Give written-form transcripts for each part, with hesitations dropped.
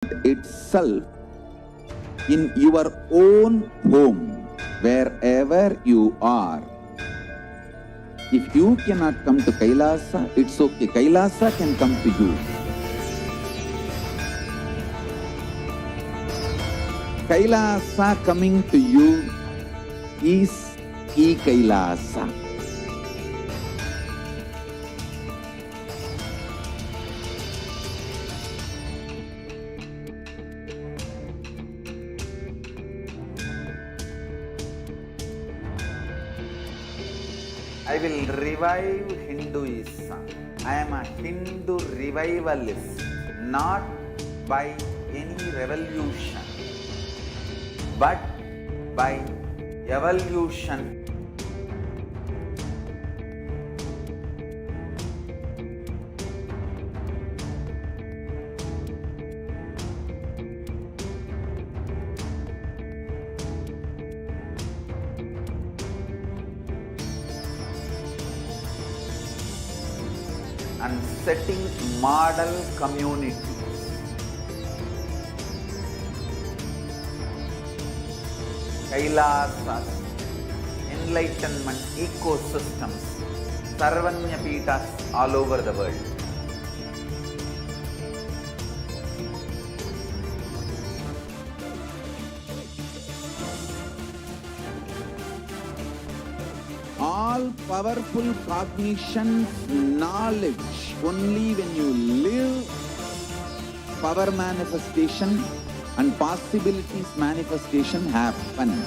itself in your own home, wherever you are. If you cannot come to Kailasa, it's okay. Kailasa can come to you. Kailasa coming to you is E-Kailasa. I will revive Hinduism. I am a Hindu revivalist, not by any revolution, but by evolution. And setting model communities. Kailasas, enlightenment ecosystems, Sarvanyapitas all over the world. All powerful cognition, knowledge, only when you live, power manifestation and possibilities manifestation happens.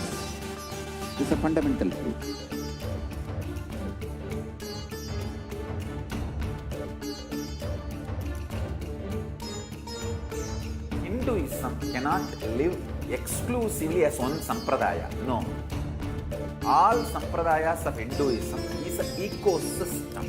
This is a fundamental truth. Hinduism cannot live exclusively as one sampradaya. No. All sampradayas of Hinduism is an ecosystem.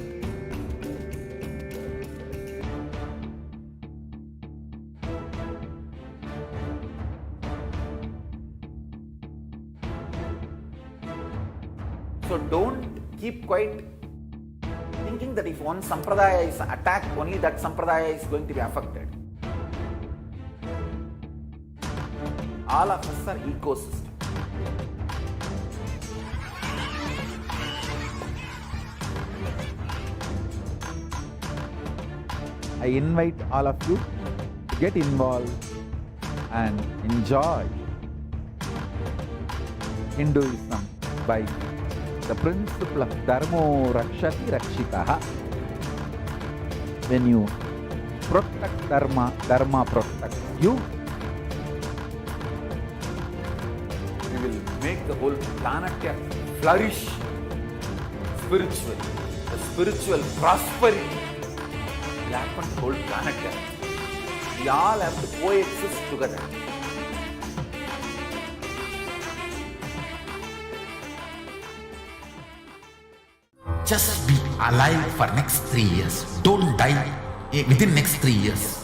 So don't keep quiet thinking that if one sampradaya is attacked, only that sampradaya is going to be affected. All of us are ecosystems. I invite all of you to get involved and enjoy Hinduism by the principle of Dharmo Rakshati Rakshitaha. When you protect Dharma, Dharma protects you. We will make the whole planet flourish spiritually. The spiritual prosperity will happen to the whole planet. We all have to coexist together. Just be alive for next 3 years. Don't die within next 3 years.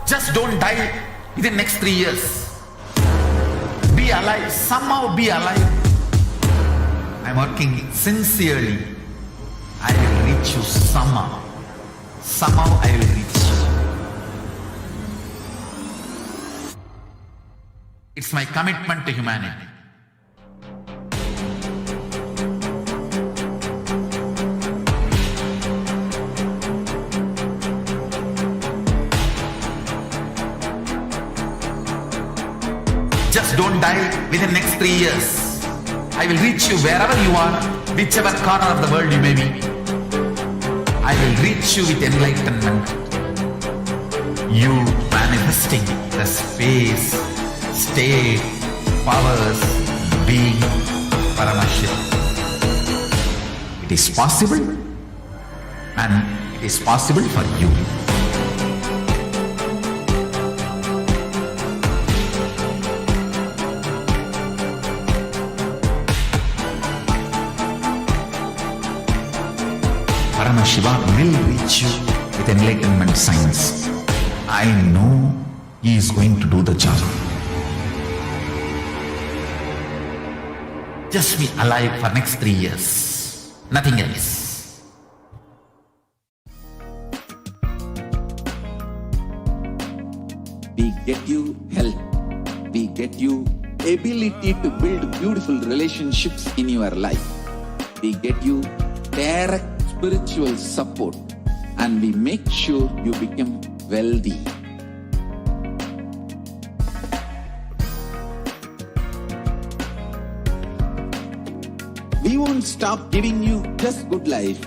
Just don't die within next 3 years. Be alive. Somehow be alive. I'm working sincerely. I will reach you somehow. Somehow I will reach you. It's my commitment to humanity. Just don't die within next 3 years. I will reach you wherever you are, whichever corner of the world you may be. I will reach you with enlightenment. You manifesting the space, state, powers, being Paramashiva. It is possible, and it is possible for you. Paramashiva will reach you with enlightenment science. I know he is going to do the job. Just be alive for next 3 years. Nothing else. We get you health. We get you ability to build beautiful relationships in your life. We get you direct spiritual support, and we make sure you become wealthy. We won't stop giving you just good life.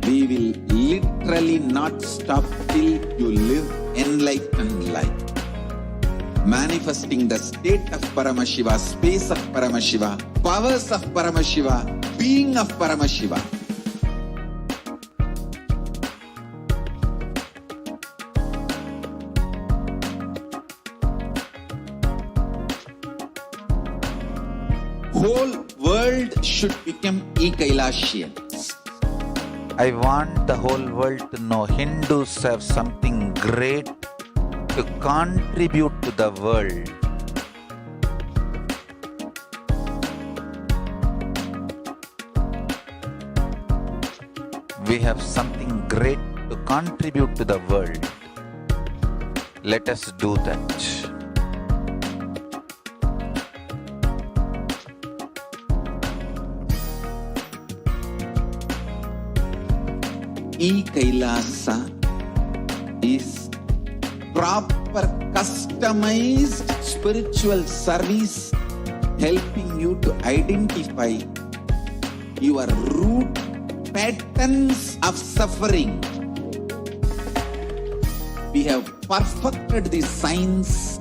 We will literally not stop till you live enlightened life. Manifesting the state of Paramashiva, space of Paramashiva, powers of Paramashiva, being of Paramashiva. Whole world should become Kailasians. I want the whole world to know Hindus have something great to contribute to the world. We have something great to contribute to the world. Let us do that. Kailasa is proper customized spiritual service helping you to identify your root patterns of suffering. We have perfected the science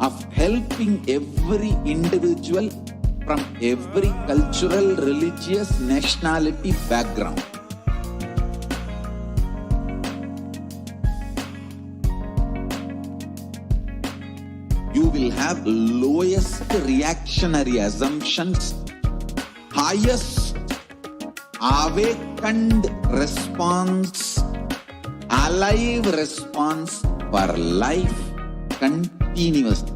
of helping every individual from every cultural, religious, nationality background. You will have lowest reactionary assumptions, highest awakened response, alive response for life continuously.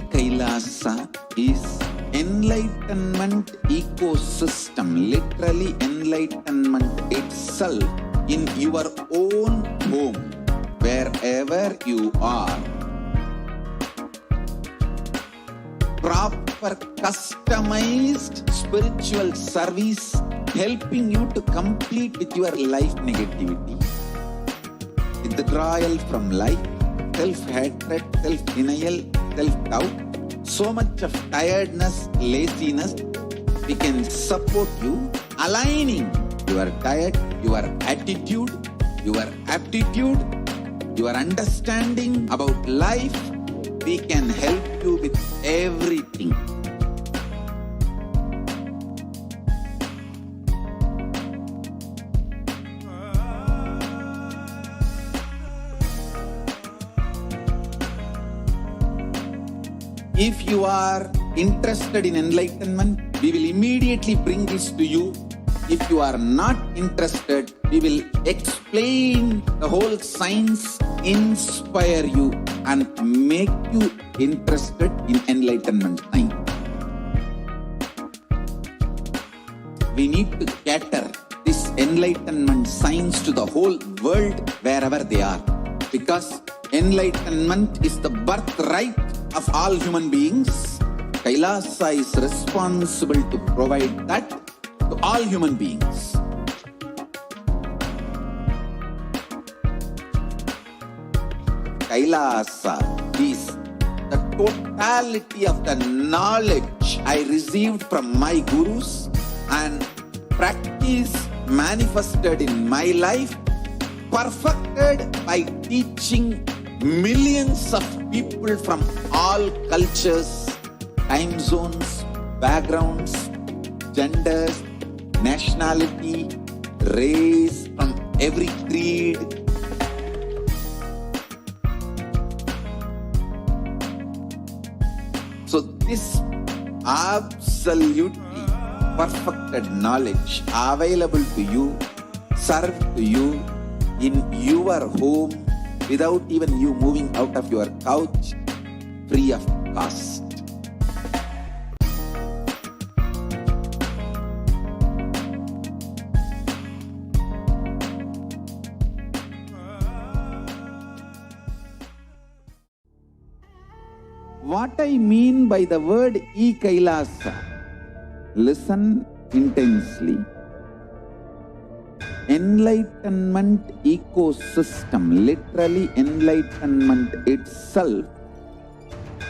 Kailasa is enlightenment ecosystem, literally enlightenment itself in your own home, wherever you are. Proper customized spiritual service helping you to complete with your life negativity. Withdrawal from life, self-hatred, self-denial, self-doubt, so much of tiredness, laziness. We can support you aligning your diet, your attitude, your aptitude, your understanding about life. We can help you with everything. If you are interested in enlightenment, we will immediately bring this to you. If you are not interested, we will explain the whole science, inspire you, and make you interested in enlightenment time. We need to cater this enlightenment science to the whole world wherever they are, because enlightenment is the birthright of all human beings. Kailasa is responsible to provide that to all human beings. Kailasa is the totality of the knowledge I received from my gurus and practice manifested in my life, perfected by teaching millions of people from all cultures, time zones, backgrounds, genders, nationality, race, from every creed. So this absolutely perfected knowledge available to you, served to you in your home without even you moving out of your couch, free of cost. what I mean by the word Kailasa, listen intensely. Enlightenment ecosystem, literally enlightenment itself,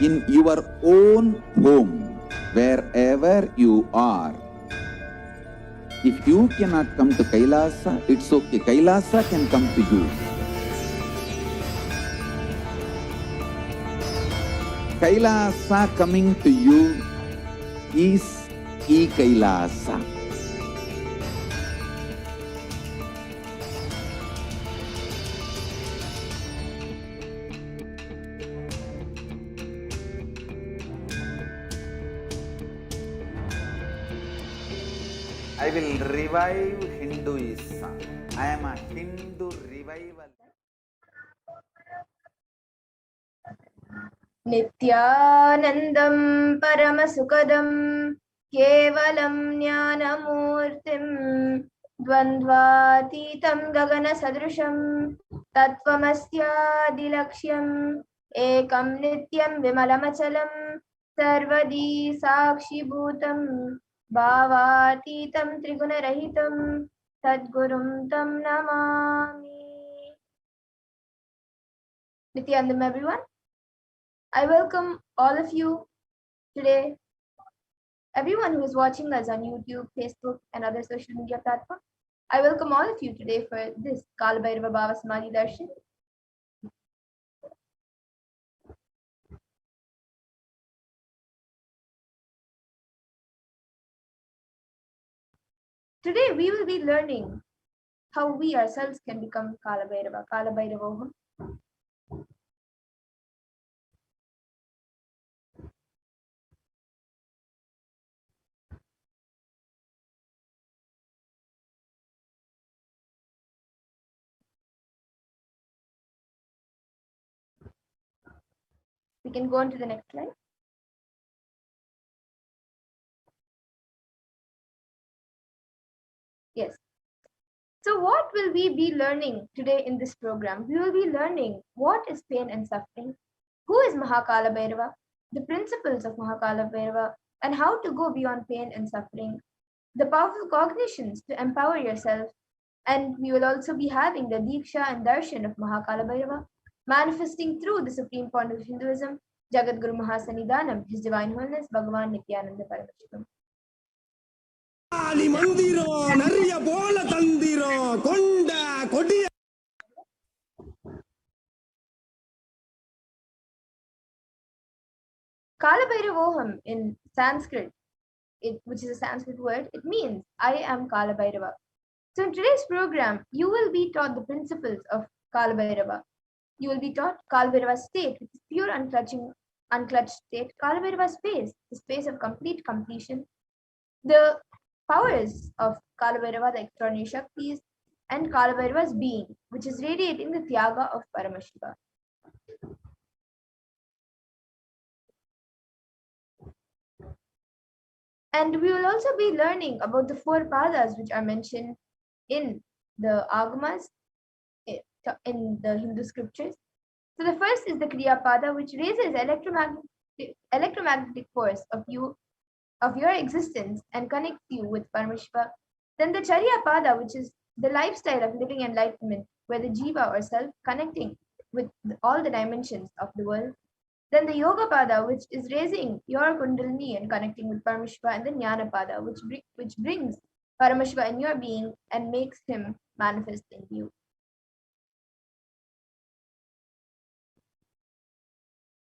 in your own home, wherever you are. If you cannot come to Kailasa, it's okay. Kailasa can come to you. Kailasa coming to you is Kailasa. I will revive Hinduism. I am a Hindu revival. नित्यानन्दं परमसुखदं केवलं ज्ञानमूर्तिं द्वन्द्वातीतं गगनसदृशं तत्त्वमस्यादिलक्ष्यम् एकं नित्यं विमलमचलं सर्वदी साक्षिभूतं भावातीतं त्रिगुणरहितं सद्गुरुं तं Namami. Nityanandam, everyone. I welcome all of you today, everyone who is watching us on YouTube, Facebook, and other social media platforms. I welcome all of you today for this Kalabhairava Bhava Samadhi Darshan. Today we will be learning how we ourselves can become Kalabhairava, Kalabhairavoham. We can go on to the next slide. Yes. So what will we be learning today in this program? We will be learning what is pain and suffering, who is Maha Kalabhairava, the principles of Maha Kalabhairava, and how to go beyond pain and suffering, the powerful cognitions to empower yourself, and we will also be having the Diksha and Darshan of Maha Kalabhairava, manifesting through the supreme point of Hinduism, Jagat Guru Maha Sannidhanam, His Divine Holiness, Bhagavan Nithyananda Paramashivam. Kalabhairavoham in Sanskrit, which is a Sanskrit word, it means I am Kalabhairava. So in today's program, you will be taught the principles of Kalabhairava. You will be taught Kalabhairava's state, which is pure unclutched state, Kalabhairava's space, the space of complete completion, the powers of Kalabhairava, the extraordinary Shaktis, and Kalabhairava's being, which is radiating the Tyaga of Paramashiva. And we will also be learning about the 4 padas which are mentioned in the Agamas, in the Hindu scriptures. So the first is the Kriya Pada, which raises electromagnetic force of your existence and connects you with Paramashiva. Then the Charya Pada, which is the lifestyle of living enlightenment, where the Jiva or self connecting with all the dimensions of the world. Then the Yoga Pada, which is raising your Kundalini and connecting with Paramashiva, and the Jnana Pada, which brings Paramashiva in your being and makes him manifest in you.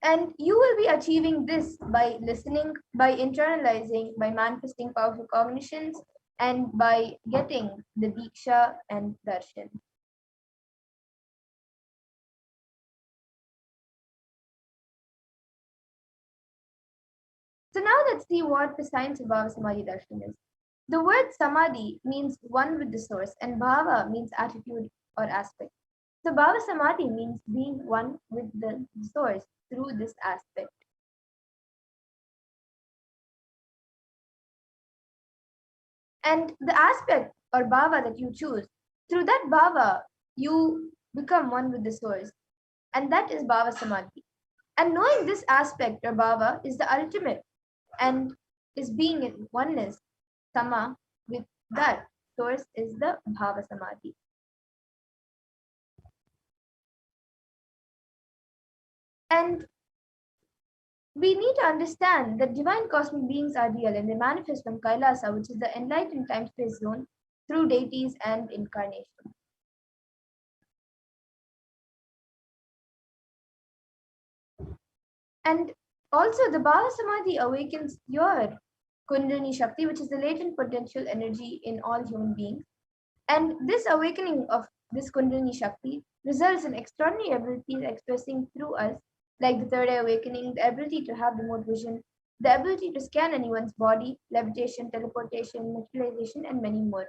And you will be achieving this by listening, by internalizing, by manifesting powerful cognitions, and by getting the Diksha and Darshan. So now let's see what the science of Bhava Samadhi Darshan is. The word Samadhi means one with the source, and Bhava means attitude or aspect. So Bhava Samadhi means being one with the source through this aspect. And the aspect or Bhava that you choose, through that Bhava, you become one with the source. And that is Bhava Samadhi. And knowing this aspect or bhava is the ultimate and is being in oneness, sama, with that source is the Bhava Samadhi. And we need to understand that divine cosmic beings are real and they manifest from Kailasa, which is the enlightened time-space zone, through deities and incarnation. And also the Bhava Samadhi awakens your Kundalini Shakti, which is the latent potential energy in all human beings. And this awakening of this Kundalini Shakti results in extraordinary abilities expressing through us, like the third eye awakening, the ability to have remote vision, the ability to scan anyone's body, levitation, teleportation, materialization, and many more.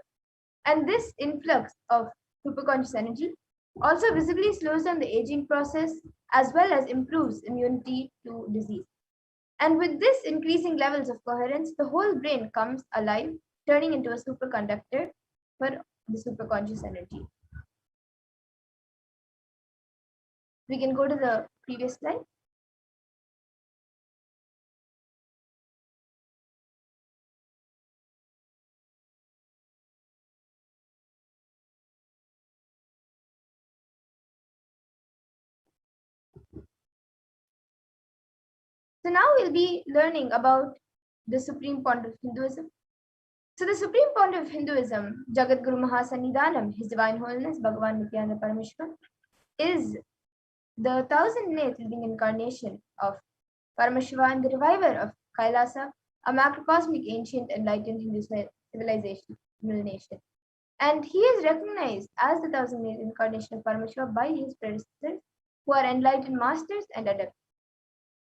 And this influx of superconscious energy also visibly slows down the aging process as well as improves immunity to disease. And with this increasing levels of coherence, the whole brain comes alive, turning into a superconductor for the superconscious energy. We can go to the previous slide. So now we'll be learning about the Supreme Pontiff of Hinduism. So the Supreme Pontiff of Hinduism, Jagat Guru Maha Sannidhanam, His Divine Holiness Bhagavan Nithyananda Paramashivam, is the 1008th living incarnation of Paramashiva and the reviver of Kailasa, a macrocosmic ancient enlightened Hindu civilization, nation. And he is recognized as the 1008th incarnation of Paramashiva by his predecessors, who are enlightened masters and adepts.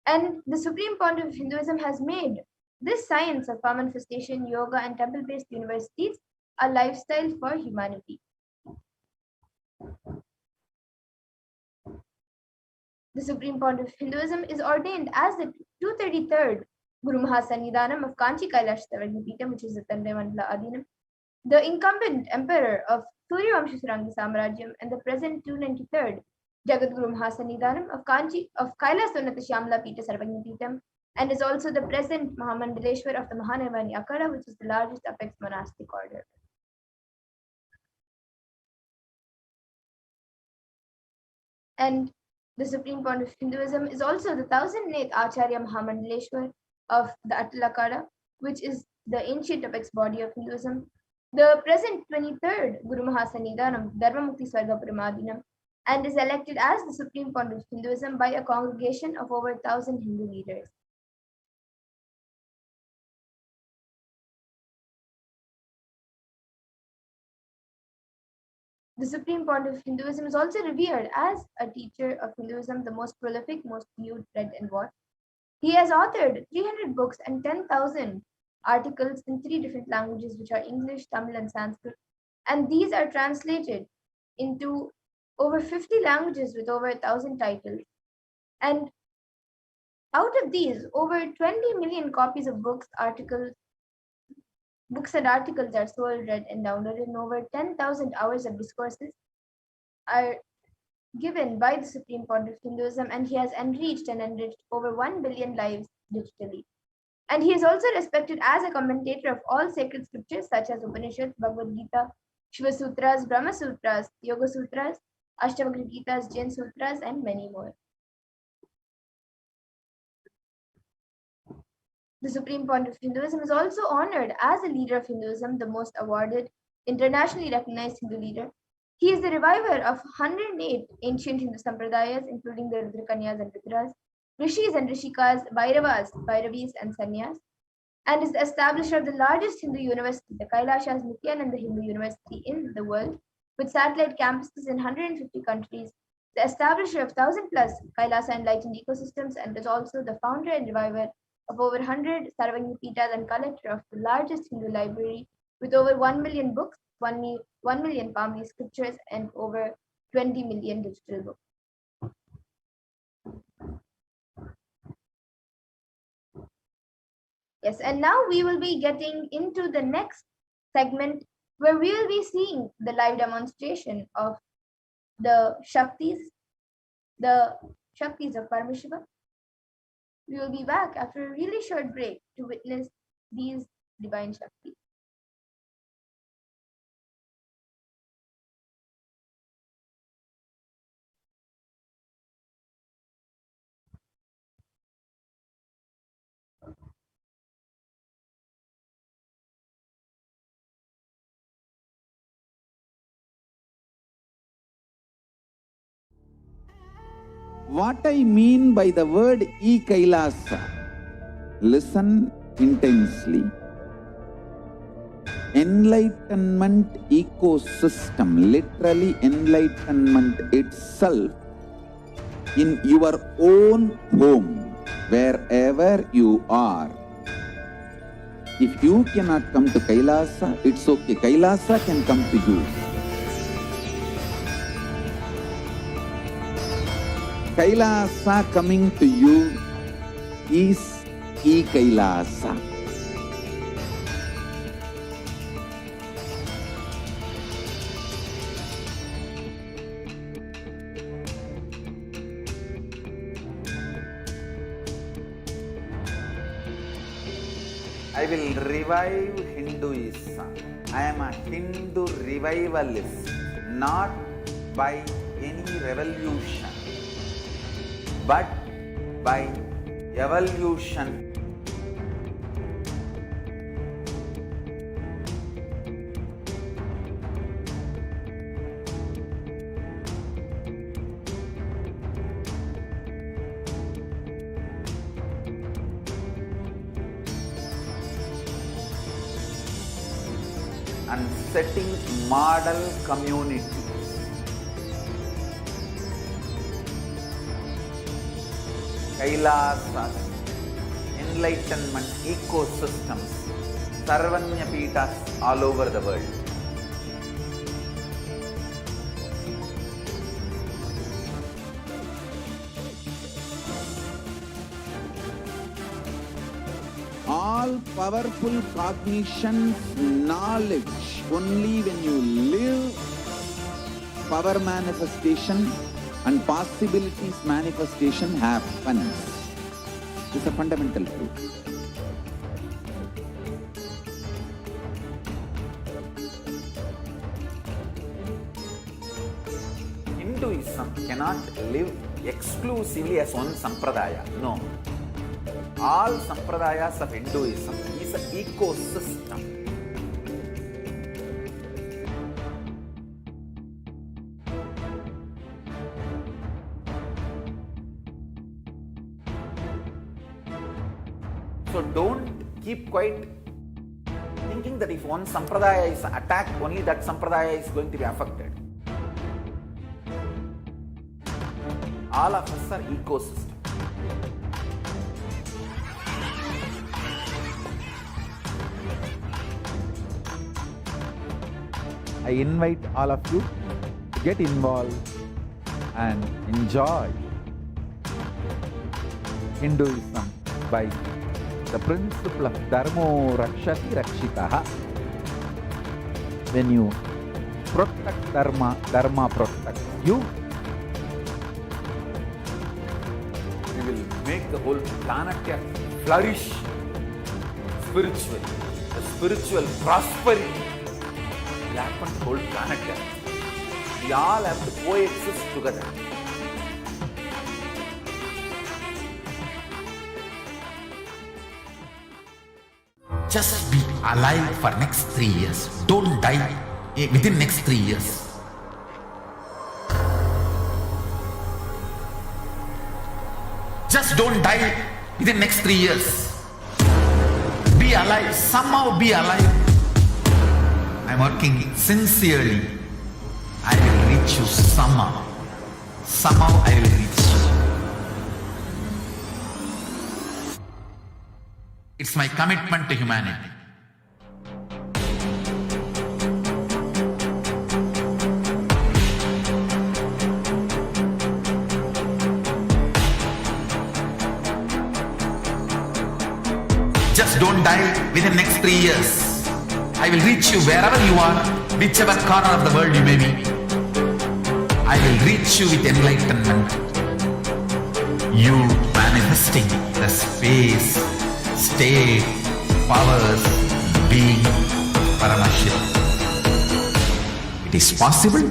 And the Supreme Pontiff of Hinduism has made this science of power manifestation, yoga, and temple-based universities a lifestyle for humanity. The Supreme Pontiff of Hinduism is ordained as the 233rd Guru Maha Sannidhanam of Kanchi Kailasa Pitam, which is the Tanday Mandala Adinam, the incumbent emperor of Suryavamsha Surangi Samrajyam, and the present 293rd Jagat Guru Maha Sannidhanam of Kanchi of Kailasa Shyamala Pita Sarvagna Pitam, and is also the present Mahamandaleshwar of the Mahanirvani Akhada, which is the largest apex monastic order. And the Supreme Pontiff of Hinduism is also the 1008th Acharya Mahamandaleshwar of the Atalakada, which is the ancient apex body of Hinduism, the present 23rd Guru Maha Sannidhanam Dharmamukti Swarga Paramadinam, and is elected as the Supreme Pontiff of Hinduism by a congregation of over 1,000 Hindu leaders. The Supreme Pontiff of Hinduism is also revered as a teacher of Hinduism, the most prolific, most viewed, read, and watched. He has authored 300 books and 10,000 articles in 3 different languages, which are English, Tamil, and Sanskrit. And these are translated into over 50 languages with over 1,000 titles. And out of these, over 20 million copies of books and articles are sold, read, and downloaded, and over 10,000 hours of discourses are given by the Supreme Pontiff of Hinduism, and he has enriched over 1 billion lives digitally. And he is also respected as a commentator of all sacred scriptures such as Upanishads, Bhagavad-Gita, Shiva Sutras, Brahma Sutras, Yoga Sutras, Ashtavakra Gitas, Jain Sutras, and many more. The Supreme Pontiff of Hinduism is also honored as a leader of Hinduism, the most awarded, internationally recognized Hindu leader. He is the reviver of 108 ancient Hindu sampradayas, including the Rudrakanyas and Rudras, Rishis and Rishikas, Bhairavas, Bhairavis, and Sannyas, and is the establisher of the largest Hindu university, the Kailasa Nithyananda Hindu University in the world, with satellite campuses in 150 countries, the establisher of 1,000 plus Kailasa enlightened ecosystems, and is also the founder and reviver of over 100 Sarvagna Pitas and collector of the largest Hindu library with over 1 million books, 1 million Pamli scriptures, and over 20 million digital books. Yes, and now we will be getting into the next segment where we will be seeing the live demonstration of the Shaktis of Paramashiva. We will be back after a really short break to witness these divine Shaktis. What I mean by the word Kailasa, listen intensely. Enlightenment ecosystem, literally enlightenment itself, in your own home, wherever you are. If you cannot come to Kailasa, it's okay. Kailasa can come to you. Kailasa coming to you is Kailasa. I will revive Hinduism. I am a Hindu revivalist, not by any revolution, but by evolution. And setting model communities. Kailasas, enlightenment ecosystems, Sarvanya Pitas all over the world. All powerful cognition, knowledge, only when you live, power manifestation and possibilities manifestation happens. This is a fundamental truth. Hinduism cannot live exclusively as one sampradaya. No. All sampradayas of Hinduism is an ecosystem. So don't keep quiet thinking that if one sampradaya is attacked, only that sampradaya is going to be affected. All of us are ecosystem. I invite all of you to get involved and enjoy Hinduism by the principle of Dharmo Rakshati Rakshitaha. When you protect Dharma, Dharma protects you. We will make the whole planet flourish spiritually. The spiritual prosperity will happen to the whole planet. We all have to coexist together. Just be alive for next 3 years. Don't die within next 3 years. Just don't die within next 3 years. Be alive. Somehow be alive. I'm working sincerely. I will reach you somehow. Somehow I will reach you. It's my commitment to humanity. Just don't die within next 3 years. I will reach you wherever you are, whichever corner of the world you may be. I will reach you with enlightenment. You manifesting the space, state, powers, being Paramashiva. It is possible,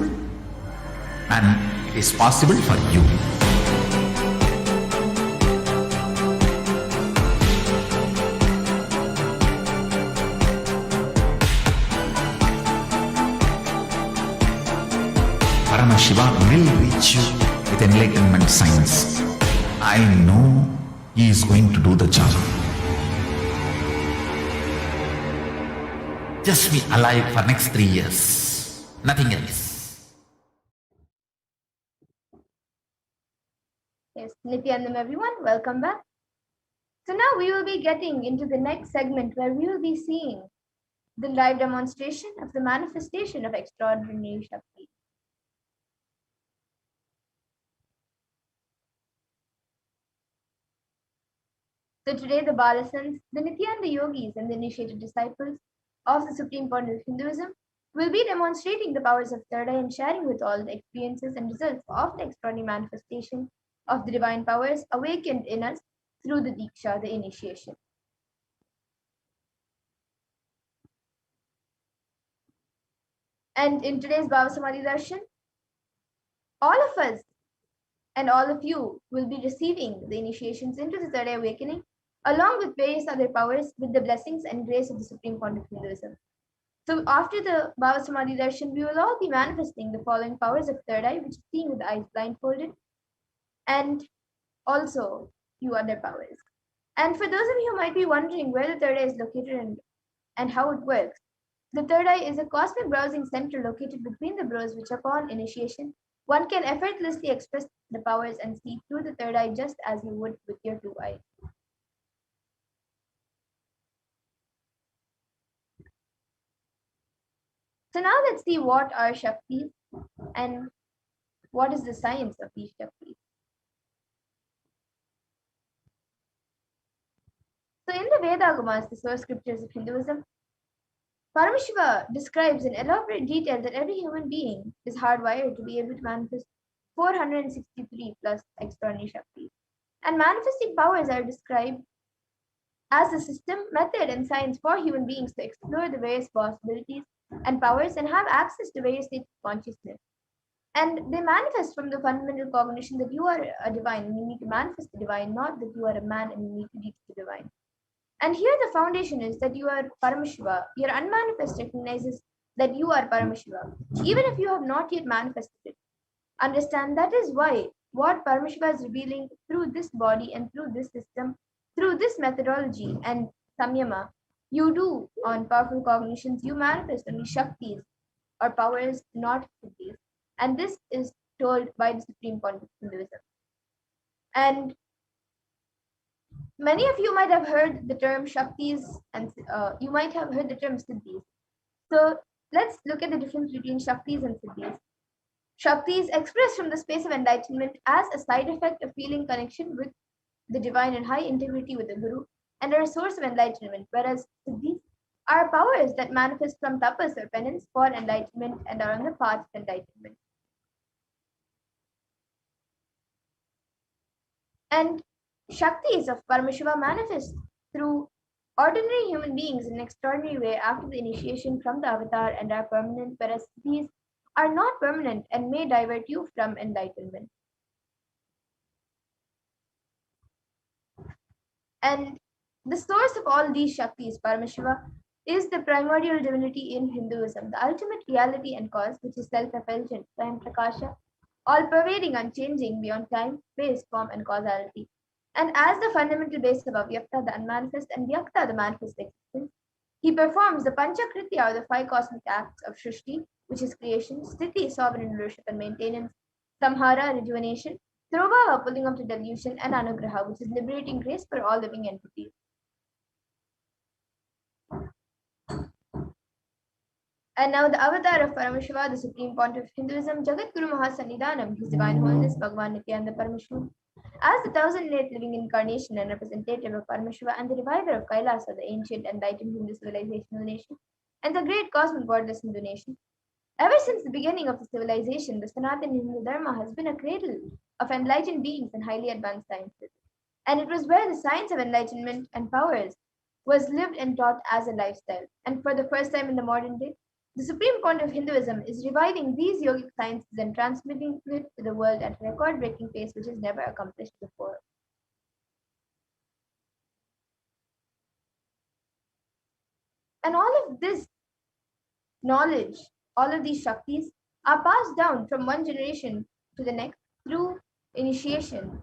and it is possible for you. Paramashiva will reach you with enlightenment science. I know he is going to do the job. Just be alive for next 3 years. Nothing else. Yes, Nithyanandam everyone, welcome back. So now we will be getting into the next segment where we will be seeing the live demonstration of the manifestation of extraordinary Shakti. So today the Balasans, the Nityananda yogis and the initiated disciples of the Supreme Point of Hinduism will be demonstrating the powers of third eye and sharing with all the experiences and results of the extraordinary manifestation of the divine powers awakened in us through the Diksha, the initiation. And in today's Bhava Samadhi Darshan, all of us and all of you will be receiving the initiations into the third eye awakening along with various other powers with the blessings and grace of the Supreme Point of Hinduism. So after the Bhava Samadhi Darshan, we will all be manifesting the following powers of third eye, which is seeing with the eyes blindfolded, and also few other powers. And for those of you who might be wondering where the third eye is located and how it works, the third eye is a cosmic browsing center located between the brows, which upon initiation, one can effortlessly express the powers and see through the third eye just as you would with your two eyes. So now let's see what are Shaktis and what is the science of these Shaktis. So in the Vedagamas, the source scriptures of Hinduism, Paramashiva describes in elaborate detail that every human being is hardwired to be able to manifest 463 plus extraordinary Shaktis. And manifesting powers are described as a system, method, and science for human beings to explore the various possibilities and powers and have access to various states of consciousness. And they manifest from the fundamental cognition that you are a divine and you need to manifest the divine, not that you are a man and you need to reach the divine. And here the foundation is that you are Paramashiva. Your unmanifest recognizes that you are Paramashiva, even if you have not yet manifested it. Understand that is why what Paramashiva is revealing through this body and through this system, through this methodology and samyama, you do on powerful cognitions, you manifest only Shaktis or powers, not Siddhis. And this is told by the Supreme Point of Hinduism. And many of you might have heard the term Shaktis and you might have heard the term Siddhis. So let's look at the difference between Shaktis and Siddhis. Shakti is expressed from the space of enlightenment as a side effect of feeling connection with the divine and high integrity with the Guru and are a source of enlightenment, whereas Siddhis are powers that manifest from tapas or penance for enlightenment and are on the path of enlightenment. And Shaktis of Paramashiva manifest through ordinary human beings in an extraordinary way after the initiation from the avatar and are permanent, whereas these are not permanent and may divert you from enlightenment. And the source of all these Shaktis, Paramashiva, is the primordial divinity in Hinduism, the ultimate reality and cause, which is self-effulgent, Swayam Prakasha, all-pervading, unchanging, beyond time, space, form, and causality. And as the fundamental base of Avyakta, the unmanifest, and Vyakta, the manifest existence, he performs the Panchakritya, or the five cosmic acts of Shrishti, which is creation, Sthiti, sovereign rulership and maintenance, Samhara, rejuvenation, Throbhava, pulling up to delusion, and Anugraha, which is liberating grace for all living entities. And now the avatar of Paramashiva, the Supreme Point of Hinduism, Jagat Guru Maha Sannidhanam, His Divine Holiness, Bhagavan Nityananda Paramashivam, as the 1008th living incarnation and representative of Paramashiva and the reviver of Kailasa, the ancient enlightened Hindu civilizational nation, and the great cosmic godless Hindu nation. Ever since the beginning of the civilization, the Sanatana Hindu Dharma has been a cradle of enlightened beings and highly advanced sciences. And it was where the science of enlightenment and powers was lived and taught as a lifestyle. And for the first time in the modern day, the supreme point of Hinduism is reviving these yogic sciences and transmitting it to the world at a record breaking pace which is never accomplished before. And all of this knowledge, all of these Shaktis, are passed down from one generation to the next through initiation,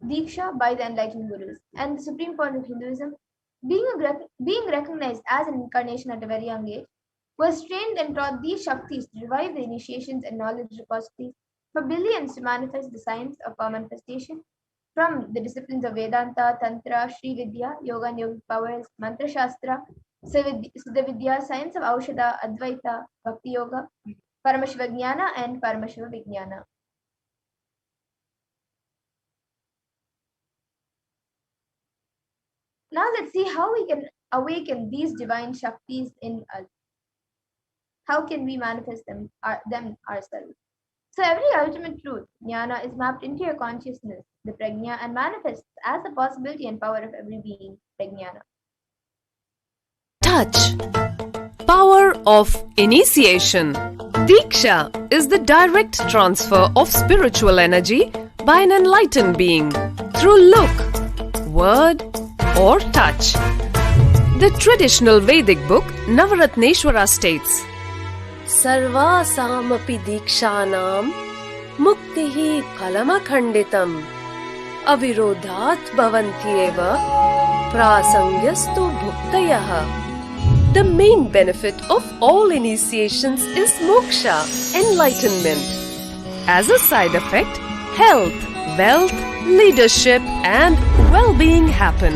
Diksha by the enlightened Gurus. And the supreme point of Hinduism, being recognized as an incarnation at a very young age, was trained and taught these Shaktis to revive the initiations and knowledge repositories for billions to manifest the science of our manifestation from the disciplines of Vedanta, Tantra, Sri Vidya, Yoga and Yogic powers, Mantra Shastra, Siddha Vidya, science of Aushadha, Advaita, Bhakti Yoga, Paramashiva Jnana, and Paramashiva Vijnana. Now let's see how we can awaken these divine Shaktis in us. How can we manifest them ourselves? So every ultimate truth, jnana, is mapped into your consciousness, the prajna, and manifests as the possibility and power of every being, prajnana. Touch. Power of initiation. Diksha is the direct transfer of spiritual energy by an enlightened being through look, word, or touch. The traditional Vedic book Navaratneshwara states, Sarvasamapi dikshanam muktihi phalamakhanditam avirodhat bhavantyeva prasangyastu bhuktayah. The main benefit of all initiations is moksha, enlightenment. As a side effect, health, wealth, leadership and well-being happen.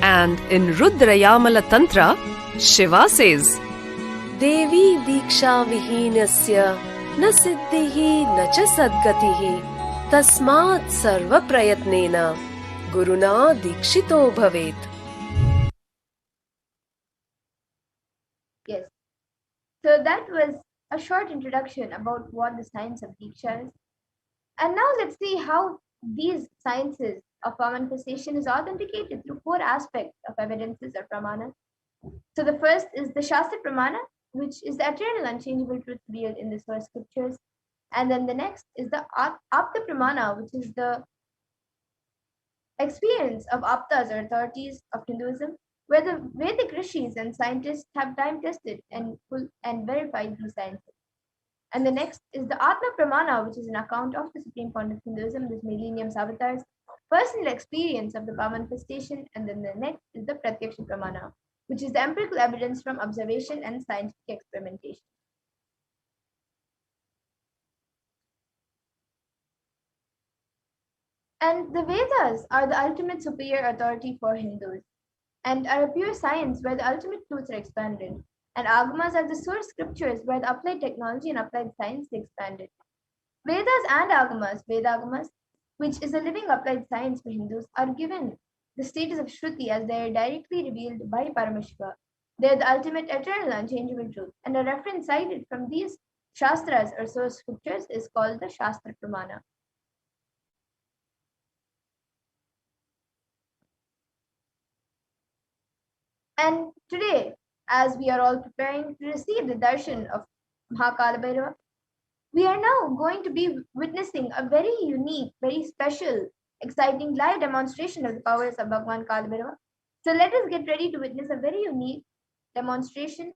And in Rudrayamala Tantra, Shiva says, Devi diksha vihinasya na siddhihi na cha sadgatihi tasmat sarva prayatnena guruna dikshito bhavet. Yes. So that was a short introduction about what the science of Diksha is. And now let's see how these sciences of our manifestation is authenticated through four aspects of evidences or pramana. So the first is the Shastra Pramana, which is the eternal unchangeable truth revealed in the source scriptures. And then the next is the Apta Pramana, which is the experience of Aptas or authorities of Hinduism, where the Vedic rishis and scientists have time tested and verified these sciences. And the next is the Atma Pramana, which is an account of the supreme point of Hinduism, this millennium's avatars, personal experience of the power manifestation. And then the next is the Pratyaksha Pramana, which is the empirical evidence from observation and scientific experimentation. And the Vedas are the ultimate superior authority for Hindus and are a pure science where the ultimate truths are expanded. And Agamas are the source scriptures where the applied technology and applied science is expanded. Vedas and Agamas, Vedagamas, which is a living applied science for Hindus, are given the status of Shruti as they are directly revealed by Paramashiva. They are the ultimate eternal unchangeable truth, and a reference cited from these Shastras or source scriptures is called the Shastra Pramana. And today, as we are all preparing to receive the darshan of Maha Kalabhairava, we are now going to be witnessing a very unique, very special, exciting live demonstration of the powers of Bhagwan Kalabhairava. So let us get ready to witness a very unique demonstration.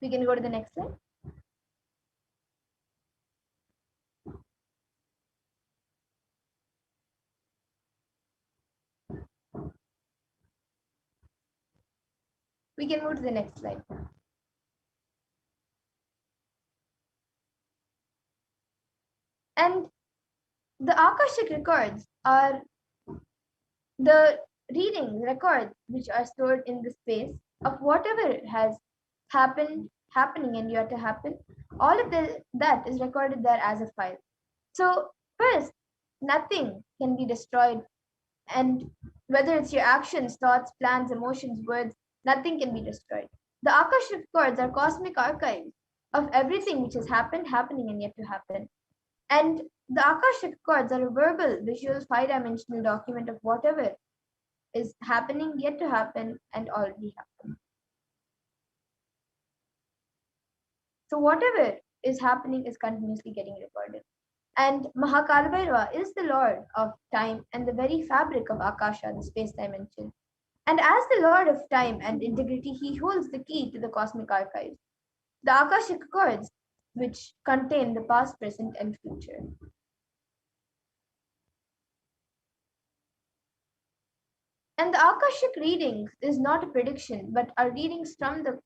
We can go to the next slide. We can move to the next slide. And the Akashic records are the readings, records, which are stored in the space of whatever has happened happening and yet to happen, all of that is recorded there as a file. So first, nothing can be destroyed, and whether it's your actions, thoughts, plans, emotions, words, nothing can be destroyed. The Akashic records are cosmic archives of everything which has happened, happening, and yet to happen. And the Akashic records are a verbal, visual, five-dimensional document of whatever is happening, yet to happen, and already happened. So whatever is happening is continuously getting recorded. And Maha Kalabhairava is the Lord of time and the very fabric of Akasha, the space dimension. And as the Lord of time and integrity, he holds the key to the cosmic archives, the Akashic records, which contain the past, present, and future. And the Akashic readings is not a prediction, but are readings from the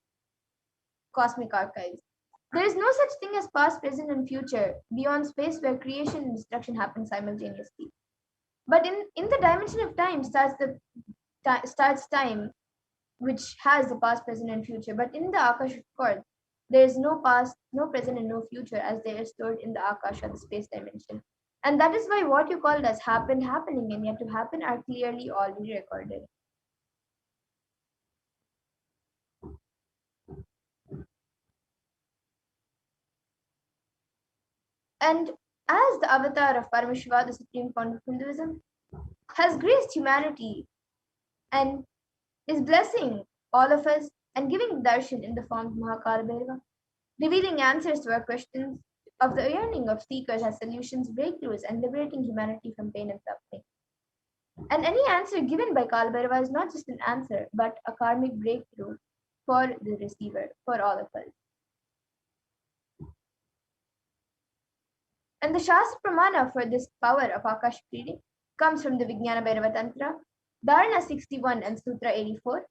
cosmic archives. There is no such thing as past, present, and future beyond space where creation and destruction happen simultaneously. But in the dimension of time starts time, which has the past, present, and future. But in the Akashic records, there is no past, no present, and no future as they are stored in the Akasha, the space dimension. And that is why what you called as happened, happening, and yet to happen are clearly already recorded. And as the avatar of Paramashiva, the supreme founder of Hinduism, has graced humanity and is blessing all of us and giving darshan in the form of Maha Kalabhairava, revealing answers to our questions of the yearning of seekers as solutions, breakthroughs, and liberating humanity from pain and suffering. And any answer given by Kalabhairava is not just an answer, but a karmic breakthrough for the receiver, for all of us. And the Shastra Pramana for this power of Akashic reading comes from the Vijnana Bhairava Tantra, Dharana 61 and Sutra 84.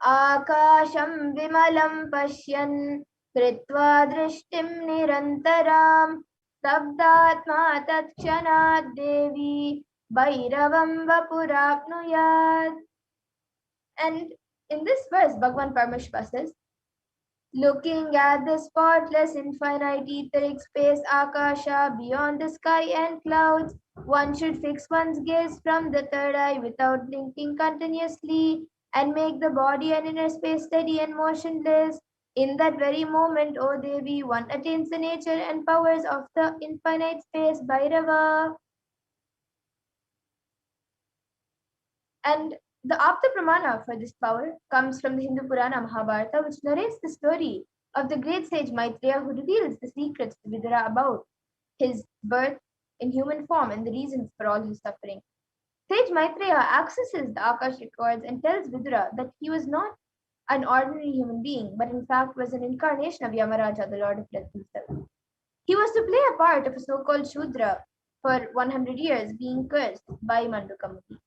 Akasham vimalam pashyan kritva drishtim nirantaram sabdatma tatshanat devi bhairavam vapurapnuyat. And in this verse, Bhagavan Paramashiva says, looking at the spotless infinite etheric space Akasha beyond the sky and clouds, one should fix one's gaze from the third eye without blinking continuously and make the body and inner space steady and motionless. In that very moment, O Devi, one attains the nature and powers of the infinite space Bhairava. And the Apta Pramana for this power comes from the Hindu Purana Mahabharata, which narrates the story of the great sage Maitreya, who reveals the secrets to Vidura about his birth in human form and the reasons for all his suffering. Sage Maitreya accesses the Akashic records and tells Vidura that he was not an ordinary human being, but in fact was an incarnation of Yamaraja, the Lord of Death himself. He was to play a part of a so-called Shudra for 100 years, being cursed by Mandukamati.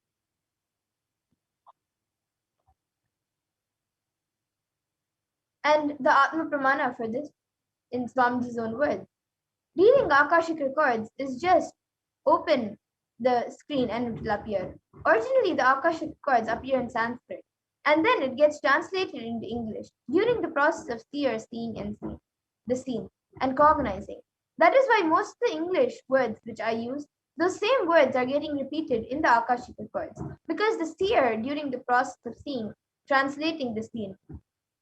And the Atma Pramana for this, in Swamiji's own words, reading Akashic records is just open the screen and it will appear. Originally, the Akashic records appear in Sanskrit, and then it gets translated into English during the process of seer seeing and the scene and cognizing. That is why most of the English words which I use, those same words are getting repeated in the Akashic records, because the seer, during the process of seeing, translating the scene,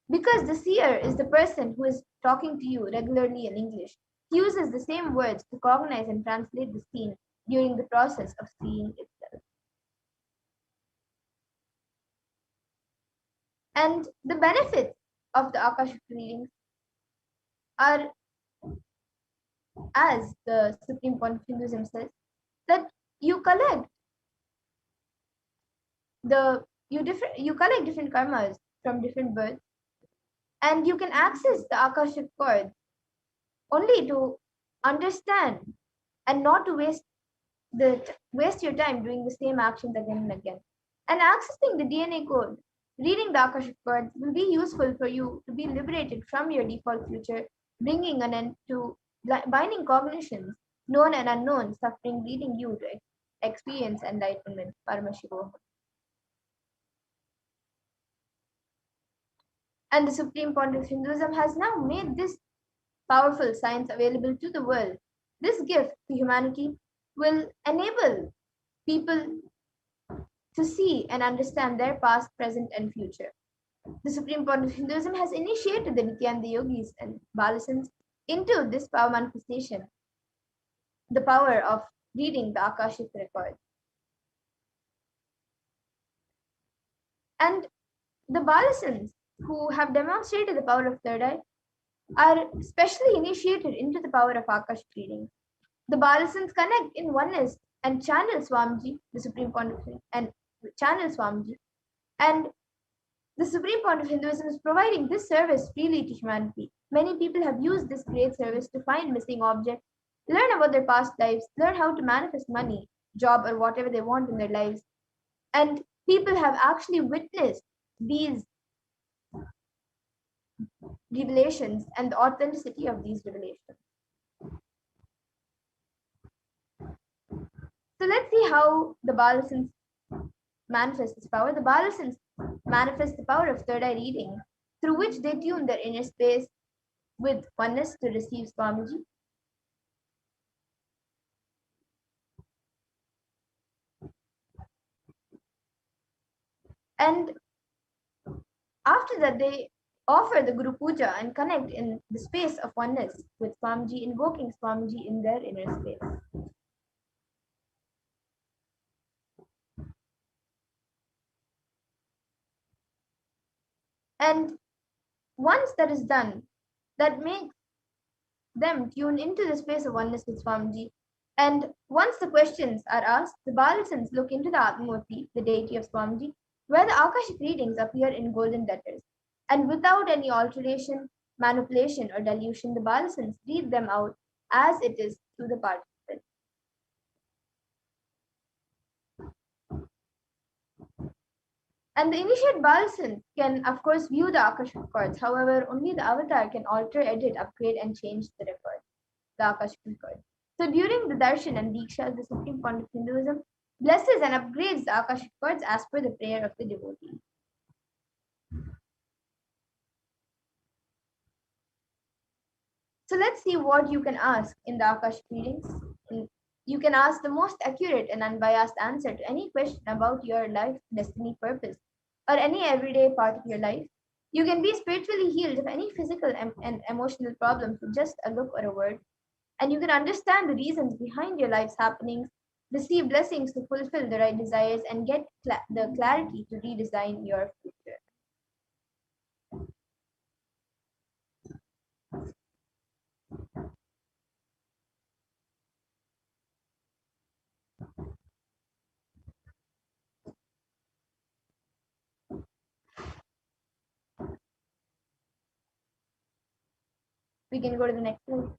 because the seer is the person who is talking to you regularly in English, he uses the same words to cognize and translate the scene during the process of seeing itself. And the benefits of the Akashic readings are, as the Supreme Point of Hinduism says, that you collect different karmas from different births, and you can access the Akashic records only to understand and not to waste your time doing the same actions again and again. And accessing the DNA code, reading the Akashic records will be useful for you to be liberated from your default future, bringing an end to binding cognitions, known and unknown, suffering, leading you to experience enlightenment. Paramashivoham. And the Supreme Pontiff of Hinduism has now made this powerful science available to the world. This gift to humanity will enable people to see and understand their past, present, and future. The Supreme Pontiff of Hinduism has initiated the Nithyananda yogis and Balasans into this power manifestation, the power of reading the Akashic record. And the Balasans who have demonstrated the power of third eye are specially initiated into the power of Akashic reading. The Balasans connect in oneness and channel Swamiji, the Supreme Pontiff, and channel Swamiji. And the Supreme Pontiff of Hinduism is providing this service freely to humanity. Many people have used this great service to find missing objects, learn about their past lives, learn how to manifest money, job, or whatever they want in their lives. And people have actually witnessed these revelations and the authenticity of these revelations. So let's see how the Balasans manifest this power. The Balasans manifest the power of third eye reading, through which they tune their inner space with oneness to receive Swamiji. And after that, they offer the Guru Puja and connect in the space of oneness with Swamiji, invoking Swamiji in their inner space. And once that is done, that makes them tune into the space of oneness with Swamiji. And once the questions are asked, the Balasans look into the Atmamurti, the deity of Swamiji, where the Akashic readings appear in golden letters. And without any alteration, manipulation, or dilution, the Balasans read them out as it is to the participant. And the initiate Balasan can, of course, view the Akashic records. However, only the avatar can alter, edit, upgrade, and change the record, the Akashic record. So during the Darshan and Diksha, the Supreme Pontiff of Hinduism blesses and upgrades the Akashic records as per the prayer of the devotee. So let's see what you can ask in the Akashic readings. You can ask the most accurate and unbiased answer to any question about your life, destiny, purpose, or any everyday part of your life. You can be spiritually healed of any physical and emotional problems with just a look or a word. And you can understand the reasons behind your life's happenings, receive blessings to fulfill the right desires, and get the clarity to redesign your future. We can go to the next slide.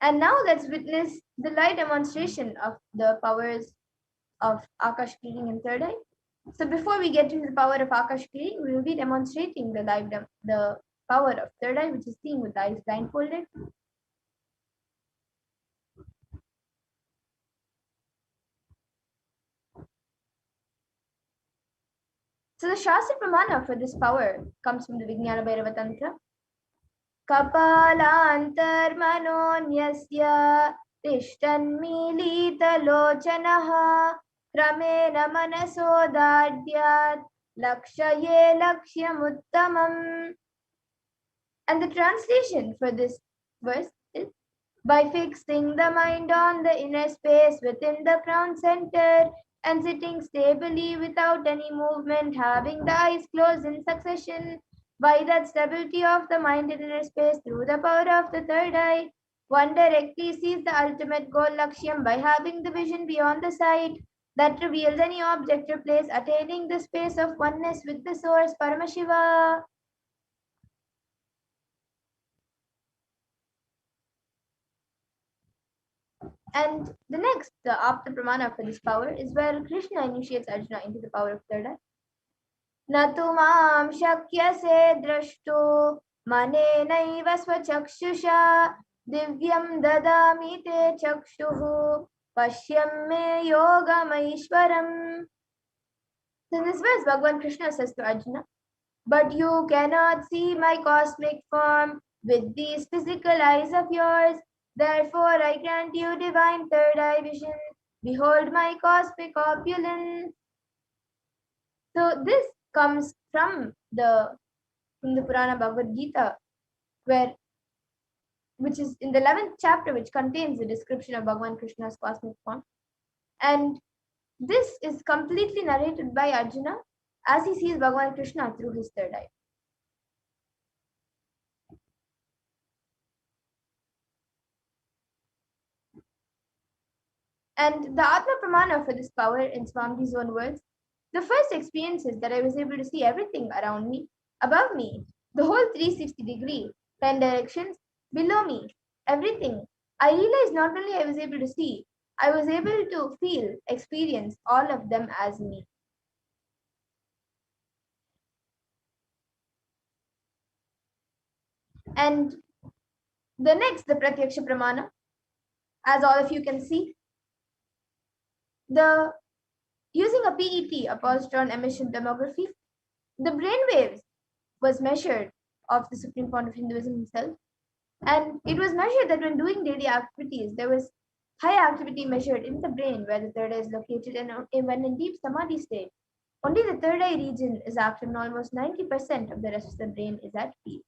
And now let's witness the live demonstration of the powers of Akash reading and third eye. So before we get into the power of Akash reading, we will be demonstrating the power of third eye, which is seen with the eyes blindfolded. So the Shastra Pramana for this power comes from the Kalabhairava Tantra. Kapalantarmanonyasya tishtanmilitalochanaha kramena manasodadyat lakshaye lakshyamuttamam. And the translation for this verse is, by fixing the mind on the inner space within the crown center and sitting stably without any movement, having the eyes closed in succession, by that stability of the mind in inner space through the power of the third eye, one directly sees the ultimate goal Lakshyam by having the vision beyond the sight that reveals any object or place, attaining the space of oneness with the source Paramashiva. And the next, the Apta Pramana for this power is where Krishna initiates Arjuna into the power of third eye. Natu mam shakyase drashto manenaiva swachakshusha divyam dadami te chakshuhu pashyam me yogamaishwaram. So in this verse, Bhagavan Krishna says to Arjuna, "But you cannot see my cosmic form with these physical eyes of yours. Therefore, I grant you divine third eye vision. Behold my cosmic opulence." So this comes from the Hindu Purana Bhagavad-Gita, which is in the 11th chapter, which contains the description of Bhagavan Krishna's cosmic form. And this is completely narrated by Arjuna as he sees Bhagavan Krishna through his third eye. And the Atma Pramana for this power in Swamiji's own words, the first experience is that I was able to see everything around me, above me, the whole 360 degree, 10 directions, below me, everything. I realized not only I was able to see, I was able to feel, experience all of them as me. And the next, the Pratyaksha Pramana, as all of you can see, using a PET, a positron emission tomography, the brain waves was measured of the Supreme Fount of Hinduism himself. And it was measured that when doing daily activities, there was high activity measured in the brain where the third eye is located, and when in deep samadhi state, only the third eye region is active and almost 90% of the rest of the brain is at peace.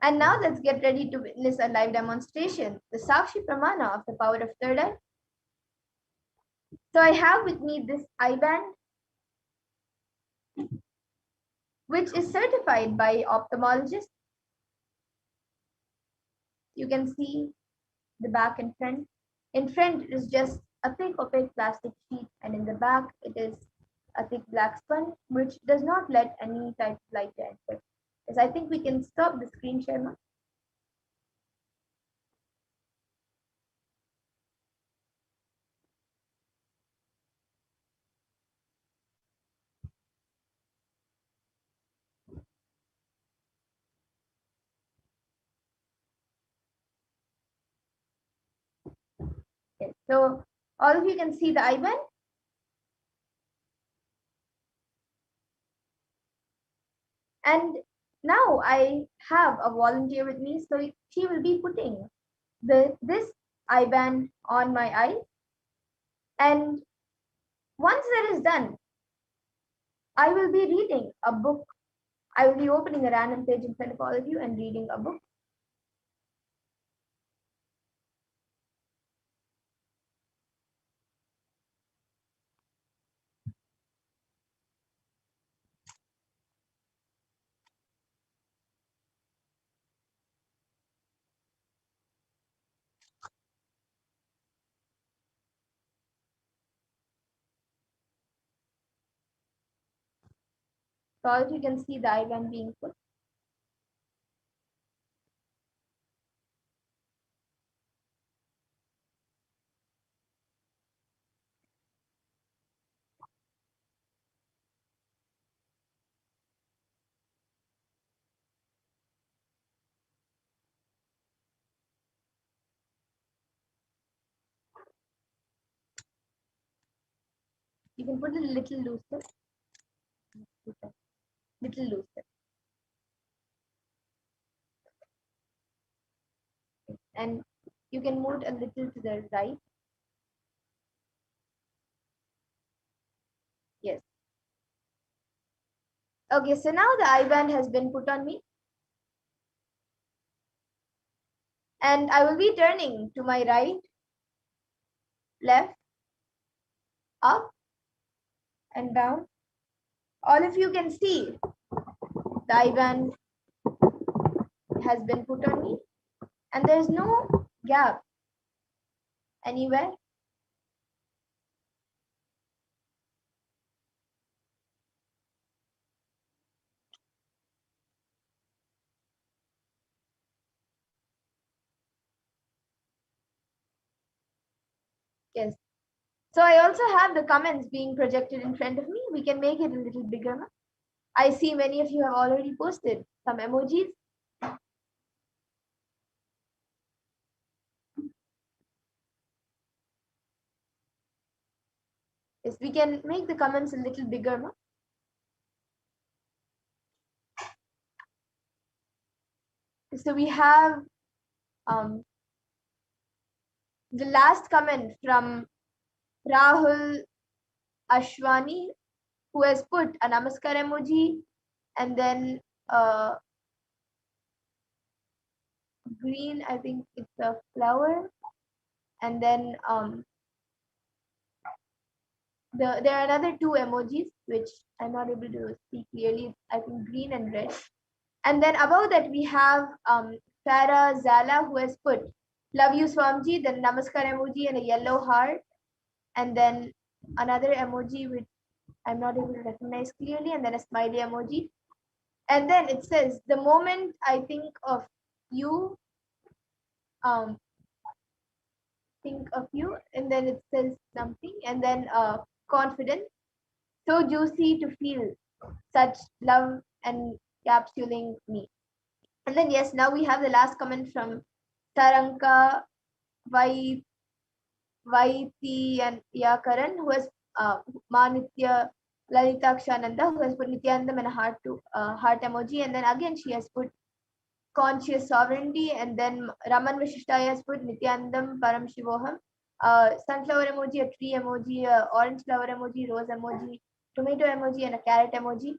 And now let's get ready to witness a live demonstration, the Sakshi Pramana of the power of third eye. So I have with me this eye band, which is certified by ophthalmologists. You can see the back and front. In front, it is just a thick opaque plastic sheet, and in the back, it is a thick black sponge, which does not let any type of light enter. Yes, I think we can stop the screen share now. Yes, so all of you can see the eye band. And now I have a volunteer with me, so she will be putting this eye band on my eye. And once that is done, I will be reading a book. I will be opening a random page in front of all of you and reading a book. So all of you can see the eye band being put. You can put it a little looser. Little looser. And you can move a little to the right. Yes. Okay, so now the eye band has been put on me. And I will be turning to my right, left, up, and down. All of you can see the eye band has been put on me. And there is no gap anywhere. Yes. So I also have the comments being projected in front of me. We can make it a little bigger now. I see many of you have already posted some emojis. Yes, we can make the comments a little bigger, ma. So we have the last comment from Rahul Ashwani, who has put a namaskar emoji and then green, I think it's a flower, and then there are another two emojis which I'm not able to see clearly. It's, I think, green and red. And then above that we have Farah Zala, who has put love you Swamji, then namaskar emoji and a yellow heart, and then another emoji which I'm not able to recognize clearly, and then a smiley emoji. And then it says, the moment I think of you, and then it says something, and then confidence. So juicy to feel such love and capsuling me. And then yes, now we have the last comment from Taranka Vai Vaiti and Yakaran, who has Manitya Lalitakshananda, who has put Nityanandam and a heart emoji, and then again she has put conscious sovereignty, and then Raman Vishishta has put Nityanandam Paramashivoham, sunflower emoji, a tree emoji, a orange flower emoji, rose emoji, tomato emoji, and a carrot emoji.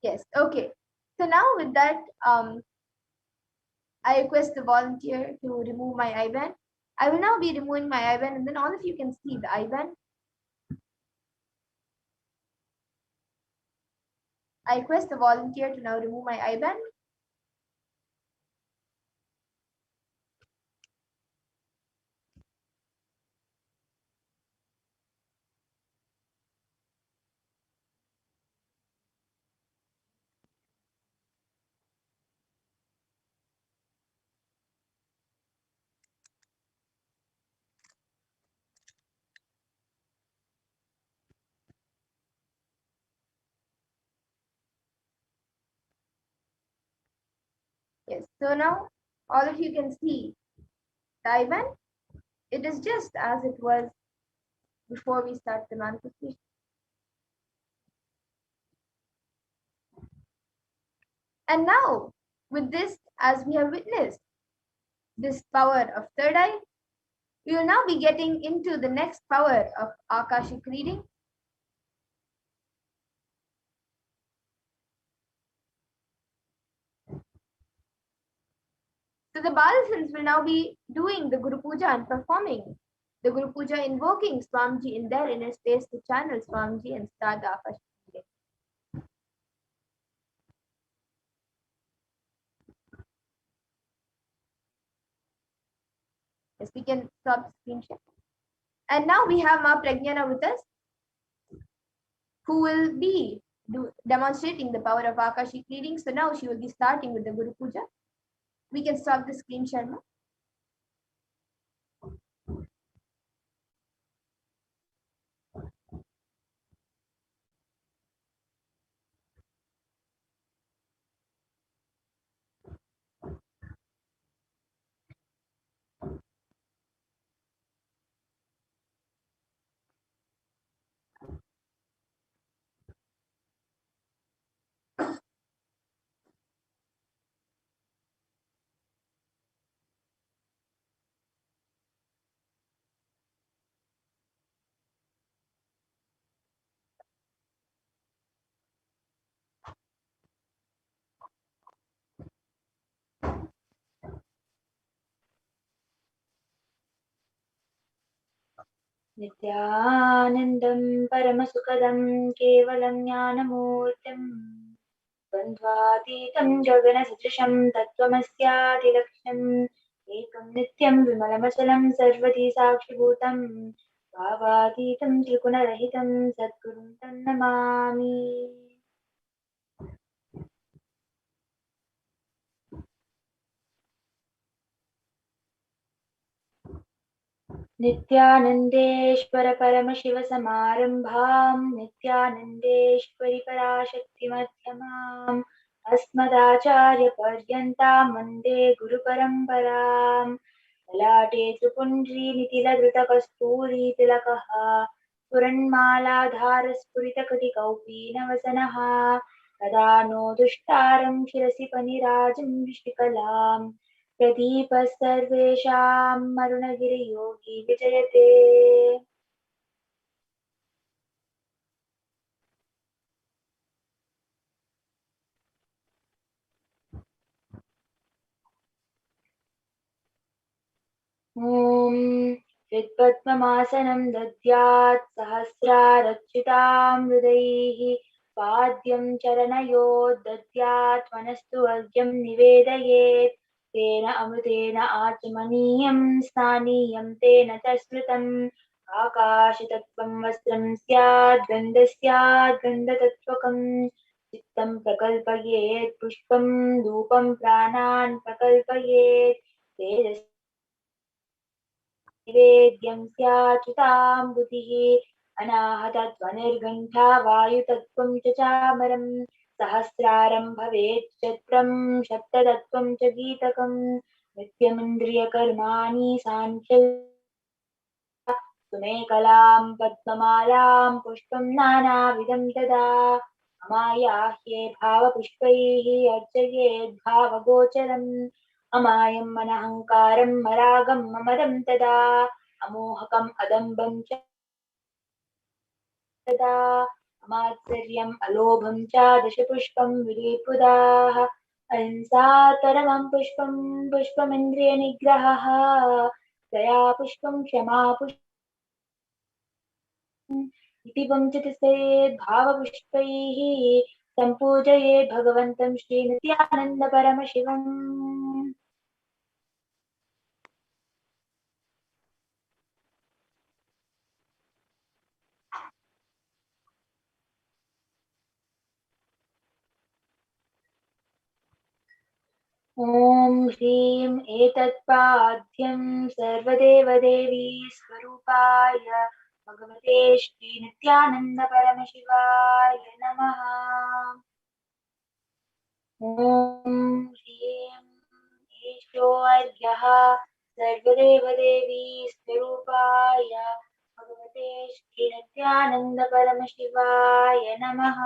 Yes, okay. So now with that, I request the volunteer to remove my IBAN. I will now be removing my IBAN, and then all of you can see the IBAN. I request the volunteer to now remove my IBAN. Yes, so now all of you can see the IBAN. It is just as it was before we start the manifestation. And now, with this, as we have witnessed, this power of third eye, we will now be getting into the next power of Akashic reading. So the Balasans will now be doing the Guru Puja and performing the Guru Puja, invoking Swamiji in their inner space to channel Swamiji and start the Akashic reading. Yes, we can stop the screen share. And now we have Ma Pragyana with us, who will be demonstrating the power of Akashic reading. So now she will be starting with the Guru Puja. We can stop the screen share now. नित्यानन्दं परमसुखदं केवलं ज्ञानमूर्तिं द्वन्द्वातीतं गगनसदृशं तत्त्वमस्यादिलक्ष्यम् एकं नित्यं विमलमचलं सर्वधी साक्षिभूतं भावातीतं त्रिगुणरहितं सद्गुरुं तन्नमामि। नित्यानन्देश्वर परमशिव समारम्भां नित्यानन्देश्वरि पराशक्तिमध्यमाम् अस्मदाचार्यपर्यन्तां वन्दे गुरुपरम्पराम् ललाटे च पुण्ड्रीनितिलधृतकस्तूरीतिलकः स्फुरन्मालाधारस्फुरितकटिकौपीनवसनः तदा no दुष्टारं शिरसि फणिराजं ऋषिकलाम् प्रदीपः सर्वेषां मरुणगिरियोगी विजयते। ॐ चित्पद्ममासनं दद्यात् सहस्रारच्युतां हृदैः पाद्यं चरणयोः दद्यात् मनस्तु अर्घ्यं निवेदयेत् तेन अमृतेन आचमनीयं स्नानीयं तेन च स्मृतम् आकाशतत्त्वं वस्त्रं स्यात् गन्धस्यात् गन्धतत्त्वकम् चित्तं प्रकल्पयेत् पुष्पं धूपं प्राणान् प्रकल्पयेत् तेजस् निवेद्यं स्याच्युतां बुधिः अनाहतध्वनिर्घण्टा वायुतत्त्वं च चामरम् सहस्रारं भवेत् क्षत्रं शब्दतत्त्वं च गीतकम् नित्यमिन्द्रियकर्माणि साङ्ख्यं सुमेकलां पद्ममालां पुष्पं नानाविधं तदा अमायाह्ये भावपुष्पैः अर्चयेद् भावगोचरम् अमायं मनहङ्कारं मरागं ममदं तदा अमोहकम् अदम्बं च तदा अमात्सर्यम् अलोभं च दशपुष्पं विलेपुदाः अहिंसा परमं पुष्पं पुष्पमिन्द्रियनिग्रहः दया पुष्पं क्षमा पुष्पम् इति वञ्चित सेत् भावपुष्पैः सम्पूजयेत् भगवन्तं श्रीनित्यानन्दपरमशिवम्। ॐ ह्रीं एतत्पाद्यं सर्वदेवदेवी स्वरूपाय भगवते श्रीनित्यानन्दपरमशिवाय नमः। ॐ ह्रीं ईशोऽर्घ्यः सर्वदेवदेवी स्वरूपाय भगवते श्रीनित्यानन्दपरमशिवाय नमः।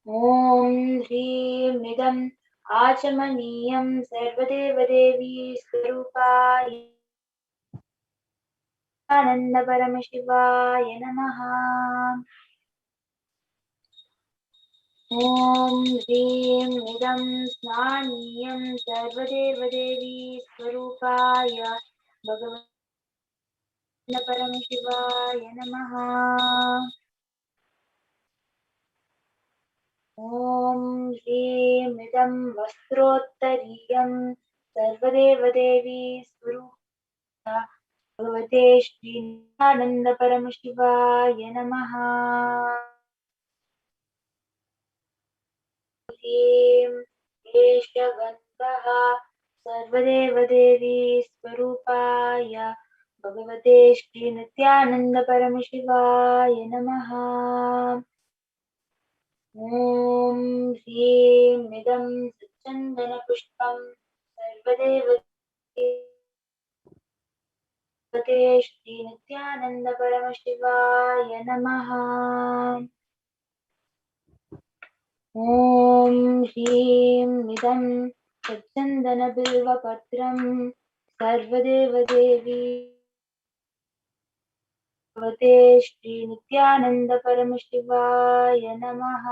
ॐ ह्रीं इदम् आचमनीयं सर्वदेवदेवी स्वरूपाय आनन्दपरमशिवाय नमः। ॐ ह्रीं इदं स्नानीयं सर्वदेवदेवी स्वरूपाय भगवते परमशिवाय नमः। ॐ ह्रीं इदं वस्त्रोत्तरीयं सर्वदेवदेवी स्वरूपाय भगवते श्रीनित्यानन्दपरमशिवाय नमः। ह्रीं केशगन्धः सर्वदेवदेवी स्वरूपाय भगवते श्रीनित्यानन्दपरमशिवाय नमः। ॐ ह्रीं इदं सच्चन्दनपुष्पं सर्वदेवदेवी भगवते श्रीनित्यानन्दपरमशिवाय नमः। ॐ ह्रीं इदं सच्चन्दनबिल्वपत्रं सर्वदेवदेवी भगवते श्रीनित्यानन्दपरमशिवाय नमः।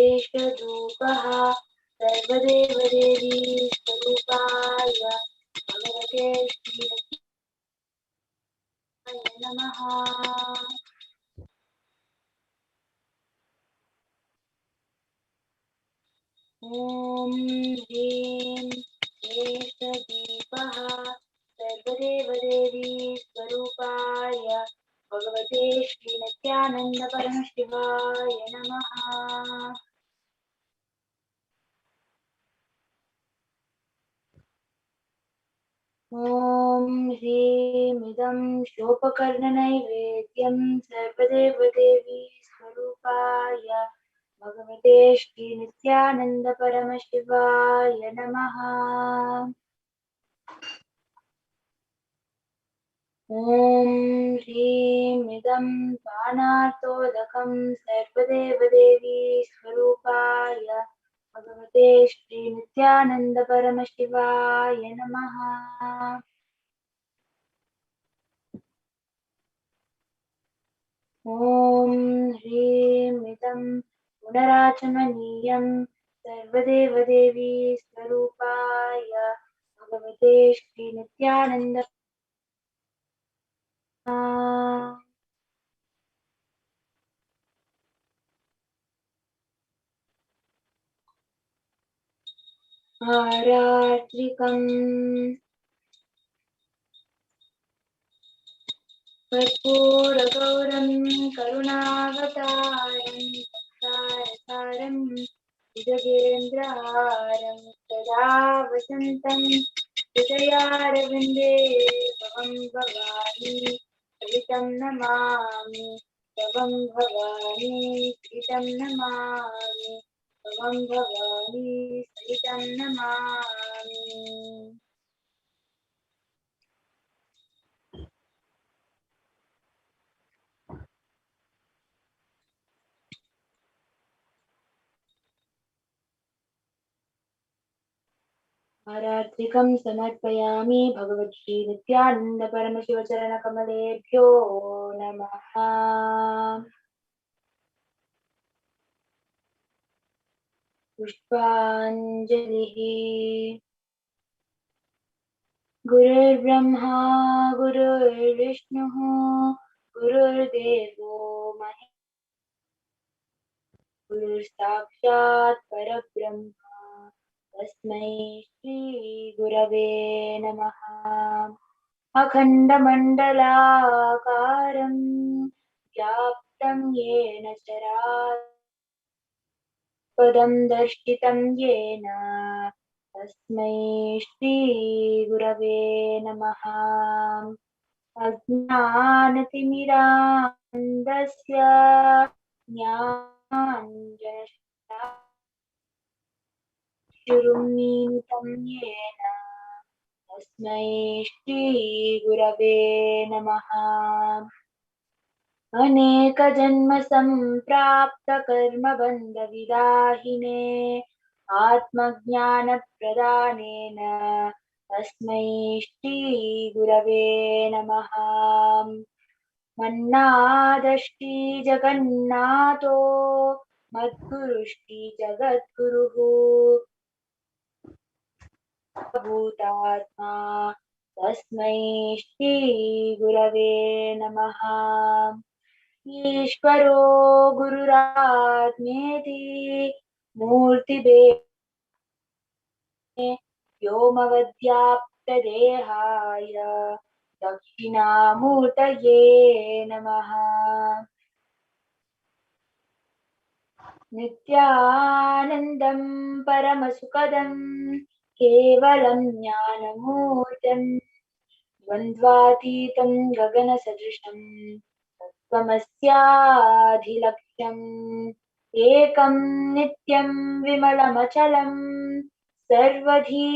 एषधूपः सर्वदेवदेवी स्वरूपाय भगवते श्रीनित्यानन्दपरमशिवाय नमः। ॐ ह्रीं शेषदीपः सर्वदेवदेवी स्वरूपाय भगवते श्रीनित्यानन्द परमशिवाय नमः। ॐ ह्रीमिदं शोपकर्णनैवेद्यं सर्वदेवदेवी स्वरूपाय भगवते श्रीनित्यानन्द परमशिवाय नमः। ॐ ह्रीमिदं पानार्तोदकं सर्वदेवदेवी स्वरूपाय भगवते श्रीनित्यानन्द परमशिवाय नमः। ॐ ह्रीमिदं पुनराचमनीयं सर्वदेवदेवी स्वरूपाय भगवते श्रीनित्यानन्द आरात्रिकं कर्पूरगौरं करुणावतारं संसारसारं भुजगेन्द्रहारं सदा वसन्तं हृदयारविन्दे भवं भवानी सहितं नमामि भवं भवानी सहितं नमामि भवं भवानी सहितं नमामि। आरात्रिकं समर्पयामि भगवद्श्री नित्यानन्द परमशिव चरणकमलेभ्यो नमः। पुष्पाञ्जलिः। गुरुर्ब्रह्मा गुरुर्विष्णुः गुरुर्देवो महेश्वरः गुरुर्साक्षात् परब्रह्म तस्मै श्री गुरवे नमः। अखण्डमण्डलाकारं व्याप्तं येन चराचरं दर्शितं येन तस्मै श्री गुरवे नमः। अज्ञानतिमिरान्धस्य ज्ञानाञ्जनशलाकया येन तस्मै श्री गुरवे नमः। अनेकजन्म सम्प्राप्त कर्मबन्धविदाहिने आत्मज्ञानप्रदानेन तस्मै श्री गुरवे नमः। मन्नादश्री जगन्नाथो मद्गुरुश्री जगद्गुरुः भूतात्मा तस्मै श्री गुरवे नमः। ईश्वरो गुरुरात्मेति मूर्तिभेदे व्योमवद्व्याप्तदेहाय दक्षिणामूर्तये नमः। नित्यानन्दं परमसुखदं केवलं ज्ञानमूर्तं द्वन्द्वातीतं गगनसदृशं त्वमस्याधिलक्ष्यम् एकं नित्यं विमलमचलं सर्वधी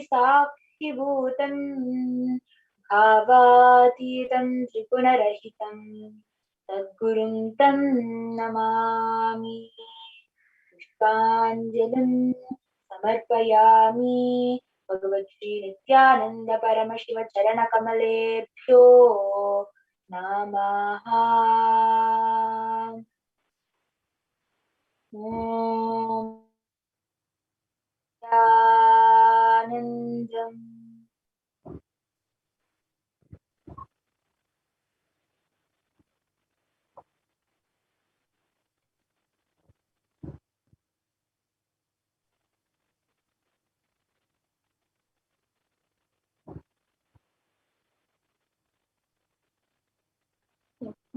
साक्षिभूतं भावातीतं त्रिगुणरहितं सद्गुरुं तं नमामि। पुष्पाञ्जलिं समर्पयामि भगवद्श्री नित्यानन्द परमशिव चरणकमलेभ्यो नमः। ॐ आनन्दम्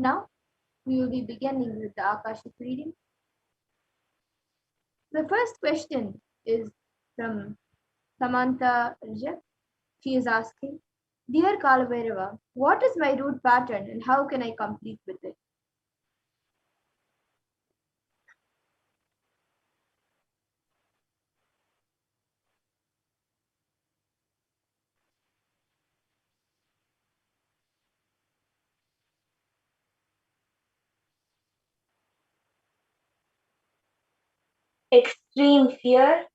Now, we will be beginning with the Akashic reading. The first question is from Samantha Rajak. She is asking, Dear Kalabhairava, what is my root pattern and how can I complete with it? Extreme fear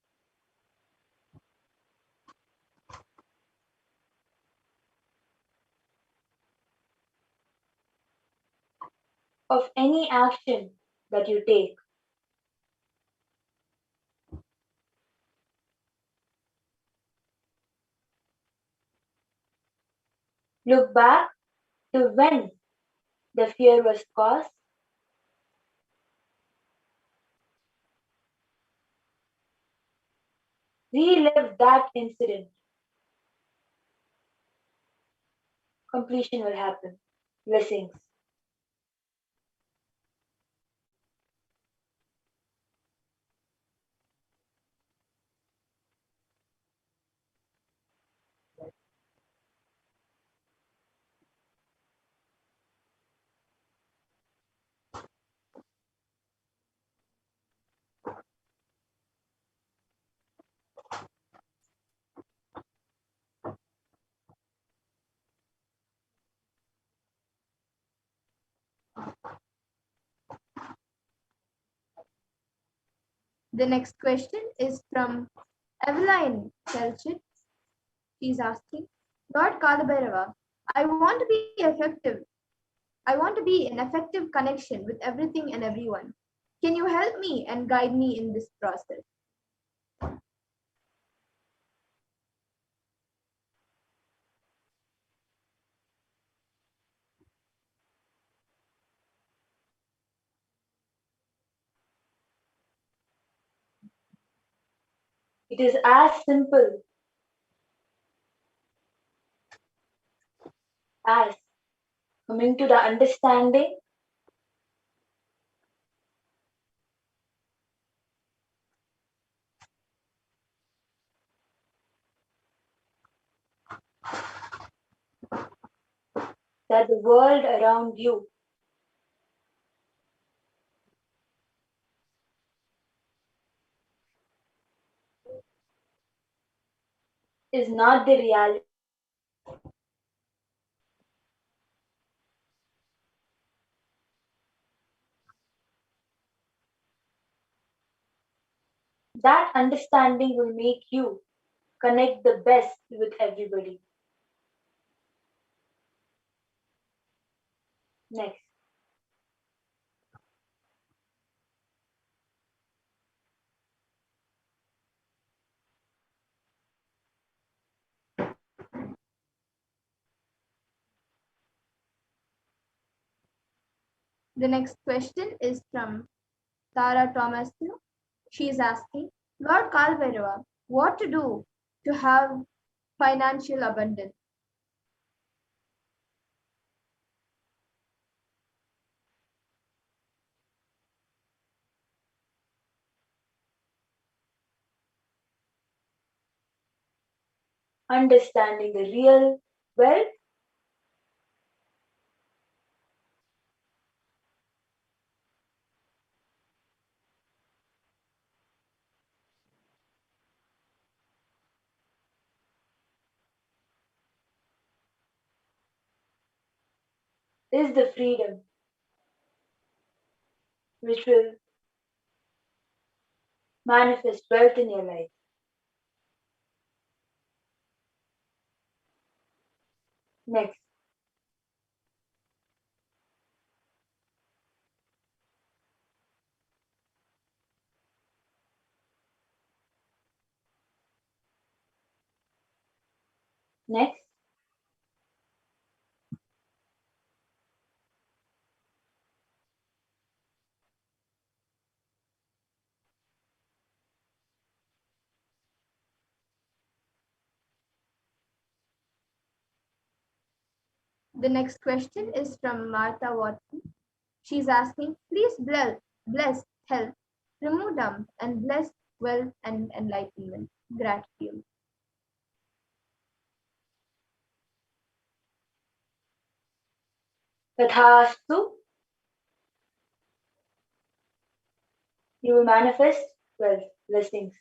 of any action that you take. Look back to when the fear was caused. Relive that incident. Completion will happen. Blessings. The next question is from Eveline Selchit. She is asking, Lord Kalabhairava, I want to be effective. I want to be in effective connection with everything and everyone. Can you help me and guide me in this process? It is as simple as coming to the understanding that the world around you is not the reality. That understanding will make you connect the best with everybody. Next. The next question is from Tara Thomas. She is asking, Lord Kalbhairava, what to do to have financial abundance? Understanding the real wealth is the freedom which will manifest wealth in your life. Next. Next. The next question is from Martha Watson. She's asking, please bless health, remove dump, and bless wealth and enlightenment. Gratitude. Tathastu. You will manifest wealth, blessings.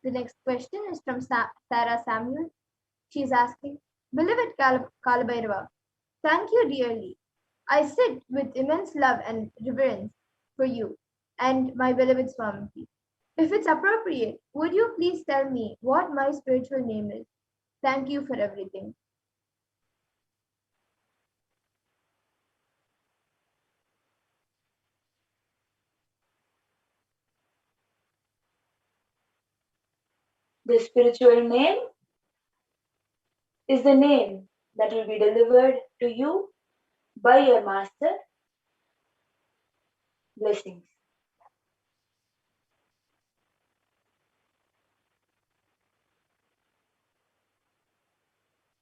The next question is from Sarah Samuel. She's asking, beloved Kalabhairava, thank you dearly. I sit with immense love and reverence for you and my beloved Swamiji. If it's appropriate, would you please tell me what my spiritual name is? Thank you for everything. The spiritual name is the name that will be delivered to you by your master. Blessings.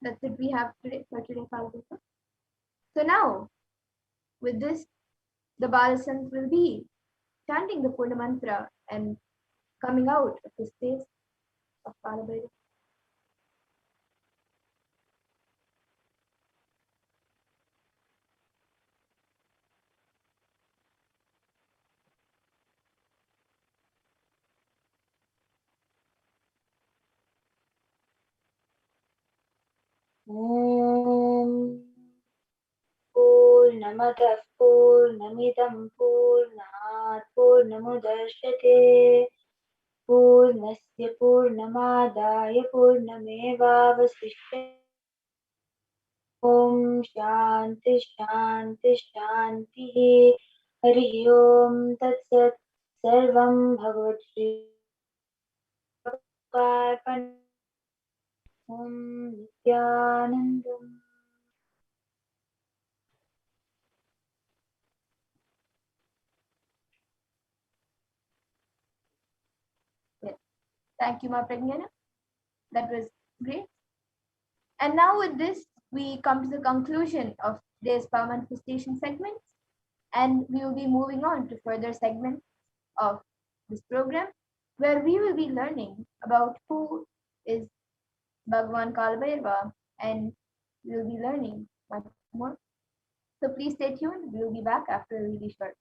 That's it we have today for today, Kalabhairava. So now, with this, the Balasant will be chanting the Purna Mantra and coming out of the space of Kalabhairava. Purnamadah Purnamidam Purnat Purnamudachyate Purnasya Purnamadaya Purnamevavasishyate. Om Shanti Shanti Shanti. Hari Om Tat Sat. Sarvam Bhagavad Shri Om Nithyanandam. Thank you, Ma Pragnana. That was great. And now with this, we come to the conclusion of today's Power Manifestation segments, and we will be moving on to further segments of this program, where we will be learning about who is Bhagavan Kalabhairava, and we will be learning much more. So please stay tuned. We will be back after a really short break.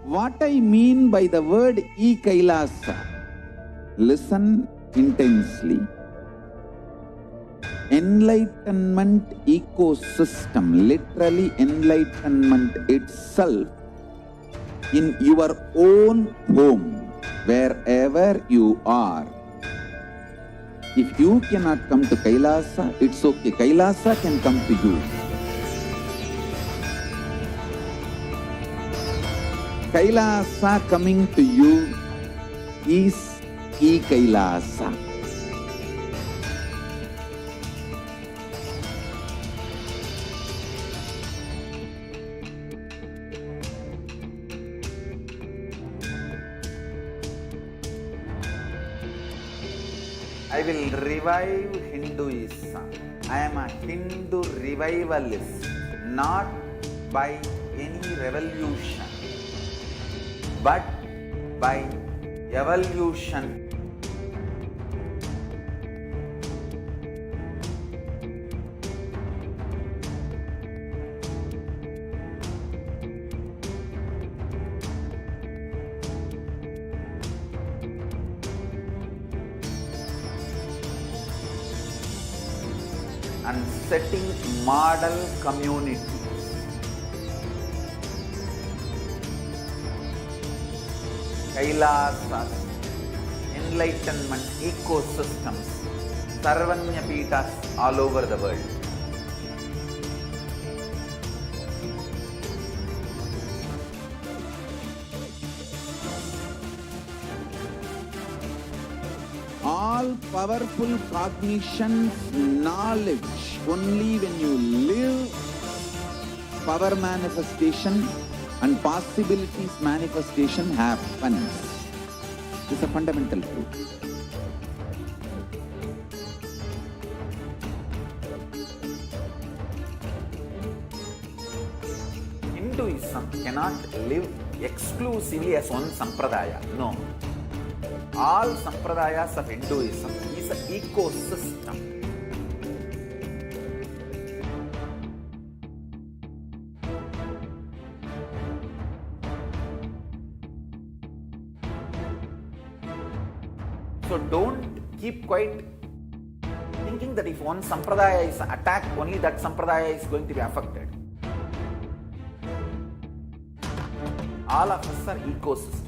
What I mean by the word Kailasa, listen intensely. Enlightenment ecosystem, literally enlightenment itself, in your own home, wherever you are. If you cannot come to Kailasa, it's okay. Kailasa can come to you. Kailasa coming to you is Kailasa. I will revive Hinduism. I am a Hindu revivalist, not by any revolution, but by evolution. And setting model communities. Kailasas, enlightenment ecosystems, Sarvanya Pitas all over the world. All all powerful cognition, knowledge, only when you live, power manifestation and possibilities manifestation happens. This is a fundamental truth. Hinduism cannot live exclusively as one sampradaya. No. All sampradayas of Hinduism is an ecosystem. So don't keep quiet thinking that if one sampradaya is attacked, only that sampradaya is going to be affected. All of us are ecosystem.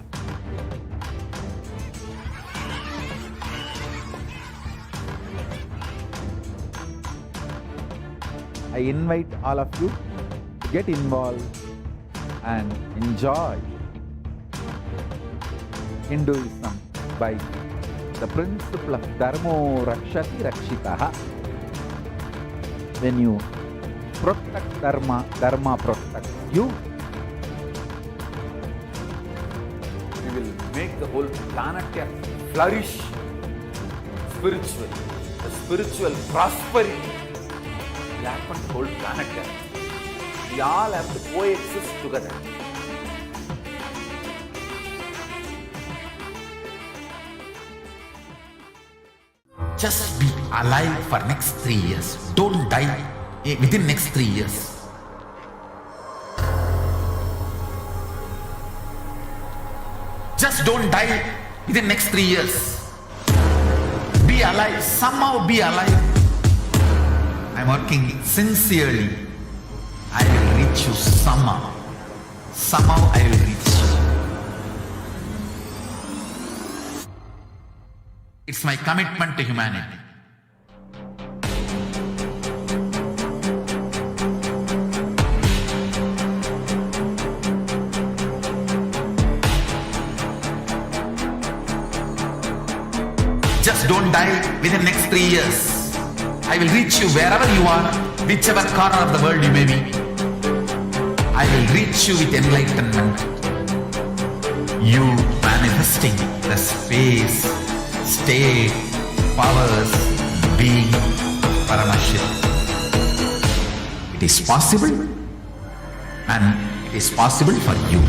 I invite all of you to get involved and enjoy Hinduism by the principle of Dharmo Rakshati Rakshitaha. When you protect Dharma, Dharma protects you. We will make the whole planet flourish spiritually. The spiritual prosperity will happen to the whole planet Earth. We all have to coexist together. Just be alive for next 3 years. Don't die within next 3 years. Just don't die within next 3 years. Be alive. Somehow be alive. I'm working sincerely. I will reach you somehow. Somehow I will reach you. It's my commitment to humanity. Just don't die within next 3 years. I will reach you wherever you are, whichever corner of the world you may be. I will reach you with enlightenment. You manifesting the space, state, powers, being Paramashiva. It is possible, and it is possible for you.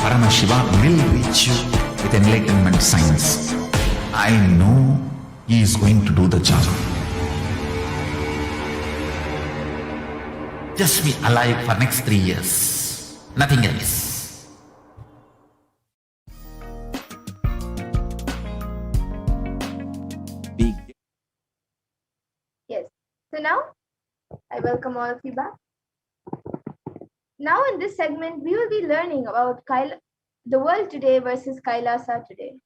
Paramashiva will reach you with enlightenment science. I know he is going to do the job. Just be alive for next 3 years. Nothing else. Yes. So now, I welcome all of you back. Now in this segment, we will be learning about the world today versus Kailasa today.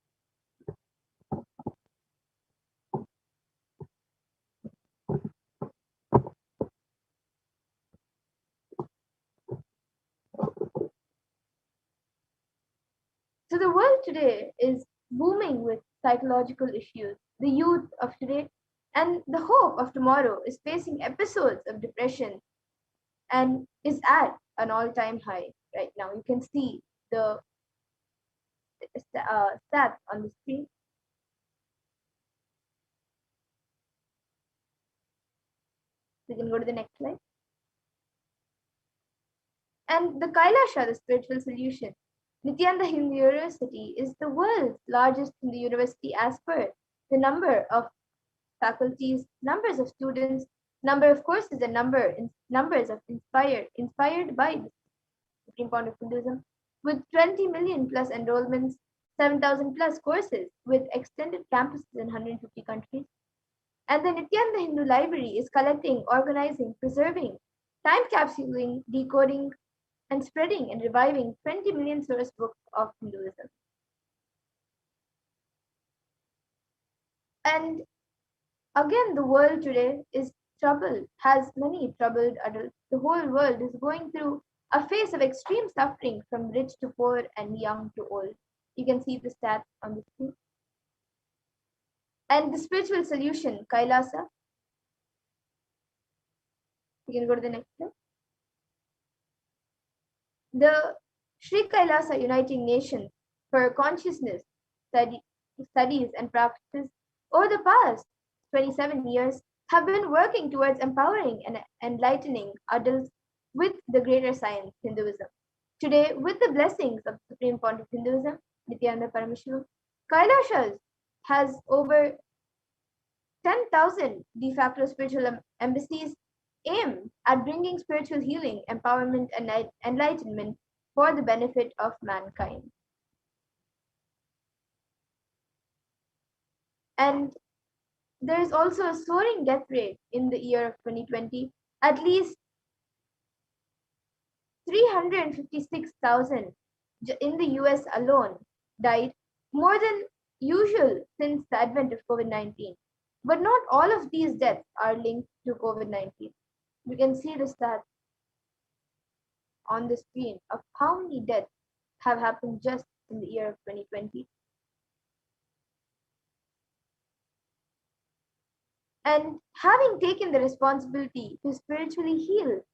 So the world today is booming with psychological issues. The youth of today and the hope of tomorrow is facing episodes of depression and is at an all-time high right now. You can see the stats on the screen. We can go to the next slide. And the Kailasa, the spiritual solution. Nithyananda Hindu University is the world's largest Hindu university as per the number of faculties, numbers of students, number of courses, and numbers of inspired by the Supreme Point of Hinduism, with 20 million plus enrollments, 7,000 plus courses, with extended campuses in 150 countries. And the Nithyananda Hindu Library is collecting, organizing, preserving, time capsuling, decoding, and spreading and reviving 20 million source books of Hinduism. And again, the world today is has many troubled adults. The whole world is going through a phase of extreme suffering from rich to poor and young to old. You can see the stats on the screen. And the spiritual solution, Kailasa. You can go to the next slide. The Sri Kailasa Uniting Nations for Consciousness studies and practices over the past 27 years have been working towards empowering and enlightening adults with the greater science, Hinduism. Today, with the blessings of the Supreme Pontiff Hinduism, Nithyananda Paramashivam, Kailasa has over 10,000 de facto spiritual embassies aim at bringing spiritual healing, empowerment, and enlightenment for the benefit of mankind. And there is also a soaring death rate in the year of 2020. At least 356,000 in the US alone died, more than usual since the advent of COVID-19. But not all of these deaths are linked to COVID-19. You can see the stats on the screen of how many deaths have happened just in the year of 2020. And having taken the responsibility to spiritually heal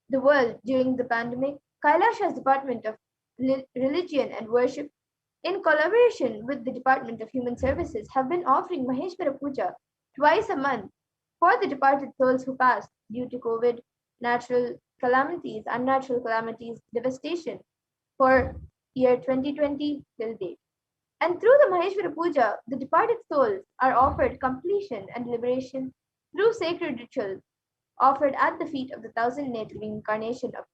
the world during the pandemic, Kailasha's Department of Religion and Worship, in collaboration with the Department of Human Services, have been offering Maheshwara Puja twice a month for the departed souls who passed due to COVID, natural calamities, unnatural calamities, devastation for year 2020 till date. And through the Maheshwara Puja, the departed souls are offered completion and liberation through sacred rituals offered at the feet of the thousand-named incarnation of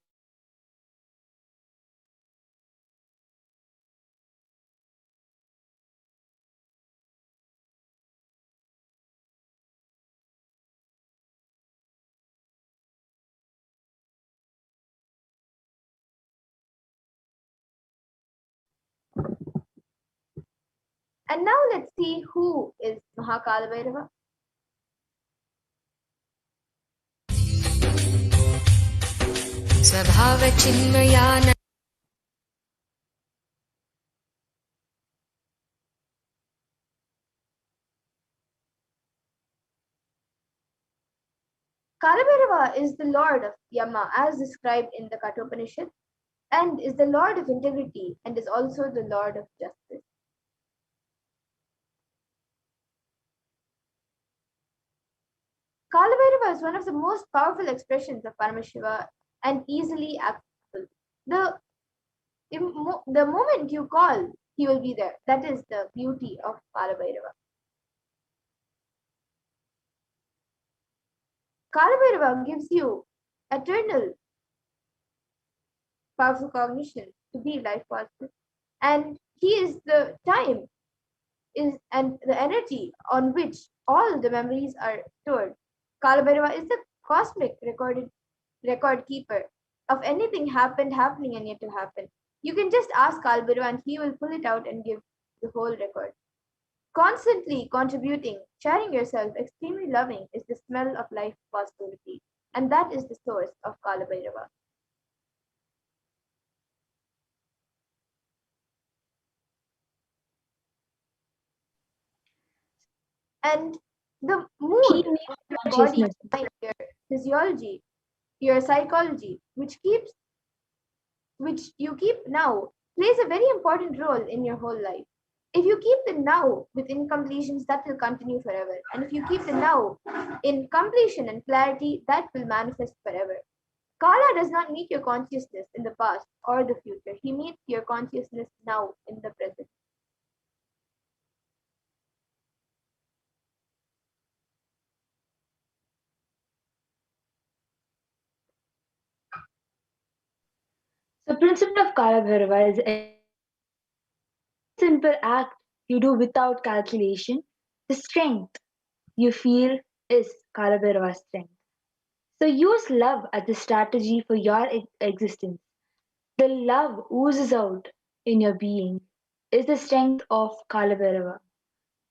And now let's see who is Maha Kalabhairava. स्वभावचिन्मयान Kalabhairava is the lord of Yama as described in the Kathopanishad and is the lord of integrity and is also the lord of justice. Kalabhairava is one of the most powerful expressions of Paramashiva and easily accessible. The moment you call, he will be there. That is the beauty of Kalabhairava. Kalabhairava gives you eternal powerful cognition to be life positive, and he is the time and the energy on which all the memories are stored. Kalabhairava is the cosmic record keeper of anything happened, happening, and yet to happen. You can just ask Kalabhairava and he will pull it out and give the whole record. Constantly contributing, sharing yourself, extremely loving is the smell of life possibility, and that is the source of Kalabhairava. And the mood of your body, mind, your physiology, your psychology, which you keep now, plays a very important role in your whole life. If you keep the now with incompletions, that will continue forever. And if you keep the now in completion and clarity, that will manifest forever. Kala does not meet your consciousness in the past or the future. He meets your consciousness now in the present. The principle of Kalabhairava is a simple act you do without calculation. The strength you feel is Kalabhairava's strength. So use love as the strategy for your existence. The love oozes out in your being is the strength of Kalabhairava.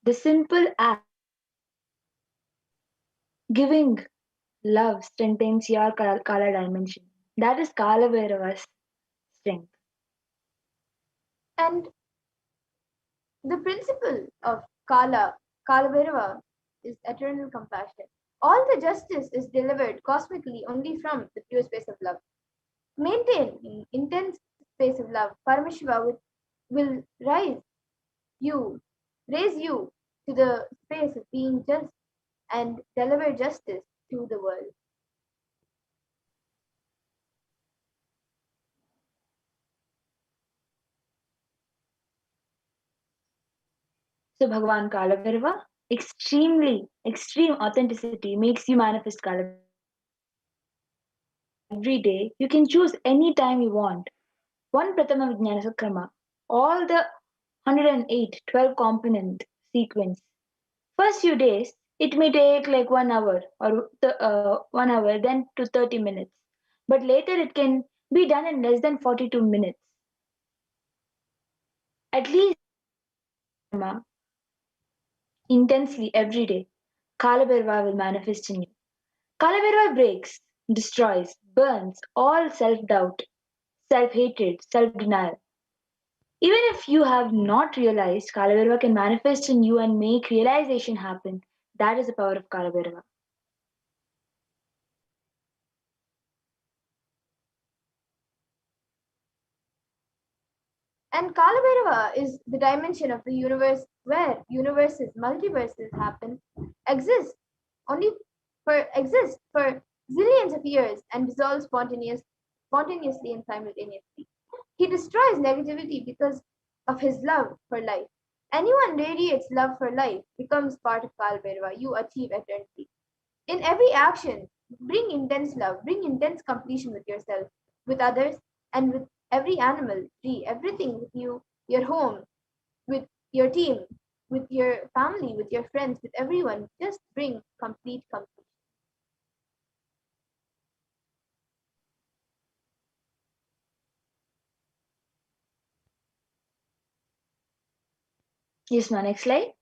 The simple act giving love strengthens your Kala dimension. That is Kalabhairava's strength. And the principle of Kalabhairava, is eternal compassion. All the justice is delivered cosmically only from the pure space of love. Maintain the intense space of love. Paramashiva will raise you to the space of being just and deliver justice to the world. So Bhagavan Kalabhairava, extreme authenticity makes you manifest Kalabhairava. Every day, you can choose any time you want. One Pratama Vijnana Sakrama, all the 108, 12 component sequence. First few days, it may take like 1 hour or 1 hour, then to 30 minutes. But later it can be done in less than 42 minutes. At least intensely every day, Kalabhairava will manifest in you. Kalabhairava breaks, destroys, burns all self-doubt, self-hatred, self-denial. Even if you have not realized, Kalabhairava can manifest in you and make realization happen. That is the power of Kalabhairava. And Kalabhairava is the dimension of the universe where multiverses happen, exist exist for zillions of years and dissolve spontaneously and simultaneously. He destroys negativity because of his love for life. Anyone radiates love for life becomes part of Kalabhairava. You achieve eternity. In every action, bring intense love, bring intense completion with yourself, with others, and with every animal, tree, everything with you, your home, with your team, with your family, with your friends, with everyone. Just bring complete completion. Yes, ma, next slide.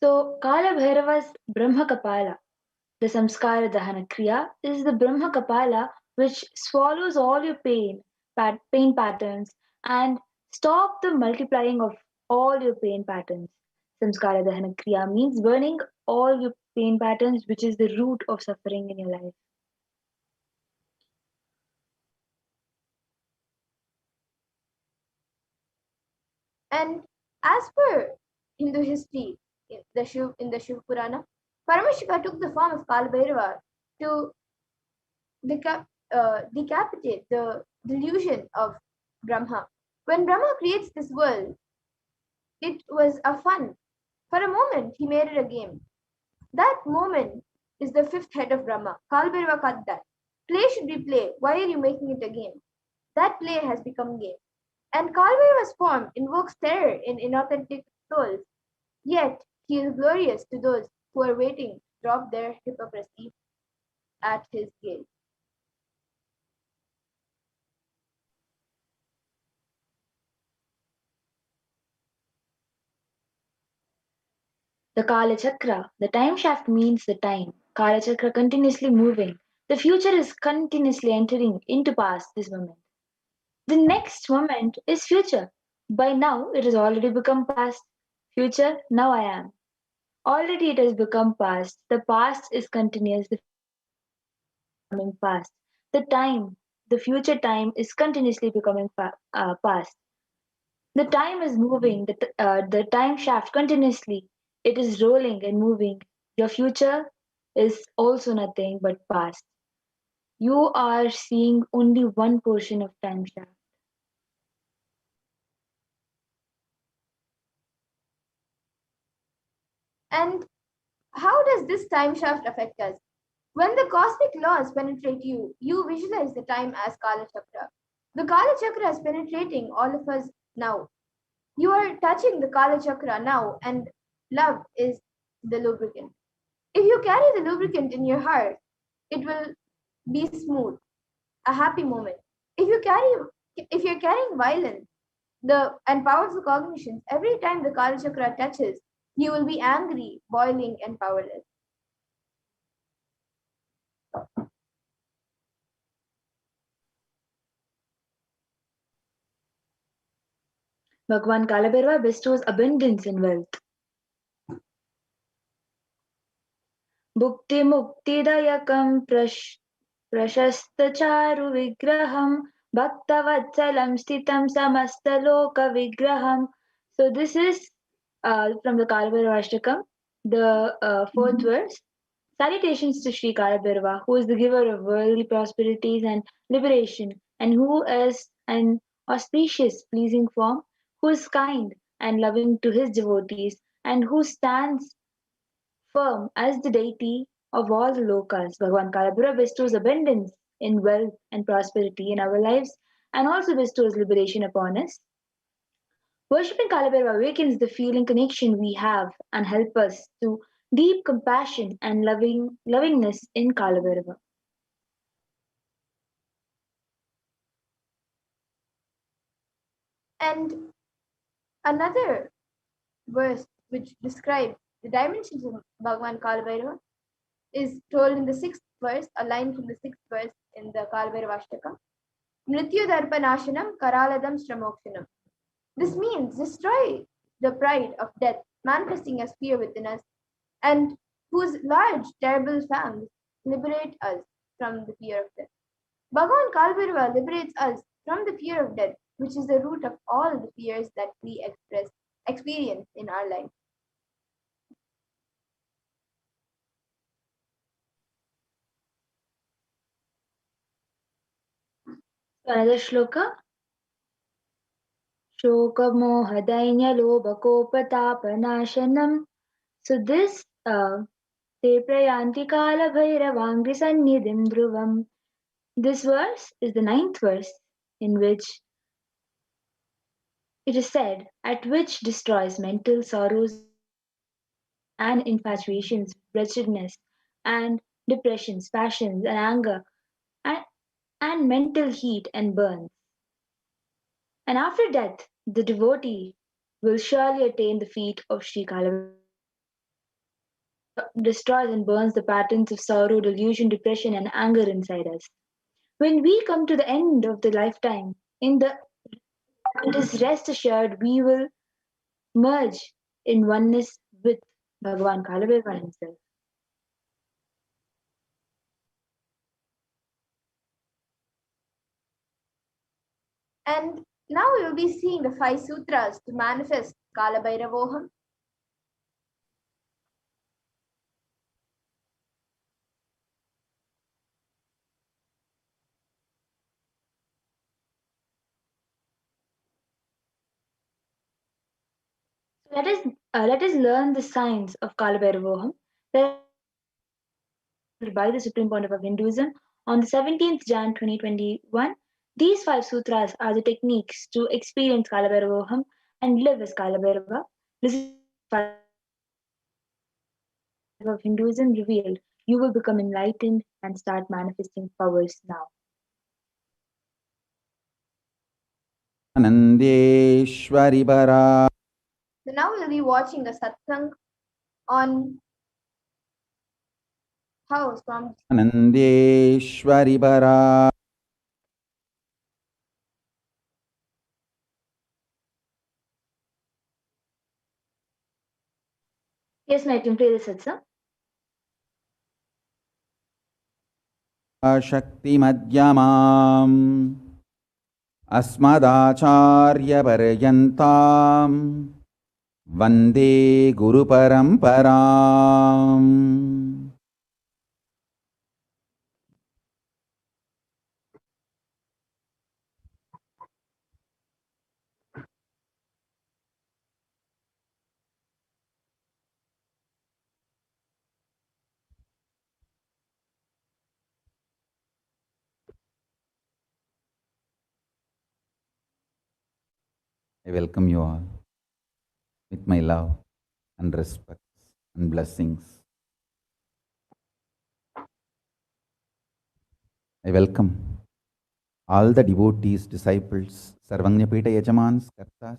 So, Kala Bhairava's Brahma Kapala, the Samskara Dahana Kriya, is the Brahma Kapala which swallows all your pain patterns and stop the multiplying of all your pain patterns. Samskara Dahana Kriya means burning all your pain patterns, which is the root of suffering in your life. And as per Hindu history, in the Shiv Purana, Paramashiva took the form of Kalabhairava to decapitate the delusion of Brahma. When Brahma creates this world, it was a fun. For a moment, he made it a game. That moment is the fifth head of Brahma. Kalabhairava cut that. Play should be play. Why are you making it a game? That play has become game. And Kalabhairava's form invokes terror in inauthentic souls. Yet, he is glorious to those who are waiting to drop their hypocrisy at his gaze. The Kala Chakra, the time shaft means the time. Kala Chakra continuously moving. The future is continuously entering into past this moment. The next moment is future. By now, it has already become past. Future, now I am. Already it has become past. The past is continuous. The becoming past. The future time is continuously becoming past. The time is moving. The time shaft continuously. It is rolling and moving. Your future is also nothing but past. You are seeing only one portion of time shaft. And how does this time shaft affect us? When the cosmic laws penetrate you, you visualize the time as Kala Chakra. The Kala Chakra is penetrating all of us now. You are touching the Kala Chakra now, and love is the lubricant. If you carry the lubricant in your heart, it will be smooth, a happy moment. If you're carrying violence, and powerful cognitions, every time the Kala Chakra touches, You will be angry, boiling, and powerless. Bhagwan Kalabhairava bestows abundance in wealth. Bhukti Muktidayakam Prashasta Vigraham Bhaktavatsalam Stitam Samastaloka Vigraham. So this is from the Kalabhairava Ashtakam, the fourth verse. Salutations to Sri Kalabhairava, who is the giver of worldly prosperities and liberation, and who is an auspicious, pleasing form, who is kind and loving to his devotees, and who stands firm as the deity of all the lokas. Bhagavan Kalabhairava bestows abundance in wealth and prosperity in our lives, and also bestows liberation upon us. Worshipping Kalabhairava awakens the feeling connection we have and help us to deep compassion and lovingness in Kalabhairava. And another verse which describes the dimensions of Bhagavan Kalabhairava is told in the sixth verse, a line from the sixth verse in the Kalabhairava Ashtakam. Mrityu Darpanashanam Karaladam Shramokshanam. This means destroy the pride of death, manifesting as fear within us, and whose large, terrible fangs liberate us from the fear of death. Bhagavan Kalabhairava liberates us from the fear of death, which is the root of all the fears that we experience in our life. So another shloka. Shokamohadainyalobhakopatāpanāshanam. So this te prayanti kalabhairavangrisannidhim dhruvam. This verse is the ninth verse in which it is said, at which destroys mental sorrows and infatuations, wretchedness and depressions, passions and anger and, and mental heat and burns. And after death, the devotee will surely attain the feet of Sri Kalabhairava. Destroys and burns the patterns of sorrow, delusion, depression, and anger inside us. When we come to the end of the lifetime, it is rest assured we will merge in oneness with Bhagavan Kalabhairava himself. And now we will be seeing the 5 sutras to manifest Kalabhairavoham. Let us learn the science of Kalabhairavoham by the Supreme Pontiff of Hinduism on the 17th Jan 2021. These 5 sutras are the techniques to experience Kalabhairavoham and live as Kalabhairava. This is of Hinduism revealed. You will become enlightened and start manifesting powers now. Anandeshwari Bara. So now we'll be watching a satsang on how Swami Anandeshwari Bara. Yes, I can play the satsang. Shakti Madhyamam Asmadacharya Paryantam Vande Guru Paramparam. I welcome you all with my love and respect and blessings. I welcome all the devotees, disciples, Sarvanyapeta Yajamans, Kartas,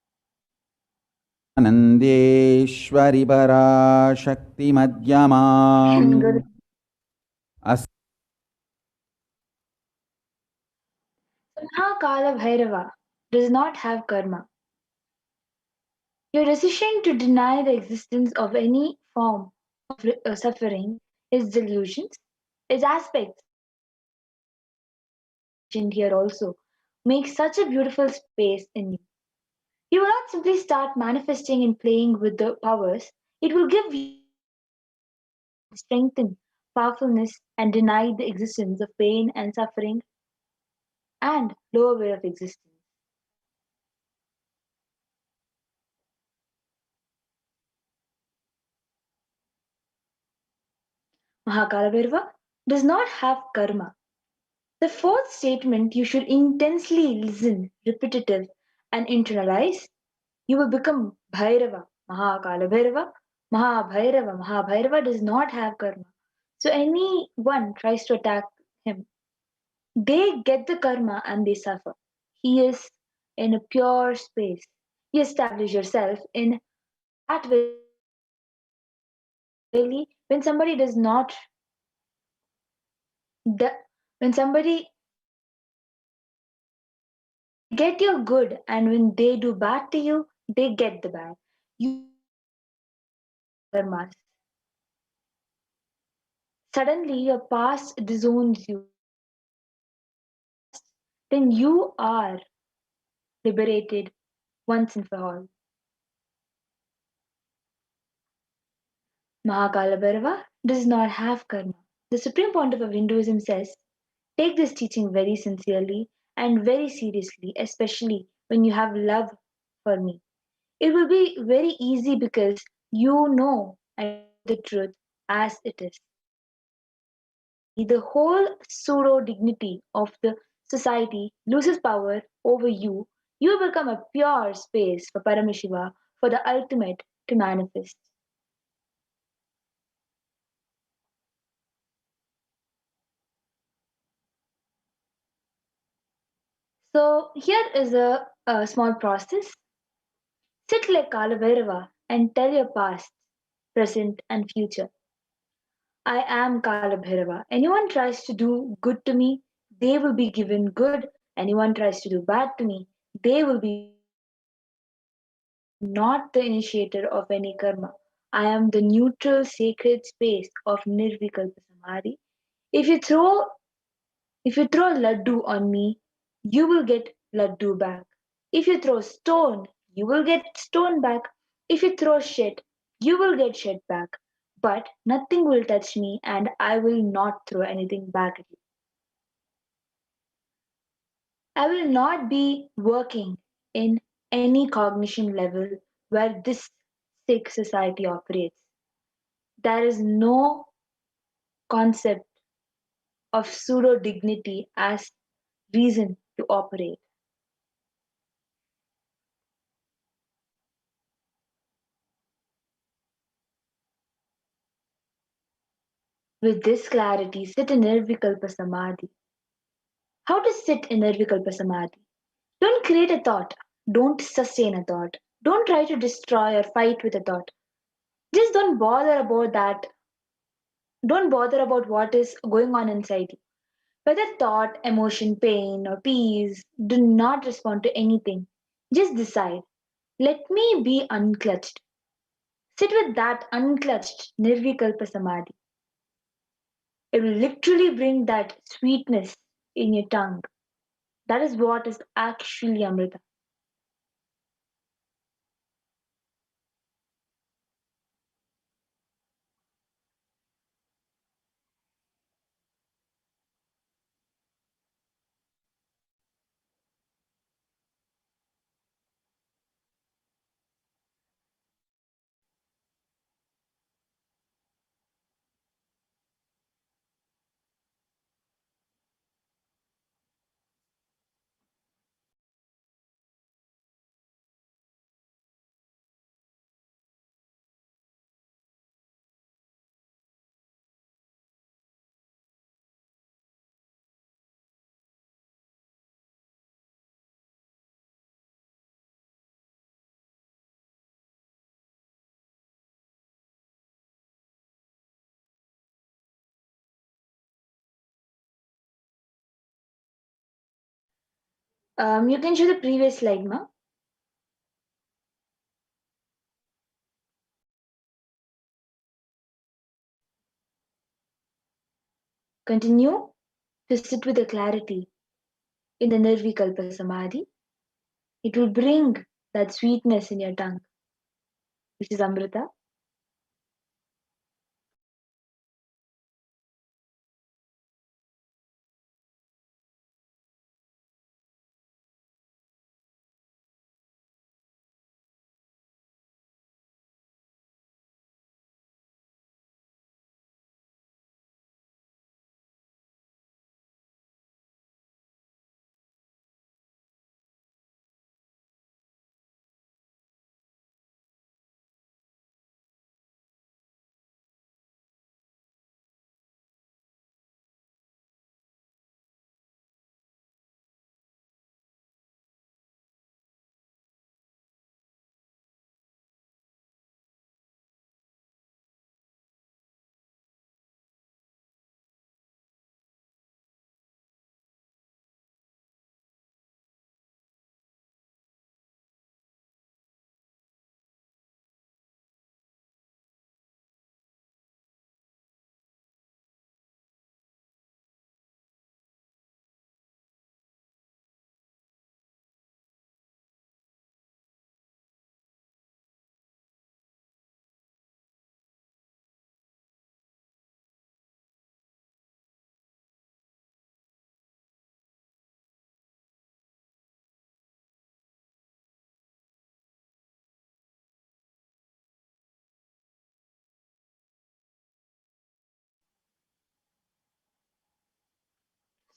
वन्देश्वरि पराशक्तिमध्यमाम् Guru. अस् Maha Kalabhairava does not have karma. Your decision to deny the existence of any form of suffering, its delusions, its aspects mentioned here also, makes such a beautiful space in you. You will not simply start manifesting and playing with the powers, it will give you strength, powerfulness, and deny the existence of pain and suffering and lower way of existence. Mahakalabhairava does not have karma. The fourth statement you should intensely listen, repetitive, and internalize. You will become Bhairava, Mahakalabhairava, Mahabhairava. Mahabhairava does not have karma. So anyone tries to attack him, they get the karma and they suffer. He is in a pure space. You establish yourself in that way. Really, when somebody does not, when somebody get your good and when they do bad to you, they get the bad. You karmas. Suddenly your past disowns you. Then you are liberated once and for all. Mahakalabhairava does not have karma. The Supreme Pontiff of Hinduism says, take this teaching very sincerely and very seriously, especially when you have love for me. It will be very easy because you know and the truth as it is. The whole pseudo dignity of the society loses power over you. You become a pure space for Paramashiva, for the ultimate to manifest. So here is a small process. Sit like Kalabhairava and tell your past, present, and future. I am Kalabhairava. Anyone tries to do good to me, they will be given good. Anyone tries to do bad to me, they will be not the initiator of any karma. I am the neutral sacred space of Nirvikalpa Samadhi. If you throw if you throw laddu on me, you will get laddu back. If you throw stone, you will get stone back. If you throw shit, you will get shit back. But nothing will touch me and I will not throw anything back at you. I will not be working in any cognition level where this sick society operates. There is no concept of pseudo dignity as reason to operate. With this clarity, sit in Nirvikalpa Samadhi. How to sit in Nirvikalpa Samadhi? Don't create a thought. Don't sustain a thought. Don't try to destroy or fight with a thought. Just don't bother about that. Don't bother about what is going on inside you. Whether thought, emotion, pain, or peace, do not respond to anything. Just decide. Let me be unclutched. Sit with that unclutched Nirvikalpa Samadhi. It will literally bring that sweetness in your tongue. That is what is actually Amrita. You can show the previous slide, Ma. Continue to sit with the clarity in the Nirvikalpa Samadhi. It will bring that sweetness in your tongue, which is Amrita.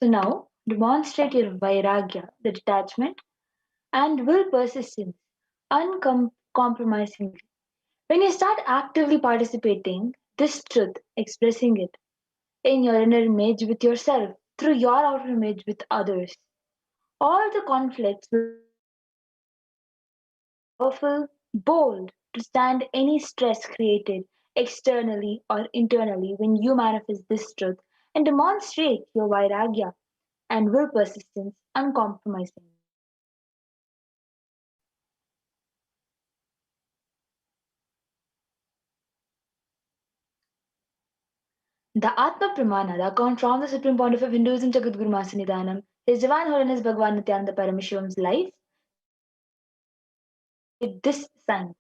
So now demonstrate your vairagya, the detachment, and will persistence uncompromisingly. When you start actively participating, this truth, expressing it in your inner image with yourself, through your outer image with others, all the conflicts will be powerful, bold to stand any stress created externally or internally when you manifest this truth and demonstrate your vairagya and will persistence uncompromisingly. The Atma Pramana, the account from the Supreme Pontiff of Hinduism, Jagadguru Masanidhanam, His Divine Holiness Bhagavan Nithyananda Paramashivam's life, with this science.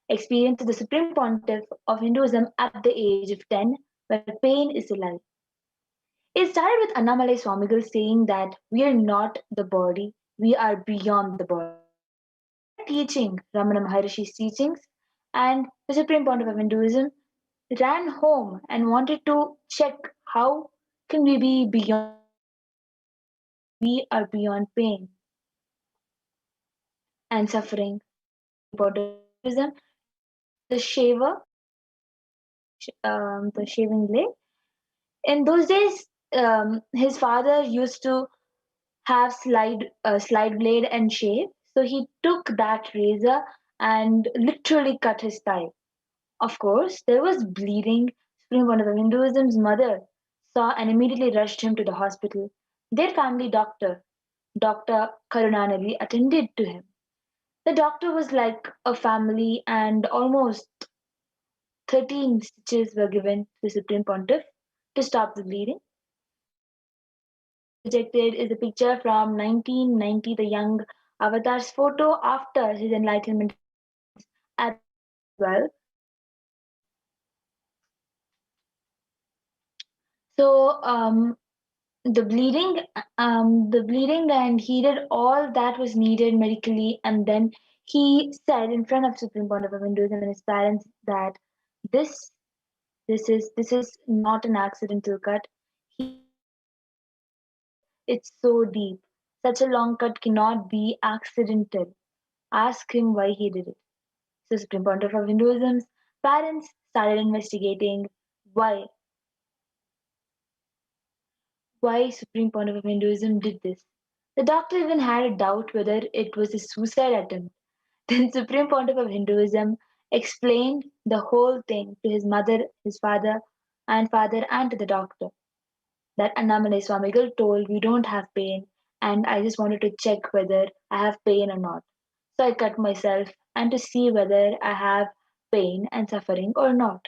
Experience of the Supreme Pontiff of Hinduism at the age of 10, where pain is alive. It started with Annamalai Swamigal saying that we are not the body, we are beyond the body. Teaching Ramana Maharishi's teachings, and the Supreme Pontiff of Hinduism ran home and wanted to check how can we be beyond, we are beyond pain and suffering. Buddhism, the shaver, the shaving blade. In those days, his father used to have slide blade and shave. So he took that razor and literally cut his thigh. Of course, there was bleeding. Supreme One of the Hinduism's mother saw and immediately rushed him to the hospital. Their family doctor, Dr. Karunanidhi, attended to him. The doctor was like a family, and almost 13 stitches were given to the Supreme Pontiff to stop the bleeding. Projected is a picture from 1990, the young avatar's photo after his enlightenment at 12. So the bleeding, and he did all that was needed medically, and then he said in front of Supreme Pontiff of Hinduism and his parents that this this is not an accidental cut. He, it's so deep. Such a long cut cannot be accidental. Ask him why he did it. So Supreme Pontiff of Hinduism's parents started investigating why why Supreme Pontiff of Hinduism did this. The doctor even had a doubt whether it was a suicide attempt. Then Supreme Pontiff of Hinduism explained the whole thing to his mother, his father, and to the doctor. That Annamalai Swamigal told we don't have pain and I just wanted to check whether I have pain or not. So I cut myself and to see whether I have pain and suffering or not.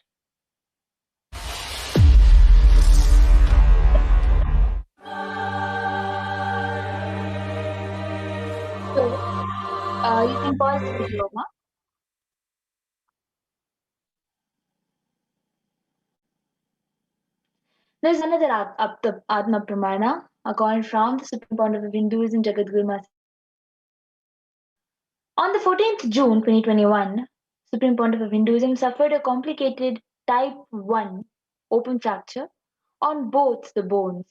So you can pause the video, Ma. There's another Atma Pramana, according from the Supreme Pontiff of Hinduism, Jagadguru Master. On the 14th June 2021, Supreme Pontiff of Hinduism suffered a complicated type 1 open fracture on both the bones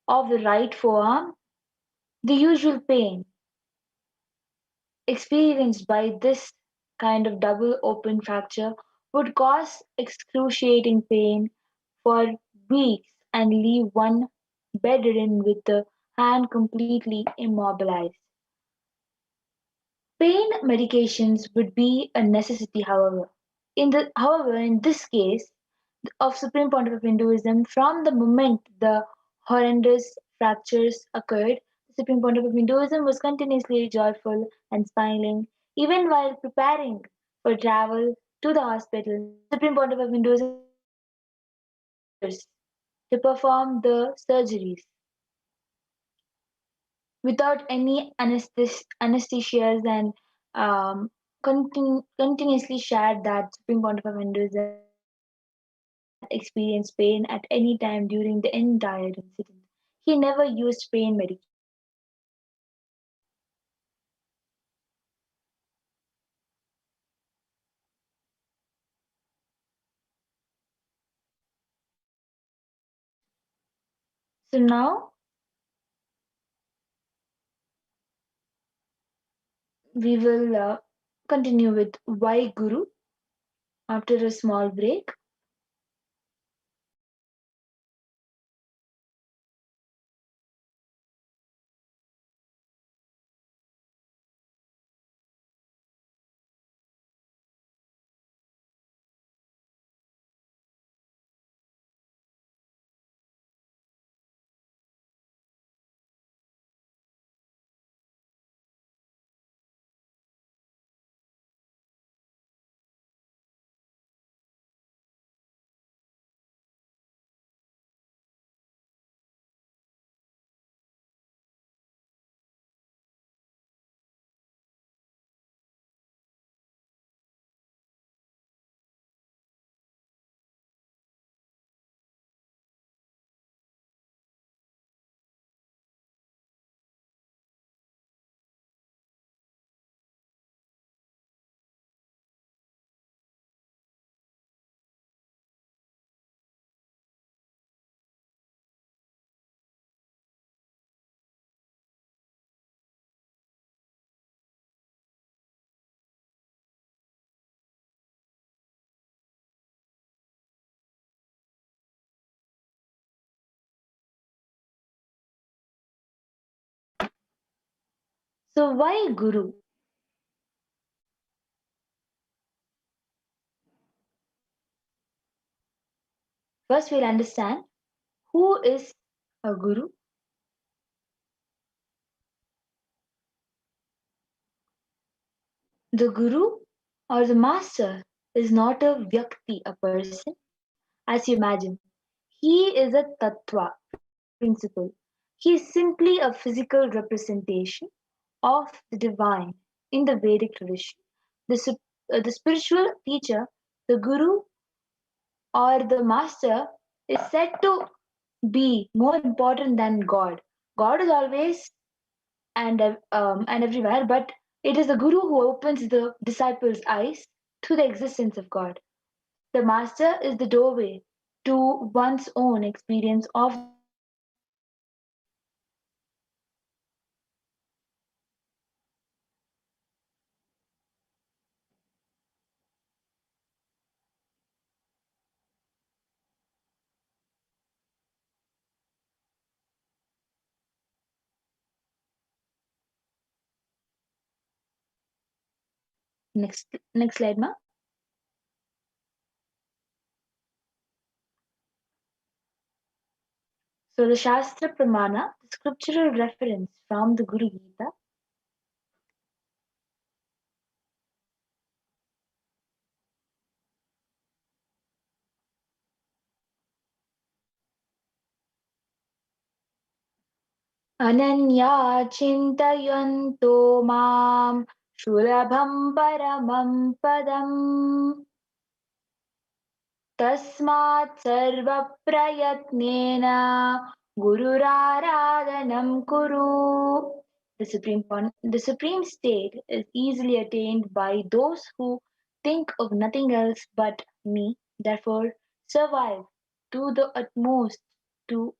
of the right forearm. The usual pain experienced by this kind of double open fracture would cause excruciating pain for weeks and leave one bedridden with the hand completely immobilized. Pain medications would be a necessity, however. In this case of Supreme Pontiff of Hinduism, from the moment the horrendous fractures occurred, the Supreme Pontiff of Hinduism was continuously joyful and smiling. Even while preparing for travel to the hospital, Supreme Pontiff of Hinduism to perform the surgeries without any anesthesias and continuously shared that Supreme Pontiff of Hinduism experienced pain at any time during the entire incident. He never used pain medication. So now we will continue with why Guru after a small break. So why Guru? First we'll understand who is a Guru. The Guru or the Master is not a Vyakti, a person, as you imagine. He is a Tattva, principle. He is simply a physical representation of the divine in the Vedic tradition. The spiritual teacher, the Guru or the Master, is said to be more important than God. God is always and everywhere, but it is the Guru who opens the disciples' eyes to the existence of God. The Master is the doorway to one's own experience of. Next slide, ma. So the Shastra Pramana, the scriptural reference from the Guru Gita, Ananya Chintayanto Mam Shulabham Paramam Padam Tasmat Sarvaprayatnena Gururaradhanam Kuru. The supreme state is easily attained by those who think of nothing else but me. Therefore, survive to the utmost to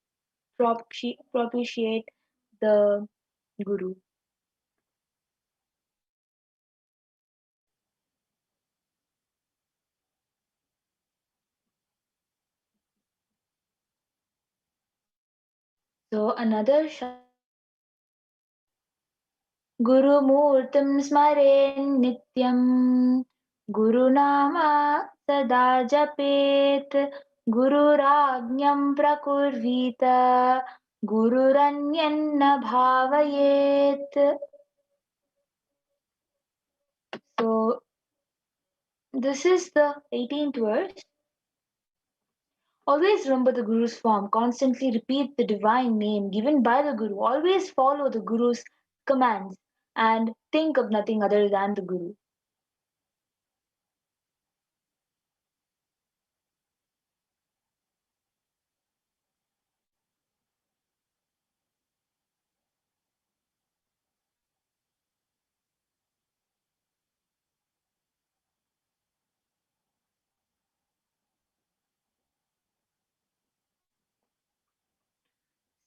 propitiate the Guru. So another Gurumurtim Smaren Nityam Gurunama Sada Japet Gururagnyam Prakurvita Gururanyanna Bhavayet. So this is the 18th verse. Always remember the Guru's form, constantly repeat the divine name given by the Guru, always follow the Guru's commands, and think of nothing other than the Guru.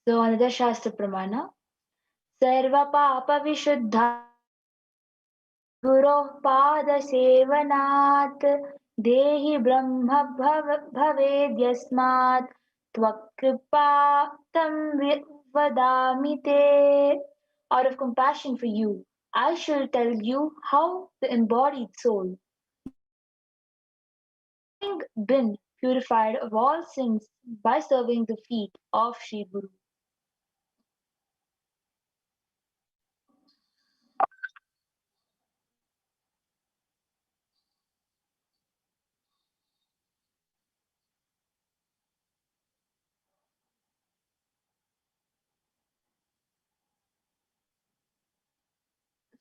So another Shastra Pramana. Sarva Papa Vishuddha Guroh Pada Sevanat Dehi Brahma Bhaved Yasmat Tvakripa Tam Vadamite. Out of compassion for you, I shall tell you how the embodied soul, having been purified of all sins by serving the feet of Sri Guru.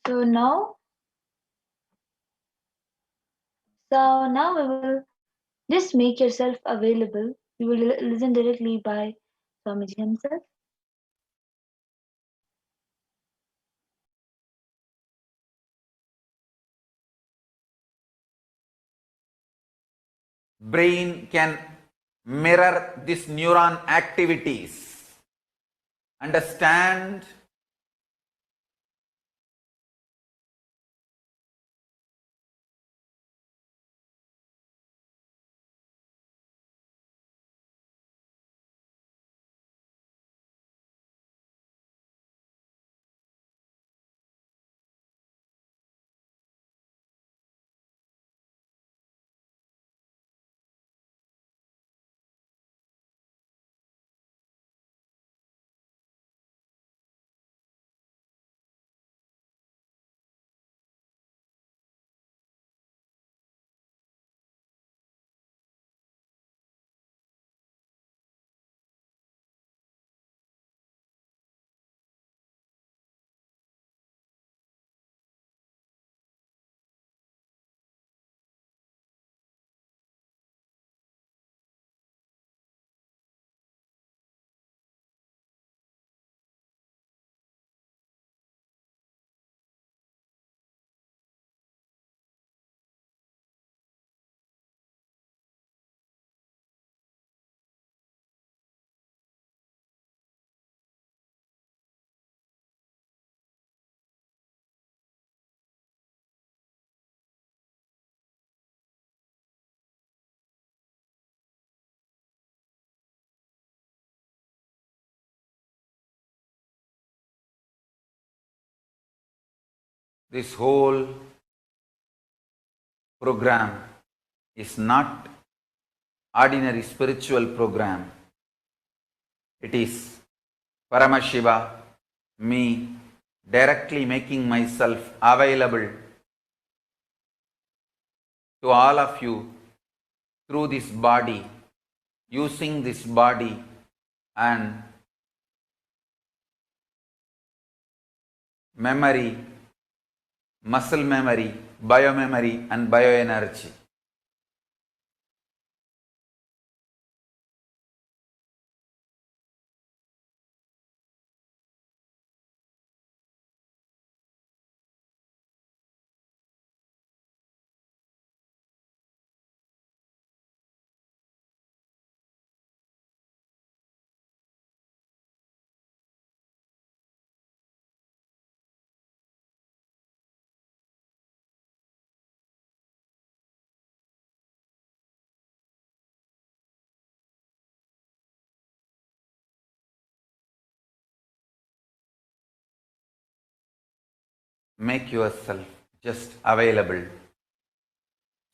So now we will just make yourself available. You will listen directly by Swamiji himself. Brain can mirror this neuron activities, understand this whole program is not ordinary spiritual program. It is Paramashiva, me, directly making myself available to all of you through this body, using this body and memory, muscle memory, biomemory and bioenergy. Make yourself just available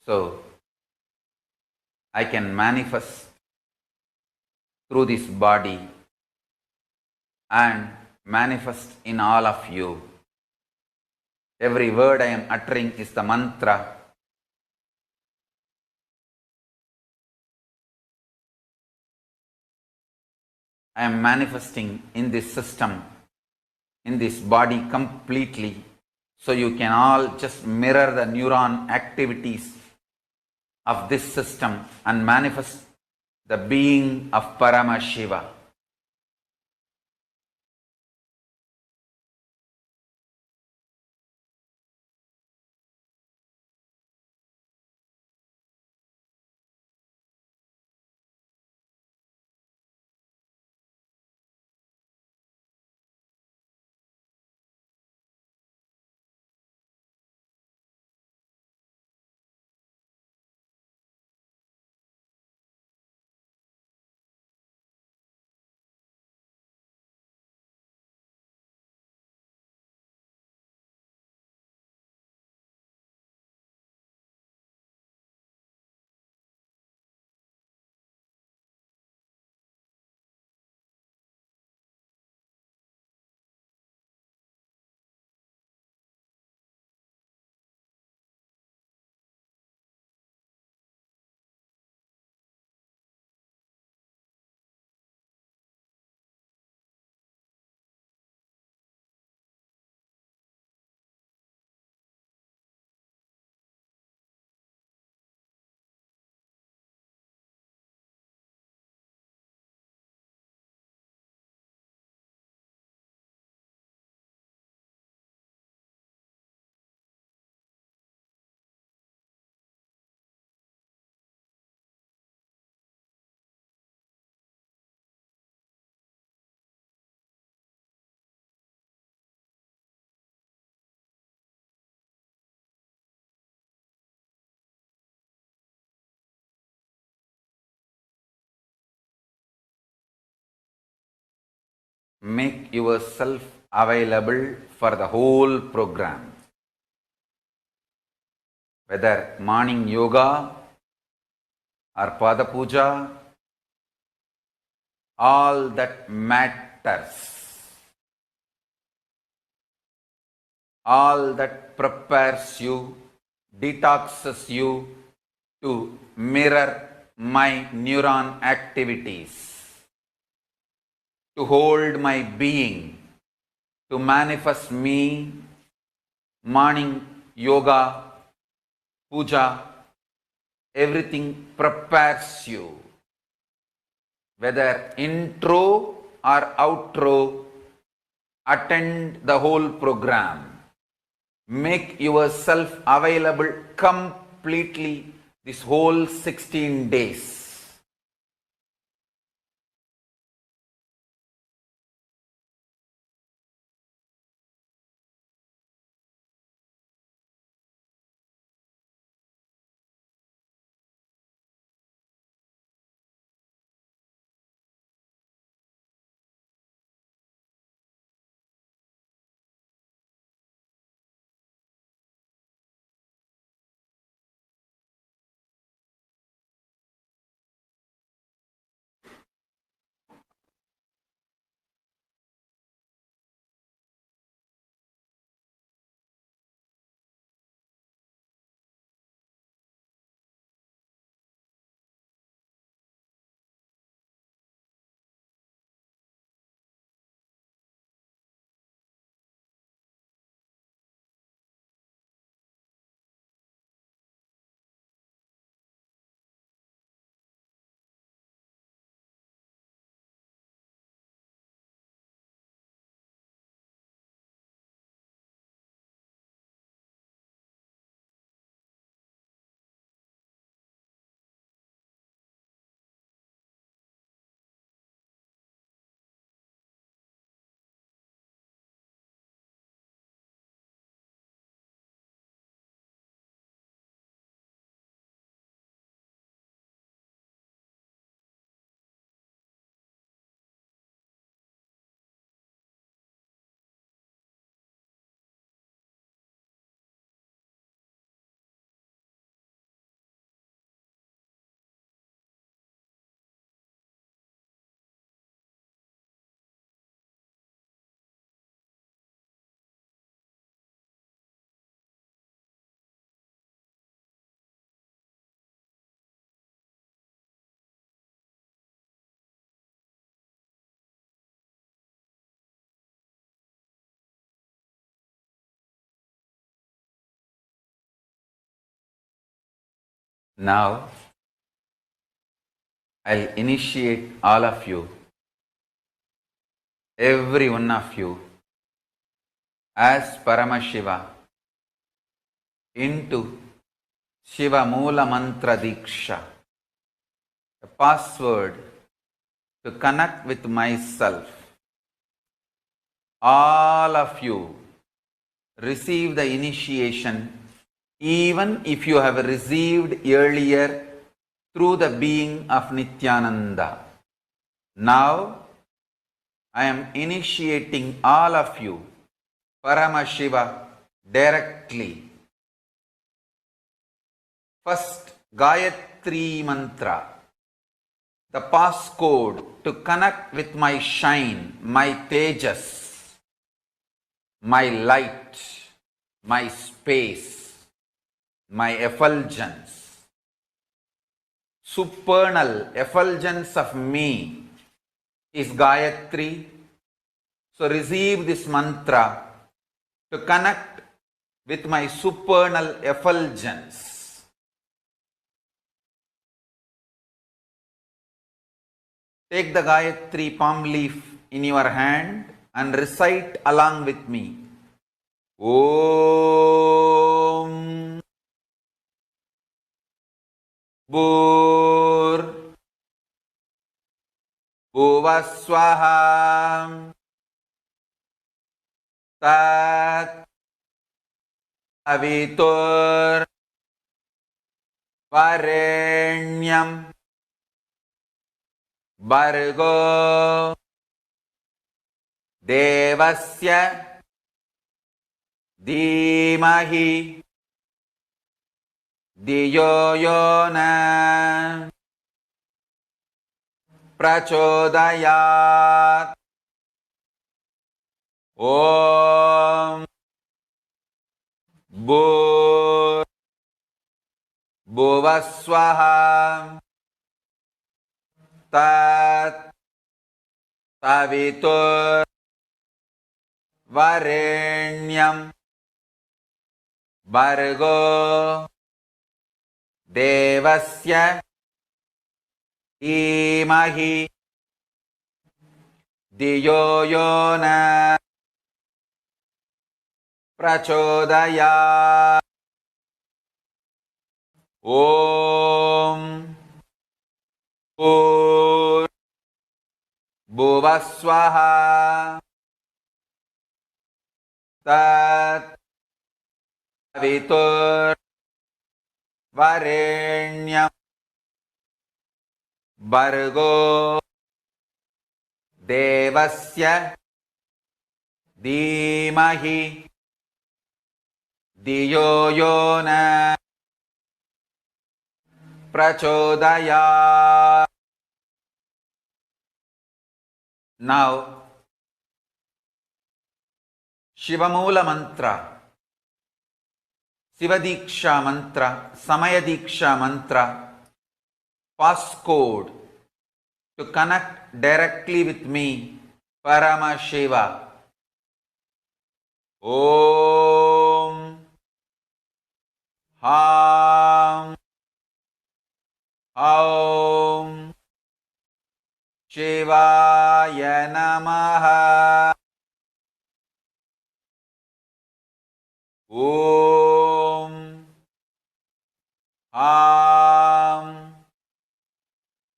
so I can manifest through this body and manifest in all of you. Every word I am uttering is the mantra. I am manifesting in this system, in this body completely, so you can all just mirror the neuron activities of this system and manifest the being of Paramashiva. Make yourself available for the whole program. Whether morning yoga or Pada Puja, all that matters. All that prepares you, detoxes you to mirror my neuron activities, to hold my being, to manifest me, morning yoga, puja, everything prepares you. Whether intro or outro, attend the whole program. Make yourself available completely this whole 16 days. Now, I'll initiate all of you, every one of you, as Paramashiva into Shiva Moola Mantra Diksha, a password to connect with myself. All of you receive the initiation, even if you have received earlier through the being of Nithyananda. Now, I am initiating all of you, Paramashiva, directly. First, Gayatri Mantra, the passcode to connect with my shine, my tejas, my light, my space, my effulgence, supernal effulgence of me is Gayatri. So receive this mantra to connect with my supernal effulgence. Take the Gayatri palm leaf in your hand and recite along with me. Om Bhur Bhuvaswaha Tat Avitur Varenyam Bhargo Devasya Dhimahi Dhiyo Yona Prachodayat. Om Bhur Bhuvaswaha Tat Savitur Varenyam Bhargo Devasya Dhimahi Dhiyo Yona Prachodayat. Om Bhur Bhuvaswaha Tat Savitur Varenyam Bhargo Devasya Dhimahi Dhiyo Yona Prachodayat. Now, Shivamoola Mantra, Sivadiksha Mantra, Samayadiksha Mantra, passcode to connect directly with me, Paramashiva. Om Ham Aum Shivaya Namaha. Om Ham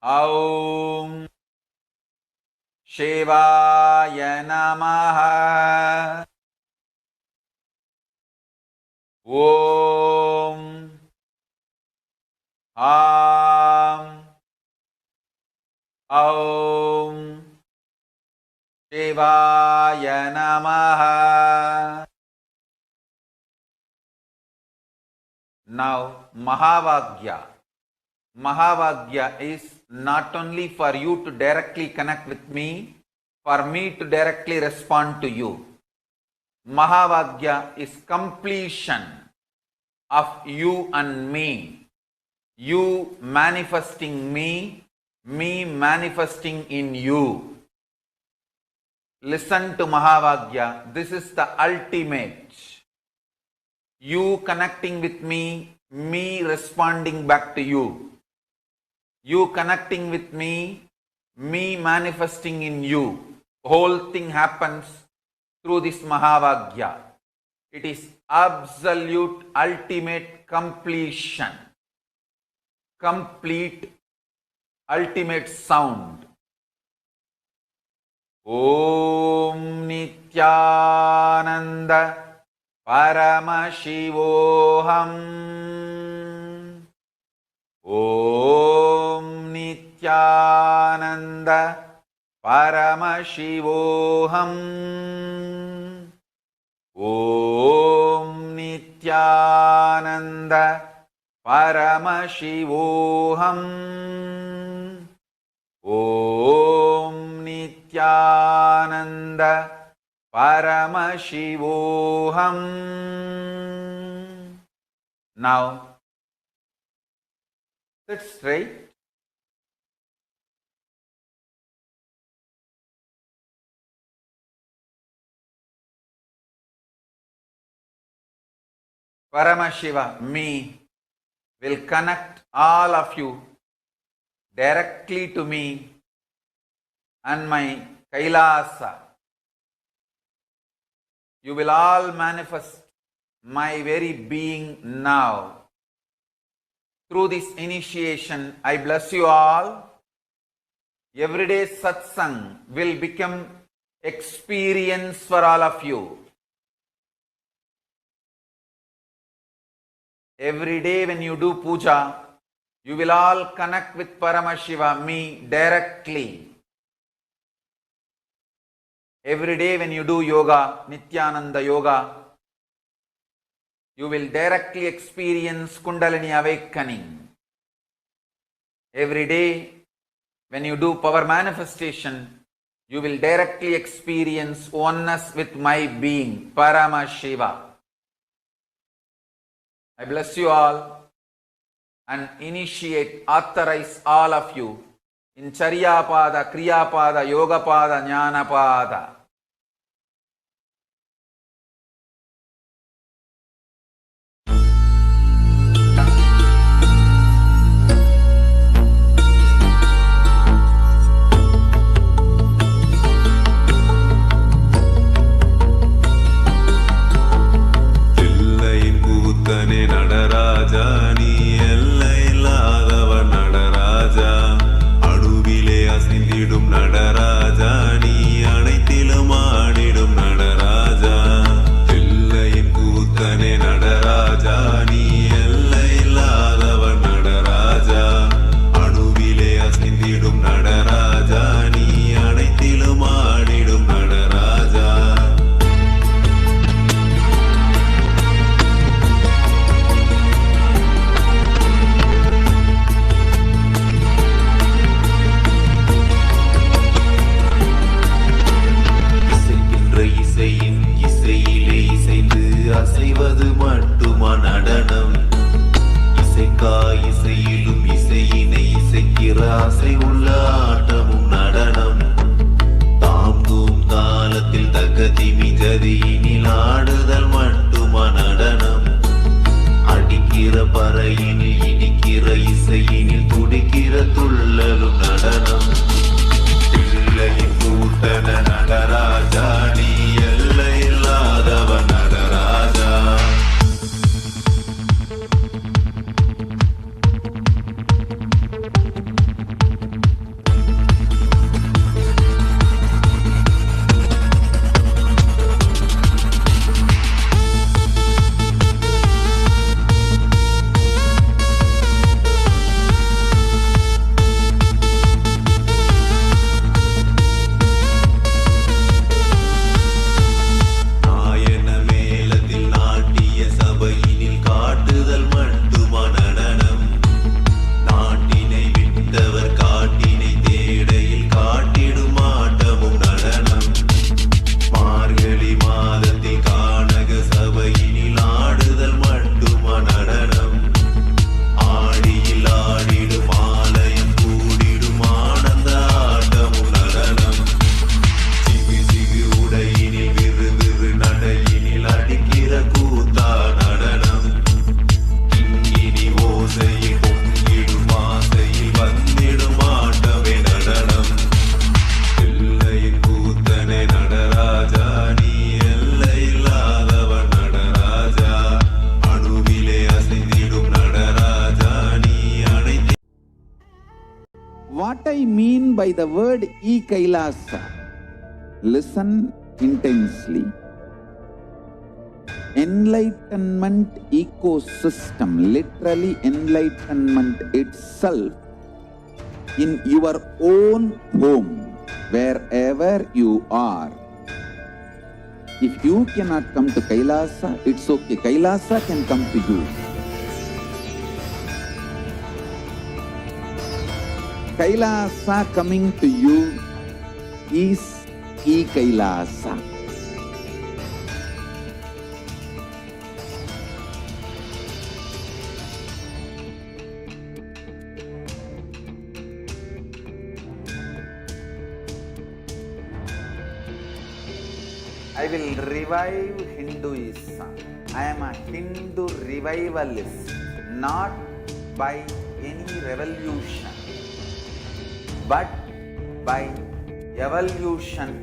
Aum Shivaya Namaha. Om Ham Aum Shivaya Namaha. Now, Mahavagya. Mahavagya is not only for you to directly connect with me, for me to directly respond to you. Mahavagya is completion of you and me. You manifesting me, me manifesting in you. Listen to Mahavagya. This is the ultimate. You connecting with me me responding back to you. You connecting with me manifesting in you. The whole thing happens through this Mahavagya. It is absolute, ultimate completion. Complete, ultimate sound. Om Nithyananda Paramashivoham. Om Nithyananda Paramashivoham. Om Nithyananda Paramashivoham. Om Nithyananda Paramashivoham. Now, sit straight. Paramashiva, me, will connect all of you directly to me and my Kailasa. You will all manifest my very being now. Through this initiation, I bless you all. Everyday satsang will become experience for all of you. Every day when you do puja, you will all connect with Paramashiva, me, directly. Every day when you do yoga, Nithyananda yoga, you will directly experience Kundalini awakening. Every day when you do power manifestation, you will directly experience oneness with my being, Paramashiva. I bless you all and initiate, authorize all of you in Charyapada, Kriyapada, Yogapada, Jnanapada. mean by the word Kailasa? Listen intensely. Enlightenment ecosystem, literally enlightenment itself, in your own home, wherever you are. If you cannot come to Kailasa, it's okay. Kailasa can come to you. Kailasa coming to you is Kailasa. I will revive Hinduism. I am a Hindu revivalist, not by any revolution, but by evolution.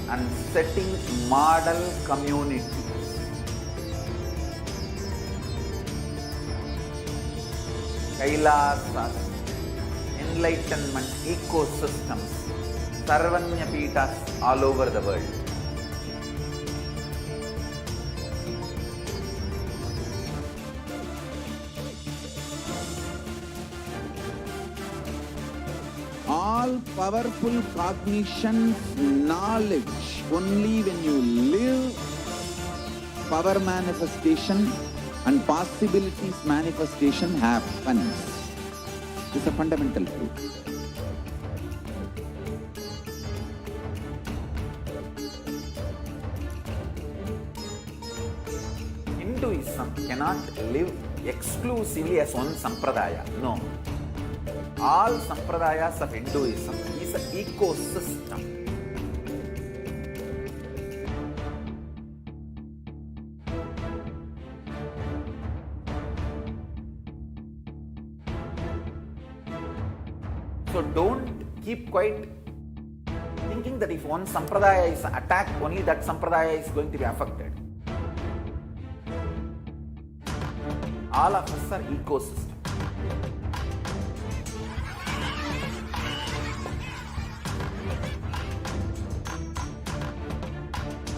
And setting model communities. Kailasas, enlightenment ecosystems, Sarvanya Pitas all over the world. All powerful cognition, knowledge, only when you live, power manifestation and possibilities manifestation happens. This is a fundamental truth. Hinduism cannot live exclusively as one sampradaya. No. All sampradayas of Hinduism is an ecosystem. So don't keep quiet thinking that if one sampradaya is attacked, only that sampradaya is going to be affected. All of us are ecosystem.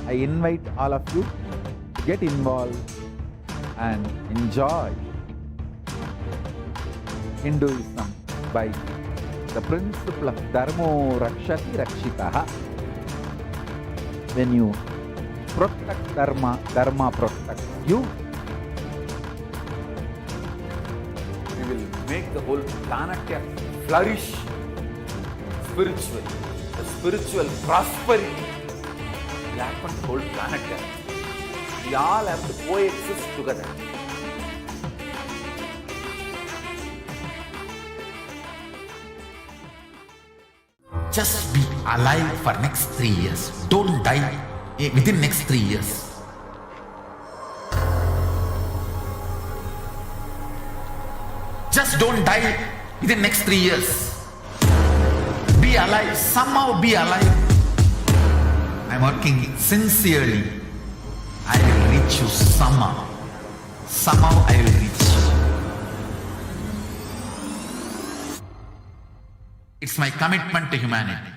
I invite all of you to get involved and enjoy Hinduism by the principle of Dharmo Rakshati Rakshitaha. When you protect Dharma, Dharma protects you. We will make the whole planet flourish spiritually. The spiritual prosperity will happen to the whole planet. We all have to coexist together. Just be alive for next 3 years. Don't die within next 3 years. Just don't die within next 3 years. Be alive. Somehow be alive. I'm working sincerely. I will reach you somehow. Somehow I will reach you. It's my commitment to humanity.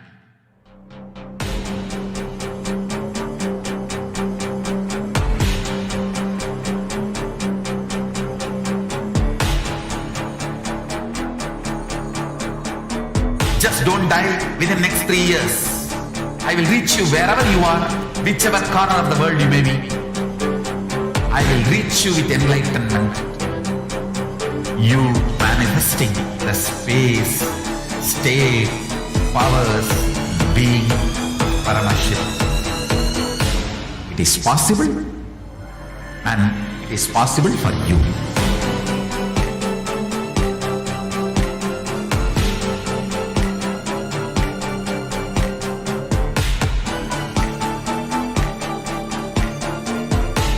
Just don't die within next 3 years. I will reach you wherever you are, whichever corner of the world you may be. I will reach you with enlightenment. You manifesting the space, state, powers, being Paramashiva. It is possible, and it is possible for you.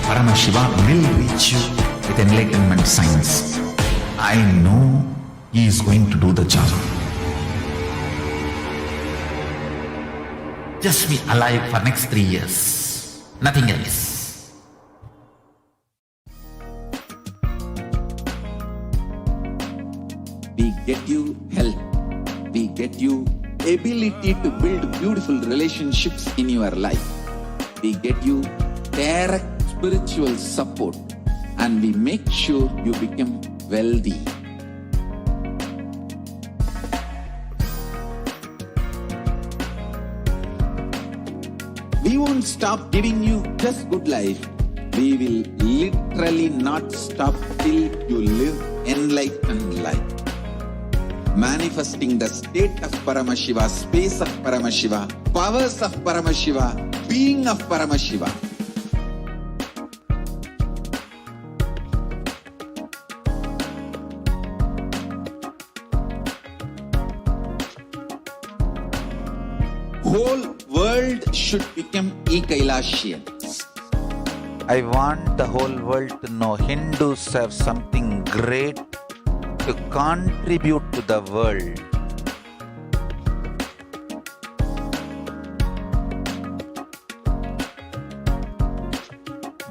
Paramashiva will reach you with enlightenment science. I know he is going to do the job. Just be alive for next 3 years. Nothing else. We get you health. We get you ability to build beautiful relationships in your life. We get you direct spiritual support, and we make sure you become wealthy. We won't stop giving you just good life. We will literally not stop till you live enlightened life. Manifesting the state of Paramashiva, space of Paramashiva, powers of Paramashiva, being of Paramashiva. Whole world should become Kailasians. I want the whole world to know Hindus have something great to contribute to the world.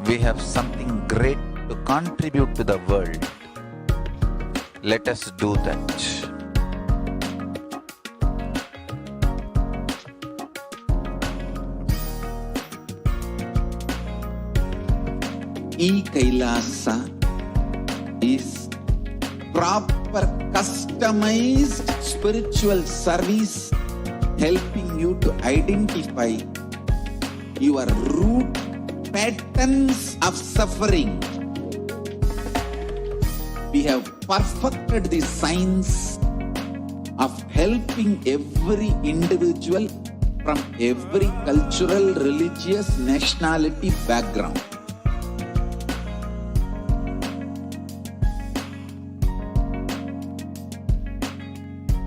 We have something great to contribute to the world. Let us do that. Kailasa is proper customized spiritual service helping you to identify your root patterns of suffering. We have perfected the science of helping every individual from every cultural, religious, nationality background.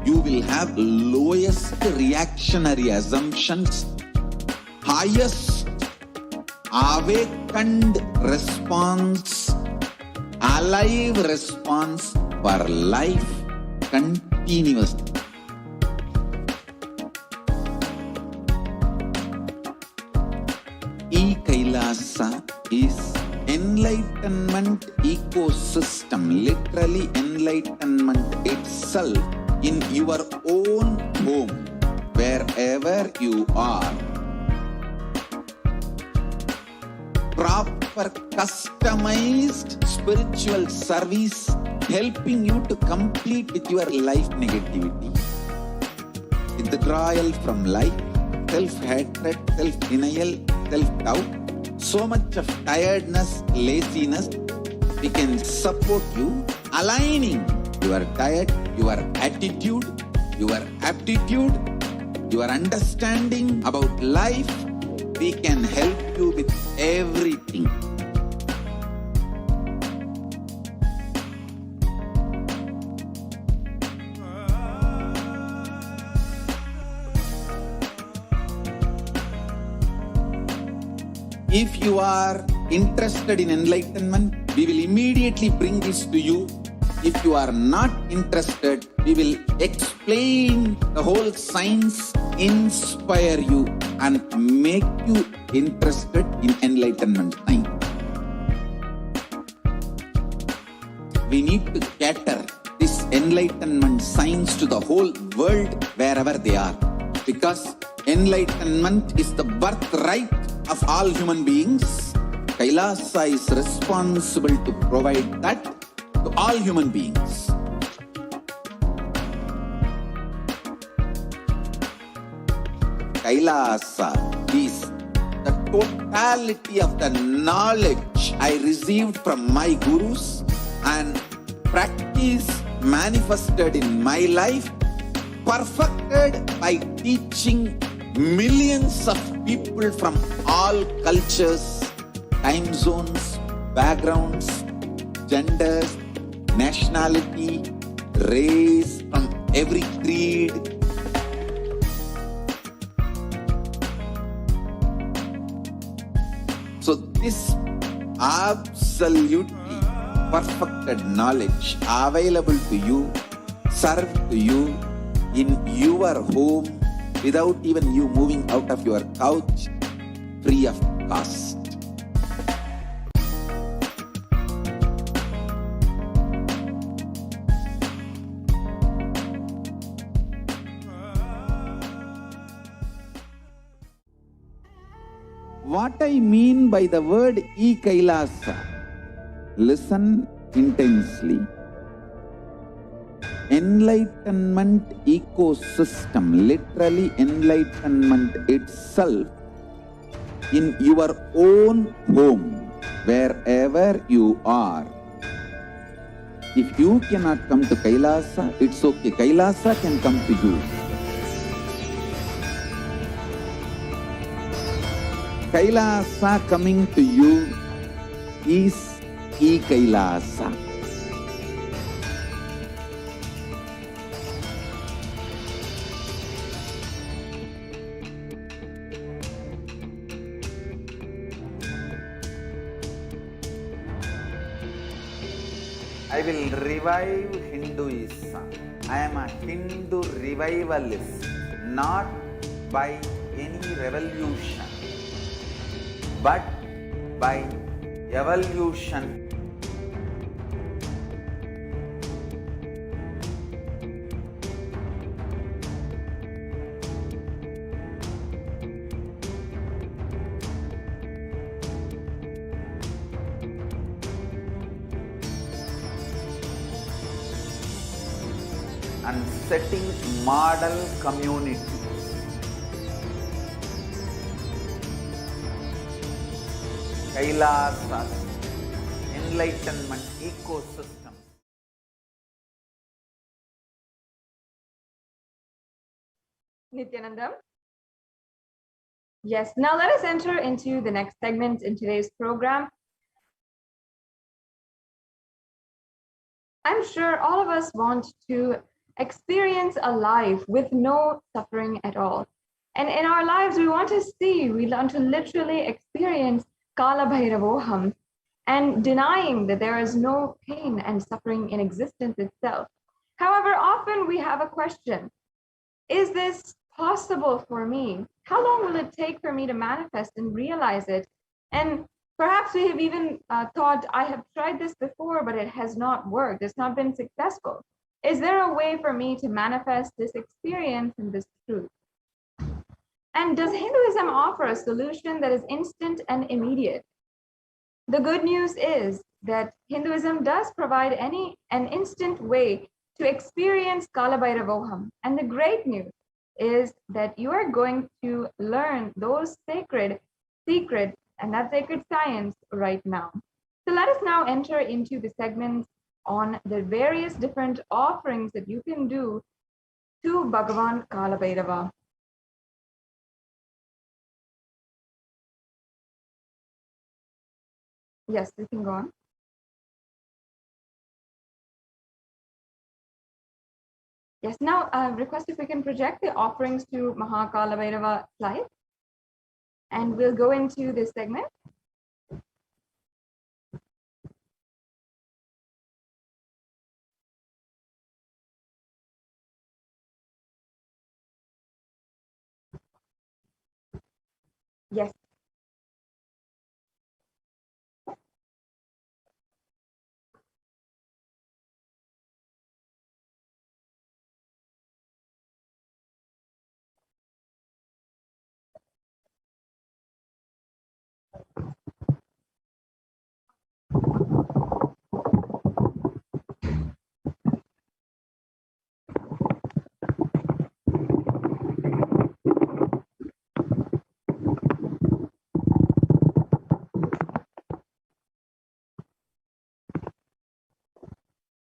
You will have lowest reactionary assumptions, highest awakened response, alive response for life continuously. Kailasa is enlightenment ecosystem, literally enlightenment itself in your own home, wherever you are. Proper customized spiritual service helping you to complete with your life negativity, withdrawal from life, self-hatred, self-denial, self-doubt, so much of tiredness, laziness. We can support you aligning your diet, your attitude, your aptitude, your understanding about life. We can help you with everything. If you are interested in enlightenment, we will immediately bring this to you. If you are not interested, we will explain the whole science, inspire you and make you interested in enlightenment science. We need to cater this enlightenment science to the whole world wherever they are, because enlightenment is the birthright of all human beings. Kailasa is responsible to provide that to all human beings. Kailasa is the totality of the knowledge I received from my gurus and practice manifested in my life, perfected by teaching millions of people from all cultures, time zones, backgrounds, genders, nationality, race, from every creed. So this absolutely perfected knowledge available to you, served to you in your home without even you moving out of your couch, free of cost. What I mean by the word Kailasa, listen intensely. Enlightenment ecosystem, literally enlightenment itself, in your own home, wherever you are. If you cannot come to Kailasa, it's okay. Kailasa can come to you. Kailasa coming to you is Kailasa. I will revive Hinduism. I am a Hindu revivalist, not by any revolution, but by evolution. And setting model communities. Kailasas, enlightenment ecosystem. Nithyananda. Yes, now let us enter into the next segment in today's program. I'm sure all of us want to experience a life with no suffering at all. And in our lives, we want to literally experience Kalabhairavoham and denying that there is no pain and suffering in existence itself. However, often we have a question. Is this possible for me? How long will it take for me to manifest and realize it? And perhaps we have even thought, I have tried this before, but it has not worked. It's not been successful. Is there a way for me to manifest this experience and this truth? And does Hinduism offer a solution that is instant and immediate? The good news is that Hinduism does provide an instant way to experience Kalabhairavoham. And the great news is that you are going to learn those sacred secrets and that sacred science right now. So let us now enter into the segments on the various different offerings that you can do to Bhagavan Kalabhairava. Yes, we can go on. Yes, now request if we can project the offerings to Maha Kalabhairava slide. And we'll go into this segment. Yes.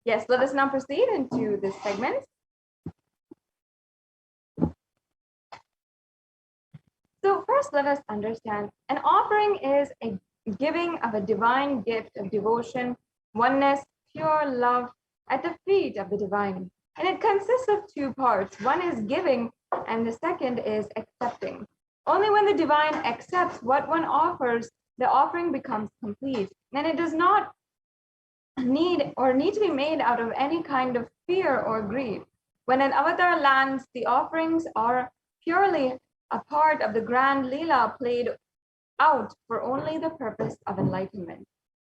Yes, let us now proceed into this segment. So first, let us understand, an offering is a giving of a divine gift of devotion, oneness, pure love at the feet of the divine. And it consists of two parts. One is giving, and the second is accepting. Only when the divine accepts what one offers, the offering becomes complete. And it does not need to be made out of any kind of fear or greed. When an avatar lands, the offerings are purely a part of the grand Leela played out for only the purpose of enlightenment.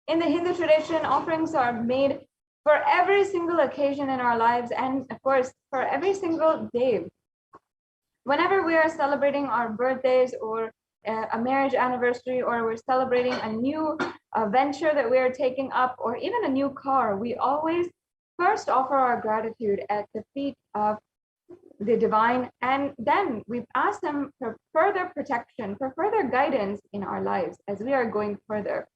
In the Hindu tradition, offerings are made for every single occasion in our lives, and of course, for every single day. Whenever we are celebrating our birthdays or a marriage anniversary, or we're celebrating a new venture that we are taking up, or even a new car, we always first offer our gratitude at the feet of the divine, and then we ask them for further protection, for further guidance in our lives as we are going further.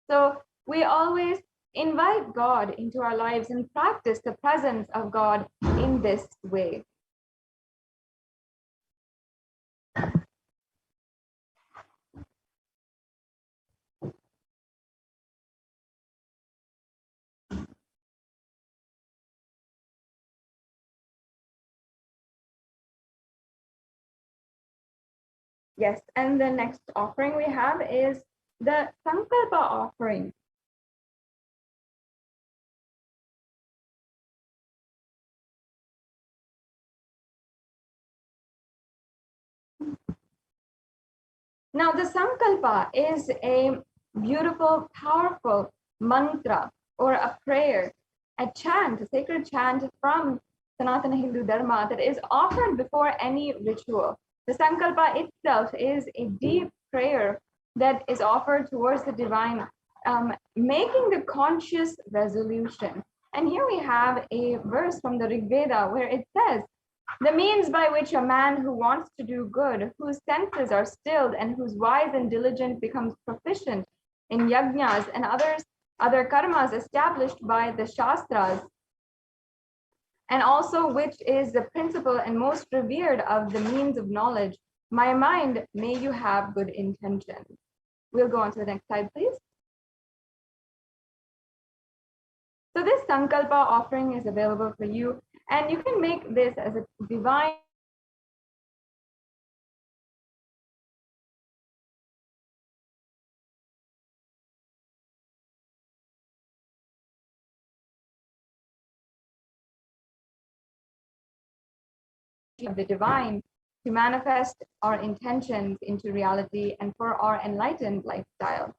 So we always invite God into our lives and practice the presence of God in this way. Yes, and the next offering we have is the Sankalpa offering. Now, the Sankalpa is a beautiful, powerful mantra or a prayer, a chant, a sacred chant from Sanatana Hindu Dharma that is offered before any ritual. The Sankalpa itself is a deep prayer that is offered towards the divine, making the conscious resolution. And here we have a verse from the Rig Veda where it says, "The means by which a man who wants to do good, whose senses are stilled, and who's wise and diligent becomes proficient in yajnas and other karmas established by the Shastras, and also which is the principal and most revered of the means of knowledge. My mind, may you have good intentions." We'll go on to the next slide, please. So this Sankalpa offering is available for you, and you can make this as a divine of the divine to manifest our intentions into reality and for our enlightened lifestyle.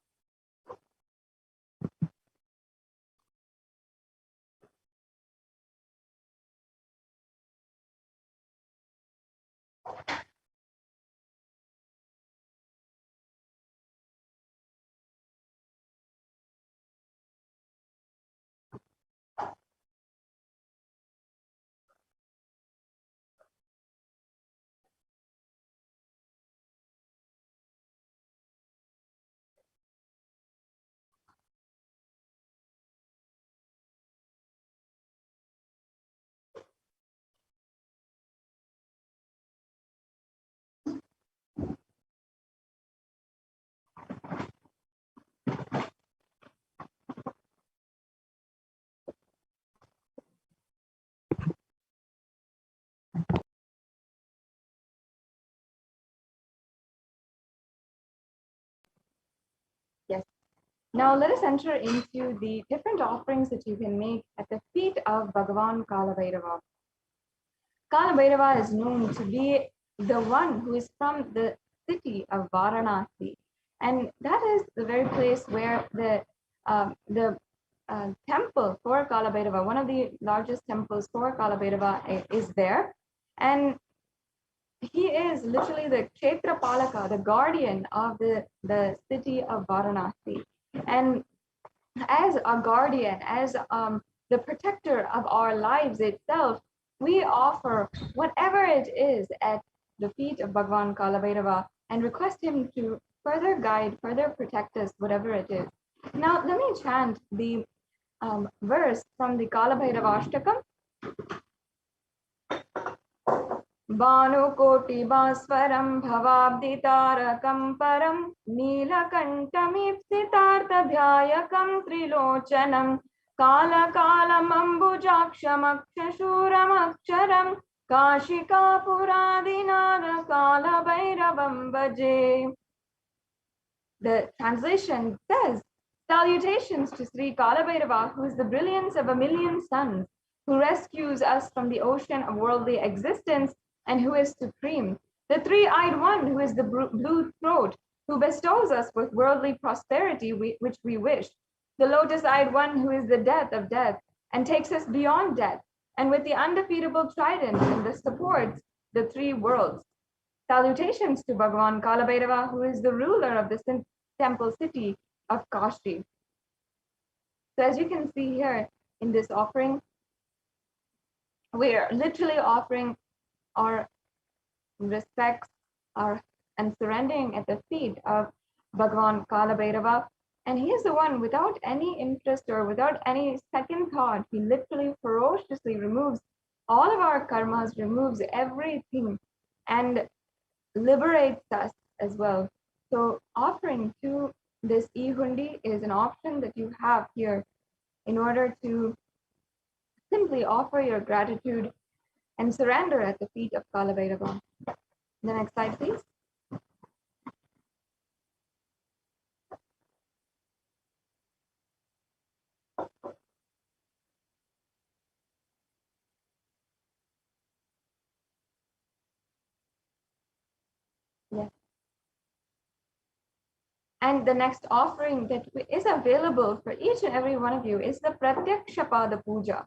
Yes. Now let us enter into the different offerings that you can make at the feet of Bhagavan Kalabhairava. Kalabhairava is known to be the one who is from the city of Varanasi, and that is the very place where the temple for Kalabhairava, one of the largest temples for Kalabhairava, is there, and he is literally the Kshetra Palaka, the guardian of the city of Varanasi. And as a guardian, as the protector of our lives itself, we offer whatever it is at the feet of Bhagavan Kalabhairava and request him to further guide, further protect us, whatever it is. Now, let me chant the verse from the Kalabhairava Ashtakam. भानुकोटिभास्वरं भवाब्दितारकं परं नीलकण्ठमीप्सितार्थध्यायकं त्रिलोचनं कालकालमम्बुजाक्षमक्षशूरमक्षरं काशिकापुरादिनाद कालभैरवं भजे. The translation says, Salutations to Sri Kalabhairava, who is the brilliance of a million suns, who rescues us from the ocean of worldly existence and who is supreme. The three-eyed one, who is the blue throat, who bestows us with worldly prosperity which we wish. The lotus-eyed one, who is the death of death and takes us beyond death, and with the undefeatable trident and the supports the three worlds. Salutations to Bhagavan Kalabhairava, who is the ruler of the temple city of Kashi. So as you can see here in this offering, we are literally offering our respects and surrendering at the feet of Bhagavan Kalabhairava. And he is the one without any interest or without any second thought. He literally ferociously removes all of our karmas, removes everything, and liberates us as well. So offering to this e-hundi is an option that you have here in order to simply offer your gratitude and surrender at the feet of Kalabhairava. The next slide, please. Yes. And the next offering that is available for each and every one of you is the Pratyaksha Pada Puja.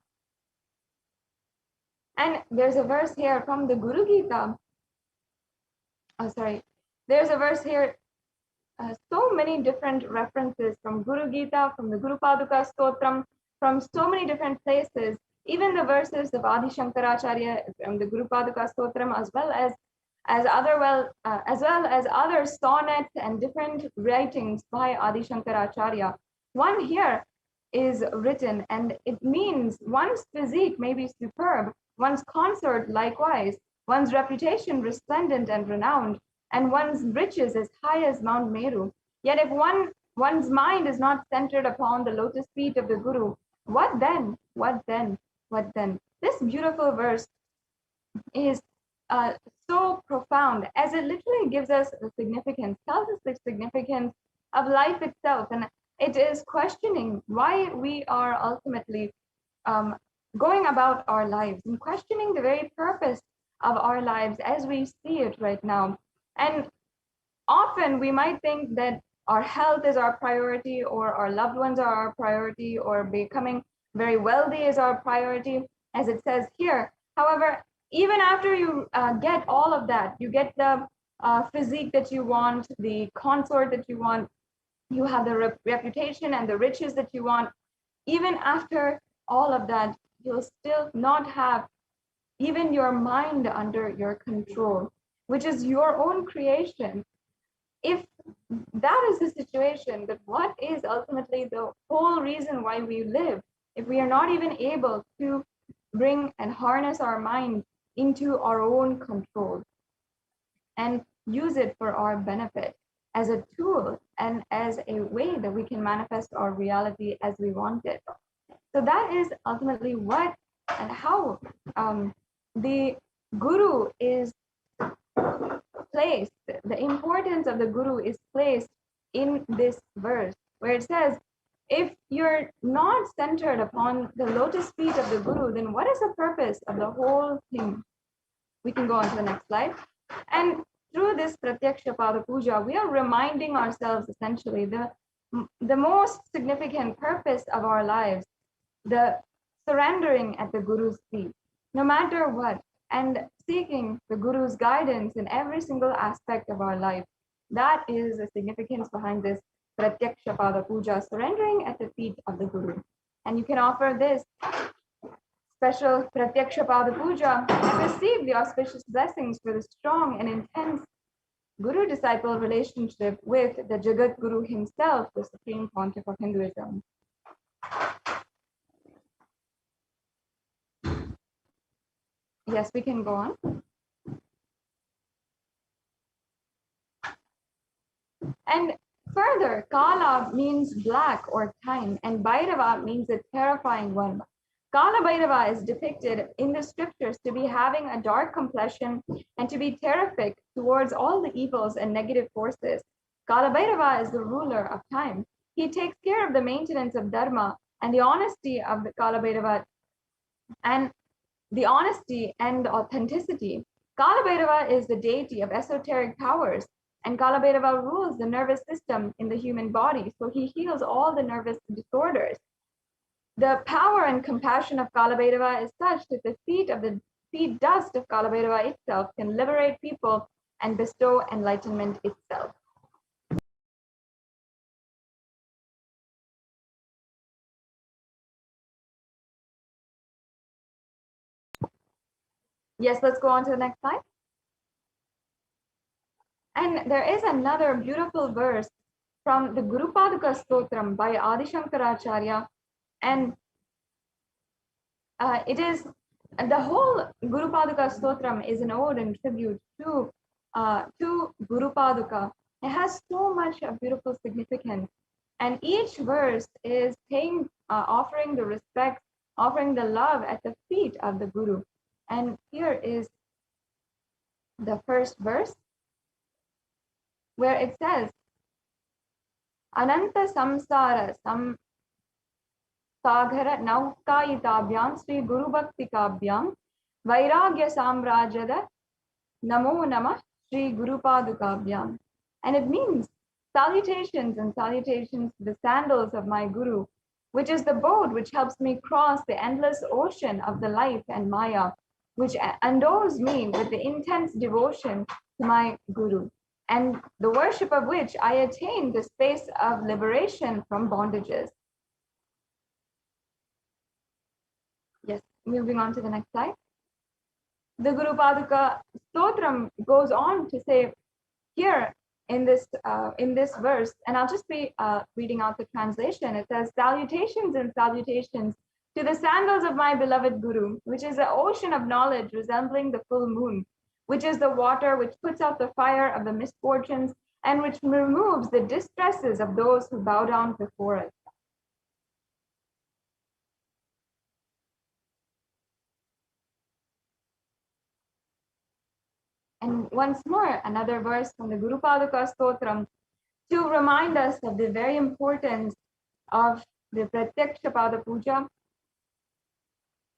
And there's a verse here from the Guru Gita. There's a verse here, so many different references from Guru Gita, from the Guru Paduka Stotram, from so many different places, even the verses of Adi Shankaracharya from the Guru Paduka Stotram, as well as other sonnets and different writings by Adi Shankaracharya. One here is written, and it means one's physique may be superb, one's consort likewise, one's reputation resplendent and renowned, and one's riches as high as Mount Meru. Yet if one's mind is not centered upon the lotus feet of the Guru, what then? What then? What then? This beautiful verse is so profound, as it literally gives us the significance, tells us the significance of life itself, and it is questioning why we are ultimately going about our lives and questioning the very purpose of our lives as we see it right now. And often we might think that our health is our priority, or our loved ones are our priority, or becoming very wealthy is our priority, as it says here. However, even after you get all of that, you get the physique that you want, the consort that you want, you have the reputation and the riches that you want. Even after all of that, you'll still not have even your mind under your control, which is your own creation. If that is the situation, then what is ultimately the whole reason why we live? If we are not even able to bring and harness our mind into our own control and use it for our benefit as a tool and as a way that we can manifest our reality as we want it. So that is ultimately what and how the Guru is placed, the importance of the Guru is placed in this verse, where it says, if you're not centered upon the lotus feet of the Guru, then what is the purpose of the whole thing? We can go on to the next slide. And through this Pratyaksha Pada Puja, we are reminding ourselves essentially the most significant purpose of our lives, the surrendering at the Guru's feet, no matter what, and seeking the Guru's guidance in every single aspect of our life. That is the significance behind this Pratyaksha Pada Puja, surrendering at the feet of the Guru. And you can offer this special Pratyaksha Pada Puja and receive the auspicious blessings for the strong and intense Guru-disciple relationship with the Jagat Guru himself, the Supreme Pontiff of Hinduism. Yes, we can go on. And further, Kala means black or time, and Bhairava means a terrifying one. Kalabhairava is depicted in the scriptures to be having a dark complexion and to be terrific towards all the evils and negative forces. Kalabhairava is the ruler of time. he takes care of the maintenance of dharma and the honesty of the Kalabhairava and the honesty and authenticity. Kalabhairava is the deity of esoteric powers, and Kalabhairava rules the nervous system in the human body, so he heals all the nervous disorders. The power and compassion of Kalabhairava is such that the feet dust of Kalabhairava itself can liberate people and bestow enlightenment itself. Yes, let's go on to the next slide. And there is another beautiful verse from the Guru Paduka Stotram by Adi Shankaracharya, and it is the whole Guru Paduka Stotram is an ode and tribute to Guru Paduka. It has so much beautiful significance, and each verse is offering the respect, offering the love at the feet of the Guru. And here is the first verse, where it says, Ananta Samsara Saghara Naukayitabhyam Sri Guru Bhakti Kabhyam Vairagya Samrajada Namo Namah Sri Guru Padukabhyam. And it means salutations and salutations to the sandals of my Guru, which is the boat which helps me cross the endless ocean of the life and Maya, which endows me with the intense devotion to my Guru, and the worship of which I attain the space of liberation from bondages. Yes, moving on to the next slide. The Guru Paduka Stotram goes on to say here in this verse, and I'll just be reading out the translation. It says, salutations and salutations to the sandals of my beloved Guru, which is the ocean of knowledge resembling the full moon, which is the water which puts out the fire of the misfortunes and which removes the distresses of those who bow down before it. And once more, another verse from the Guru Paduka Stotram to remind us of the very importance of the Pratyaksha Pada Puja.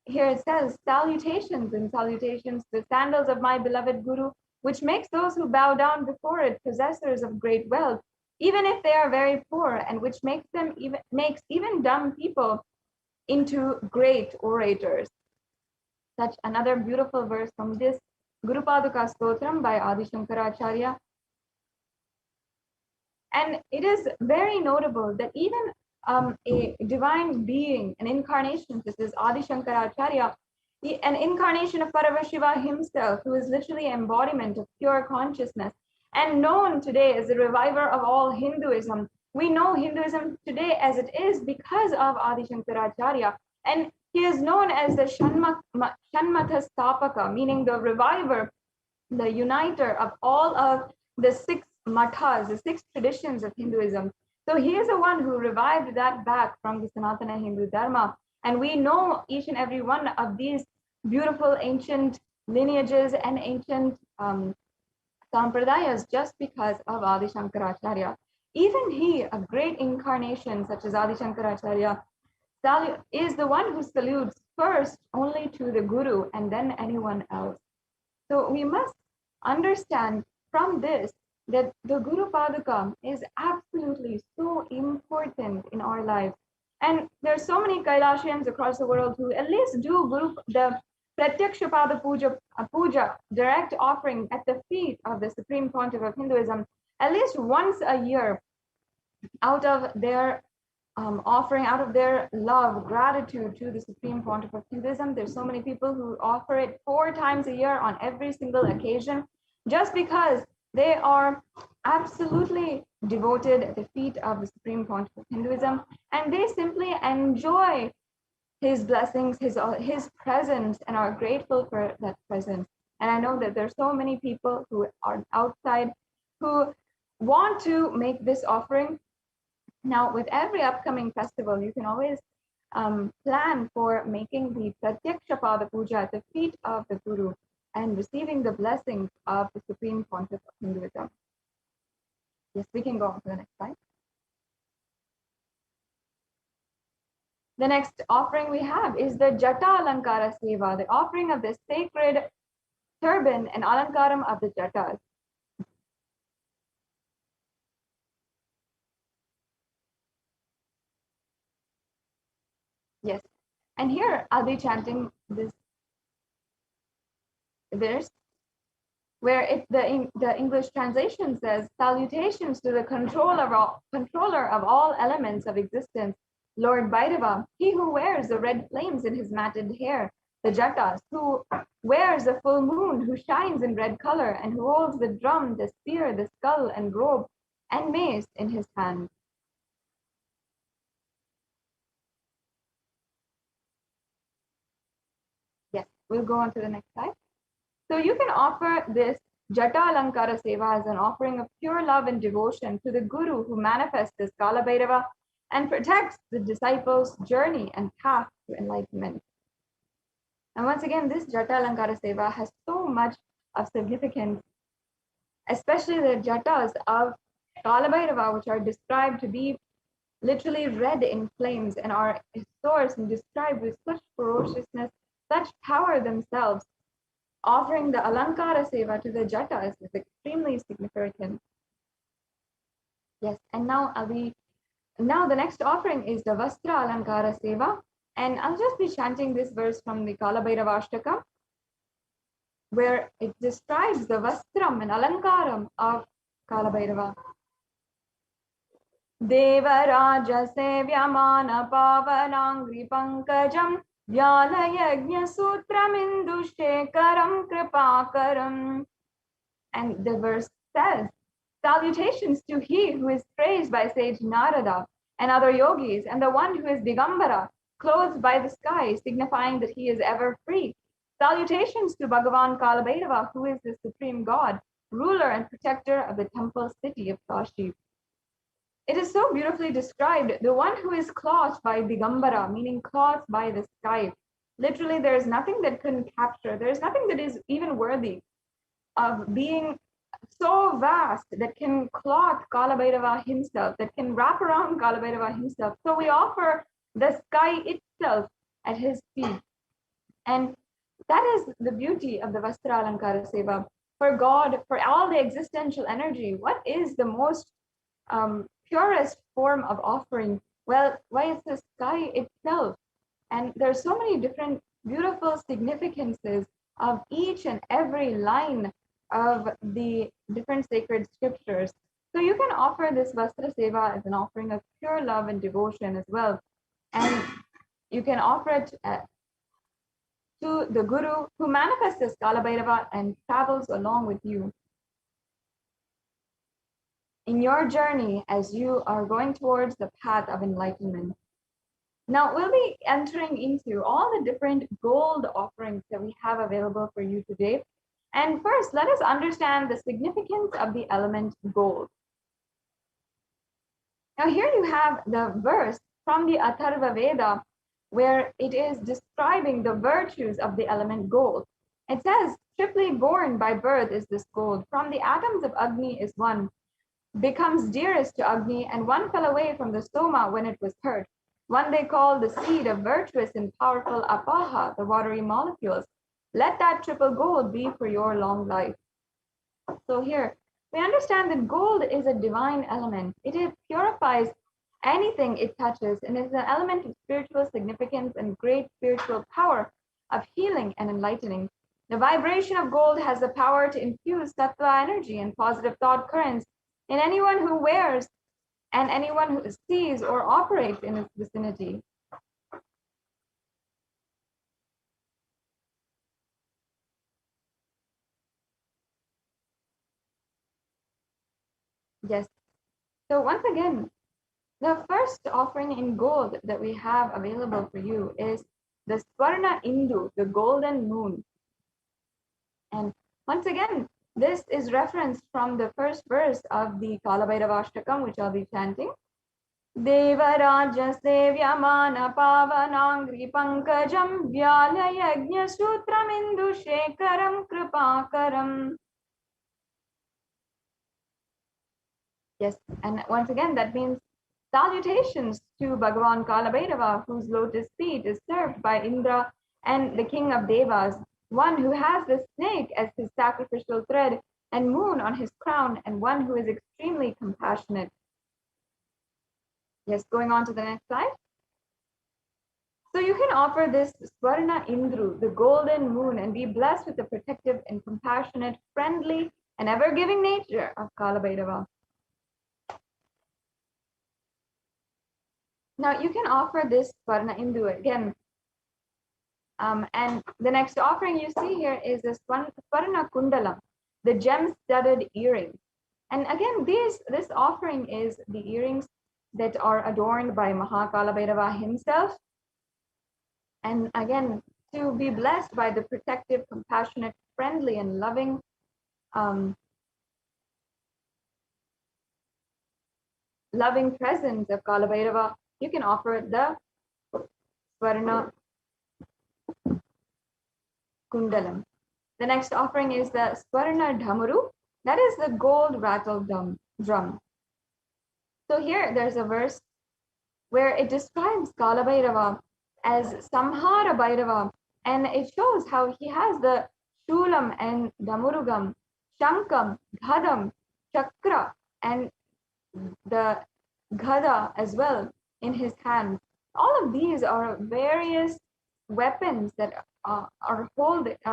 Here it says, salutations and salutations to the sandals of my beloved Guru, which makes those who bow down before it possessors of great wealth, even if they are very poor, and which makes even dumb people into great orators. Such another beautiful verse from this Guru Paduka Stotram by Adi Shankaracharya. And it is very notable that even a divine being, an incarnation, this is Adi Shankaracharya, an incarnation of Paramashiva himself, who is literally embodiment of pure consciousness, and known today as the reviver of all Hinduism. We know Hinduism today as it is because of Adi Shankaracharya, and he is known as the Shanmata Stapaka, meaning the reviver, the uniter of all of the 6 mathas, the 6 traditions of Hinduism. So he is the one who revived that back from the Sanatana Hindu Dharma. And we know each and every one of these beautiful ancient lineages and ancient sampradayas just because of Adi Shankaracharya. Even he, a great incarnation such as Adi Shankaracharya, is the one who salutes first only to the Guru and then anyone else. So we must understand from this that the Guru Paduka is absolutely so important in our lives. And there are so many Kailasians across the world who at least do the Pratyaksha Pada Puja, direct offering at the feet of the Supreme Pontiff of Hinduism, at least once a year, out of their offering, out of their love, gratitude to the Supreme Pontiff of Hinduism. There's so many people who offer it 4 times a year on every single occasion, just because they are absolutely devoted at the feet of the Supreme Pontiff of Hinduism, and they simply enjoy his blessings, his presence, and are grateful for that presence. And I know that there's so many people who are outside who want to make this offering. Now, with every upcoming festival, you can always plan for making the Pratyaksha Pada Puja at the feet of the Guru and receiving the blessings of the Supreme Pontiff of Hinduism. Yes, we can go on to the next slide. The next offering we have is the Jata Alankara Seva, the offering of the sacred turban and alankaram of the Jatas. Yes, and here I'll be chanting this verse where the English translation says, "Salutations to the controller of all elements of existence, Lord Bhairava, he who wears the red flames in his matted hair, the Jatas, who wears a full moon, who shines in red color, and who holds the drum, the spear, the skull, and robe, and mace in his hand." Yes, we'll go on to the next slide. So you can offer this Jata Alankara Seva as an offering of pure love and devotion to the Guru who manifests as Kalabhairava and protects the disciples' journey and path to enlightenment. And once again, this Jata Alankara Seva has so much of significance, especially the Jatas of Kalabhairava, which are described to be literally red in flames and are sourced and described with such ferociousness, such power themselves. Offering the Alankara Seva to the Jatas is extremely significant. Yes, and now the next offering is the Vastra Alankara Seva, and I'll just be chanting this verse from the Kalabhairava Ashtakam, where it describes the Vastram and Alankaram of Kalabhairava. Devaraja Sevyamana Pavanangri Pankajam Vyalayagnya Sutramindu Shekaram Kripakaram. And the verse says, "Salutations to he who is praised by sage Narada and other yogis, and the one who is Digambara, clothed by the sky, signifying that he is ever free. Salutations to Bhagavan Kalabhairava, who is the supreme God, ruler and protector of the temple city of Kashi." It is so beautifully described, the one who is clothed by Digambara, meaning clothed by the sky. Literally, there is nothing that can capture, there is nothing that is even worthy of being so vast that can clothe Kalabhairava himself, that can wrap around Kalabhairava himself. So we offer the sky itself at his feet. And that is the beauty of the Vastra Alankara Seva. For God, for all the existential energy, what is the most purest form of offering? Well, why it's the sky itself. And there's so many different beautiful significances of each and every line of the different sacred scriptures. So you can offer this Vastra Seva as an offering of pure love and devotion as well. And you can offer it to the Guru who manifests as Kalabhairava and travels along with you in your journey as you are going towards the path of enlightenment. Now we'll be entering into all the different gold offerings that we have available for you today. And first, let us understand the significance of the element gold. Now here you have the verse from the Atharva Veda, where it is describing the virtues of the element gold. It says, "Triply born by birth is this gold. From the atoms of Agni is one, becomes dearest to Agni, and one fell away from the Soma when it was hurt. One they call the seed of virtuous and powerful Apaha, the watery molecules. Let that triple gold be for your long life." So here, we understand that gold is a divine element. It purifies anything it touches and is an element of spiritual significance and great spiritual power of healing and enlightening. The vibration of gold has the power to infuse sattva energy and positive thought currents in anyone who wears and anyone who sees or operates in its vicinity. Yes. So once again, the first offering in gold that we have available for you is the Swarna Indu, the golden moon. And once again, this is referenced from the first verse of the Kalabhairava Ashtakam, which I'll be chanting. Devaraja Sevyamana Pavanangri Pankajam Vyalayagnya Sutramindu Shekaram Kripakaram. Yes, and once again, that means Salutations to Bhagavan Kalabhairava, whose lotus feet is served by Indra and the king of Devas, one who has the snake as his sacrificial thread and moon on his crown, and one who is extremely compassionate. Yes, going on to the next slide. So you can offer this Swarna Indru, the golden moon, and be blessed with the protective and compassionate, friendly, and ever-giving nature of Kalabhairava. Now you can offer this Swarna Indru again. And the next offering you see here is the Swarna Kundalam, the gem-studded earring. And again, this offering is the earrings that are adorned by Maha Kalabhairava himself. And again, to be blessed by the protective, compassionate, friendly, and loving loving presence of Kalabhairava, you can offer the Swarna Kundalam. The next offering is the Swarna Dhamuru, that is the gold rattle drum. So here there's a verse where it describes Kalabhairava as Samhara Bhairava, and it shows how he has the Shulam and Damurugam, Shankam, Ghadam, Chakra, and the Ghada as well in his hands. All of these are various weapons that are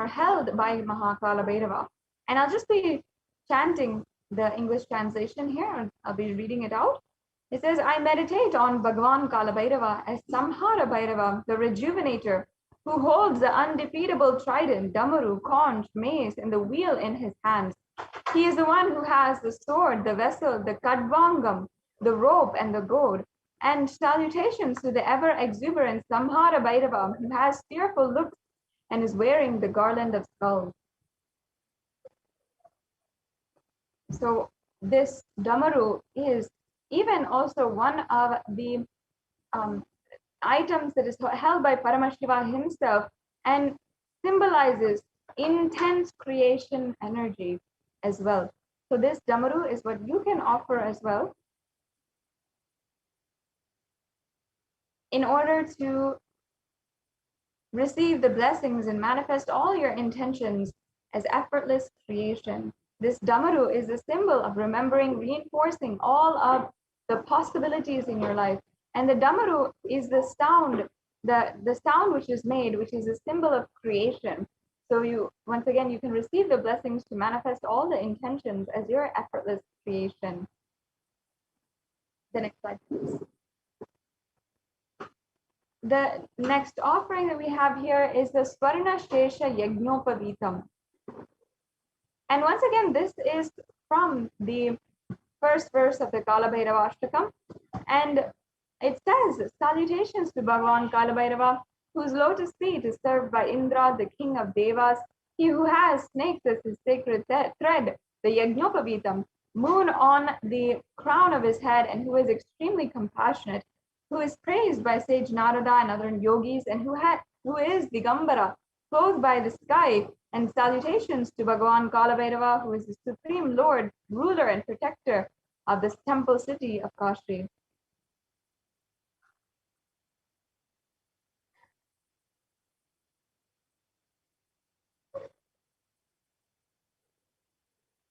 held by Maha Kalabhairava. And I'll just be chanting the English translation here. I'll be reading it out. It says, I meditate on Bhagavan Kalabhairava as Samhara Bhairava, the rejuvenator, who holds the undefeatable trident, Damaru, conch, mace, and the wheel in his hands. He is the one who has the sword, the vessel, the kadvangam, the rope, and the goad. And salutations to the ever-exuberant Samhara Bhairava, who has fearful looks and is wearing the garland of skulls. So this Damaru is even also one of the items that is held by Paramashiva himself and symbolizes intense creation energy as well. So this Damaru is what you can offer as well in order to receive the blessings and manifest all your intentions as effortless creation. This Damaru is a symbol of remembering, reinforcing all of the possibilities in your life. And the Damaru is the sound, the sound which is made, which is a symbol of creation. So you, once again, you can receive the blessings to manifest all the intentions as your effortless creation. The next slide, please. The next offering that we have here is the Swarna Shesha Yajnopavitam. And once again, this is from the first verse of the Kalabhairava Ashtakam. And it says, salutations to Bhagavan Kalabhairava, whose lotus feet is served by Indra, the king of Devas, he who has snakes as his sacred thread, the Yajnopavitam, moon on the crown of his head, and who is extremely compassionate, who is praised by sage Narada and other yogis, and who is Digambara, clothed by the sky. And salutations to Bhagavan Kalabhairava, who is the supreme lord, ruler, and protector of this temple city of Kashi.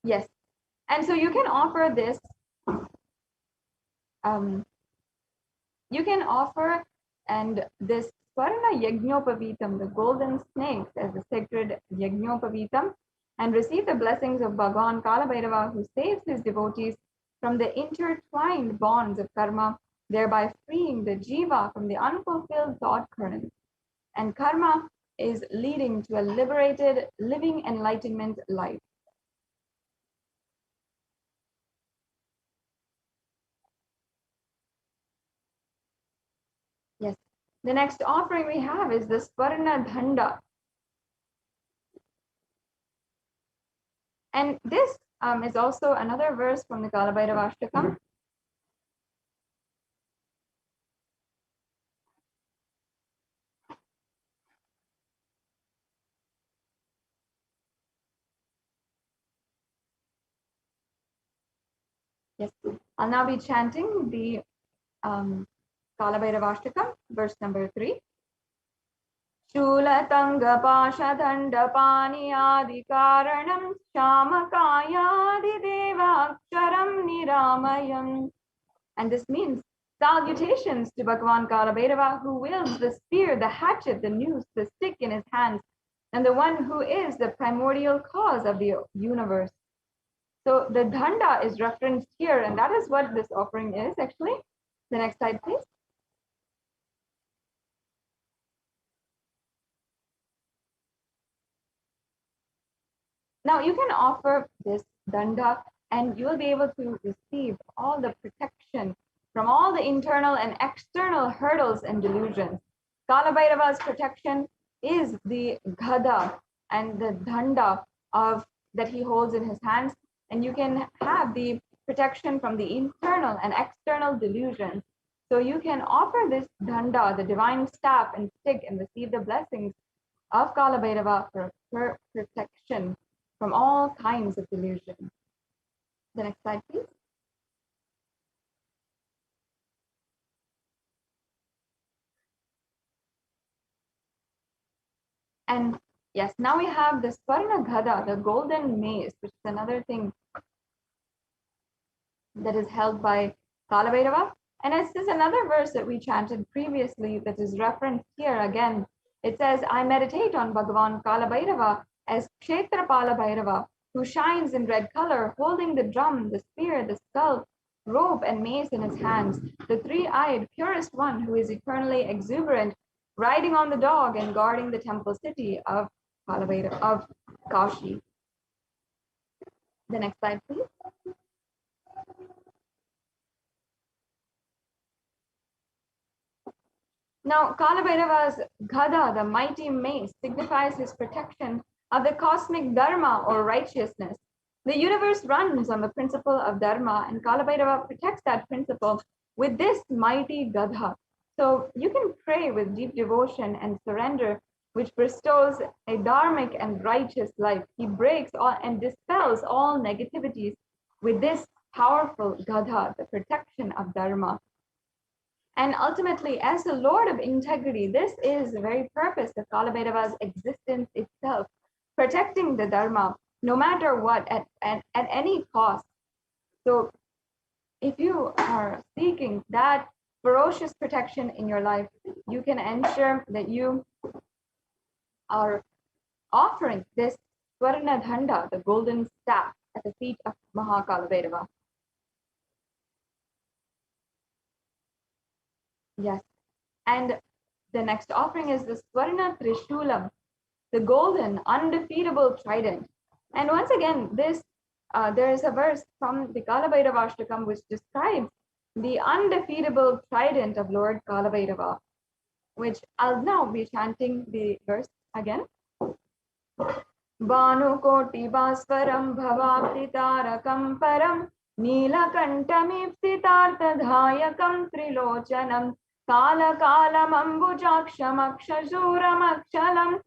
Yes, and so you can offer this. You can offer and this Swarna Yajnopavitam, the golden snakes, as a sacred Yajnopavitam, and receive the blessings of Bhagavan Kalabhairava, who saves his devotees from the intertwined bonds of karma, thereby freeing the jiva from the unfulfilled thought current. And karma is leading to a liberated, living enlightenment life. Yes. The next offering we have is the Swarna Dhanda. And this is also another verse from the Kalabhairava Ashtakam. Yes, I'll now be chanting the Kalabhairavashtakam, verse number 3. Shulatangapashadandapaniadikaranam shamakayadidevaksharam niramayam. And this means salutations to Bhagavan Kalabhairava, who wields the spear, the hatchet, the noose, the stick in his hands, and the one who is the primordial cause of the universe. So the Danda is referenced here, and that is what this offering is actually. The next slide, please. Now you can offer this Danda and you will be able to receive all the protection from all the internal and external hurdles and delusions. Kalabhairava's protection is the Gada and the Danda that he holds in his hands, and you can have the protection from the internal and external delusions. So you can offer this Danda, the divine staff and stick, and receive the blessings of Kalabhairava for protection from all kinds of delusion. The next slide, please. And yes, now we have the Swarna Gada, the golden mace, which is another thing that is held by Kalabhairava. And this is another verse that we chanted previously that is referenced here again. It says, I meditate on Bhagavan Kalabhairava as Kshetrapala Bhairava, who shines in red color, holding the drum, the spear, the skull, robe, and mace in his hands, the three-eyed, purest one who is eternally exuberant, riding on the dog and guarding the temple city of Kalabhairava, of Kashi. The next slide, please. Now, Kalabhairava's Gada, the mighty mace, signifies his protection of the cosmic dharma or righteousness. The universe runs on the principle of dharma, and Kalabhairava protects that principle with this mighty Gada. So you can pray with deep devotion and surrender, which bestows a dharmic and righteous life. He breaks all and dispels all negativities with this powerful Gada, the protection of dharma. And ultimately, as the Lord of integrity, this is the very purpose of Kalabhairava's existence itself, protecting the Dharma, no matter what, at any cost. So if you are seeking that ferocious protection in your life, you can ensure that you are offering this Swarna Dhanda, the golden staff, at the feet of Maha Kalabhairava. Yes. And the next offering is the Swarna Trishulam, the golden, undefeatable trident. And once again, there is a verse from the Kalabhairavashtakam which describes the undefeatable trident of Lord Kalabhairava, which I'll now be chanting the verse again. Bhanukoti Bhaswaram Bhavaptitarakam Param Neelakantamipsitartadhayakam Trilochanam Kala Kalam Ambujakshamakshazuram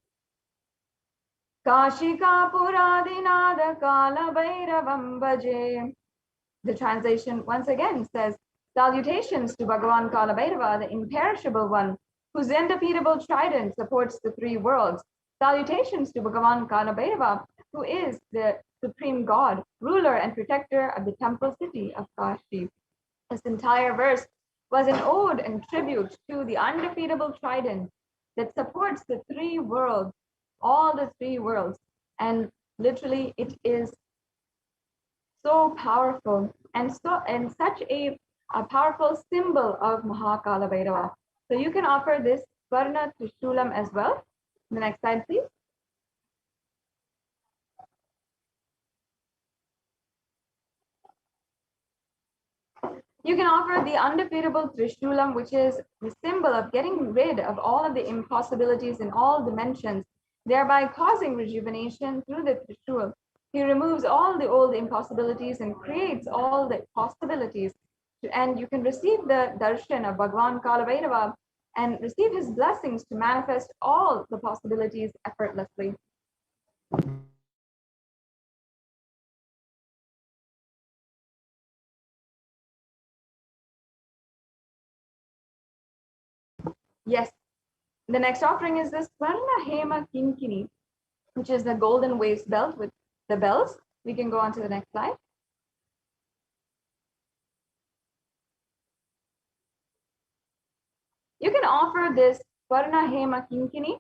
Kashika Puradinada Kalabhairavam Bhaje. The translation once again says, salutations to Bhagavan Kalabhairava, the imperishable one, whose undefeatable trident supports the three worlds. Salutations to Bhagavan Kalabhairava, who is the supreme God, ruler and protector of the temple city of Kashi. This entire verse was an ode and tribute to the undefeatable trident that supports the three worlds, all the three worlds. And literally it is so powerful and such a powerful symbol of Maha Kalabhairava. So you can offer this Swarna Trishulam as well. The next slide, please. You can offer the undefeatable Trishulam, which is the symbol of getting rid of all of the impossibilities in all dimensions, thereby causing rejuvenation through the Trishul. He removes all the old impossibilities and creates all the possibilities. And you can receive the Darshan of Bhagavan Kalabhairava and receive his blessings to manifest all the possibilities effortlessly. Yes, the next offering is the Swarna Hema Kinkini, which is the golden waist belt with the bells. We can go on to the next slide. You can offer this Swarna Hema Kinkini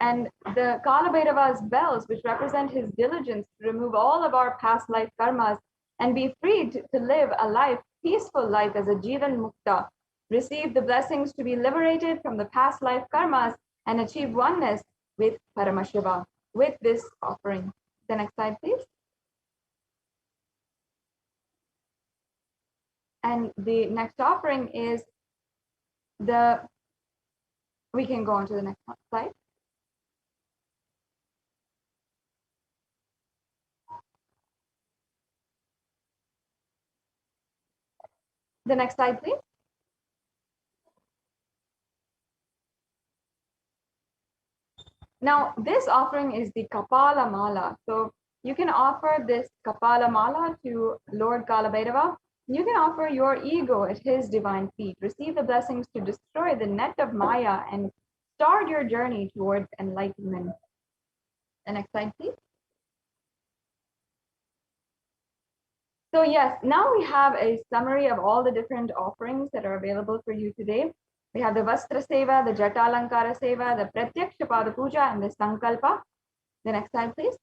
and the Kalabhairava's bells, which represent his diligence to remove all of our past life karmas and be free to live a life, peaceful life as a Jivan Mukta, receive the blessings to be liberated from the past life karmas and achieve oneness with Paramashiva with this offering. The next slide, please. And the next offering is we can go on to the next slide. The next slide, please. Now, this offering is the Kapala Mala. So you can offer this Kapala Mala to Lord Kalabhairava. You can offer your ego at his divine feet. Receive the blessings to destroy the net of Maya and start your journey towards enlightenment. The next slide, please. So yes, now we have a summary of all the different offerings that are available for you today. We have the Vastra Seva, the Jatalankara Seva, the Pratyaksha Pada Puja, and the Sankalpa. The next slide, please.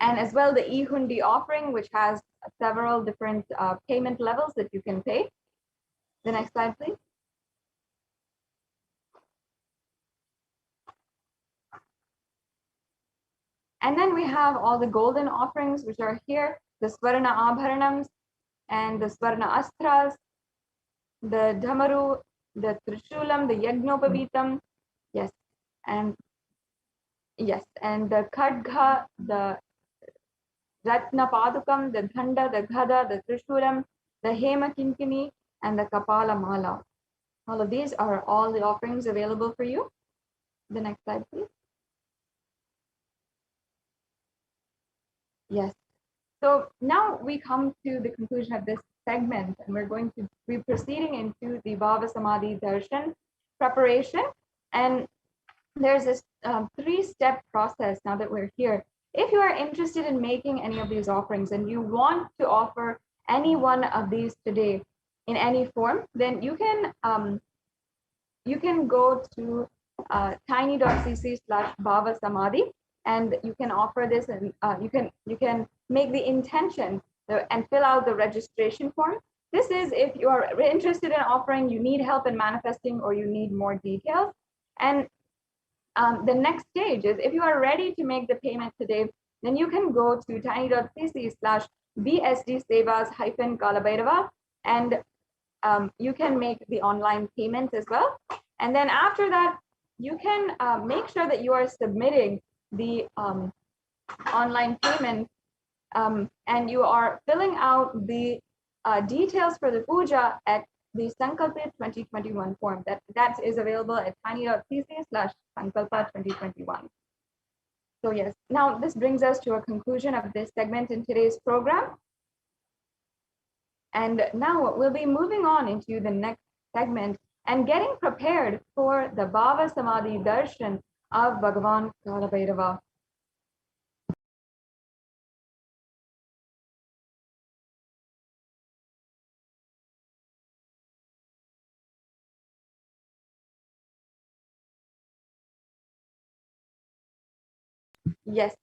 And as well, the E-Hundi offering, which has several different payment levels that you can pay. The next slide, please. And then we have all the golden offerings, which are here, the Swarna Abharanams and the Swarna Astras, the Dhamaru, the Trishulam, the Yagnopavitam, yes, and the Khadga, the Ratna Padukam, the Dhanda, the Ghada, the Trishulam, the Hema Kinkini, and the Kapala Mala. All of these are all the offerings available for you. The next slide, please. Yes. So now we come to the conclusion of this segment, and we're going to be proceeding into the Bhava Samadhi Darshan preparation. And there's this 3-step process now that we're here. If you are interested in making any of these offerings and you want to offer any one of these today in any form, then you can go to tiny.cc/Bhava Samadhi, and you can offer this, and you can make the intention and fill out the registration form. This is if you are interested in offering, you need help in manifesting, or you need more details. And the next stage is if you are ready to make the payment today, then you can go to tiny.cc/BSD-Sevas-Kalabhairava, and you can make the online payment as well. And then after that, you can make sure that you are submitting the online payment, and you are filling out the details for the puja at the Sankalpa 2021 form. That is available at tiny.cc/Sankalpa 2021. So yes, now this brings us to a conclusion of this segment in today's program. And now we'll be moving on into the next segment and getting prepared for the Bhava Samadhi Darshan of Bhagavan Kalabhairava. Yes,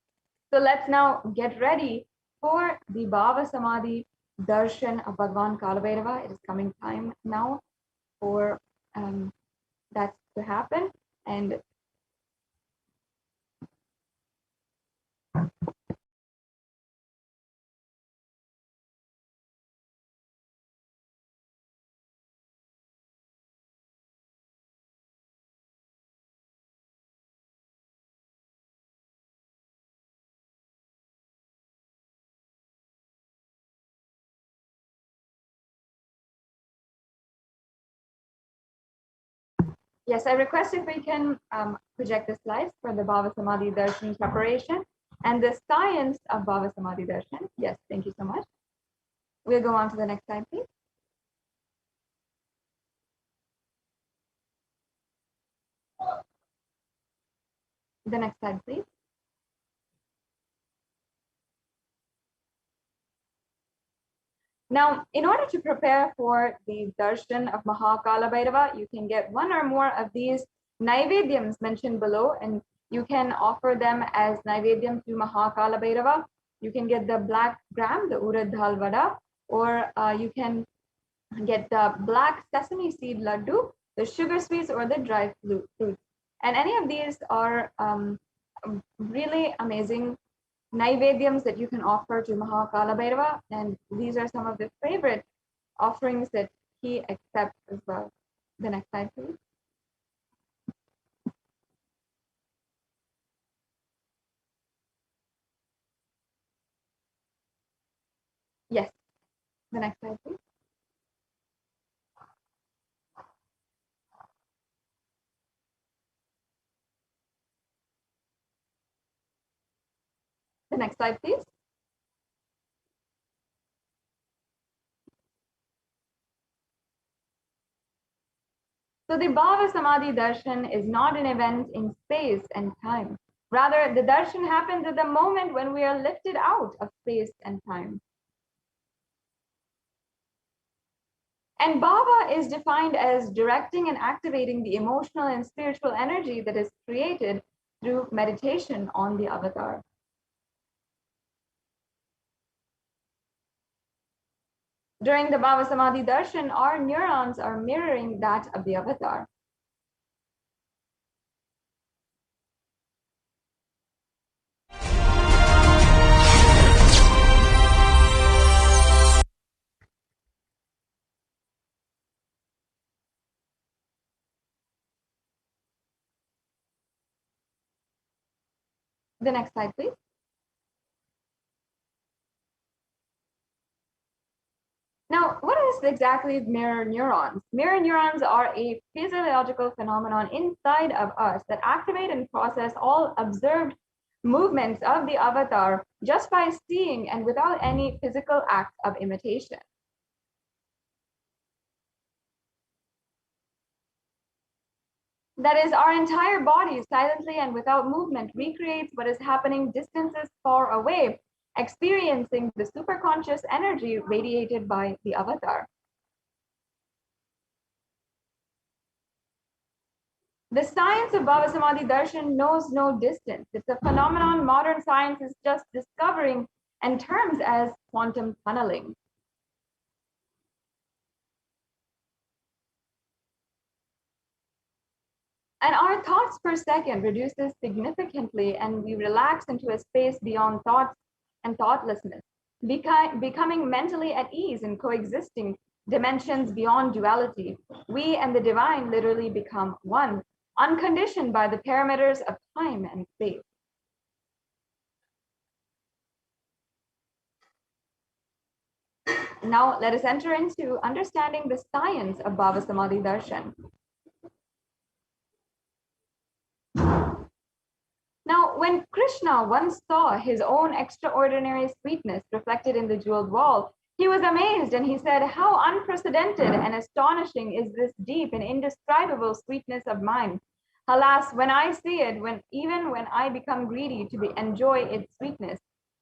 so let's now get ready for the Bhava Samadhi Darshan of Bhagavan Kalabhairava. It is coming time now for that to happen. And yes, I request if we can project the slides for the Bhava Samadhi Darshan preparation and the science of Bhava Samadhi Darshan. Yes, thank you so much. We'll go on to the next slide, please. The next slide, please. Now, in order to prepare for the darshan of Maha Kalabhairava, you can get one or more of these naivedyams mentioned below, and you can offer them as naivedyam to Maha Kalabhairava. You can get the black gram, the urad dal vada, or you can get the black sesame seed laddu, the sugar sweets, or the dry fruits. And any of these are really amazing naivedyams that you can offer to Maha Kalabhairava, and these are some of the favorite offerings that he accepts as well. The next slide, please. Yes, the next slide, please. The next slide, please. So the Bhava Samadhi Darshan is not an event in space and time. Rather, the darshan happens at the moment when we are lifted out of space and time. And Bhava is defined as directing and activating the emotional and spiritual energy that is created through meditation on the avatar. During the Bhava Samadhi Darshan, our neurons are mirroring that of the avatar. The next slide, please. Now, what is exactly mirror neurons? Mirror neurons are a physiological phenomenon inside of us that activate and process all observed movements of the avatar just by seeing and without any physical act of imitation. That is, our entire body silently and without movement recreates what is happening distances far away, experiencing the superconscious energy radiated by the avatar. The science of Bhava Samadhi Darshan knows no distance. It's a phenomenon modern science is just discovering and terms as quantum tunneling. And our thoughts per second reduces significantly, and we relax into a space beyond thoughts and thoughtlessness, becoming mentally at ease and coexisting dimensions beyond duality. We and the divine literally become one, unconditioned by the parameters of time and space. Now let us enter into understanding the science of Bhava Samadhi Darshan. Now, when Krishna once saw his own extraordinary sweetness reflected in the jeweled wall, he was amazed and he said, "How unprecedented and astonishing is this deep and indescribable sweetness of mine. Alas, when I see it, even when I become greedy to enjoy its sweetness,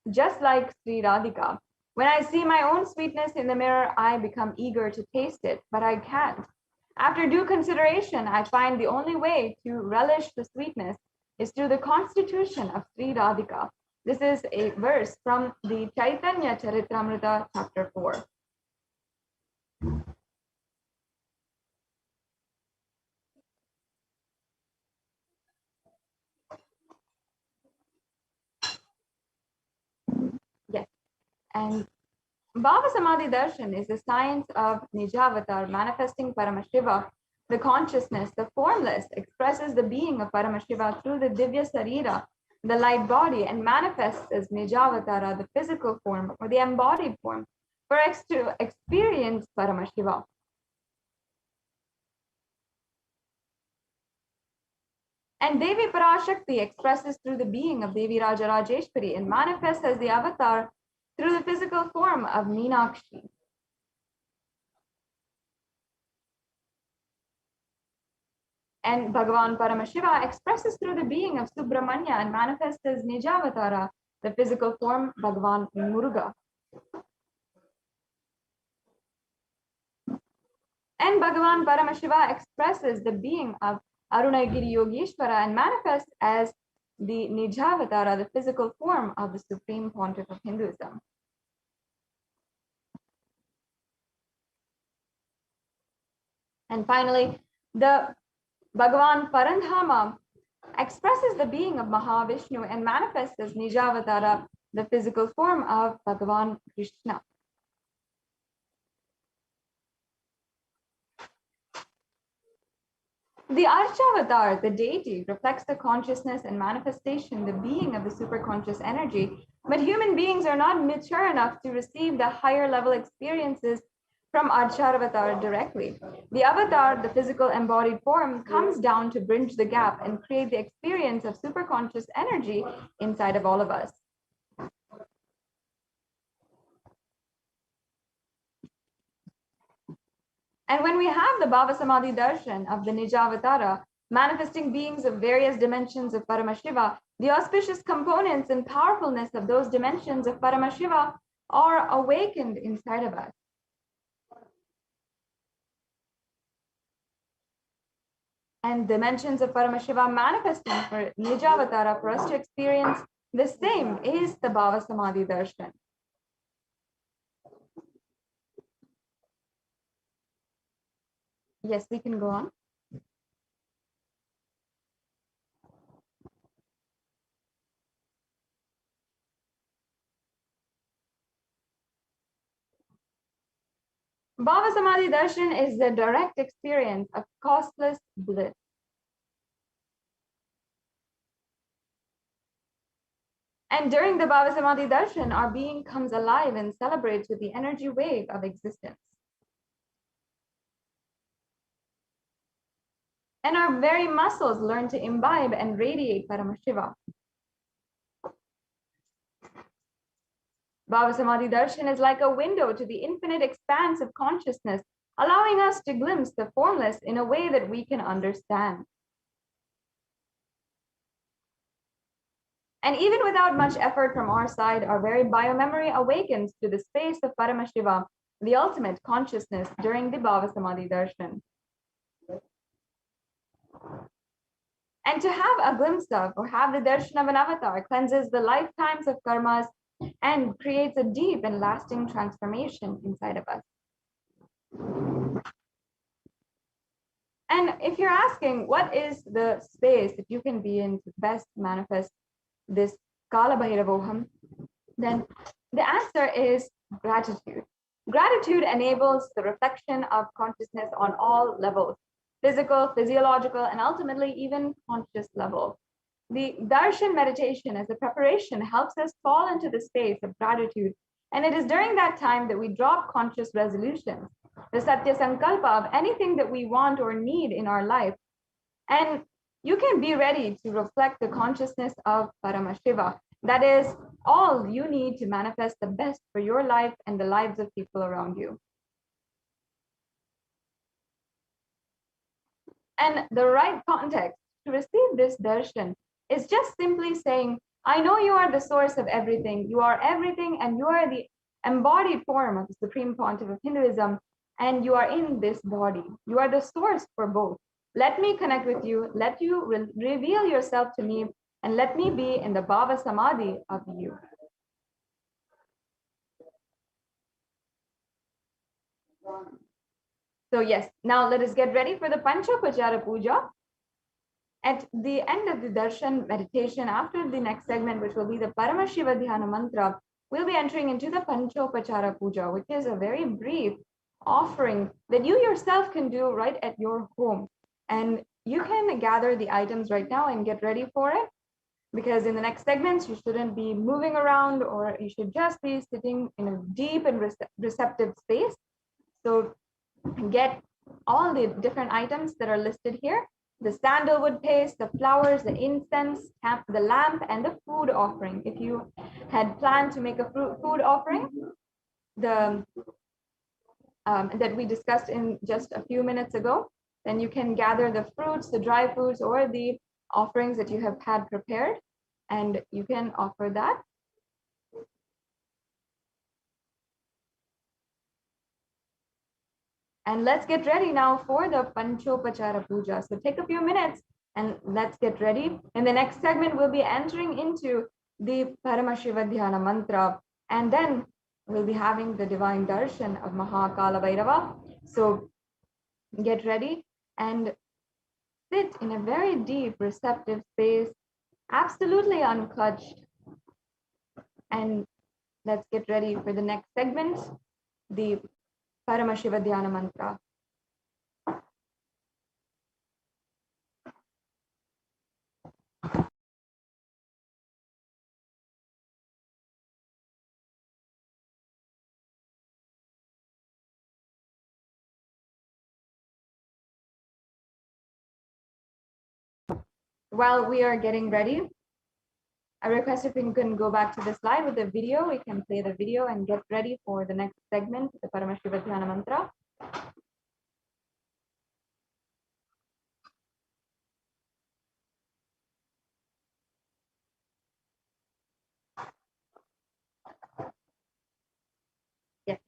just like Sri Radhika. When I see my own sweetness in the mirror, I become eager to taste it, but I can't. After due consideration, I find the only way to relish the sweetness is through the constitution of Sri Radhika." This is a verse from the Chaitanya Charitamrita, chapter 4. Yes, and Bhava Samadhi Darshan is the science of Nijavatar, manifesting Paramashiva. The consciousness, the formless, expresses the being of Paramashiva through the Divya Sarira, the light body, and manifests as Nijavatara, the physical form or the embodied form, for us to experience Paramashiva. And Devi Parashakti expresses through the being of Devi Raja Rajeshwari and manifests as the avatar through the physical form of Meenakshi. And Bhagavan Paramashiva expresses through the being of Subramanya and manifests as Nijavatara, the physical form Bhagavan Muruga. And Bhagavan Paramashiva expresses the being of Arunagiri Yogeshwara and manifests as the Nijavatara, the physical form of the Supreme Pontiff of Hinduism. And finally, the Bhagavan Parandhama expresses the being of Mahavishnu and manifests as Nijavatara, the physical form of Bhagavan Krishna. The Archavatar, the deity, reflects the consciousness and manifestation, the being of the superconscious energy. But human beings are not mature enough to receive the higher level experiences from Archavatar directly. The avatar, the physical embodied form, comes down to bridge the gap and create the experience of superconscious energy inside of all of us. And when we have the Bhava Samadhi Darshan of the Nijavatara, manifesting beings of various dimensions of Paramashiva, the auspicious components and powerfulness of those dimensions of Paramashiva are awakened inside of us. And dimensions of Paramashiva manifesting for Nijavatara for us to experience the same is the Bhava Samadhi Darshan. Yes, we can go on. Bhava Samadhi Darshan is the direct experience of costless bliss. And during the Bhava Samadhi Darshan, our being comes alive and celebrates with the energy wave of existence. And our very muscles learn to imbibe and radiate Paramashiva. Bhava Samadhi Darshan is like a window to the infinite expanse of consciousness, allowing us to glimpse the formless in a way that we can understand. And even without much effort from our side, our very biomemory awakens to the space of Paramashiva, the ultimate consciousness, during the Bhava Samadhi Darshan. And to have a glimpse of or have the darshan of an avatar cleanses the lifetimes of karmas and creates a deep and lasting transformation inside of us. And if you're asking what is the space that you can be in to best manifest this Kalabhairavoham, then the answer is gratitude. Gratitude enables the reflection of consciousness on all levels: physical, physiological, and ultimately even conscious level. The darshan meditation as a preparation helps us fall into the space of gratitude. And it is during that time that we drop conscious resolutions, the satya sankalpa of anything that we want or need in our life. And you can be ready to reflect the consciousness of Paramashiva. That is all you need to manifest the best for your life and the lives of people around you. And the right context to receive this darshan is just simply saying, I know you are the source of everything. You are everything, and you are the embodied form of the Supreme Pontiff of Hinduism, and you are in this body. You are the source for both. Let me connect with you. Let you reveal yourself to me, and let me be in the Bhava Samadhi of you. So yes, now let us get ready for the Panchopachara Puja. At the end of the darshan meditation, after the next segment, which will be the Paramashiva Dhyana mantra, we'll be entering into the Panchopachara Puja, which is a very brief offering that you yourself can do right at your home. And you can gather the items right now and get ready for it, because in the next segments, you shouldn't be moving around, or you should just be sitting in a deep and receptive space. So get all the different items that are listed here: the sandalwood paste, the flowers, the incense, the lamp, and the food offering. If you had planned to make a food offering, that we discussed in just a few minutes ago, then you can gather the fruits, the dry foods, or the offerings that you have had prepared, and you can offer that. And let's get ready now for the Panchopachara Puja. So take a few minutes and let's get ready. In the next segment, we'll be entering into the Paramashiva Dhyana mantra, and then we'll be having the divine darshan of Maha Kalabhairava. So get ready and sit in a very deep, receptive space, absolutely unclutched. And let's get ready for the next segment, the Paramashiva Dhyana mantra. While we are getting ready, I request if we can go back to the slide with the video, we can play the video and get ready for the next segment, the Paramashiva Dhyana mantra. Yes.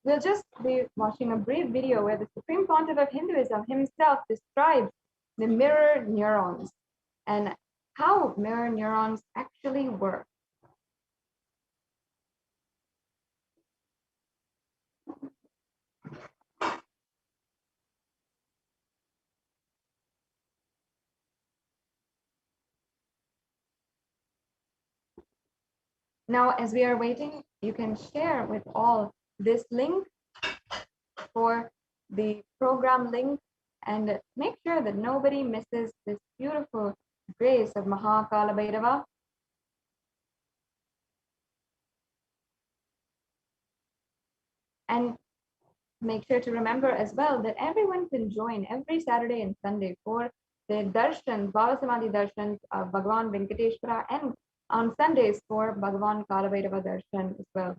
We'll just be watching a brief video where the Supreme Pontiff of Hinduism himself describes the mirror neurons and how mirror neurons actually work. Now, as we are waiting, you can share with all this link for the program link and make sure that nobody misses this beautiful grace of Maha Kalabhairava. And make sure to remember as well that everyone can join every Saturday and Sunday for the Darshan, Bhava Samadhi Darshan of Bhagavan Venkateshwara, and on Sundays for Bhagavan Kalabhairava Darshan as well.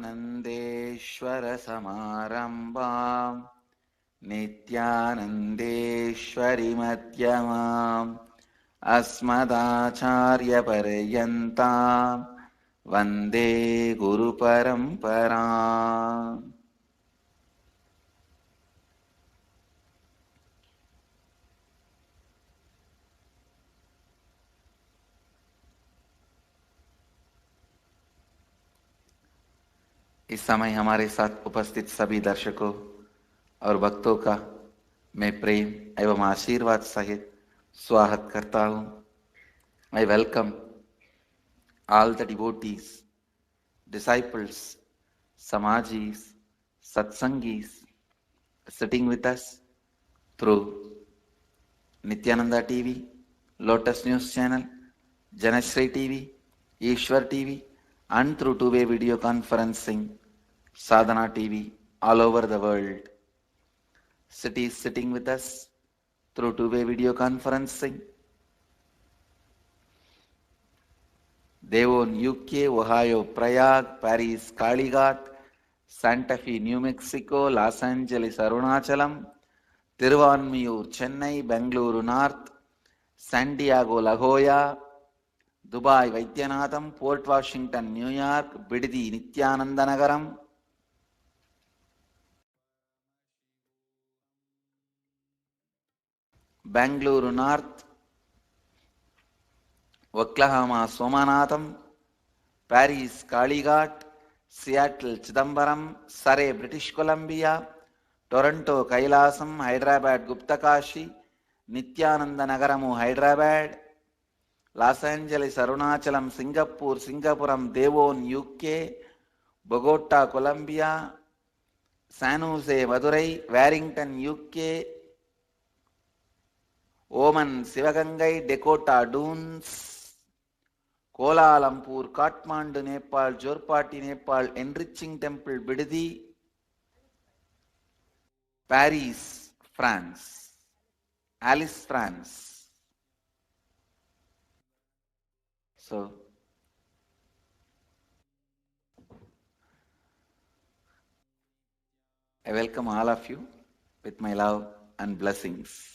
नित्यानन्देश्वर समारम्भाम् नित्यानन्देश्वरि मध्यमाम् अस्मदाचार्यपर्यन्ताम् वन्दे गुरुपरम्पराम्. इस समय हमारे साथ उपस्थित सभी दर्शकों और भक्तों का मैं प्रेम एवं आशीर्वाद सहित स्वागत करता हूं. I welcome all the devotees, disciples, samajis, satsangis sitting with us through Nithyananda TV, Lotus News Channel, Janashri TV, Ishwar TV, and through two-way video conferencing, Sadhana TV, all over the world. Cities sitting with us through two-way video conferencing. Devon, UK, Ohio, Prague, Paris, Kalighat, Santa Fe, New Mexico, Los Angeles, Arunachalam, Tiruvanmiyur, Chennai, Bengaluru North, San Diego, La Jolla, Dubai, Vaidyanatham, Port Washington, New York, Bididi, Nithyananda Nagaram, Bengaluru North, Oklahoma, Somanatham, Paris, Kalighat, Seattle, Chidambaram, Surrey, British Columbia, Toronto, Kailasam, Hyderabad, Guptakashi, Nithyananda Nagaramu, Hyderabad, Los Angeles, Arunachalam, Singapore, Singapuram, Devon, UK, Bogota, Colombia, San Jose, Madurai, Warrington, UK, Oman, Sivagangai, Dakota Dunes, Kuala Lumpur, Kathmandu, Nepal, Jorpati, Nepal, Enriching Temple, Bidadi, Paris, France, Alice, France. So, I welcome all of you with my love and blessings.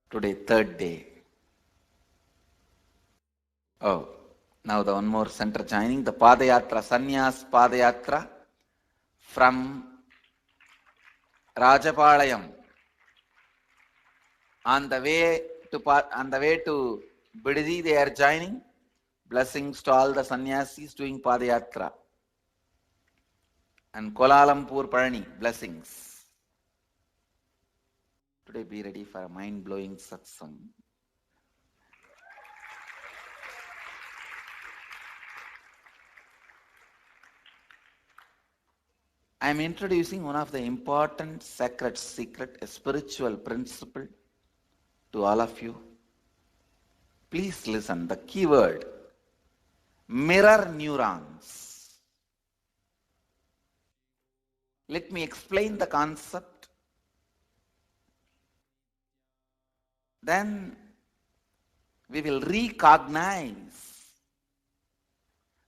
Today, third day. Oh, now the one more center joining, the Padayatra, Sannyas Padayatra from Rajapalayam. On the way to Bidadi, they are joining. Blessings to all the sannyasis doing Padayatra. And Kuala Lumpur, Parani, blessings. Today be ready for a mind-blowing satsang. I am introducing one of the important sacred secret, a spiritual principle to all of you. Please listen, the keyword, mirror neurons. Let me explain the concept. Then we will recognize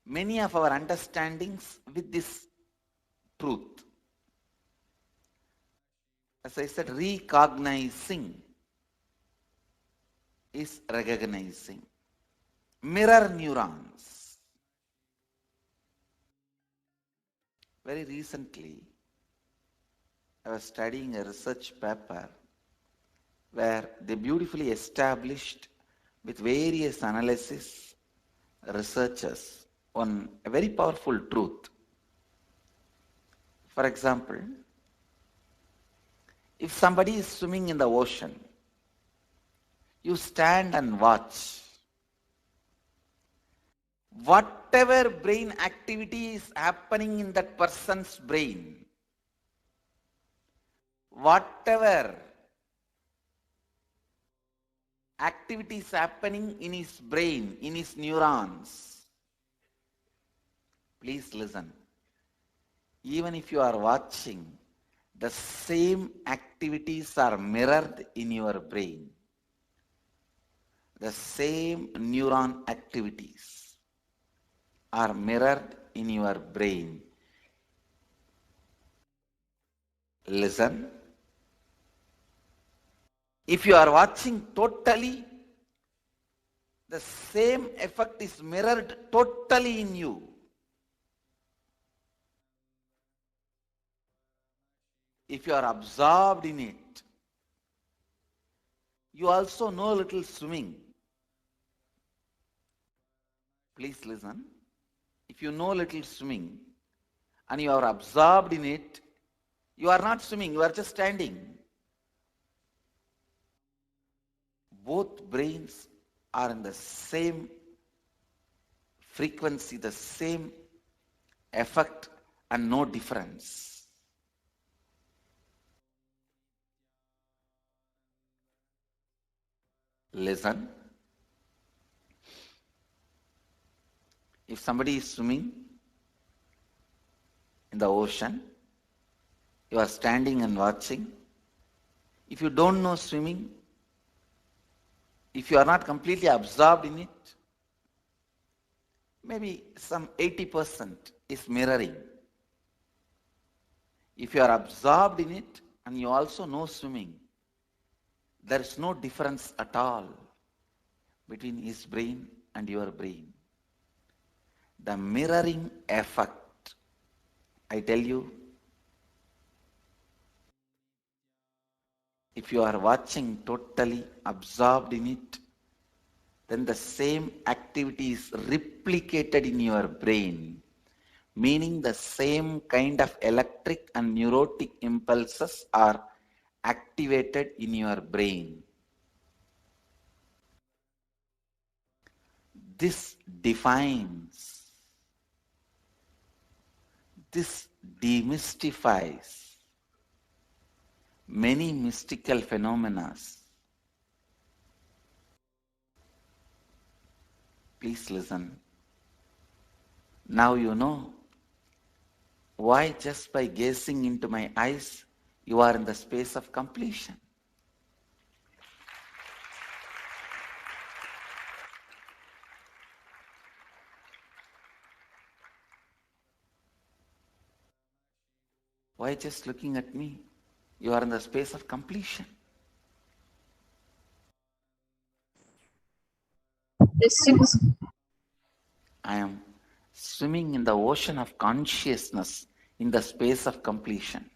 many of our understandings with this truth. As I said, recognizing is recognizing. Mirror neurons. Very recently, I was studying a research paper where they beautifully established with various analysis researchers on a very powerful truth. For example, if somebody is swimming in the ocean, you stand and watch. Whatever brain activity is happening in that person's brain, whatever activity is happening in his brain, in his neurons, please listen. Even if you are watching, the same activities are mirrored in your brain. The same neuron activities are mirrored in your brain. Listen. If you are watching totally, the same effect is mirrored totally in you. If you are absorbed in it, you also know a little swimming. Please listen. If you know a little swimming and you are absorbed in it, you are not swimming, you are just standing. Both brains are in the same frequency, the same effect, and no difference. Listen. If somebody is swimming in the ocean, you are standing and watching. If you don't know swimming, if you are not completely absorbed in it, maybe some 80% is mirroring. If you are absorbed in it and you also know swimming, there is no difference at all between his brain and your brain. The mirroring effect, I tell you, if you are watching totally absorbed in it, then the same activity is replicated in your brain, meaning the same kind of electric and neurotic impulses are activated in your brain. This defines This demystifies many mystical phenomena. Please listen. Now you know why just by gazing into my eyes you are in the space of completion. Why just looking at me? You are in the space of completion. I am swimming in the ocean of consciousness in the space of completion.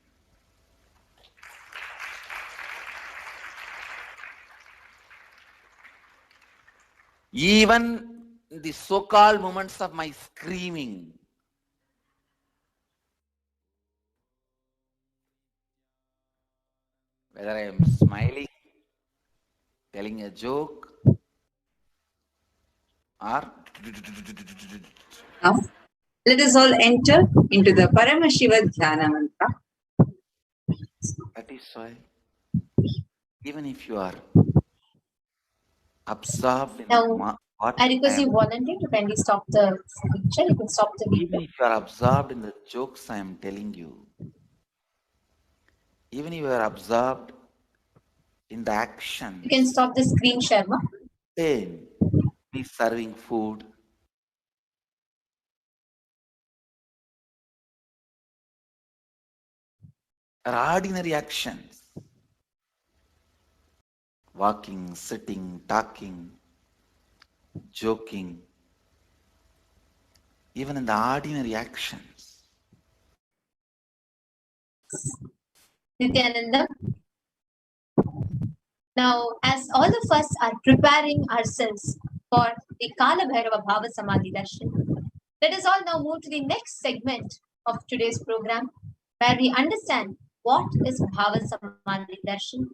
Even the so-called moments of my screaming, whether I am smiling, telling a joke, or Now, let us all enter into the Paramashiva Dhyana mantra. that is why, even if you are absorbed in Now, what I I request you am, volunteer to kindly stop the picture. You can stop the even video. if you are absorbed in the jokes I am telling you, even if you are absorbed in the action, You can stop the screen share. Ma. then me serving food, or ordinary actions, walking, sitting, talking, joking, even in the ordinary actions. Nithyananda. Now, as all of us are preparing ourselves for the Kalabhairava Bhava Samadhi Darshan, let us all now move to the next segment of today's program, where we understand what is Bhava Samadhi Darshan.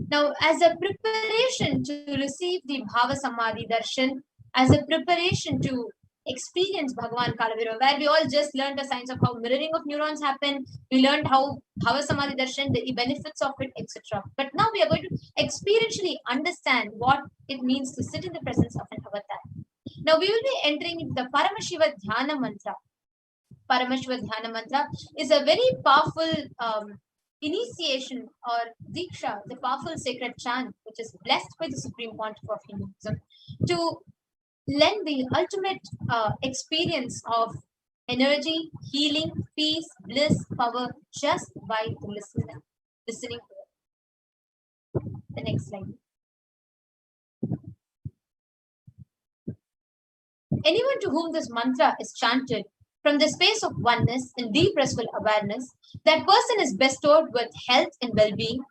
Now, as a preparation to receive the Bhava Samadhi Darshan, as a preparation to experience Bhagavan Kalabhairava, where we all just learned the science of how mirroring of neurons happen, we learned how Bhava Samadhi Darshan, the benefits of it, etc. But now we are going to experientially understand what it means to sit in the presence of an avatar. Now we will be entering into the Paramashiva Dhyana mantra. Paramashiva Dhyana mantra is a very powerful initiation or diksha, the powerful sacred chant, which is blessed by the Supreme Pontiff of Hinduism, to lend the ultimate experience of energy, healing, peace, bliss, power, just by listening to it. The next slide. Anyone to whom this mantra is chanted from the space of oneness and deep restful awareness, that person is bestowed with health and well-being,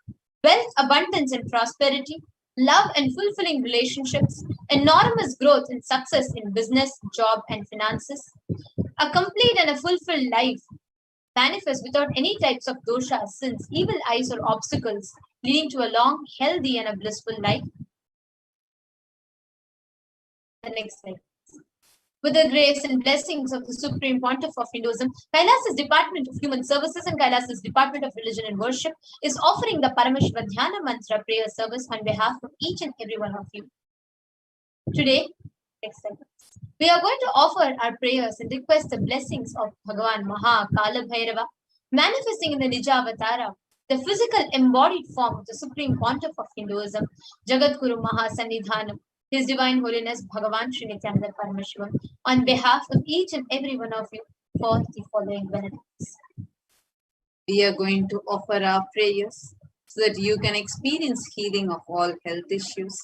wealth, abundance and prosperity, love and fulfilling relationships, enormous growth and success in business, job and finances, a complete and a fulfilled life manifest without any types of dosha, sins, evil eyes or obstacles, leading to a long, healthy and a blissful life. The next slide. With the grace and blessings of the Supreme Pontiff of Hinduism, Kailasa's Department of Human Services and Kailasa's Department of Religion and Worship is offering the Paramashiva Dhyana Mantra prayer service on behalf of each and every one of you. Today, we are going to offer our prayers and request the blessings of Bhagavan Maha, Kalabhairava, manifesting in the Nija Avatara, the physical embodied form of the Supreme Pontiff of Hinduism, Jagadguru Maha Sannidhanam, His Divine Holiness Bhagavan Sri Nithyananda Paramashivam, on behalf of each and every one of you for the following benefits. We are going to offer our prayers so that you can experience healing of all health issues,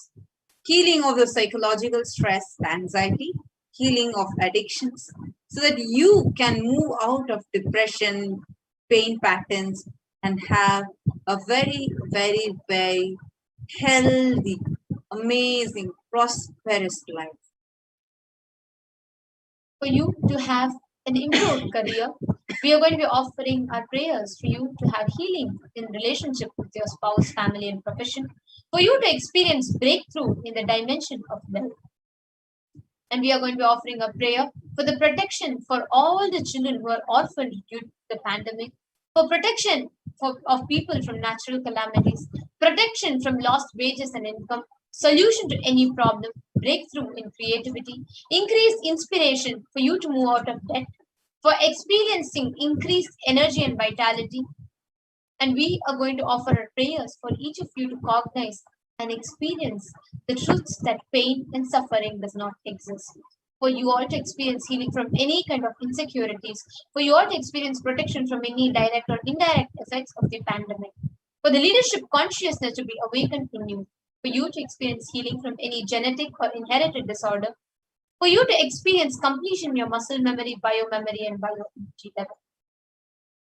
healing of the psychological stress, anxiety, healing of addictions, so that you can move out of depression, pain patterns, and have a very, very, very healthy, amazing, prosperous life. For you to have an improved career, we are going to be offering our prayers for you to have healing in relationship with your spouse, family, and profession. For you to experience breakthrough in the dimension of wealth. And we are going to be offering a prayer for the protection for all the children who are orphaned due to the pandemic, for protection of people from natural calamities, protection from lost wages and income, solution to any problem, breakthrough in creativity, increased inspiration for you to move out of debt, for experiencing increased energy and vitality. And we are going to offer our prayers for each of you to cognize and experience the truths that pain and suffering does not exist. For you all to experience healing from any kind of insecurities. For you all to experience protection from any direct or indirect effects of the pandemic. For the leadership consciousness to be awakened in you. For you to experience healing from any genetic or inherited disorder. For you to experience completion in your muscle memory, biomemory, and bioenergy level.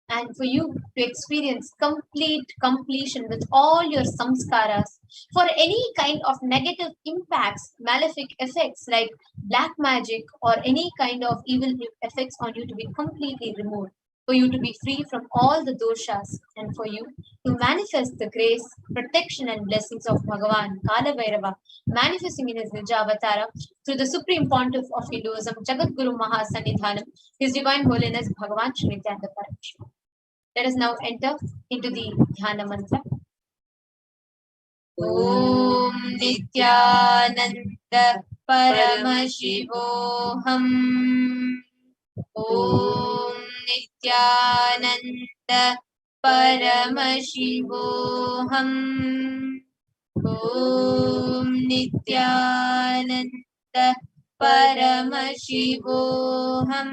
And for you to experience complete completion with all your samskaras, for any kind of negative impacts, malefic effects like black magic or any kind of evil effects on you to be completely removed, for you to be free from all the doshas, and for you to manifest the grace, protection and blessings of Bhagavan Kalabhairava, manifesting in his Nija Avatara through the Supreme Pontiff of Hinduism, Jagat Guru Maha Sannidhanam, His Divine Holiness Bhagavan Shri Nithyananda Paramashivam. Let us now enter into the Dhyana mantra. Om Nithyananda Paramashivoham. Om Nithyananda Paramashivoham. Om Nithyananda Paramashivoham.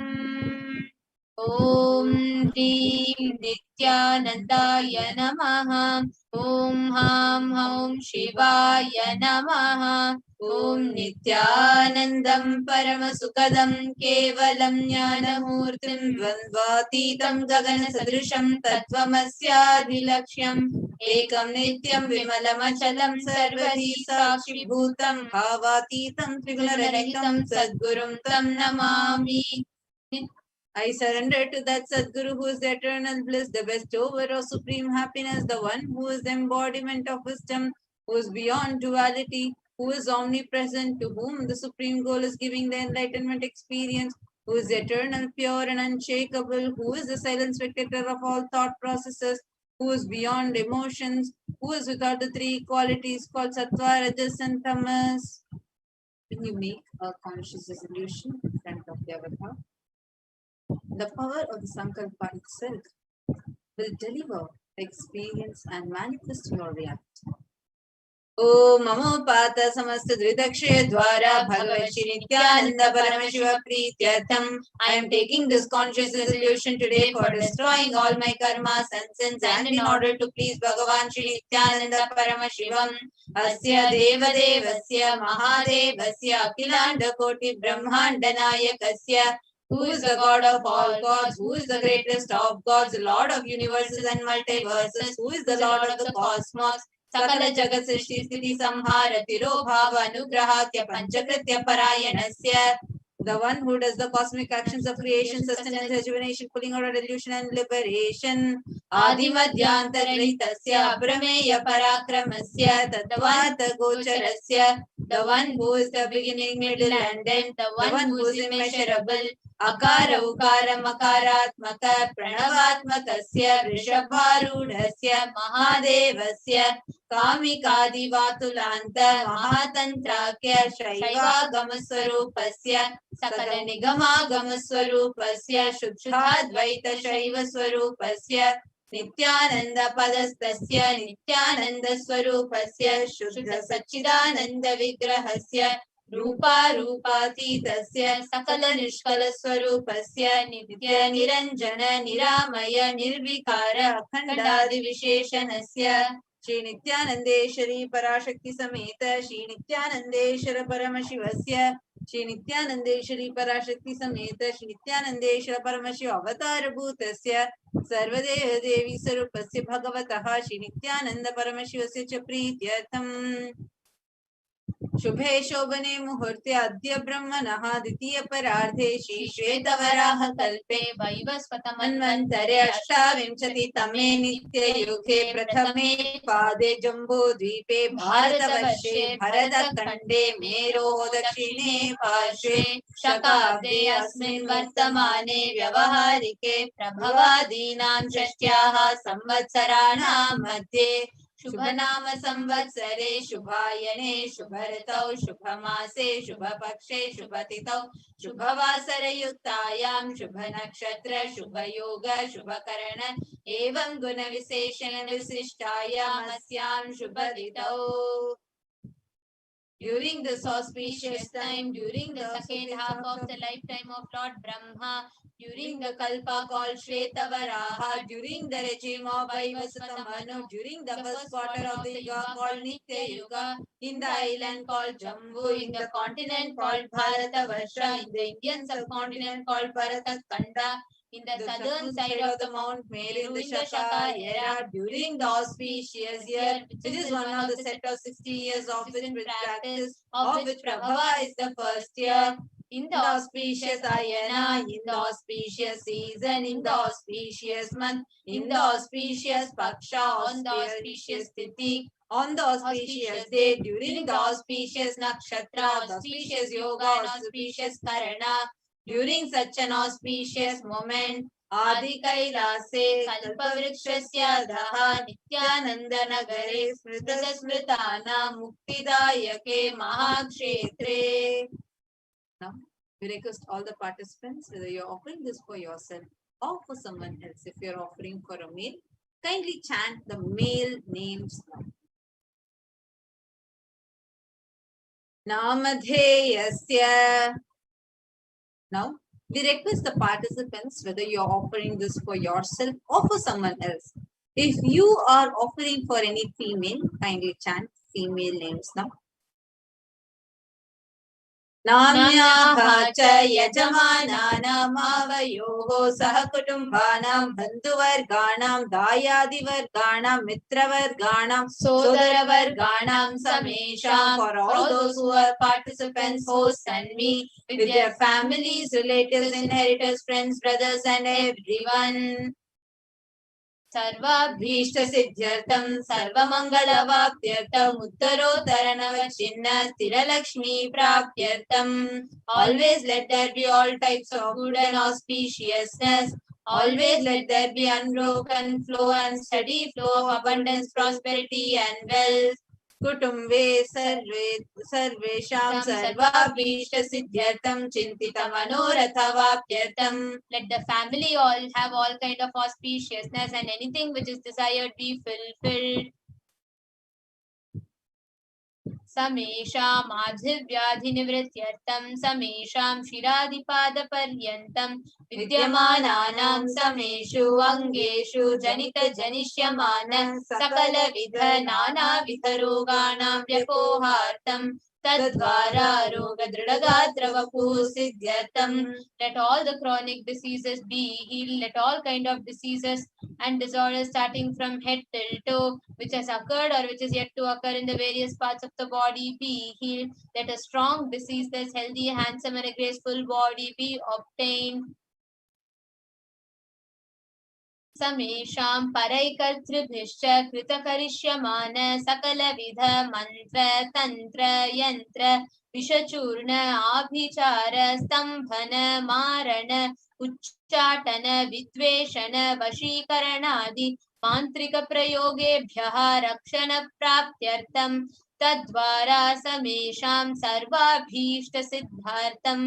Om Hrim Nithyanandaya Namaha. Om Ham Om Shivaya Namaha. Om Nithyanandam Paramasukadam Kevalam Jnanamurtim Dvandvatitam Gagana Sadrisham Tattvamasyaadhilaksham Ekam Nityam Vimalamachalam Sarvadi Sakshi Bhutam Bhavatitam Trigunarahitam Sadgurum Tam Namami. I surrender to that Sadguru who is the eternal bliss, the bestower of supreme happiness, the one who is the embodiment of wisdom, who is beyond duality, who is omnipresent, to whom the supreme goal is giving the enlightenment experience, who is eternal, pure and unshakable, who is the silent spectator of all thought processes, who is beyond emotions, who is without the three qualities called Sattva, Rajas and Tamas. When you make a conscious resolution in front of the avatar, the power of the Sankalpa itself will deliver the experience and manifest your reality. Om Namo Pata Samasta Dvidakshe Dwara Bhagavad Shri Nithyananda Paramashiva Prityartham. I am taking this conscious resolution today for destroying all my karmas and sins, and in order to please Bhagavan Shri Nithyananda Paramashivam. Asya Deva Devasya Mahadevasya Akilanda Koti Brahmanda Nayakasya, who is the God of all gods, who is the greatest of gods, the Lord of universes and multiverses, who is the Lord of the cosmos, Sakala Jagat Srishti Sthiti Samhara Tirobhava Anugrahatya Panchakritya Parayanasya, the one who does the cosmic actions of creation, sustenance, rejuvenation, pulling out of delusion and liberation. Adimadhyantaraitasya Aprameya Parakramasya Tattavata Gocharasya, the one who is the beginning, middle and end, the one who is immeasurable. Akara Ukara Makaratmaka Pranavatmakasya Rishabharudhasya Mahadevasya Kamikadivatulanta Mahatantrakya Shaivagamaswarupasya Sakala Nigamagaswarupasya Shuddhadvaita Shaivaswarupasya Nityananda Padastasya Nityananda Swarupasya Shuddha Sachidananda Vigrahasya Rupa Rupatitasya Sakala Nishkala Swarupasya Nitya Niranjana Niramaya Nirvikara Akhandadi Visheshanasya Shri Nithyanandeshwari Parashakti Sameta Shri Nithyanandeshwara Paramashivasya Shri Nithyanandeshwari Parashakti Sameta Shri Nithyanandeshwara Paramashiva Avatar Bhutasya Sarvadeva Devi Sarupasya Bhagavataha Shri Nithyananda Paramashivasya Cha Prityartham. शुभे शोभने मुहूर्ते अद्य ब्रह्मणः द्वितीय परार्धे श्री श्वेतवराह कल्पे वैवस्वतमन्वन्तरे अष्टाविंशतितमे नित्ययुगे प्रथमे पादे जम्बूद्वीपे भारतवर्षे भरतखण्डे मेरोः दक्षिणे पार्श्वे शकाब्दे अस्मिन् वर्तमाने व्यवहारिके प्रभवादीनां षष्ट्याः संवत्सराणां मध्ये शुभनाम संवत्सरे शुभायने शुभऋतौ शुभमासे शुभपक्षे शुभतिथौ शुभवासरयुक्तायां शुभनक्षत्र शुभयोग शुभकरण एवं गुणविशेषण विशिष्टायाम् अस्यां शुभतिथौ. During this auspicious time, during the second half of the lifetime of Lord Brahma, during the Kalpa called Shvetavaraha, during the regime of Vaivasvatamanu, during the first quarter of the Yuga called Nitya Yuga, in the island called Jambu, in the continent called Bharatavarsha, in the Indian subcontinent called Bharatakanda, in the southern side of the Mount Meru, in the Shaka era, during the auspicious year, which is one of the set of 60 years of spiritual practice, of which Prabhava is the first year, in the auspicious ayana, in the auspicious season, in the auspicious month, in the auspicious paksha, on the auspicious tithi, on the auspicious day, during the auspicious nakshatra, the auspicious yoga, and auspicious karana, during such an auspicious moment, Adi Kailase Kalpavrikshyasya Daha Nityananda Nagare Smrita Smritana Muktidayake Mahakshetre. Now, we request all the participants, whether you're offering this for yourself or for someone else. If you're offering for a male, kindly chant the male names now. Namadheyasya. Now, we request the participants, whether you're offering this for yourself or for someone else. If you are offering for any female, kindly chant female names now. Namyaha cha yajamananam avayoho sahakutumbhanam bandhuvarganam dayadivarganam mitravarganam sodaravarganam samesham. For all those who are participants, hosts and me, with their families, relatives, inheritors, friends, brothers and everyone. सर्वाभीष्ट सिद्ध्यर्थम सर्वमंगल वाप्त्यर्थम उत्तरोत्तर नवचिन्ह स्थिरलक्ष्मी प्राप्त्यर्थम. Always let there be all types of good and auspiciousness. Always let there be unbroken flow and steady flow of abundance, prosperity and wealth. कुटुम्बे सर्वेषां सर्वाभीष्ट सिद्ध्यर्थं चिन्तित मनोरथ वाप्त्यर्थं. Let the family all have all kind of auspiciousness and anything which is desired be fulfilled. समेषाम् आधिव्याधिनिवृत्त्यर्थं समेषां शिरादिपादपर्यन्तं विद्यमानानां समेषु अङ्गेषु जनितजनिष्यमान सकलविध नानाविध रोगाणां व्यपोहार्थं तद्वारा रोगदृढगात्रवपुः सिद्ध्यर्थं. Let all the chronic diseases be healed. Let all kind of diseases and disorders starting from head till toe, which has occurred or which is yet to occur in the various parts of the body, be healed. Let a strong, diseaseless, healthy, handsome and a graceful body be obtained. समेषां परैकर्तृभिश्च कृतकरिष्यमान सकलविध मन्त्र तन्त्र यन्त्र विषचूर्ण आभिचार स्तम्भन मारण उच्चाटन विद्वेषण वशीकरणादि मान्त्रिक प्रयोगेभ्यः रक्षण प्राप्त्यर्थं तद्वारा समेषां सर्वाभीष्ट सिद्धार्थं.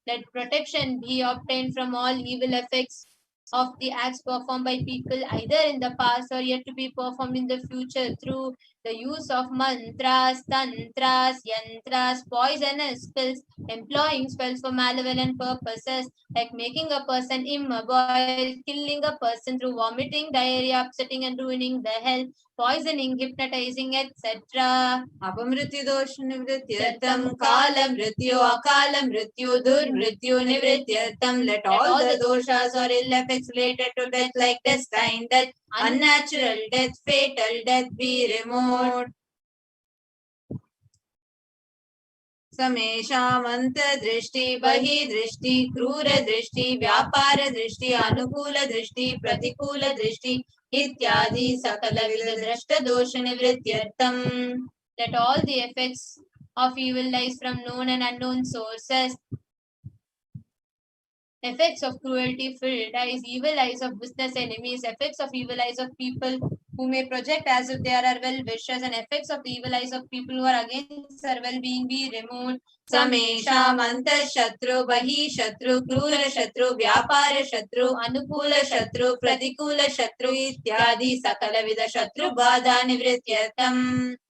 Let protection be obtained from all evil effects of the acts performed by people either in the past or yet to be performed in the future through the use of mantras, tantras, yantras, poisonous spells, employing spells for malevolent purposes like making a person immobile, killing a person through vomiting, diarrhea, upsetting and ruining the health, poisoning, hypnotizing, etc. Apamrityu dosha nivrityartham kala mrityu akala mrityu durmrityu nivrityartham. Let all the doshas or ill effects related to death like destined death, unnatural death, fatal death be removed. समेषामन्तर्दृष्टि बहिर्दृष्टि क्रूरदृष्टि व्यापारदृष्टि अनुकूलदृष्टि प्रतिकूलदृष्टि इत्यादि सकलविधदृष्टदोषनिवृत्त्यर्थम्. That all the effects of evil lies from known and unknown sources, effects of cruelty filled eyes, evil eyes of business enemies, effects of evil eyes of people who may project as if they are our well wishers, and effects of the evil eyes of people who are against our well being be removed. Samesham antar shatru bahi shatru krura shatru vyapara shatru anukula shatru pratikula shatru ityadi sakala vida shatru bada nivrityartham.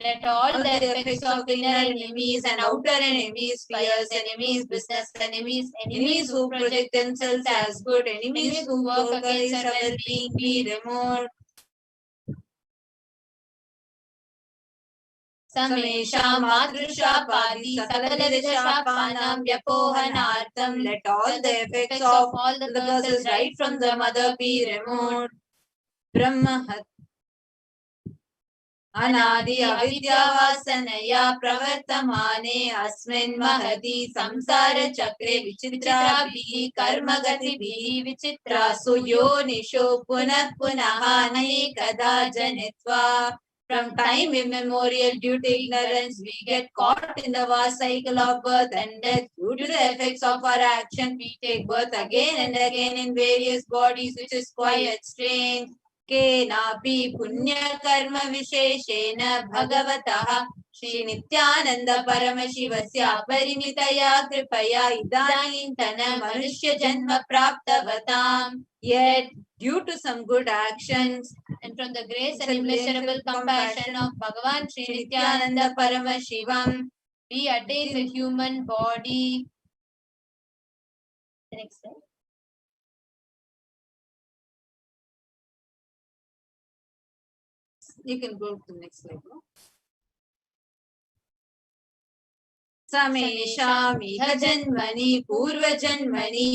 Let all the effects of inner enemies and outer enemies, fierce enemies, business enemies, enemies who project themselves as good, enemies who work against our well-being be removed. Samesham madrushapaadi sakalavidashapanam vyapohanartham. Let all the effects of all the curses right from the mother be removed. Brahmahat अनादि अविद्यावासनया प्रवर्तमाने अस्मिन् महति संसार चक्रे विचित्राभिः कर्मगतिभिः विचित्रासु योनिषु पुनः पुनः अनेकदा जनित्वा. From time immemorial, due to ignorance, we get caught in the vast cycle of birth and death. Due to the effects of our action, we take birth again and again in various bodies, which is quite strange. केनापि पुण्यकर्म विशेषेण भगवतः श्री नित्यानंद परमशिवस्य अपरिमितया कृपया इदानीन्तन मनुष्य जन्म प्राप्तवताम्. Yet, due to some good actions and from the grace and immeasurable compassion of Bhagavan Shri Nithyananda Paramashivam, we attain the human body. Next slide. You can go to the next slide. No? समेषामिह जन्मनि पूर्वजन्मनि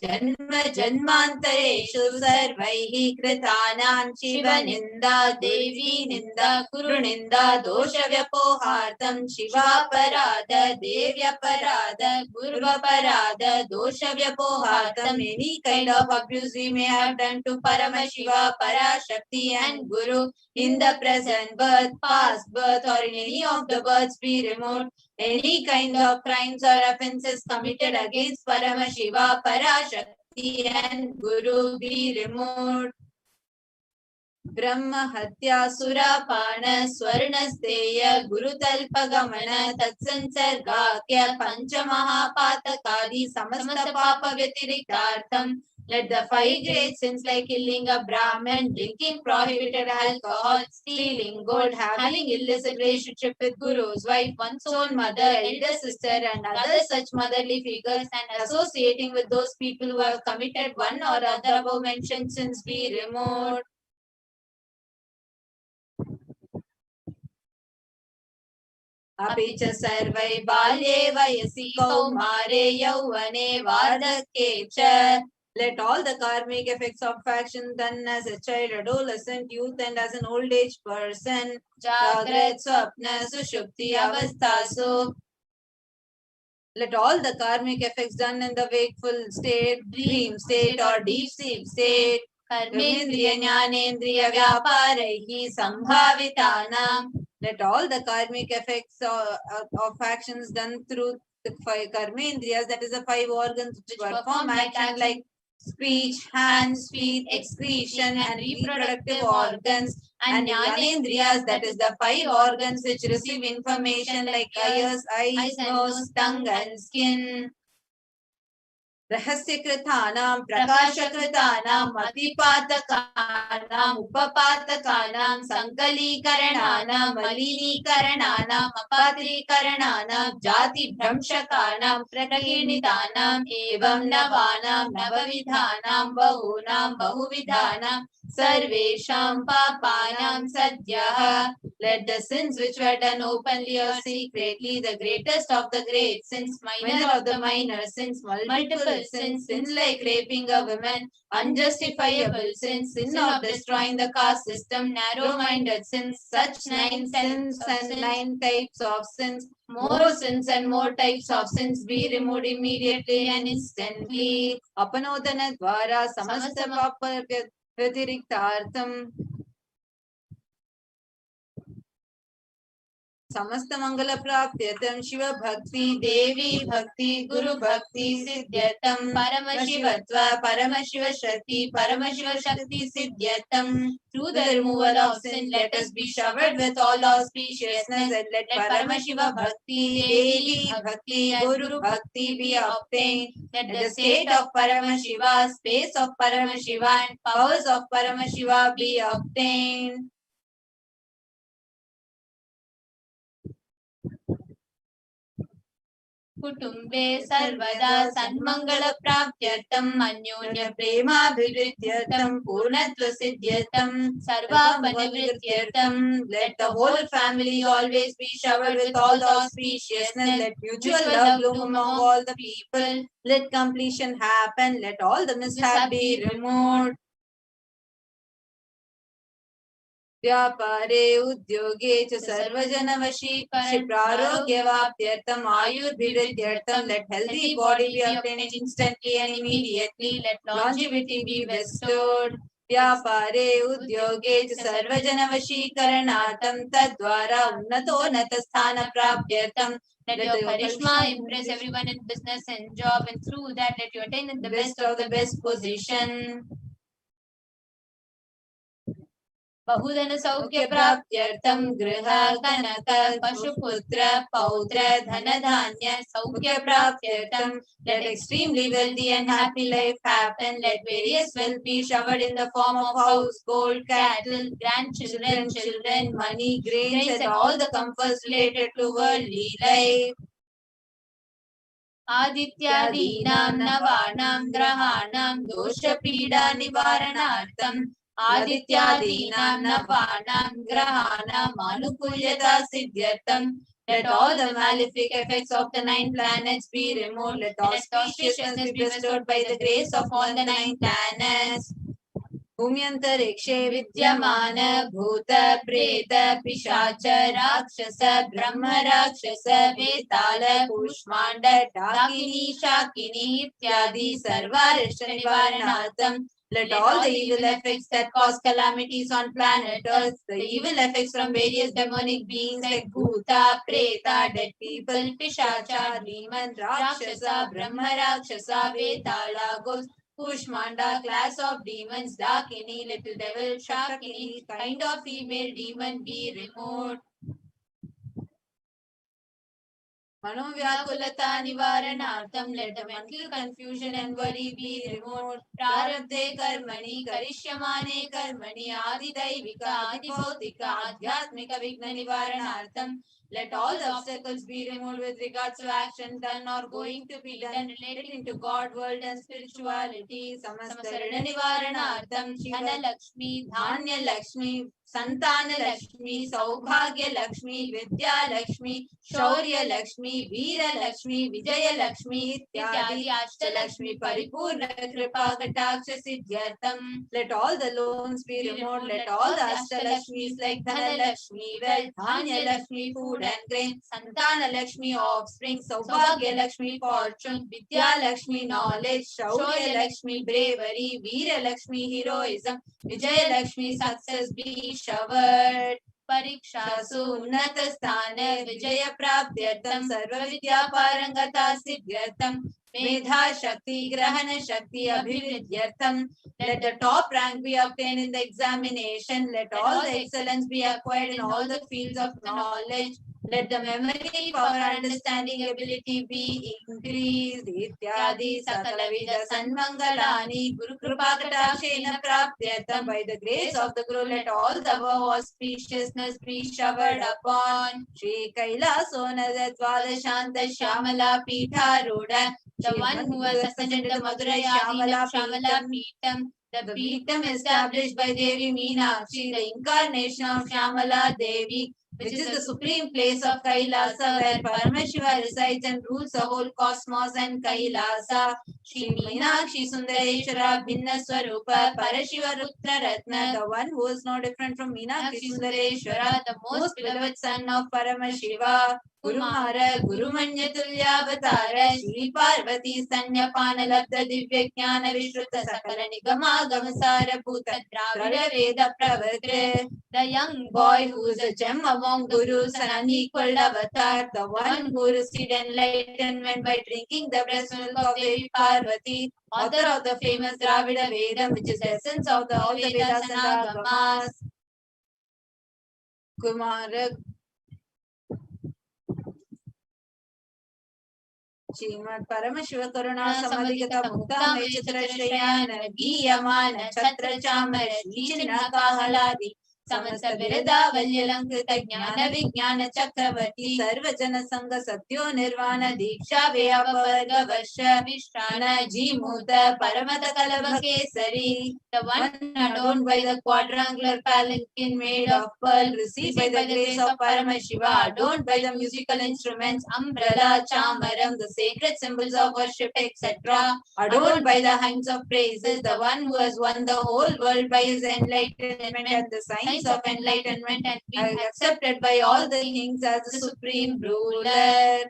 जन्म जन्मान्तरेषु सर्वैः कृतानां शिवनिन्दा देवी निन्दा गुरुनिन्दा दोषव्यपोहार्थं शिवापराध देव्यपराध गुरुवपराध दोषव्यपोहार्थं. Any kind of abuse we may have done to Paramashiva, Parashakti and Guru in the present birth, past birth or in any of the births be removed. Any kind of crimes or offences committed against Paramashiva, Parashakti and Guru be removed. Brahma Hatya Surapana Swarnasteya Gurutalpa Gamana Tatsansargakya Panchamahapatakadi Samasta Papa Vyatirikartham. Let the 5 great sins like killing a Brahman, drinking prohibited alcohol, stealing gold, having illicit relationship with Guru's wife, one's own mother, elder sister and other such motherly figures, and associating with those people who have committed one or other above mentioned sins be removed. अपि च सर्वै बाल्ये वयसि कौमारे यौवने वार्धक्ये च. Let all the karmic effects of action done as a child, adolescent, youth and as an old age person, Jagrat, Swapna, Sushupti, Avastasu. Let all the karmic effects done in the wakeful state, dream state or deep sleep state, Karmendriya Jnanendriya Vyaparaihi Sambhavitanam. Let all the karmic effects of actions done through the 5 karmendriyas, that is the 5 organs which perform action like speech, hands, feet, excretion and reproductive organs, and Jnanendriyas, that is the 5 organs which receive information like ears, eyes, nose, tongue and skin. रहस्यकृतानां प्रकाशकृतानां मतिपातकानां उपपातकानां संकलीकरणानां मलिनीकरणानां अपात्रीकरणानां जातिभ्रंशकानां प्रकीर्णितानां एवं नवानां नवविधानां बहूनां बहुविधानां सर्वेषां पापानां सद्यः. Let the sins which were done openly or secretly, the greatest of the great sins, minor of the minor sins, multiple Unjustifiable sins, sins like raping a woman. Unjustifiable sins, sin of destroying the caste system. Narrow-minded sins, such 9 sins and 9 types of sins. More sins and more types of sins be removed immediately and instantly. Apanodana dvara samasta papa vyatiriktartham. समस्त मंगल प्राप्त्यर्थम शिव भक्ति देवी भक्ति गुरु भक्ति सिद्ध्यर्थम परमशिवत्व परमशिव शक्ति सिद्ध्यर्थम. Through the removal of sin, let us be showered with all auspiciousness, and let Paramashiva Bhakti, Devi Bhakti, Guru Bhakti be obtained. Let the state of Paramashiva, space of Paramashiva, and powers of Paramashiva be obtained. कुटुम्बे सर्वदा सन्मंगल प्राप्त्यर्थम अन्योन्य प्रेमाभिवृद्ध्यर्थम पूर्णत्व सिद्ध्यर्थम सर्वापनिवृत्त्यर्थम. Let the whole family always be showered with all the auspiciousness. Let mutual love bloom among all the people. Let completion happen. Let all the mishap be removed. व्यापारे उद्योगे च सर्वजनवशीकरण प्रारोग्यवाप्त्यर्थम आयुर्भिवृद्ध्यर्थम. Let healthy body be obtained instantly and immediately. Let longevity be bestowed. व्यापारे उद्योगे च सर्वजनवशीकरणार्थम तद्वारा उन्नतोन्नत स्थान प्राप्त्यर्थम. Let your charisma impress everyone in business and job, and through that let you attain the best of the best position. बहुधन सौख्य प्राप्त्यर्थम गृह कनक पशुपुत्र पौत्र धन धान्य सौख्य प्राप्त्यर्थम. Let extremely wealthy and happy life happen. Let various wealth be showered in the form of house, gold, cattle, grandchildren, children, money, grains, and all the comforts related to worldly life. आदित्यादीनां नवानां ग्रहाणां दोषपीडा निवारणार्थम. आदित्यादीनां नवानां ग्रहाणां अनुकूल्यता सिद्ध्यर्थम. Let all the malefic effects of the 9 planets be removed. Let auspiciousness be bestowed by the grace of all the 9 planets. भूम्यन्तरिक्षे विद्यमान भूत प्रेत पिशाच राक्षस ब्रह्म राक्षस वेताल कूष्मांड डाकिनी शाकिनी इत्यादि सर्वारिष्ट निवारणार्थम. Let all the evil effects that cause calamities on planet Earth, the evil effects from various demonic beings like Bhuta, Preta, dead people, Pishacha, demon, Rakshasa, Brahma Rakshasa, Vetala, ghost, Kushmanda, class of demons, Dakini, little devil, Shakini, kind of female demon be removed. मनोव्याकुलता निवारणार्थम. Let the mental confusion and worry be removed. प्रारब्धे कर्मणि करिष्यमाणे कर्मणि आदिदैविक आदिभौतिक आध्यात्मिक विघ्न निवारणार्थम. Let all the obstacles be removed with regards to action done or going to be done related to God, world and spirituality. समस्त ऋण निवारणार्थम. धन लक्ष्मी, धान्य लक्ष्मी, संतान लक्ष्मी, सौभाग्य लक्ष्मी, विद्या लक्ष्मी, शौर्य लक्ष्मी, वीर लक्ष्मी, विजय लक्ष्मी इत्यादि अष्टलक्ष्मी परिपूर्ण कृपा कटाक्ष सिद्ध्यर्थम. Let all the loans be removed. Let all the अष्टलक्ष्मीs like धन लक्ष्मी, wealth, धान्य लक्ष्मी, food and grain, संतान लक्ष्मी, offspring, सौभाग्य Lakshmi, fortune, Vidya Lakshmi, knowledge, Shaurya Lakshmi, bravery, Veer Lakshmi, heroism, Vijay Lakshmi, success be showered. परीक्षासु उन्नत स्थान विजय प्राप्त्यर्थम सर्व विद्या पारंगता सिद्ध्यर्थम मेधा शक्ति ग्रहण शक्ति अभिवृद्ध्यर्थम. Let the top rank be obtained in the examination. Let all the excellence be acquired in all the fields of knowledge. Let the memory power understanding ability be increased. Ityadi sakalavidha sanmangalani guru kripa katashena praptyatam. By the grace of the Guru, let all the above auspiciousness be showered upon. Shri Kailasona Dvadashanta Shyamala Pitha Ruda. The one who has ascended the Madurai Shyamala Pitam. The Pitam established by Devi Meenakshi, the incarnation of Shyamala Devi, which is the supreme place of Kailasa, where Paramashiva resides and rules the whole cosmos and Kailasa. Shri Meenakshi Sundareshwara Bhinna Swarupa Parashiva Rutra Ratna, the one who is no different from Meenakshi Sundareshwara, the most beloved son of Paramashiva. Gurumara Gurumanya Tulyavatara Shri Parvati Sanyapana Labda Divya Jnana Vishruta Sakala Nigama Gamasara Bhuta Dravida Veda Pravatre, the young boy who is a gem among gurus and unequaled avatar, the one who received enlightenment by drinking the breast milk of Devi Parvati, author of the famous Dravida Vedam, which is the essence of all the Vedas and Agamas. Kumara Srimad Paramashiva Karuna Samadhigata Mukta Mechitra Shrayana Giyamana Chatra Chamara Shichinna Kahaladi Samasta Virada Valyalankrita Jnana Vijnana Chakravarti Sarvajana Sangha Satyo Nirvana Diksha Vyapavarga Varsha Vishrana Jimuta Paramata Kalabhairava, the one adorned by the quadrangular palanquin made of pearl, received by the grace of Paramashiva, adorned by the musical instruments, umbrella, chamaram, the sacred symbols of worship, etc., adorned by the hymns of praises, the one who has won the whole world by his enlightenment and the signs of enlightenment and been accepted by all the kings as the supreme ruler.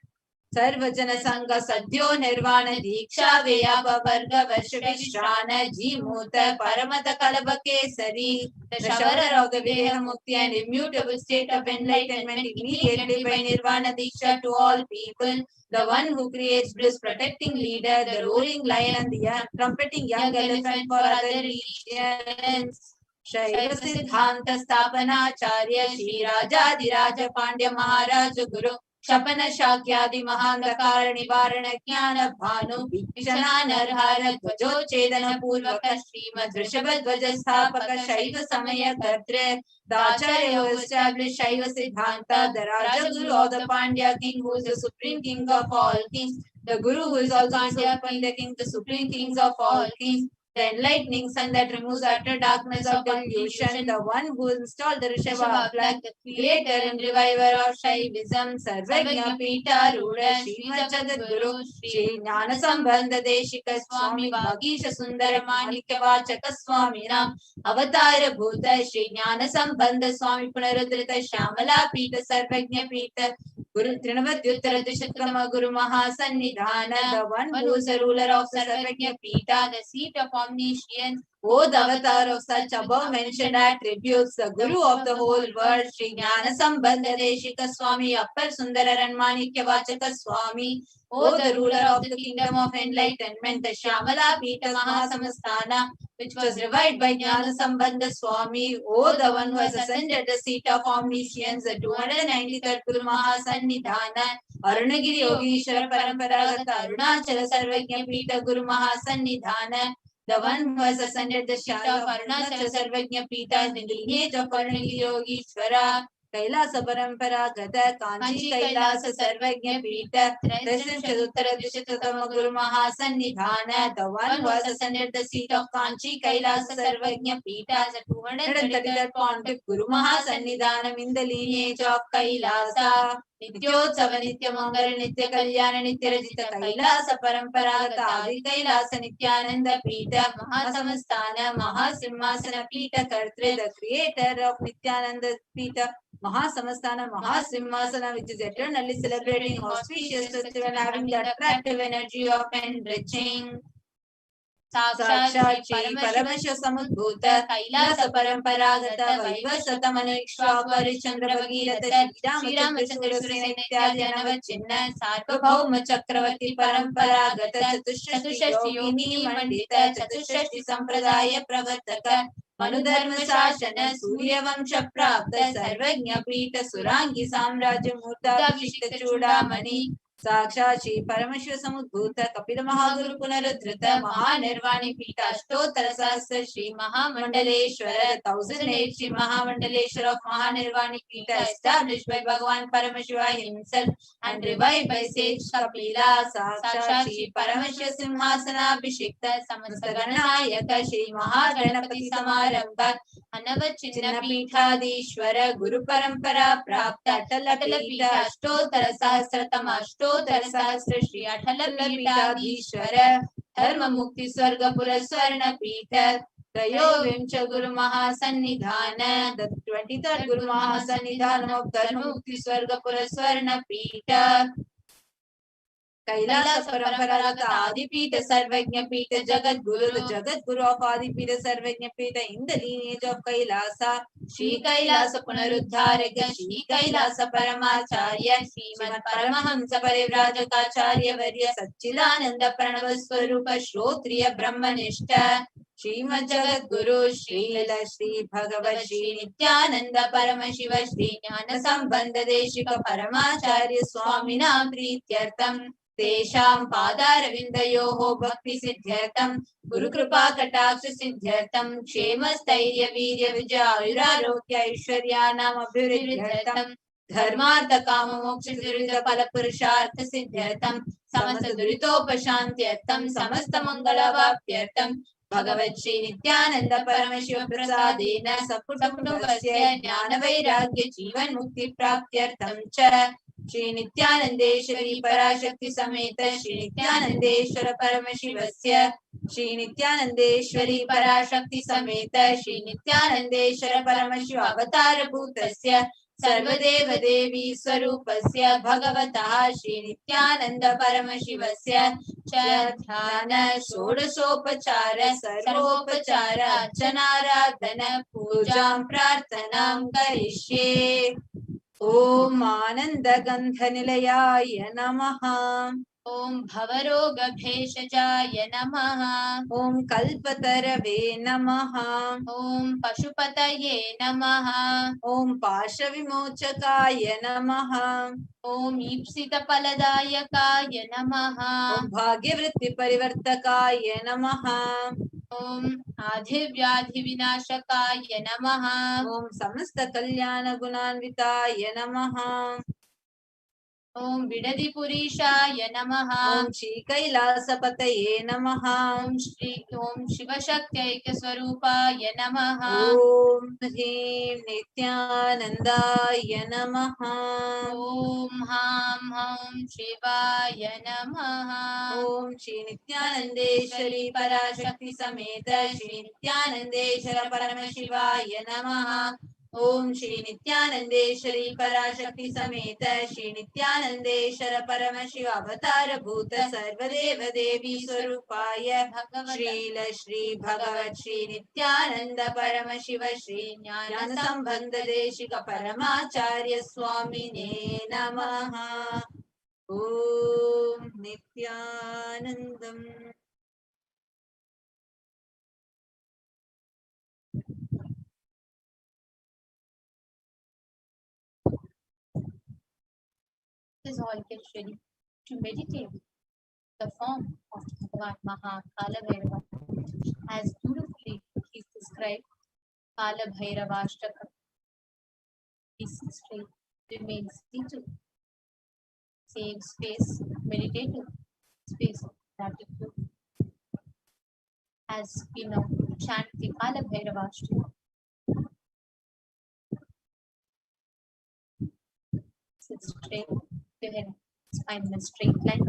Sarvajana Sangha Sadhyo Nirvana Diksha Vyapa Varga Varshavishtrana Jimuta Paramata Kalabhairava, the shower of the Videha Mukti and immutable state of enlightenment immediately by Nirvana Diksha to all people, the one who creates bliss, protecting leader, the roaring lion and the trumpeting young elephant for other regions. Shaiva Siddhanta Sthapanacharya Shri Rajadiraja Pandya Maharaj Guru Shapana Shakyadi Mahandakara Nivarana Jnana Bhanu Bhishana Narhara Dvajo Chedana Purvaka Srimad Rishabhadvaja Sthapaka Shaiva Samaya Kartre, the Acharya who established Shaiva Siddhanta, the Raja Guru of the Pandya king who is the supreme king of all kings, the Guru who is also the Pandya king, the supreme kings of all kings, the enlightening sun that removes the utter darkness of delusion, the one who installed the Rishabha flag, the creator and reviver of Shaivism, Sarvajna Pita Rudha, Srimad Jagadguru, Shri Jnana Sambandha Deshika Swami, Bhagisha Sundara Manikya Vachaka Swami Nam, Avatara Bhuta, Shri Jnana Sambandha Swami Punarudrita Shamala Pita Sarvajna Pita, Guru Trinavadyuttara Dishakrama Guru Maha Sannidhana, the one who is the ruler of Sarvajna Pita, the seat of omniscience, O the avatar of such above mentioned attributes, the Guru of the whole world, Shri Jnana Sambandha Deshika Swami, Appar Sundara and Manikya Vachaka Swami, O the ruler of the kingdom of enlightenment, the Shamala Pita Mahasamastana, which was revived by Jnana Sambandha Swami, O the one who has ascended the seat of omniscience, the 293rd Guru Mahasannidhana, Arunagiri Yogishwara Paramparagata Arunachala Sarvajna Pita Guru Mahasannidhana, the one who has ascended the seat of Arunachala Sarvajna Pita in the lineage of Arunagiri Yogishwara, Kailasa Paramparagata Kanchi Kailasa Sarvajna Pita, Darshan Chaduttara Dishatatama Guru Mahasannidhana, the one who has ascended the seat of Kanchi Kailasa Sarvajna Pita as a 233rd Pontiff Guru Mahasannidhanam in the lineage of Kailasa. Nityotsava Nitya Mangala Nitya Kalyana Nitya Rajita Kailasa Paramparagata Adi Kailasa Nithyananda Pita Mahasamastana Mahasimhasana Pita Kartre, the creator of Nithyananda Pita Mahasamastana Mahasimhasana, which is eternally celebrating auspicious festival having the attractive energy of enriching. Sakshat Shri Paramashiva Samudbhuta Kailasa Paramparagata Vaivasata Manikshva Parichandra Bhagirata Shri Ramachandra Surya Nityadhyana Vachinna Sarvabhauma Chakravarti Paramparagata Chatushashti Yogini Mandita Chatushashti Sampradaya Pravartaka Manudharma Shashana Surya Vamsha Prapta Sarvajna Pita Surangi Samrajya Murta Vishita Chudamani साक्षात् श्री परमशिव समुद्भूत कपिल महागुरु पुनरुद्धृत महानिर्वाणी पीठाष्टोत्तर सहस्र श्री महामंडलेश्वर 1008 श्री महामंडलेश्वर of Mahanirvani Peeta established by Bhagavan Paramashiva himself and revived by sage Kapila. Sakshat Shri Paramashiva Simhasana Abhishekta Samasta Ganayaka Shri Mahaganapati Samarambha Anavachinna Peethadishwara Guru Parampara Prapta Atala Peeta Ashtottara Sahasratam Ashtottara Sahasra Shri Atala Peethadishwara Dharma Mukti Swarga Puraswarna Peeta Trayovimcha Guru Mahasannidhana, the 23rd Guru Mahasannidhana of Dharma Mukti Swarga Puraswarna Peeta Kailasa Paramparaga Adipita Sarvajna Peeta Jagat Guru, the Jagat Guru of Adipita Sarvajna Peeta in the lineage of Kailasa, Shri Kailasa Punaruddharaka, Shri Kailasa Paramacharya, Srimad Paramahamsa Parivrajaka Varya Satchidananda Pranava Swarupa Shrotriya Brahmanishta, Srimad Jagat Guru, Srila Shri Bhagavad Shri Nithyananda Paramashiva Shri Jnana Sambandha Deshika Paramacharya Swamina Prityartam तेषां पादारविन्दयोः भक्ति सिद्ध्यर्थं गुरुकृपा कटाक्ष सिद्ध्यर्थं क्षेम स्थैर्य वीर्य विजय आयुरारोग्य ऐश्वर्याणाम् अभिवृद्ध्यर्थं धर्मार्थ काम मोक्ष दुरित फल पुरुषार्थ सिद्ध्यर्थं समस्त दुरितोपशान्त्यर्थं समस्त मंगलवाप्त्यर्थं भगवत् श्री नित्यानंद परमशिव प्रसादेन सकुटुम्बस्य ज्ञान वैराग्य जीवन मुक्ति प्राप्त्यर्थं च श्री नित्यानंदेश्वरी पराशक्ति समेत श्री नित्यानंदेश्वर परमशिवस्य श्री नित्यानंदेश्वरी पराशक्ति समेत श्री नित्यानंदेश्वर परमशिव अवतार भूतस्य सर्वदेव देवी स्वरूपस्य भगवतः श्री नित्यानंद परमशिवस्य च ध्यान षोडशोपचार सर्वोपचार अर्चनाराधन पूजां प्रार्थनां करिष्ये। ओम आनंद गंध निलयाय नमः। ओम भवरोग भेषजाय नमः। ओम कल्पतरवे नमः। ओम पशुपतये नमः। ओम पाशविमोचकाय नमः। ओम ईप्सितफलदायकाय नमः। ओम भाग्यवृत्ति परिवर्तकाय नमः। ओम आधिव्याधि विनाशकाय नमः। ओम समस्त कल्याण गुणान्विताय नमः। ओम बिडदि पुरीशाय नमः। ओम श्री कैलासपतये नमः। ओम शिवशक्त्यैक स्वरूपाय नमः। ओम ह्रीं नित्यानन्दाय नमः। ओम हां हौं शिवाय नमः। ओम श्री नित्यानंदेश्वरी पराशक्ति समेत श्री नित्यानंदेश्वर परमशिवाय नमः। ओम श्री नित्यानंदेश्वरी पराशक्ति समेत श्री नित्यानंदेश्वर परमशिव अवतार भूत सर्वदेव देवी स्वरूपाय श्रील श्री भगवत् श्री नित्यानंद परमशिव श्री ज्ञान संबंध देशिक परमाचार्य स्वामिने नमः। ओम Nityanandam. Is all get ready to meditate the form of Bhagavan Maha Kalabhairava as beautifully he is described. Kalabhairava Ashtakam. Be straight, remain seated, same space, meditative space of gratitude. As we now chant the Kalabhairava Ashtakam. Sit straight. Go ahead, spine in a straight line.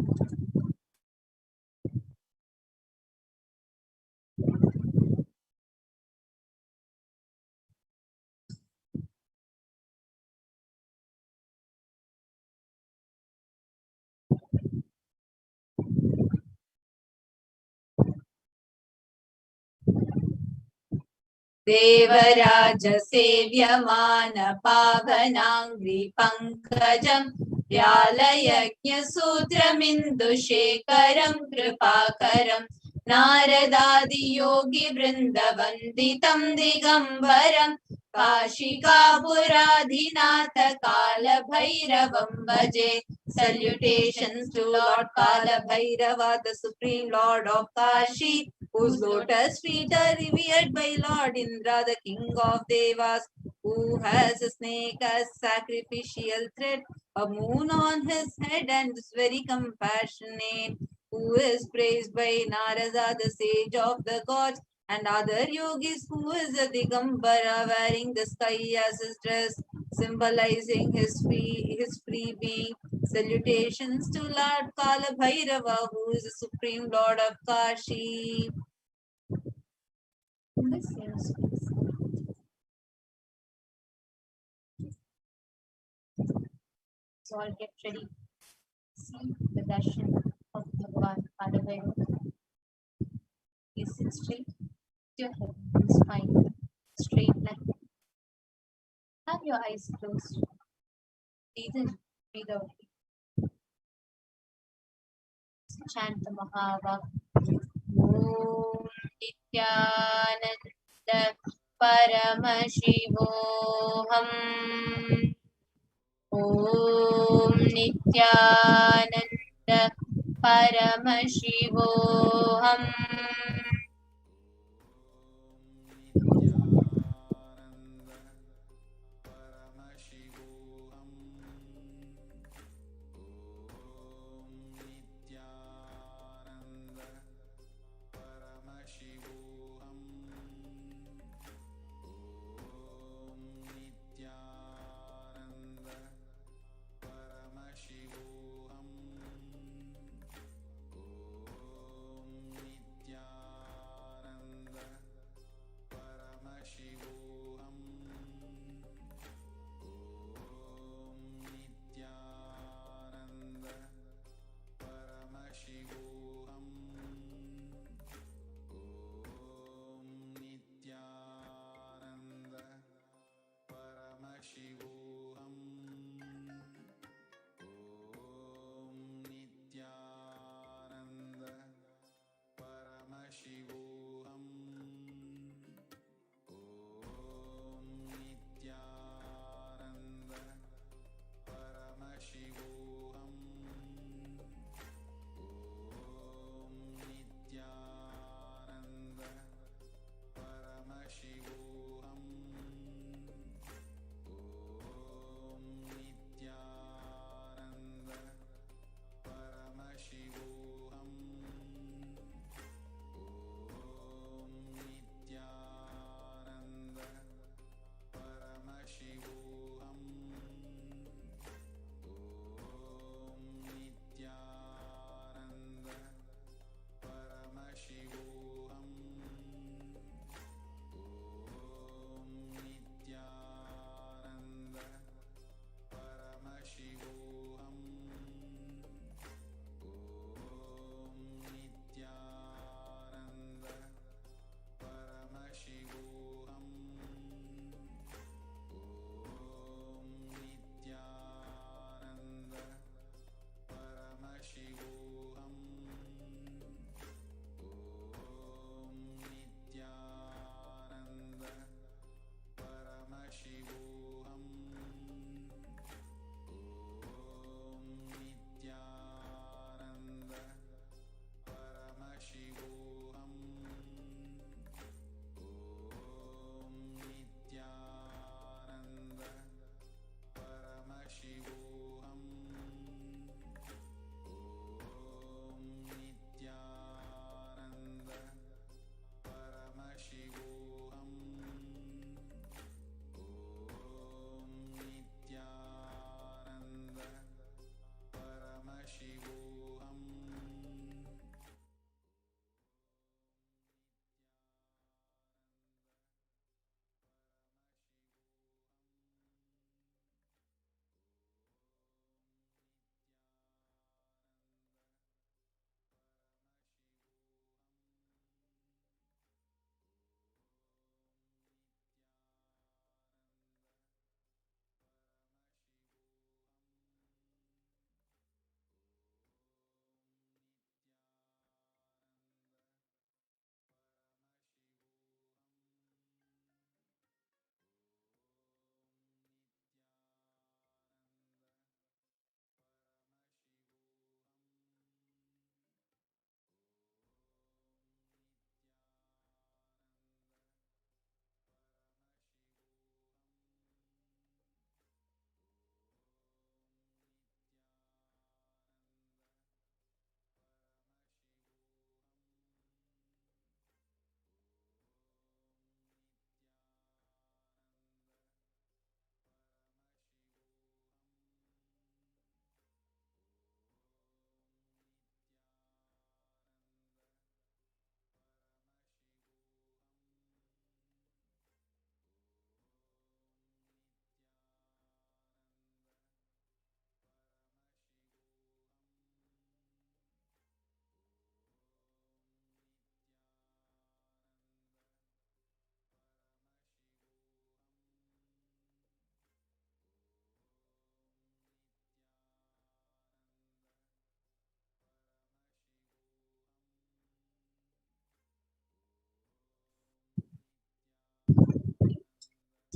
Devraj सेव्यमान पावनांग्रि पंकजं व्यालयज्ञ सूत्रमिन्दुशेखरं कृपाकरं नारदादि योगी वृन्दवन्दितं दिगम्बरं काशिकापुराधिनाथ कालभैरवं भजे. Salutations to Lord Kalabhairava, the Supreme Lord of Kashi, whose lotus feet are revered by Lord Indra, the King of Devas, who has a snake as sacrificial thread, a moon on his head, and is very compassionate, who is praised by Narada, the sage of the gods, and other yogis, who is a Digambara, wearing the sky as his dress, symbolizing his free being. Salutations to Lord Kalabhairava, who is the Supreme Lord of Kashi. So I'll get ready. See the darshan of Bhagavan Kalabhairava. Please sit straight. Your head and spine straight line. Have your eyes closed. Breathe in, breathe out. Chant the Maha. Om Nithyananda Paramashivoham. Om Nithyananda Paramashivoham. Paramashivoham.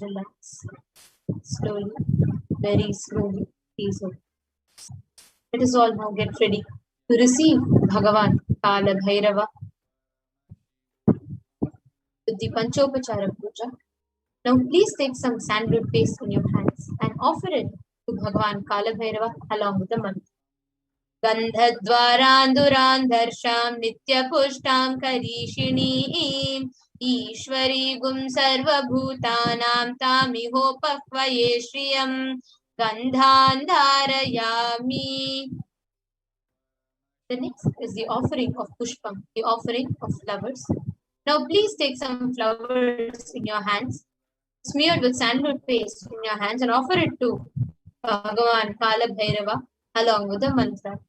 relax. Slowly, very slowly, please open. Let us all now get ready to receive Bhagavan Kalabhairava with the Panchopachara Puja. Now please take some sandalwood paste in your hands and offer it to Bhagavan Kalabhairava along with the mantra. गन्धद्वारान्दुरान्धर्षां नित्यपुष्टां करीषिणीं ईश्वरीगुं सर्वभूतानां तामिहोपह्वये श्रियं गन्धान् धारयामि. The next is the offering of pushpam, the offering of flowers. Now please take some flowers in your hands, smeared with sandalwood paste in your hands, and offer it to Bhagavan Kalabhairava along with the mantra.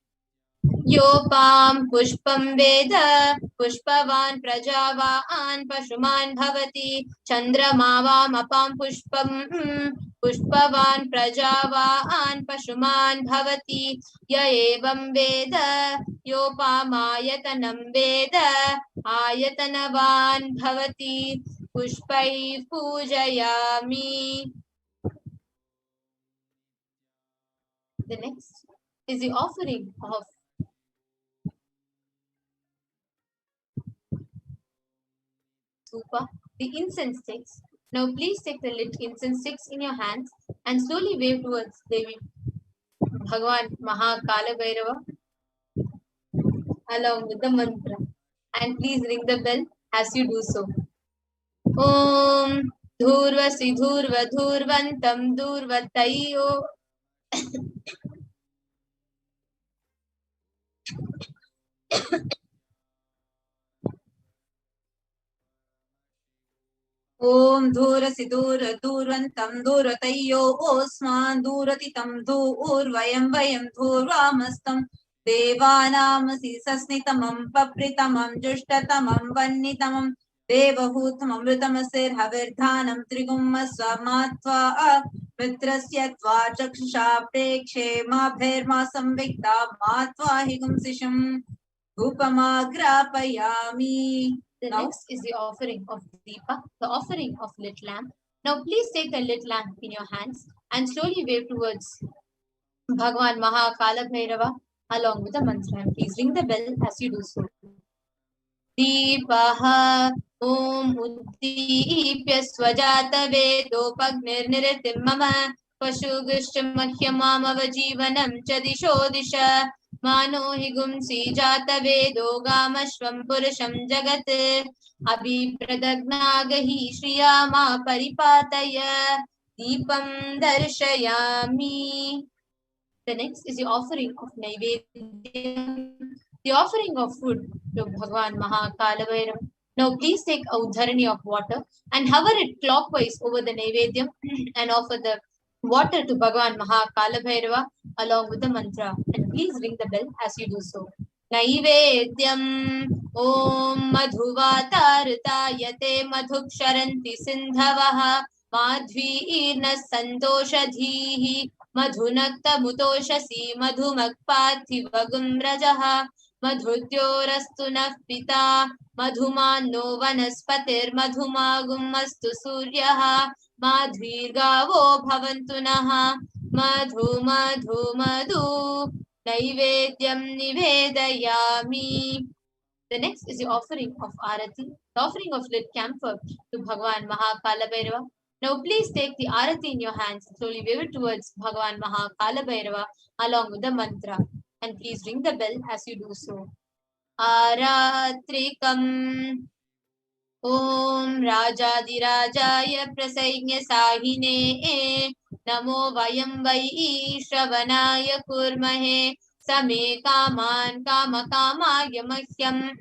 Yopam pushpam veda pushpavan prajavahan pashuman bhavati chandramavām apam pushpam pushpavan prajavahan pashuman bhavati ya evam veda yopamayatatam veda ayatanavan bhavati pushpai pujayami. The next is the offering of Supa, the incense sticks. Now please take the lit incense sticks in your hands and slowly wave towards Devi Bhagavan Maha Kalabhairava along with the mantra. And please ring the bell as you do so. Om Dhurvasi Dhurva Dhurvantam Dhurvatayo. Om Dhurasi Dhura Dhurvantam Dhuratayyo Osman Dhuratitam Dhurvayam Vayam Dhurvamastam Devanamasi Sasnitamam Papritamam Jushtatamam Vannitamam Devahutam Amritamasir Havirdhanam Trigumma Swamatva Mitrasya Tva Chakshusha Prekshe Mabherma Samvikta Matva Higumsisham Upamagrapayami. The next is the offering of Deepa, the offering of lit lamp. Now please take the lit lamp in your hands and slowly wave towards Bhagavan Maha Kalabhairava along with the mantra. And please ring the bell as you do so. Deepaha Om Uddipya Swajata Vedopagnirniritim Mama Pashugishtam Mahyamamavajivanam Chadisho Disha Mano Higumsi Jata Vedo Gamashvam Purusham Jagat Abhipradagnaagahi Shriyama Paripataya Deepam Darshayami. The next is the offering of Naivedyam, the offering of food to Bhagavan Maha Kalabhairava. Now please take a udharani of water and hover it clockwise over the Naivedyam and offer the water to Bhagavan Maha Kalabhairava along with the mantra. And please ring the bell as you do so. Naivedyam Om Madhuvatartayate Madhuksharanti Sindhavaha Madhvi Irna Santoshadhihi Madhunakta Mutoshasi Madhumakpathivagum Rajaha Madhutyorastu Nafpita Madhumanno Vanaspatir Madhumagum Astu Suryaha Madhvirgavo Bhavantu Naha Madhu Madhu Madhu Naivedyam Nivedayami. The next is the offering of Arati, the offering of lit camphor to Bhagavan Maha Kalabhairava. Now please take the Arati in your hands and slowly wave it towards Bhagavan Maha Kalabhairava along with the mantra. And please ring the bell as you do so. Aratrikam Om Rajadirajaya Prasainya Sahine Namo Vayam Vai Shravanaya Kurmahe Same Kaman Kama Kamaya Mahyam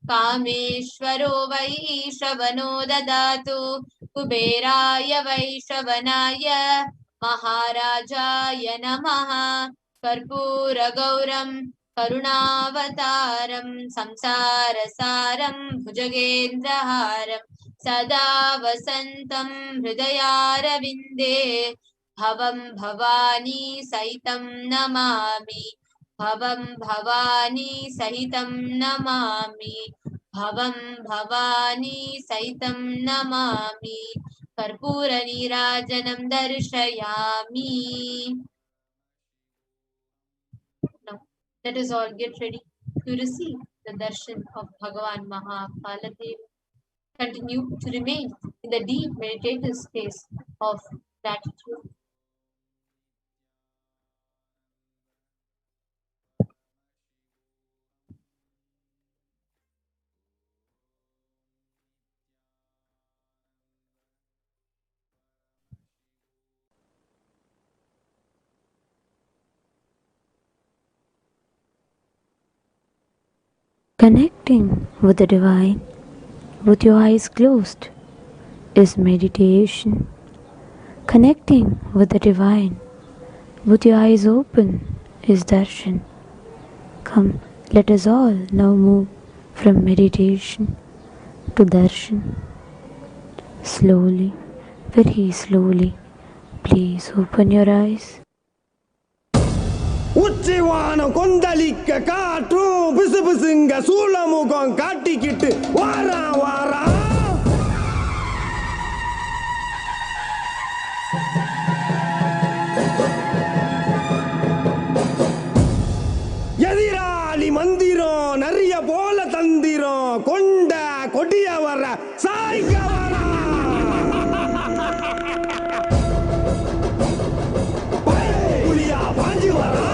Kameshwaro Vai Shravano Dadatu Kuberaya Vai Shravanaya Maharajaya Namaha Karpura Gauram Karunavataram Samsarasaram Bhujagendraharam Sada Vasantam Hridayaravinде Bhavam Bhavani Sahitam Namami Bhavam Bhavani Sahitam Namami Bhavam Bhavani Sahitam Namami कर्पूर नीराजनं दर्शयामि. Now, let us all get ready to receive the darshan of Bhagavan Maha Kaladeva. Continue to remain in the deep meditative space of gratitude. Connecting with the divine with your eyes closed is meditation. Connecting with the divine with your eyes open is darshan. Come, let us all now move from meditation to darshan. Slowly, very slowly, please open your eyes. உச்சிவானம் கொந்தளிக்க காற்றும் பிசு பிசுங்க சூளமுகம் காட்டிக்கிட்டு வாரா வாரா எதிராளி மந்திரம் நிறைய போல தந்திரம் கொண்ட கொடிய வர சாய்க்க வரா புலியா பாஞ்சு வரா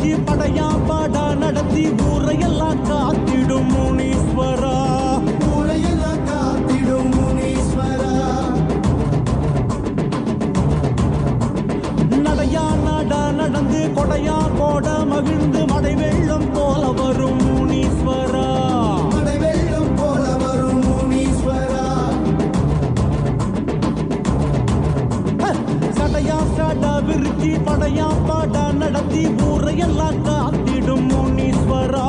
விரிச்சி படையா பாடா நடத்தி ஊரையெல்லாம் காத்திடும் முனீஸ்வரா, ஊரையெல்லாம் காத்திடும் முனீஸ்வரா. நடையா நாடா நடந்து கொடையா கோட மகிழ்ந்து மடை வெள்ளம் போல வரும் முனீஸ்வரா, மடை வெள்ளம் போல வரும் முனீஸ்வரா. சடையா சாடா விரிச்சி படையா பாடா நடத்தி ஊரையெல்லாம் காத்திடும் முனீஸ்வரா.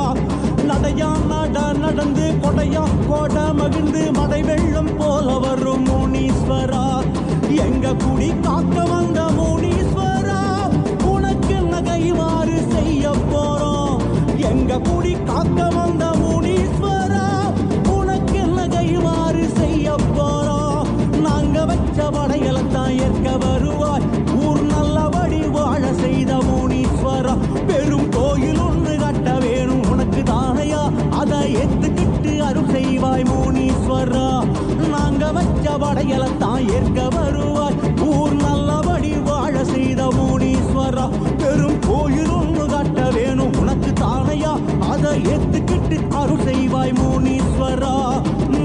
நடையா நாடா நடந்து கொடையா கோட மகிழ்ந்து மடை வெள்ளம் போல வரும் முனீஸ்வரா. எங்க குடி காக்க வந்த முனீஸ்வரா, உனக்கு நகைவாறு செய்ய போறோம். எங்க குடி காக்க வந்த முனீஸ்வரா, உனக்கு நகைவாறு செய்ய போறோம். நாங்க வச்ச படையலத்தான் ஏற்க வருவாய், ஊர் நல்லபடி வாழ செய்த முனீஸ்வரா. பெரும் கோயில் ஒன்று கட்ட வேணும் உனக்கு தானையா, அதை ஏத்துக்கிட்டு அருள் செய்வாய் முனீஸ்வரா. நாங்க வச்ச படையலத்தான் ஏற்க வருவாய், ஊர் நல்லபடி வாழ செய்த முனீஸ்வரா. பெரும் கோயில் ஒன்று கட்ட வேணும் உனக்கு தானையா, அதை ஏத்துக்கிட்டு அருள் செய்வாய் முனீஸ்வரா.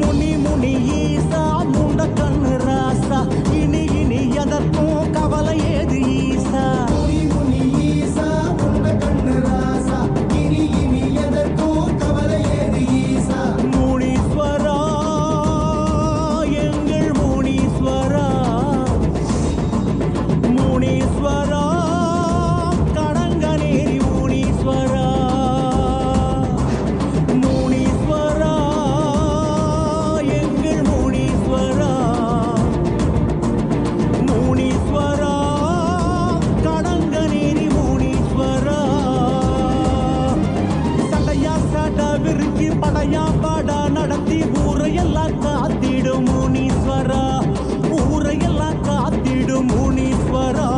முனி முனி ஈசா முண்ட கண்ணு ராசா, இனி இனி எதற்கும் கவலை ஏது ஈசா. முனி முனி ஈசா முண்ட கண்ணு ராசா, இனி இனி எதற்கும் கவலை ஏது ஈசா. முனீஸ்வரா எங்கள் முனீஸ்வரா, முனீஸ்வரா கடங்கநேரி முனீஸ்வரா, முனீஸ்வரா எங்கள் முனீஸ்வரா, முனீஸ்வரா கடங்கநேரி முனீஸ்வரா. சடையா சட விரிச்சி படையா பாடா நடத்தி ஊரையெல்லாம் காத்திடும் முனீஸ்வரா, ஊரையெல்லாம் காத்திடும் முனீஸ்வரா.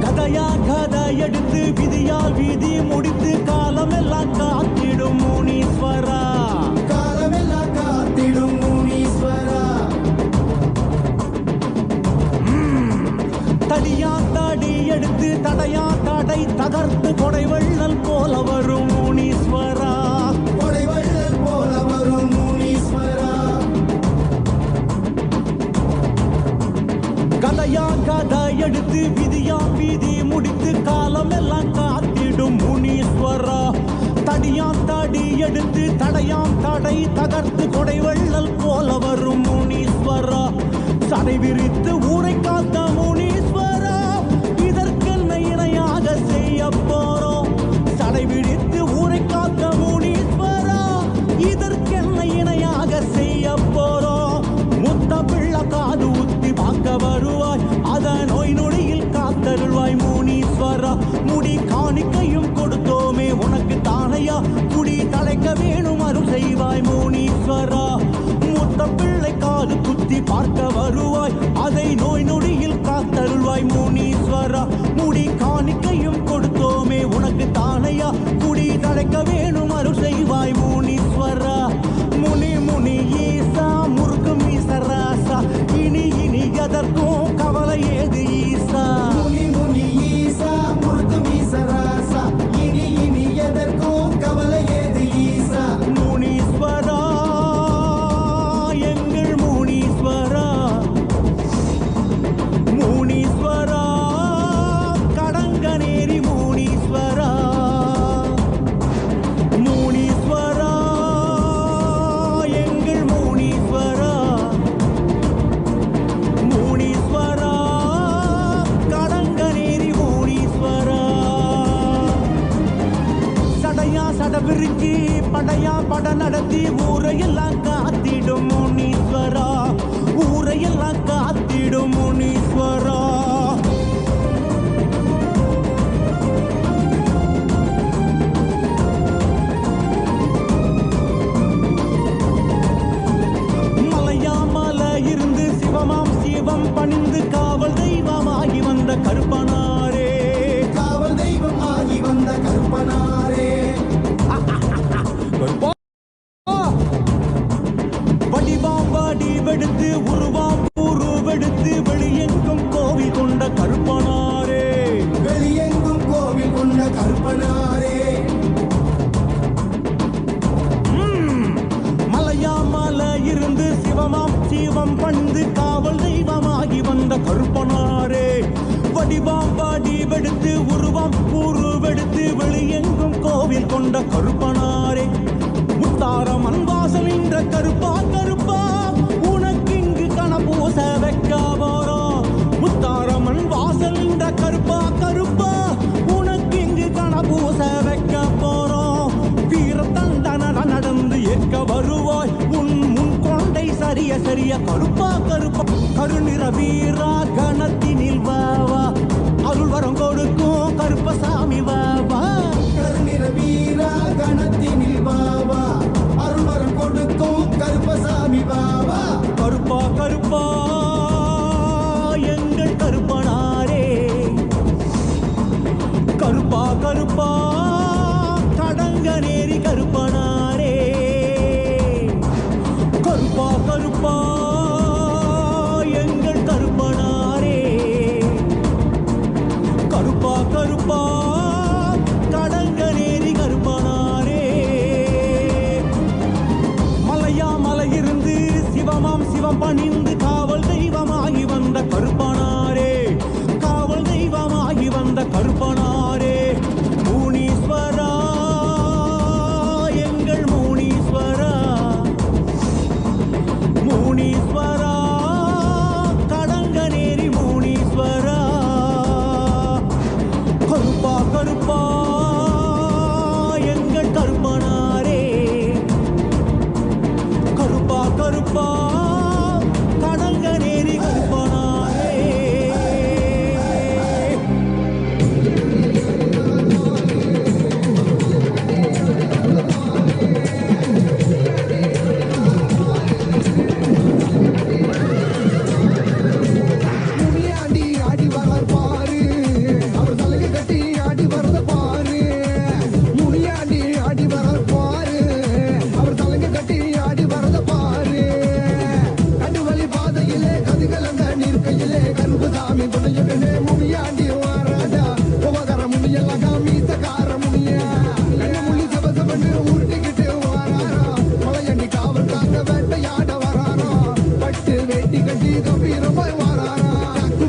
கதையா கதை எடுத்து விதியால் வீதி முடித்து காலமெல்லாம் காத்திடும் முனீஸ்வரா, காலமெல்லாம் காத்திடும் முனீஸ்வரா. தடியா தாடி எடுத்து தடையா தடை தகர்த்து கொடை வள்ளல் போல வரும் முனீஸ்வரா, கொடை வள்ளல் போல வரும் முனீஸ்வரா. கதையா கதை எடுத்து விதியா வீதி முடித்து காலமெல்லாம் காத்திடும் முனீஸ்வரா. தடியா தாடி எடுத்து தடையாம் தடை தகர்த்து கொடை வள்ளல் போல வரும் முனீஸ்வரா. சடை விரித்து ஊரை காத்த முனீஸ்வரா, இதற்கென்ன இணையாக செய்ய போறோம். சடை விரித்து ஊரை காத்த முனீஸ்வரா, இதற்கென்ன இணையாக செய்ய போறோம். முத்த பிள்ளை காது ஊத்தி பார்க்க வருவாய், அத நோய் நொடியில் காத்தருள்வாய் முனீஸ்வரா. முடி காணிக்கையும் கொடுத்தோமே உனக்கு தானையா, குடி தலைக்க வேணும் அருள் செய்வாய் முனீஸ்வரா. முத்த பிள்ளை காது குத்தி பார்க்க வருவாய், அதை நோய் நொடியில் காத்தருள்வாய் முனீஸ்வரா. முடி காணிக்கையும் கொடுத்தோமே உனக்கு தானையா, குடி தலைக்க வேணும் அருள் செய்வாய் முனீஸ்வரா. முனி முனி ஈசா முருகு மீசராசா, இனி இனி எதற்கும் கவலை ஏது ஈசா. முனி முனி ஈசா முருகு மீசராசா, இனி இனி எதற்கும் கவலை ஏது ஈசா. முனீஸ்வரா எங்கள் முனீஸ்வரா, முனீஸ்வரா கடங்கநேரி முனீஸ்வரா, முனீஸ்வரா எங்கள் முனீஸ்வரா, முனீஸ்வரா கடங்கநேரி முனீஸ்வரா. சடையா சட விரிச்சி படையா பட நடத்தி ஊரையெல்லாம் காத்திடும் முனீஸ்வரா, ஊரையெல்லாம் காத்திடும் முனீஸ்வரா. மலையா மலை இருந்து சிவமாம் சிவம் பணிந்து வடிவெடுத்து உருவாம் உருவெடுத்து வெளியெங்கும் கோவில் கொண்ட கருப்பனாரே, வெளியெங்கும் கோவில் கொண்ட கருப்பனாரே. மலையாமல இருந்து சிவமாம் சீவம் பண்டு காவல் தெய்வமாகி வந்த கருப்பனாரே, வடிவாம் வடிவெடுத்து உருவாம் உருவெடுத்து வெளியெங்கும் கோவில் கொண்ட கருப்பனாரே. முத்தாரமன் வாசல் என்ற கருப்பா கருப்பா உனக்கு இங்கு கணபூச வைக்க போறோம். முத்தாரமன் வாசல் என்ற கருப்பா கருப்பா உனக்கு இங்கு கணபூச வைக்க போறோம். வீரத்தண்டன நடந்து ஏற்க வருவாய் உன் முன் கொண்டை சரிய சரிய கருப்பா கருப்பா. கருநிற வீரா கணத்தினில் வாவா அருள் வரம் கொடுக்கும் கருப்பசாமி வாவா. கருநிற வீரா கணத்தினில் வாவா அருள் வரம் கொடுக்கும் கருப்பசாமி வாவா. கருப்பா கருப்பா எங்கள் கருப்பனாரே, கருப்பா கருப்பா கடங்கநேரி கருப்பனாரே. கருப்பா கருப்பா எங்கள் கருப்பனாரே, கருப்பா கருப்பா கடங்கநேரி கருப்பனாரே. மலையாமலையிருந்து சிவமாம் சிவம் பணிந்து காவல் தெய்வமாகி வந்த கருப்பனாரே, காவல் தெய்வமாகி வந்த கருப்பனாரே. முனீஸ்வரா எங்கள் முனீஸ்வரா, முனீஸ்வரா கடங்கநேரி முனீஸ்வரா. கருப்பா கருப்பா எங்கள் கருப்பனாரே, கருப்பா கருப்பா கடங்கநேரி கருப்பனாரே. முனியாண்டி ஆடி வரார் பாரு, அவர் தலைக்கு கட்டி ஆடி வரத பாரு. முனியாண்டி ஆடி வரார் பாரு, அவர் தலைக்கு கட்டி ஆடி வரத பாரு. கண்டுவலி பாதையிலே கதிகலந்த நீர்க்கையிலே கருப்புசாமி துணையுடனே முனியாண்டி வாராடா. உபகர முனியெல்லாம் காமீசக்கார முனியா கண்ணு முள்ளி சபசபன்னு உருட்டிக்கிட்டு வாராரா. மலையண்டி காவல் காக்க வேட்டையாட வராரா, பட்டு வேட்டி கட்டி கம்பீரமாய் வாராரா.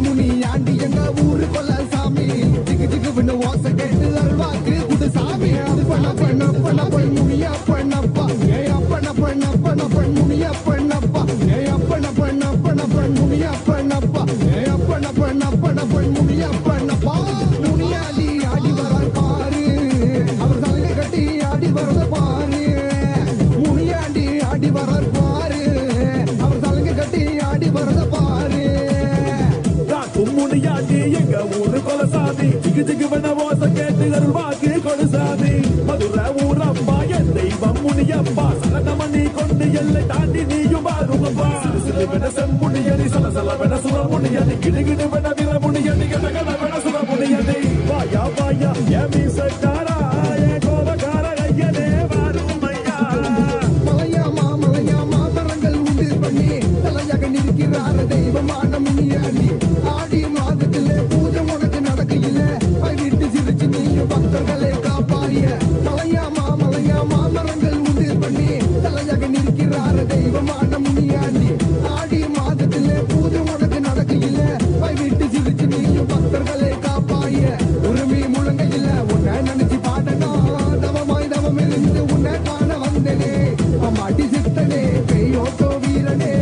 முனியாண்டி எங்க ஊரு கொல்ல சாமி, திக்கு திக்கு பண்ண ஓசை கேட்டு அல்வாக்கு குடு சாமி. அது பண்ண பண்ண பண்ண போய் முனியா பண்ணப்பா, ஏ அப்பன பண்ண பண்ண பண்ண முனியா பண்ணப்பா, ஏ அப்பன பண்ண பண்ண பண்ண முனியா பண்ணப்பா, ஏ அப்பன பண்ண பண்ண பண்ண முனியா பண்ணப்பா. முனியாண்டி ஆடி வரார் பாரு, அவர் தலையை கட்டி ஆடி வரத பாரு. முனியாண்டி ஆடி வரார் பாரு, அவர் தலையை கட்டி ஆடி வரத பாரு. முனியாண்டி எங்க ஊரு கொலசாமி, திகு திகு பண்ண ஓசை கேட்டு அருள்வாக்கு கொலுசாமி. மதுரை ஊரப்பா என் தெய்வம் முனியப்பா, சலனமணி கொண்டு எல்லை தாண்டி நீயும் வாருமப்பா. சிறு சிறு வென செம்முனியடி சலசல வென சுரமுனியடி, கிடுகிடு வென விரமுனியடி, கடகட வென சுரமுனியடி. வாயா வாயா என் மீசக்காரா, என் கோபக்கார ஐயனே வாருமையா. மலையாமா மலையாமா மரங்கள் உண்டு பண்ணி தலையாக நிற்கிறார தெய்வமான முனியாண்டி. ஆடி மாதத்திலே பூஜை உனக்கு நடக்கையில வீட்டு சிரிச்சு நீயும் பக்தர்களை காப்பாய. மலையாமா மலையாமா மரங்கள் உண்டு பண்ணி தலையாக நிற்கிறார தெய்வமான முனியாண்டி. ஆடி மாதத்திலே பூஜை உனக்கு நடக்கையில வீட்டு சிரிச்சு நீயும் பக்தர்களை காப்பாய. உரிமை முழங்கையில உன்னை நினைச்சு பாடணும், தவமாய் தவம் இருந்து உன்னை காண வந்தனே. அம்மாட்டி சித்தனே பெய்யோட்டோ வீரனே,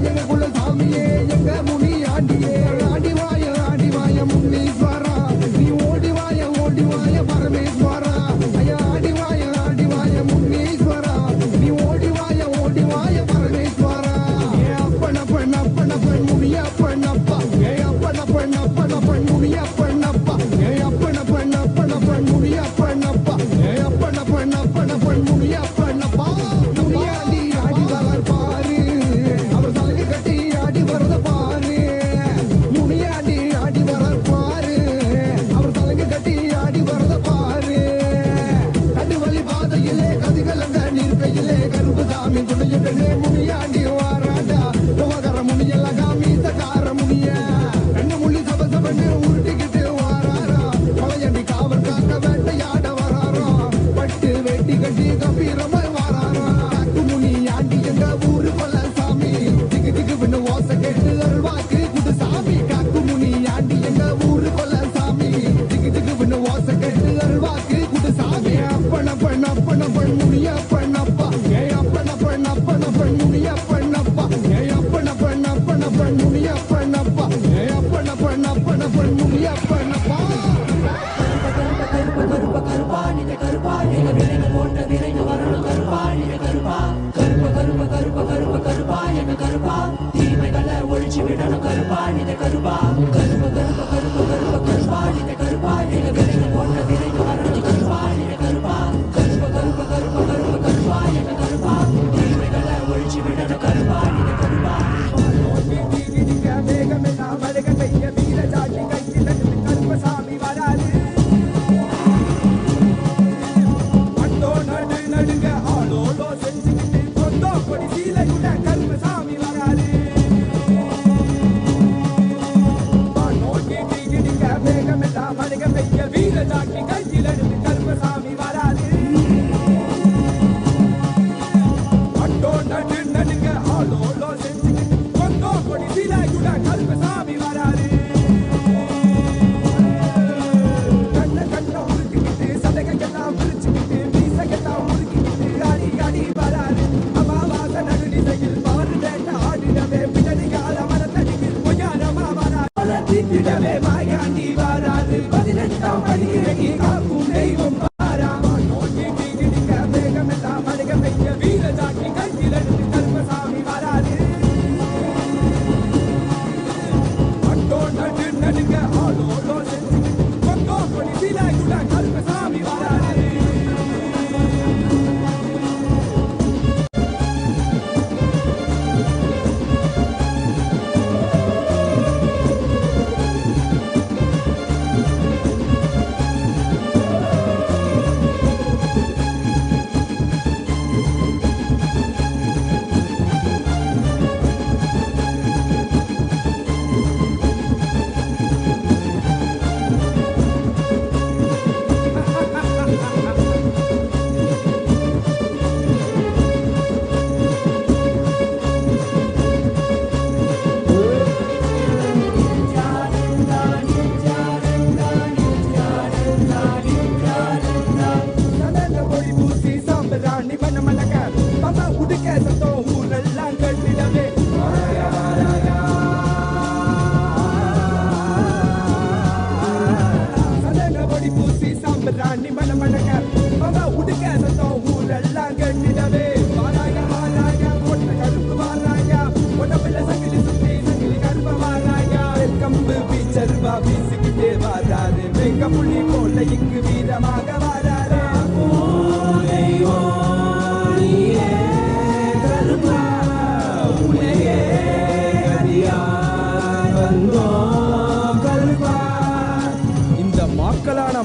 எங்க குல சாமியே எங்க முனியாண்டியே. ஆடி வாய முனீஸ்வரா, நீ ஓடி வாய பரமேஸ்வரா. ஐயா ஆடி வாய முனீஸ்வரா, நீ ஓடி வாய பரமேஸ்வரா. ஏ அப்பன பண்ண பண்ண பண்ண முனியா பண்ணப்பா, ஏ அப்பன பண்ண பண்ண பண்ண முனியா பண்ணப்பா, ஏ அப்பன பண்ண பண்ண பண்ண முனியா பண்ணப்பா, ஏ அப்பன பண்ண பண்ண பண்ண முனியா பண்ணப்பா. முனியாண்டி ஆடி வரார் பாரு, அவர் தலையை கட்டி ஆடி வரத பாரு. முனியாண்டி ஆடி வரார் பாரு, அவர் தலையை கட்டி ஆடி வரத பாரு. கண்டுவலி பாதையிலே கதிகலங்க நீர்க்கையிலே கருப்புசாமி துணையுடனே முனியாண்டி வாராடா.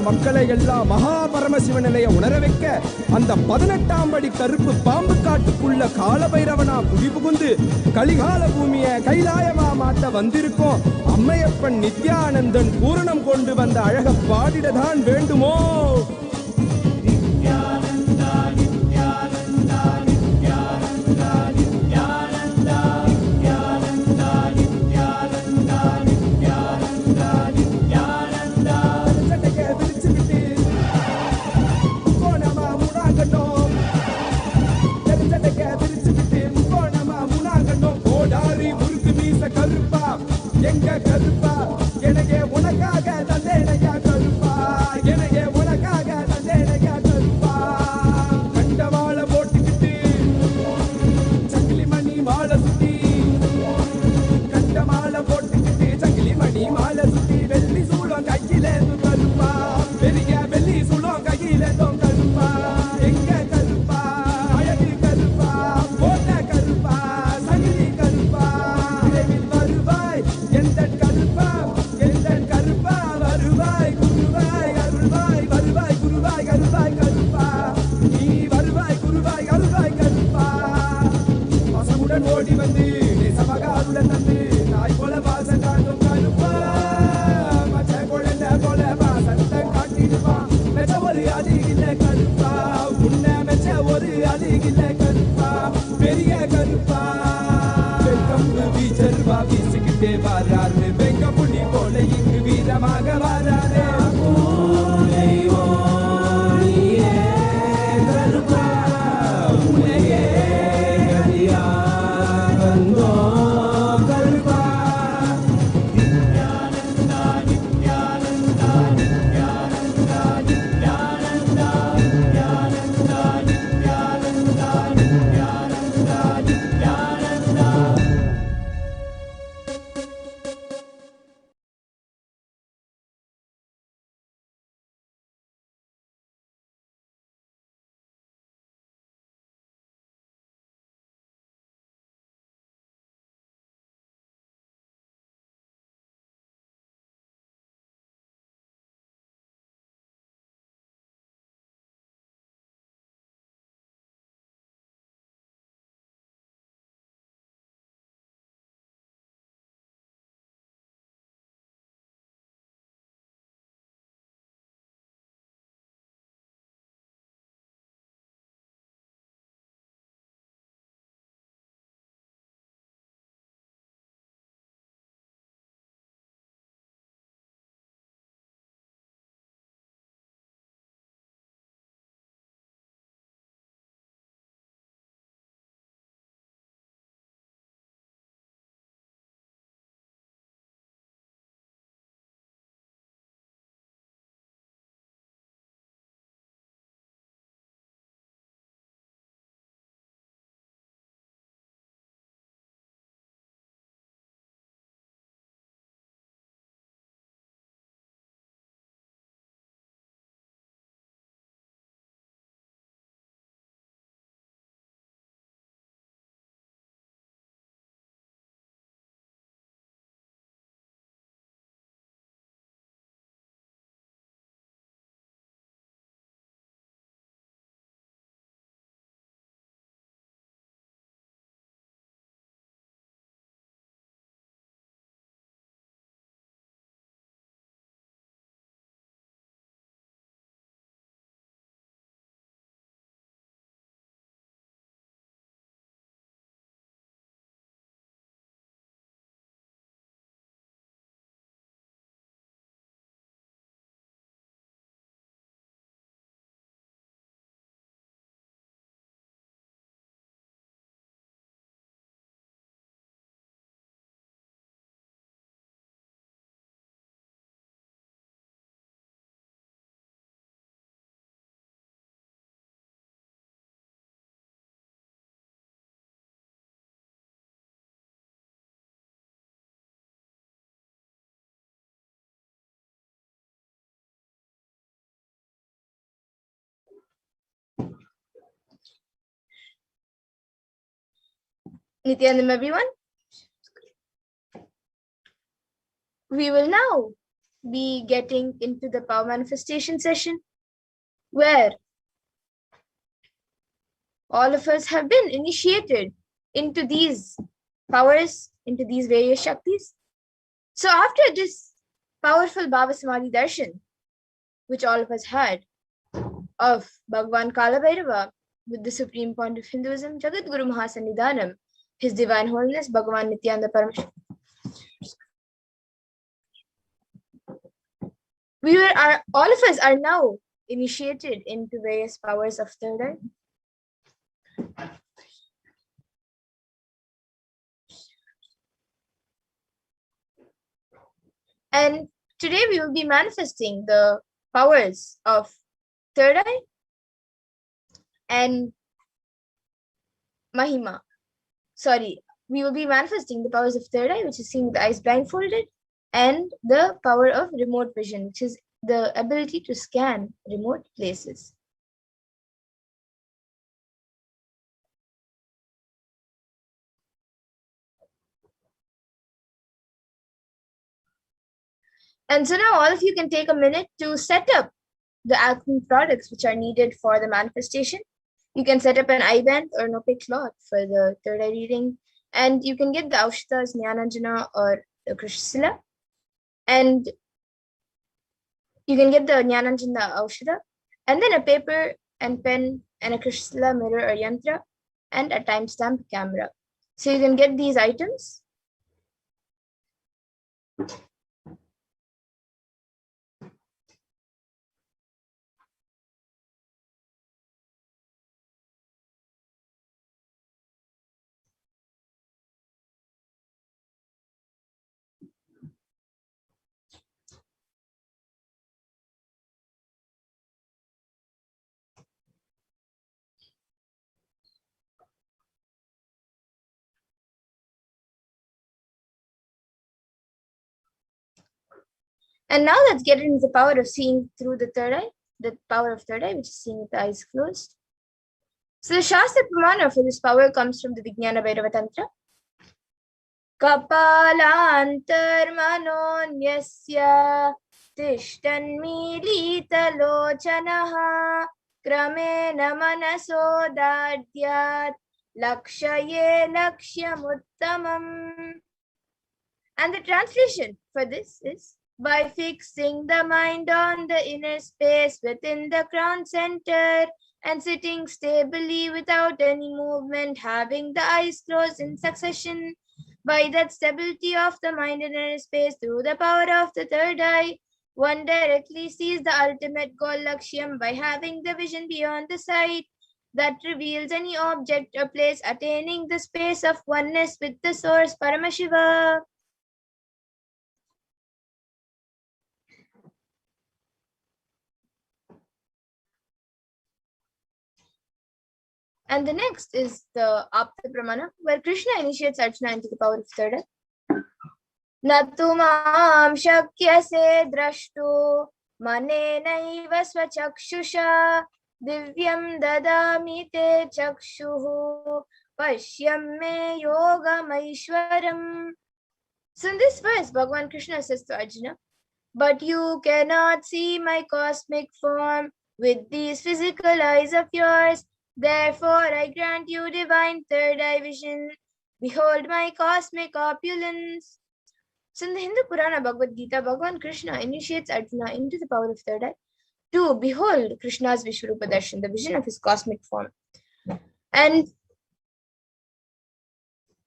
மக்களை எல்லாம் மகா பரமசிவ நிலைய உணர வைக்க அந்த 18ஆம் படி கருப்பு பாம்பு காட்டுக்குள்ள காலபைரவனா குடி புகுந்து கலிகால பூமிய கைலாயமா மாட்ட வந்திருக்கோம். அம்மையப்பன் நித்யானந்தன் பூரணம் கொண்டு வந்த அழக பாடிடதான் வேண்டுமோ? ஆனந்தோ கருப்பா Nithyananda Nithyananda Nithyananda Nithyananda Nithyananda Nithyananda Nithyananda Nithyananda. Nityanandam, everyone. We will now be getting into the power manifestation session, where all of us have been initiated into these powers, into these various Shaktis. So after this powerful Bhava Samadhi Darshan, which all of us had, of Bhagavan Kalabhairava, with the supreme point of Hinduism, Jagat Guru Maha Sannidhanam, His Divine Holiness Bhagavan Nithyananda Paramashivam. All of us are now initiated into various powers of third eye. And today we will be manifesting the powers of third eye and Mahima. We will be manifesting the powers of third eye, which is seeing with the eyes blindfolded, and the power of remote vision, which is the ability to scan remote places. And so now all of you can take a minute to set up the alchemy products which are needed for the manifestation. You can set up an eye band or an opaque cloth for the third eye reading, and you can get the Aushtas, Jnananjana, or the Krishsila, and you can get the Jnananjana Aushada, and then a paper and pen and a Krishsila mirror or yantra, and a timestamp camera. So you can get these items. And now let's get into the power of seeing through the third eye, the power of third eye, which is seeing with the eyes closed. So the Shastra Pramana for this power comes from the Kalabhairava Tantra. Kapalantarmanonyasya tishtanmilitalochanaha kramena manasodadyat lakshaye lakshyamuttamam. And the translation for this is, by fixing the mind on the inner space within the crown center and sitting stably without any movement, having the eyes closed in succession, by that stability of the mind in inner space through the power of the third eye, one directly sees the ultimate goal Lakshyam by having the vision beyond the sight that reveals any object or place, attaining the space of oneness with the source Paramashiva. And the next is the Apta Pramana, where Krishna initiates Arjuna into the power of third eye. Natumam shakyase drashtu manenaiva swachakshusha divyam dadami te chakshuhu pashyam me yogamaishwaram. So in this verse, Bhagavan Krishna says to Arjuna, but you cannot see my cosmic form with these physical eyes of yours. Therefore, I grant you divine third eye vision. Behold my cosmic opulence. So in the Hindu Purana Bhagavad-Gita, Bhagavan Krishna initiates Arjuna into the power of third eye to behold Krishna's Vishwarupa Darshan, the vision of his cosmic form. And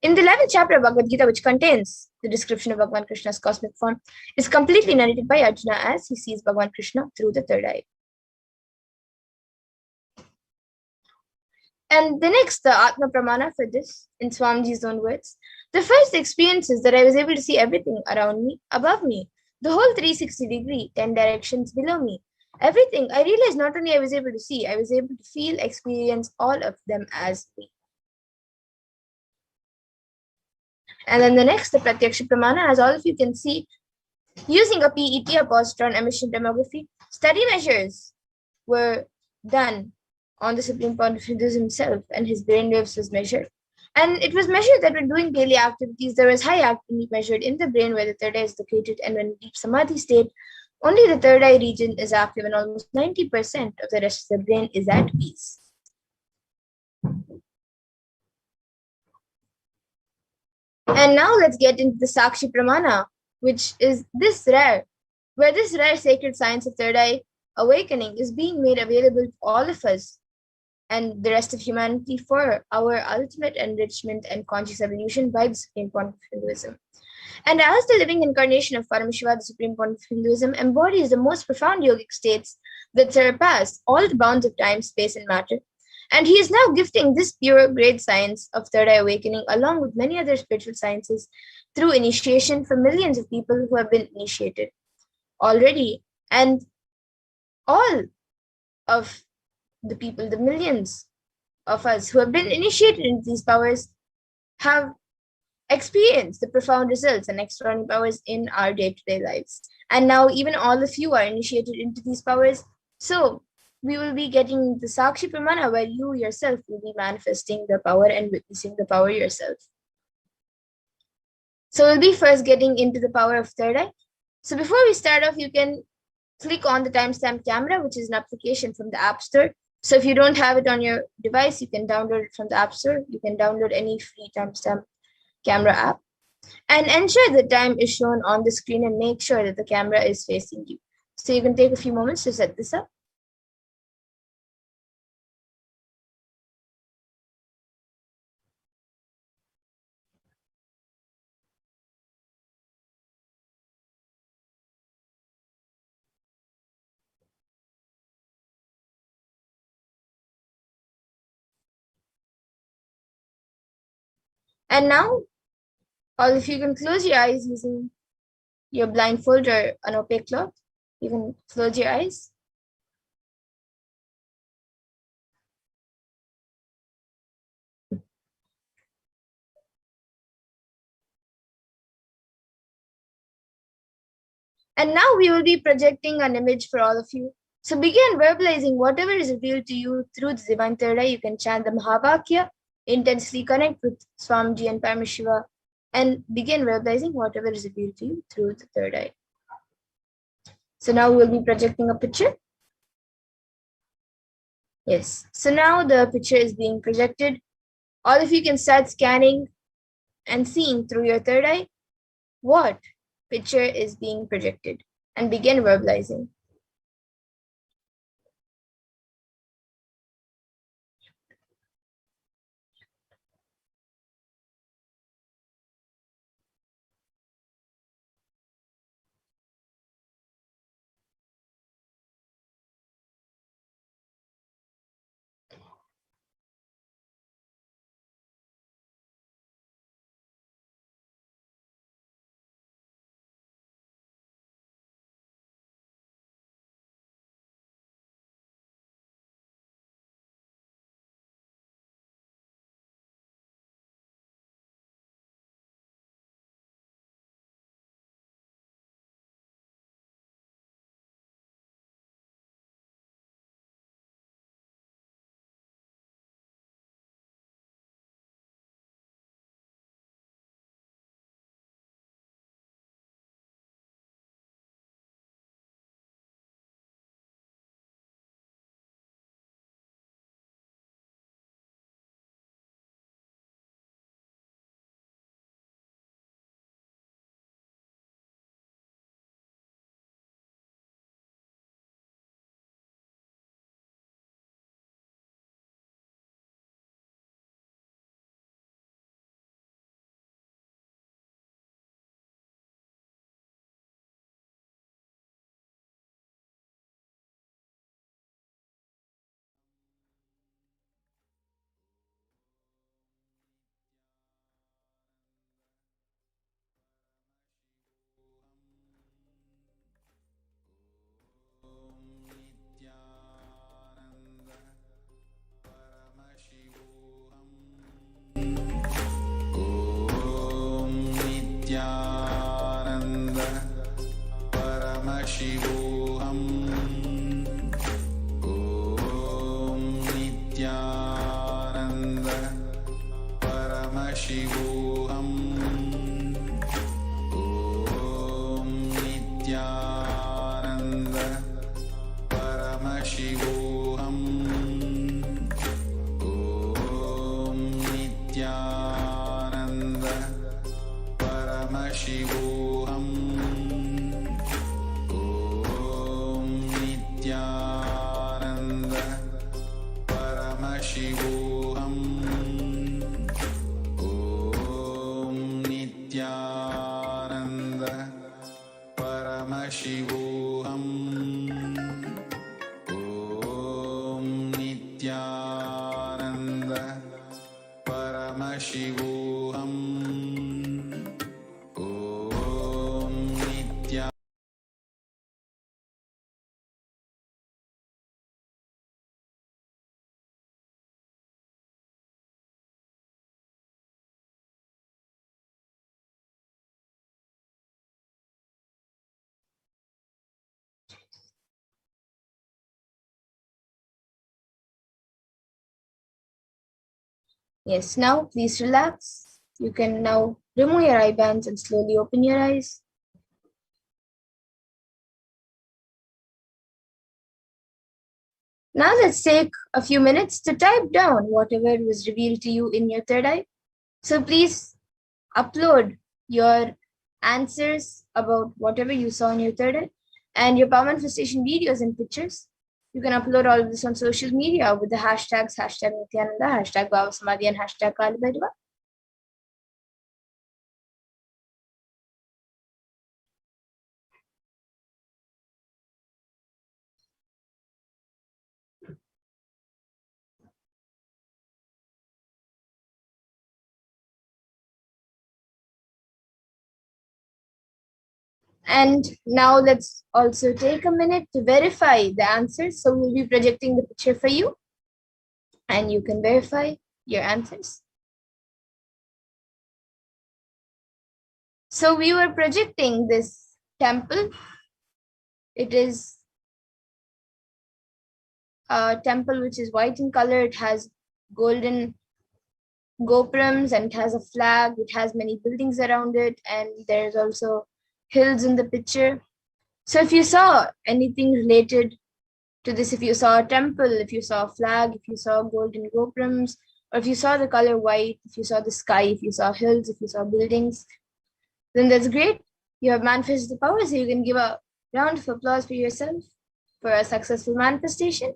in the 11th chapter of Bhagavad-Gita, which contains the description of Bhagavan Krishna's cosmic form, is completely narrated by Arjuna as he sees Bhagavan Krishna through the third eye. And the next, the Atma Pramana for this, in Swamiji's own words, the first experience is that I was able to see everything around me, above me, the whole 360-degree, 10 directions below me. Everything, I realized not only I was able to see, I was able to feel, experience all of them as me. And then the next, the Pratyaksha Pramana, as all of you can see, using a PET, a positron emission tomography, study measures were done on the Supreme Pontiff Hinduism himself, and his brainwaves was measured. And it was measured that when doing daily activities, there was high activity measured in the brain where the third eye is located, and when in deep samadhi state, only the third eye region is active and almost 90% of the rest of the brain is at peace. And now let's get into the Sakshi Pramana, which is this rare, where this rare sacred science of third eye awakening is being made available to all of us and the rest of humanity for our ultimate enrichment and conscious evolution by the Supreme Pontiff of Hinduism. And as the living incarnation of Paramashiva, the Supreme Pontiff of Hinduism embodies the most profound yogic states that surpass all the bounds of time, space, and matter. And he is now gifting this pure great science of third eye awakening along with many other spiritual sciences through initiation for millions of people who have been initiated already. And all of the people, the millions of us who have been initiated into these powers have experienced the profound results and extraordinary powers in our day-to-day lives. And now even all of you are initiated into these powers. So we will be getting the Sakshi Pramana where you yourself will be manifesting the power and witnessing the power yourself. So we'll be first getting into the power of third eye. So before we start off, you can click on the timestamp camera, which is an application from the App Store. So if you don't have it on your device, you can download it from the App Store. You can download any free timestamp camera app. And ensure the time is shown on the screen and make sure that the camera is facing you. So you can take a few moments to set this up. And now, all of you can close your eyes using your blindfold or an opaque cloth. You can close your eyes. And now we will be projecting an image for all of you. So begin verbalizing whatever is revealed to you through the divine third eye. You can chant the Mahavakya, intensely connect with Swamiji and Paramashiva, and begin verbalizing whatever is revealed to you through the third eye. So now we'll be projecting a picture. Yes, so now the picture is being projected. All of you can start scanning and seeing through your third eye what picture is being projected and begin verbalizing. Nithyananda Paramashivoham. Om Nithyananda Paramashivoham. Om Nithyananda Paramashivoham. Om Nithyananda Paramashivoham. Om Nithyananda Paramashivoham. Om Nithyananda Paramashivoham. Om Nithyananda Paramashivoham. Om Nithyananda. Yes, now please relax. You can now remove your eye bands and slowly open your eyes. Now let's take a few minutes to type down whatever was revealed to you in your third eye. So please upload your answers about whatever you saw in your third eye and your power manifestation videos and pictures. You can upload all of this on social media with the hashtags #Nithyananda, #Bhava Samadhi, and #Kalabhairava. And now let's also take a minute to verify the answers. So we'll be projecting the picture for you and you can verify your answers. So we were projecting this temple It is a temple which is white in color. It has golden gopurams and it has a flag. It has many buildings around it, and there's also hills in the picture. So if you saw anything related to this, if you saw a temple, if you saw a flag, if you saw golden gopurams, or if you saw the color white, if you saw the sky, if you saw hills, if you saw buildings, then that's great. You have manifested the power, so you can give a round of applause for yourself for a successful manifestation.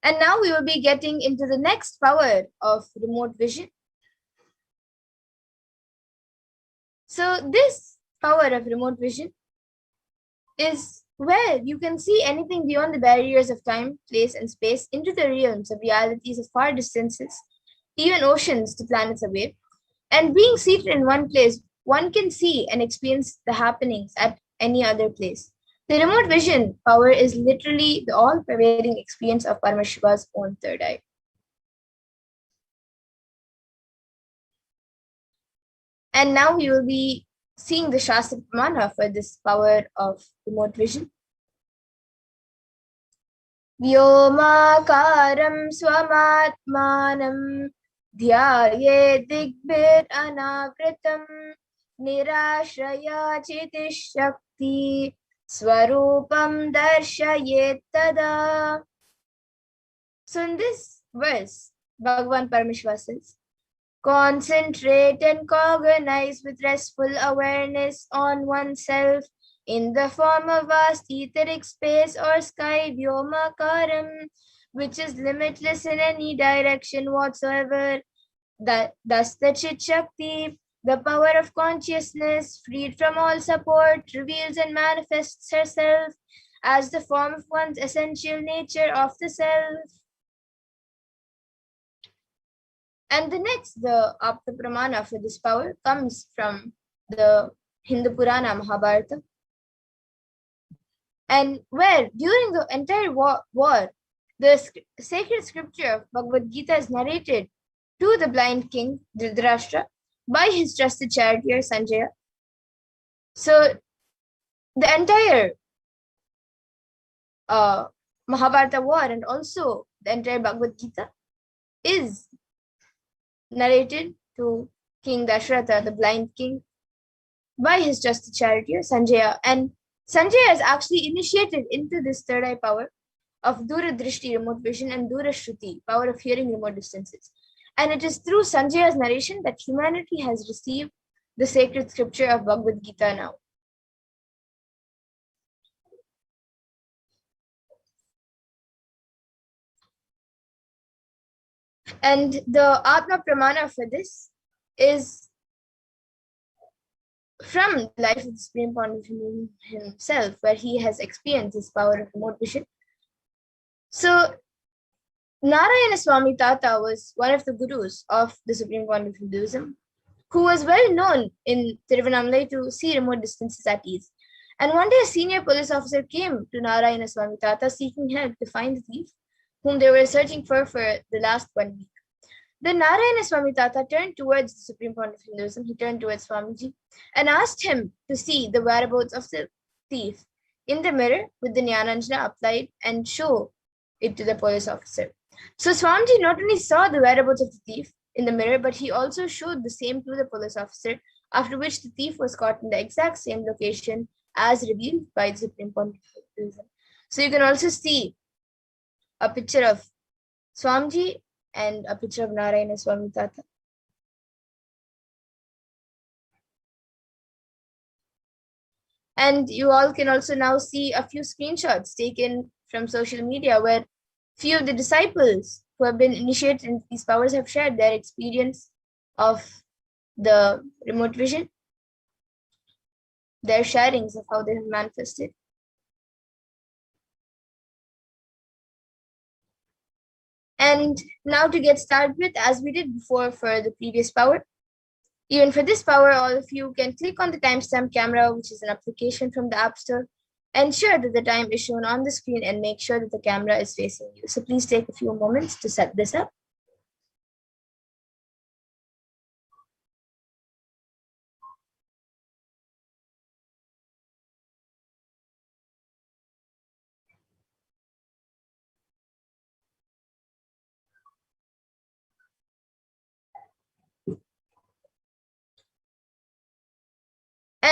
And now we will be getting into the next power of remote vision. So this power of remote vision is where you can see anything beyond the barriers of time, place, and space into the realms of realities of far distances, even oceans to planets away. And being seated in one place, one can see and experience the happenings at any other place. The remote vision power is literally the all-pervading experience of Paramashiva's own third eye. And now we will be seeing the Shastra Pramana for this power of remote vision. Vyomakaram swamatmanam dhyaye digbir anavritam nirashraya chitish shakti swarupam darshayet tada. So in this verse, Bhagavan Paramashiva says, concentrate and cognize with restful awareness on oneself in the form of vast etheric space or sky vyomakaram, which is limitless in any direction whatsoever. Thus the Chit Shakti, the power of consciousness, freed from all support, reveals and manifests herself as the form of one's essential nature of the self. And the next, the Apta Pramana for this power comes from the Hindu Purana Mahabharata. And where during the entire war the sacred scripture of Bhagavad-Gita is narrated to the blind king Dhritarashtra by his trusted charioteer Sanjaya. So the entire Mahabharata war and also the entire Bhagavad-Gita is narrated to King Dasharatha, the blind king, by his trusted charioteer Sanjaya. And Sanjaya is actually initiated into this third eye power of Dura Drishti, remote vision, and Dura Shruti, power of hearing remote distances. And it is through Sanjaya's narration that humanity has received the sacred scripture of Bhagavad Gita now. And the Atma Pramana for this is from the life of the Supreme Pontiff himself, where he has experienced this power of remote vision. So Narayana Swami Tata was one of the gurus of the Supreme Pontiff of Hinduism, who was well known in Tiruvannamalai to see remote distances at ease. And one day a senior police officer came to Narayana Swami Tata seeking help to find the thief, whom they were searching for the last 1 week. Then Narayana Swami Tata turned towards the Supreme Pontiff of Hinduism. He turned towards Swamiji and asked him to see the whereabouts of the thief in the mirror with the Jnananjana applied and show it to the police officer. So Swamiji not only saw the whereabouts of the thief in the mirror, but he also showed the same to the police officer, after which the thief was caught in the exact same location as revealed by the Supreme Pontiff of Hinduism. So you can also see a picture of Swamiji and a picture of Narayana Swami Tata. And you all can also now see a few screenshots taken from social media where few of the disciples who have been initiated into these powers have shared their experience of the remote vision, their sharings of how they have manifested. And now to get started with, as we did before for the previous power, even for this power, all of you can click on the timestamp camera, which is an application from the App Store. Ensure that the time is shown on the screen and make sure that the camera is facing you. So please take a few moments to set this up.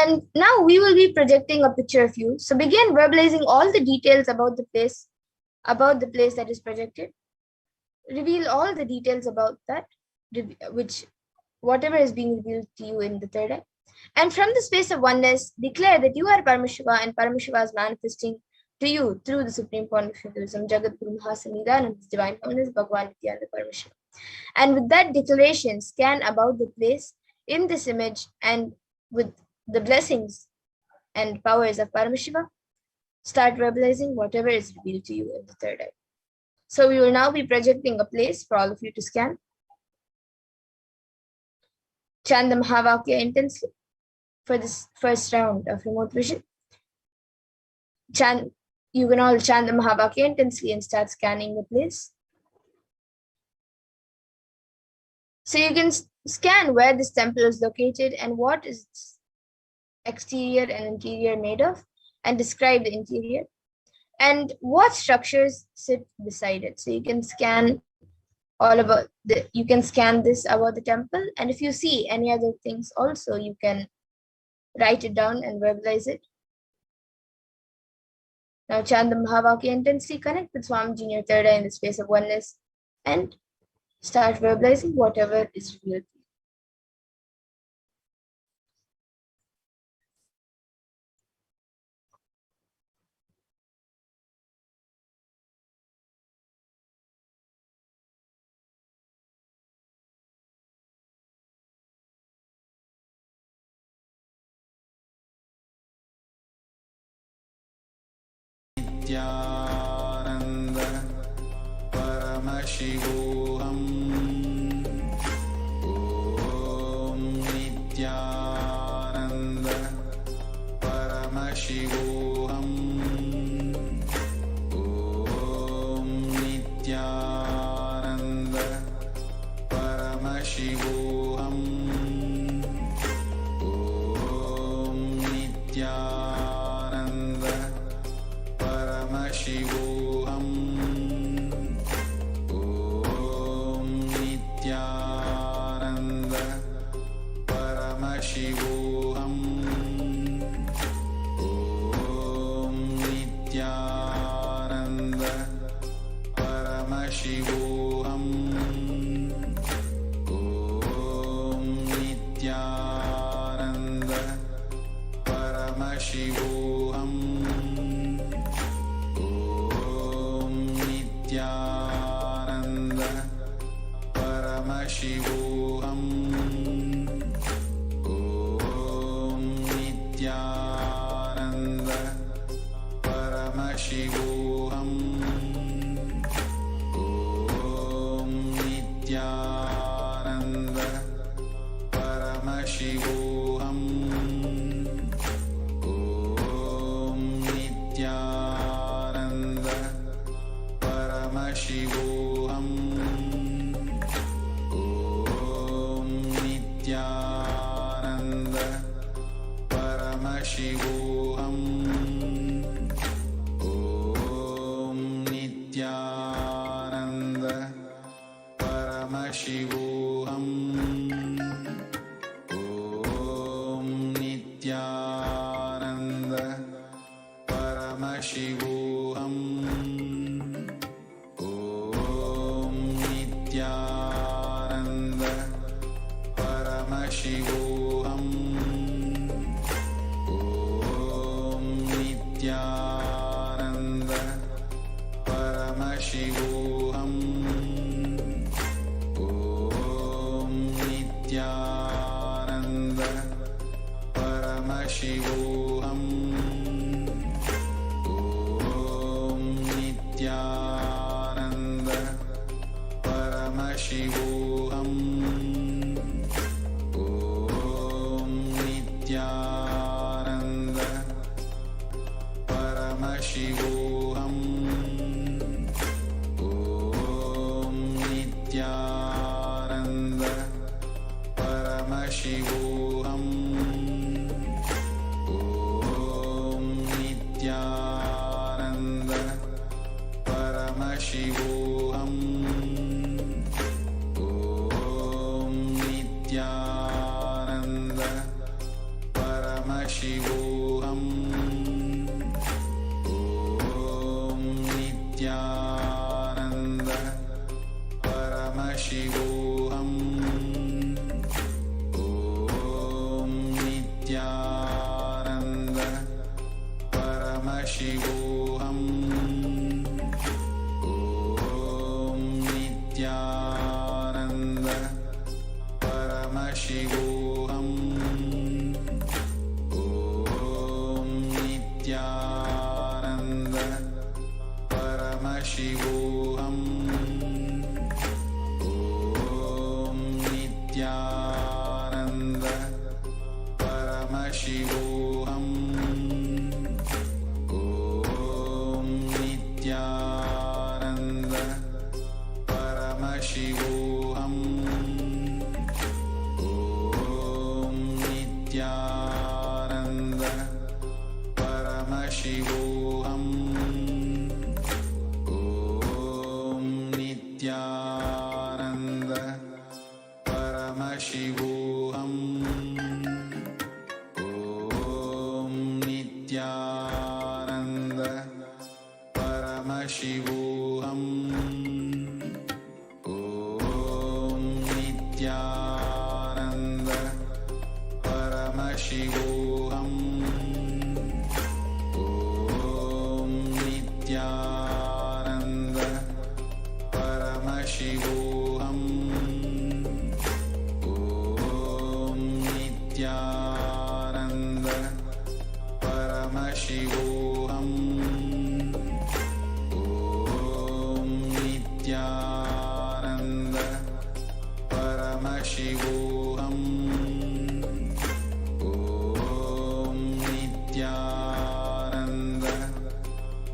And now we will be projecting a picture of you. So begin verbalizing all the details about the place that is projected. Reveal all the details about that, which whatever is being revealed to you in the third eye. And from the space of oneness, declare that you are Paramashiva and Paramashiva is manifesting to you through the Supreme Point of Hinduism, Jagat Guru Maha and His Divine Holiness Bhagavan Nithyananda Paramashivam. And with that declaration, scan about the place in this image, and with the blessings and powers of Paramashiva, start verbalizing whatever is revealed to you in the third eye. So we will now be projecting a place for all of you to scan. Chant the Mahavakya intensely for this first round of remote vision. You can all chant the Mahavakya intensely and start scanning the place. So you can scan where this temple is located and what is its exterior and interior made of, and describe the interior and what structures sit beside it. So you can scan you can scan this about the temple, and if you see any other things also, you can write it down and verbalize it. Now chant the Mahavakya intensely, connect with Swamiji in your third eye in the space of oneness, and start verbalizing whatever is revealed. Nithyananda Paramashivoham. Om Nithyananda Paramashivoham. Om Nithyananda Paramashivoham. Om Nithyananda Paramashivoham. Om Nithyananda Paramashivoham. Om Nithyananda Paramashivoham. Om Nithyananda Paramashivoham. Nithyananda Paramashivoham. Om Nithyananda Paramashivoham. Om Nithyananda Paramashivoham. Om Nithyananda Paramashivoham. Om Nithyananda Paramashivoham. Om Nithyananda Paramashivoham. Om Nithyananda Paramashivoham. Om Nithyananda Paramashivoham. Om Nithyananda Paramashivoham. Om Nithyananda Paramashivoham. Om Nithyananda Paramashivoham. Om Nithyananda Paramashivoham. Om Nithyananda Paramashivoham. Om Nithyananda Paramashivoham. Om Paramashivoham. Om Nithyananda Paramashivoham. Om Nithyananda Paramashivoham. Om Nithyananda Paramashivoham. Om Nithyananda Paramashivoham. Om Nithyananda Paramashivoham. Om Nithyananda Paramashivoham. Om Nithyananda Paramashivoham. Om Nithyananda Paramashivoham. Om Nithyananda Paramashivoham. Om Nithyananda Paramashivoham. Om Nithyananda Paramashivoham. Om Nithyananda Paramashivoham. Om Nithyananda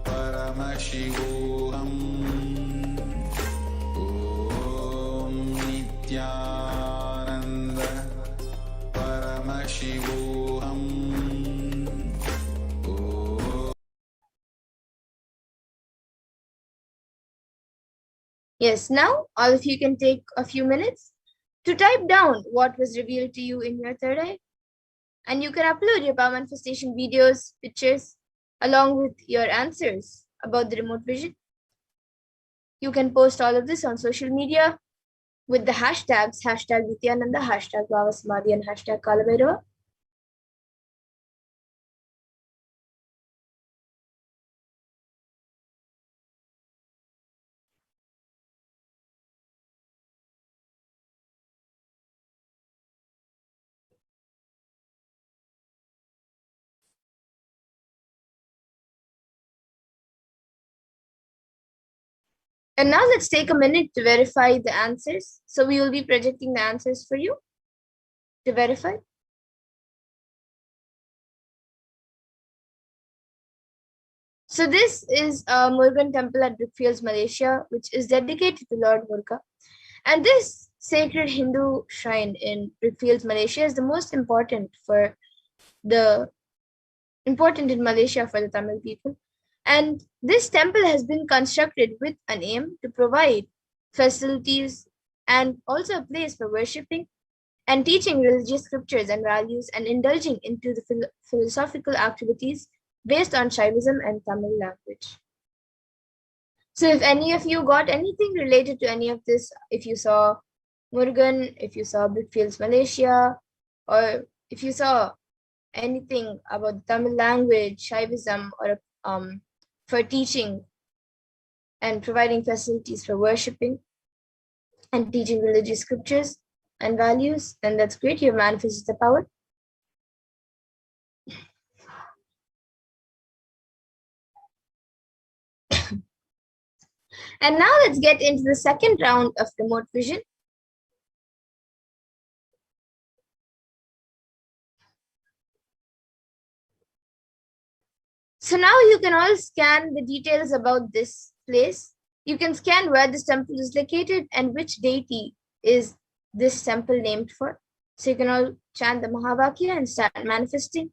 Paramashivoham. Om Nithyananda Paramashivoham. Yes, now all of you can take a few minutes to type down what was revealed to you in your third eye. And you can upload your power manifestation videos, pictures, along with your answers about the remote vision. You can post all of this on social media with the hashtags #Nithyananda, #Bhava Samadhi, and #Kalabhairava. And now let's take a minute to verify the answers. So we will be projecting the answers for you to verify. So this is a Murugan temple at Brickfields, Malaysia, which is dedicated to Lord Muruga. And this sacred Hindu shrine in Brickfields, Malaysia is the most important in Malaysia for the Tamil people. And this temple has been constructed with an aim to provide facilities and also a place for worshipping and teaching religious scriptures and values and indulging into the philosophical activities based on Shaivism and Tamil language. So if any of you got anything related to any of this, if you saw Murugan, if you saw Brickfields, Malaysia, or if you saw anything about Tamil language, Shaivism, or for teaching and providing facilities for worshipping and teaching religious scriptures and values, then that's great. You've manifested the power. And now let's get into the second round of remote vision. So now you can all scan the details about this place. You can scan where this temple is located and which deity is this temple named for. So you can all chant the Mahavakya and start manifesting.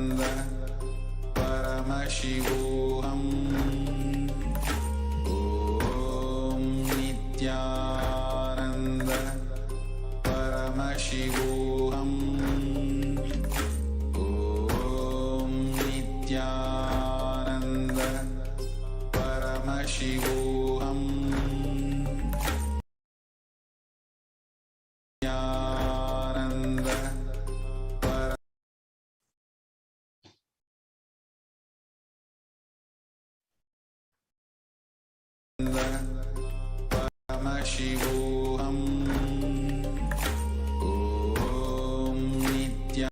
Paramashivoham. Om Nithyananda Paramashivoham. Om Nithyananda Paramashivoham. Nithyananda Paramashivoham. Om Nithya.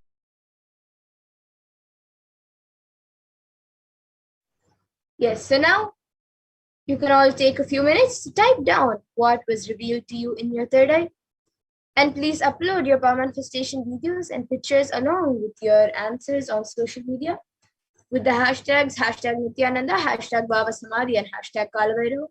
Yes, so now you can all take a few minutes to type down what was revealed to you in your third eye. And please upload your power manifestation videos and pictures along with your answers on social media with the hashtags #Nithyananda, #Bhava Samadhi, and #Kalabhairava.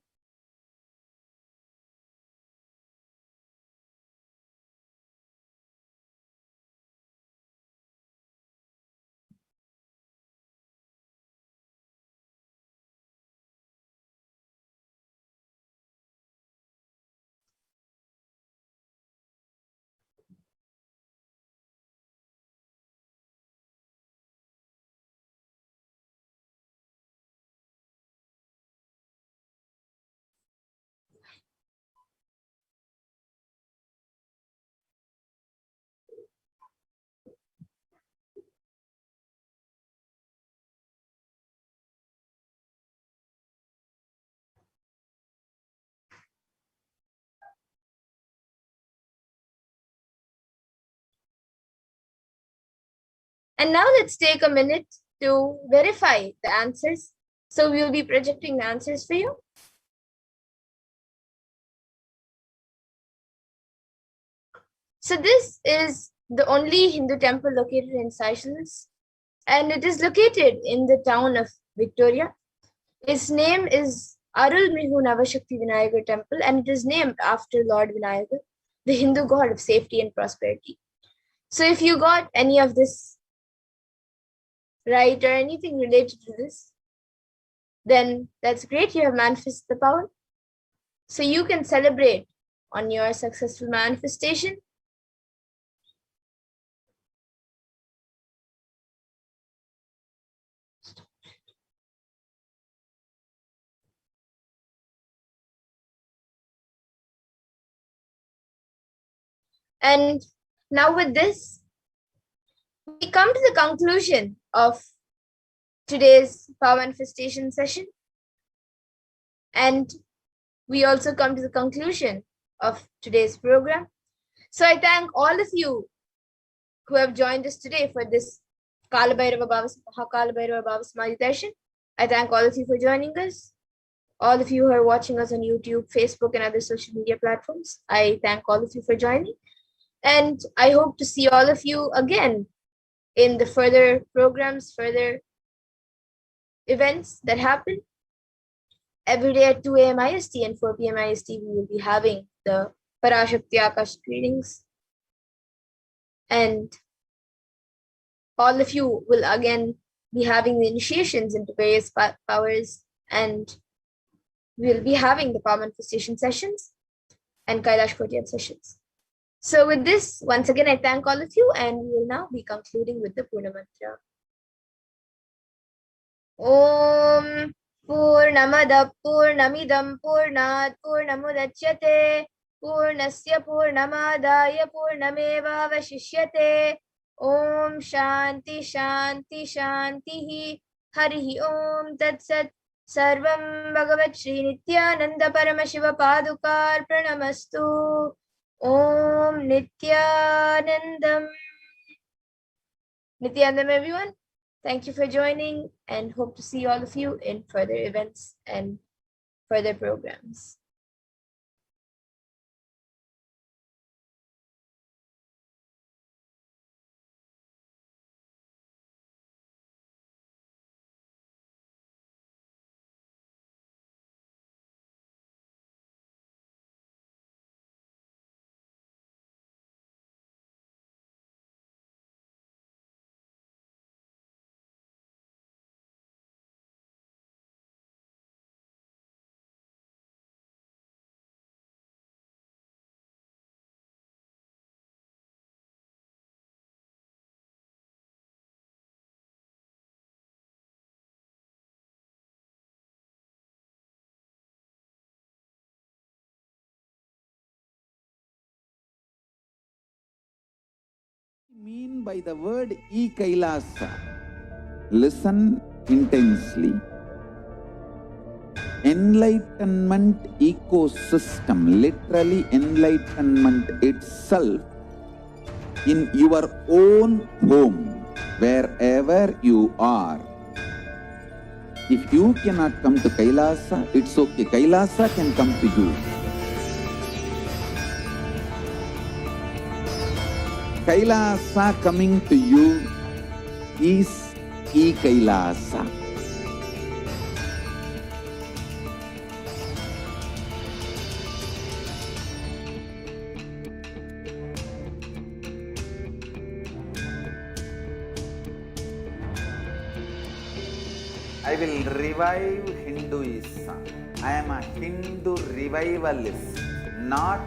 And now let's take a minute to verify the answers. So we will be projecting the answers for you. So this is the only Hindu temple located in Seychelles, and it is located in the town of Victoria. Its name is Arulmigu Navashakti Vinayagar Temple, and it is named after Lord Vinayagar, the Hindu god of safety and prosperity. So if you got any of this right or anything related to this, then that's great. You have manifested the power. So you can celebrate on your successful manifestation. And now with this, we come to the conclusion of today's power manifestation session. And we also come to the conclusion of today's program. So I thank all of you who have joined us today for this Kalabhairava Bhava Samadhi Darshan. I thank all of you for joining us. All of you who are watching us on YouTube, Facebook, and other social media platforms, I thank all of you for joining. And I hope to see all of you again in the further programs, further events that happen. Every day at 2 a.m. IST and 4 p.m. IST, we will be having the Parashakti Akash readings. And all of you will again be having the initiations into various powers, and we'll be having the power manifestation sessions and Kailash Kotiyat sessions. So with this, once again, I thank all of you, and we will now be concluding with the Purna Mantra. Om Purnamada Purnamidam Purnat Purnamudachyate Purnasya Purnamadaya Purnameva Vashishyate. Om Shanti Shanti Shanti Harihi Om Tat Sat. Sarvam Bhagavat Shri Nithyananda Paramashiva Padukar Pranamastu. Om Nithyanandam. Nithyanandam, everyone. Thank you for joining, and hope to see all of you in further events and further programs. Mean by the word Kailasa? Listen intensely. Enlightenment ecosystem, literally enlightenment itself, in your own home, wherever you are. If you cannot come to Kailasa, it's okay. Kailasa can come to you. Kailasa coming to you is Kailasa. I will revive Hinduism. I am a Hindu revivalist, not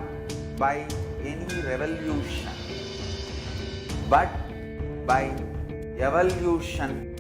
by any revolution, but by evolution.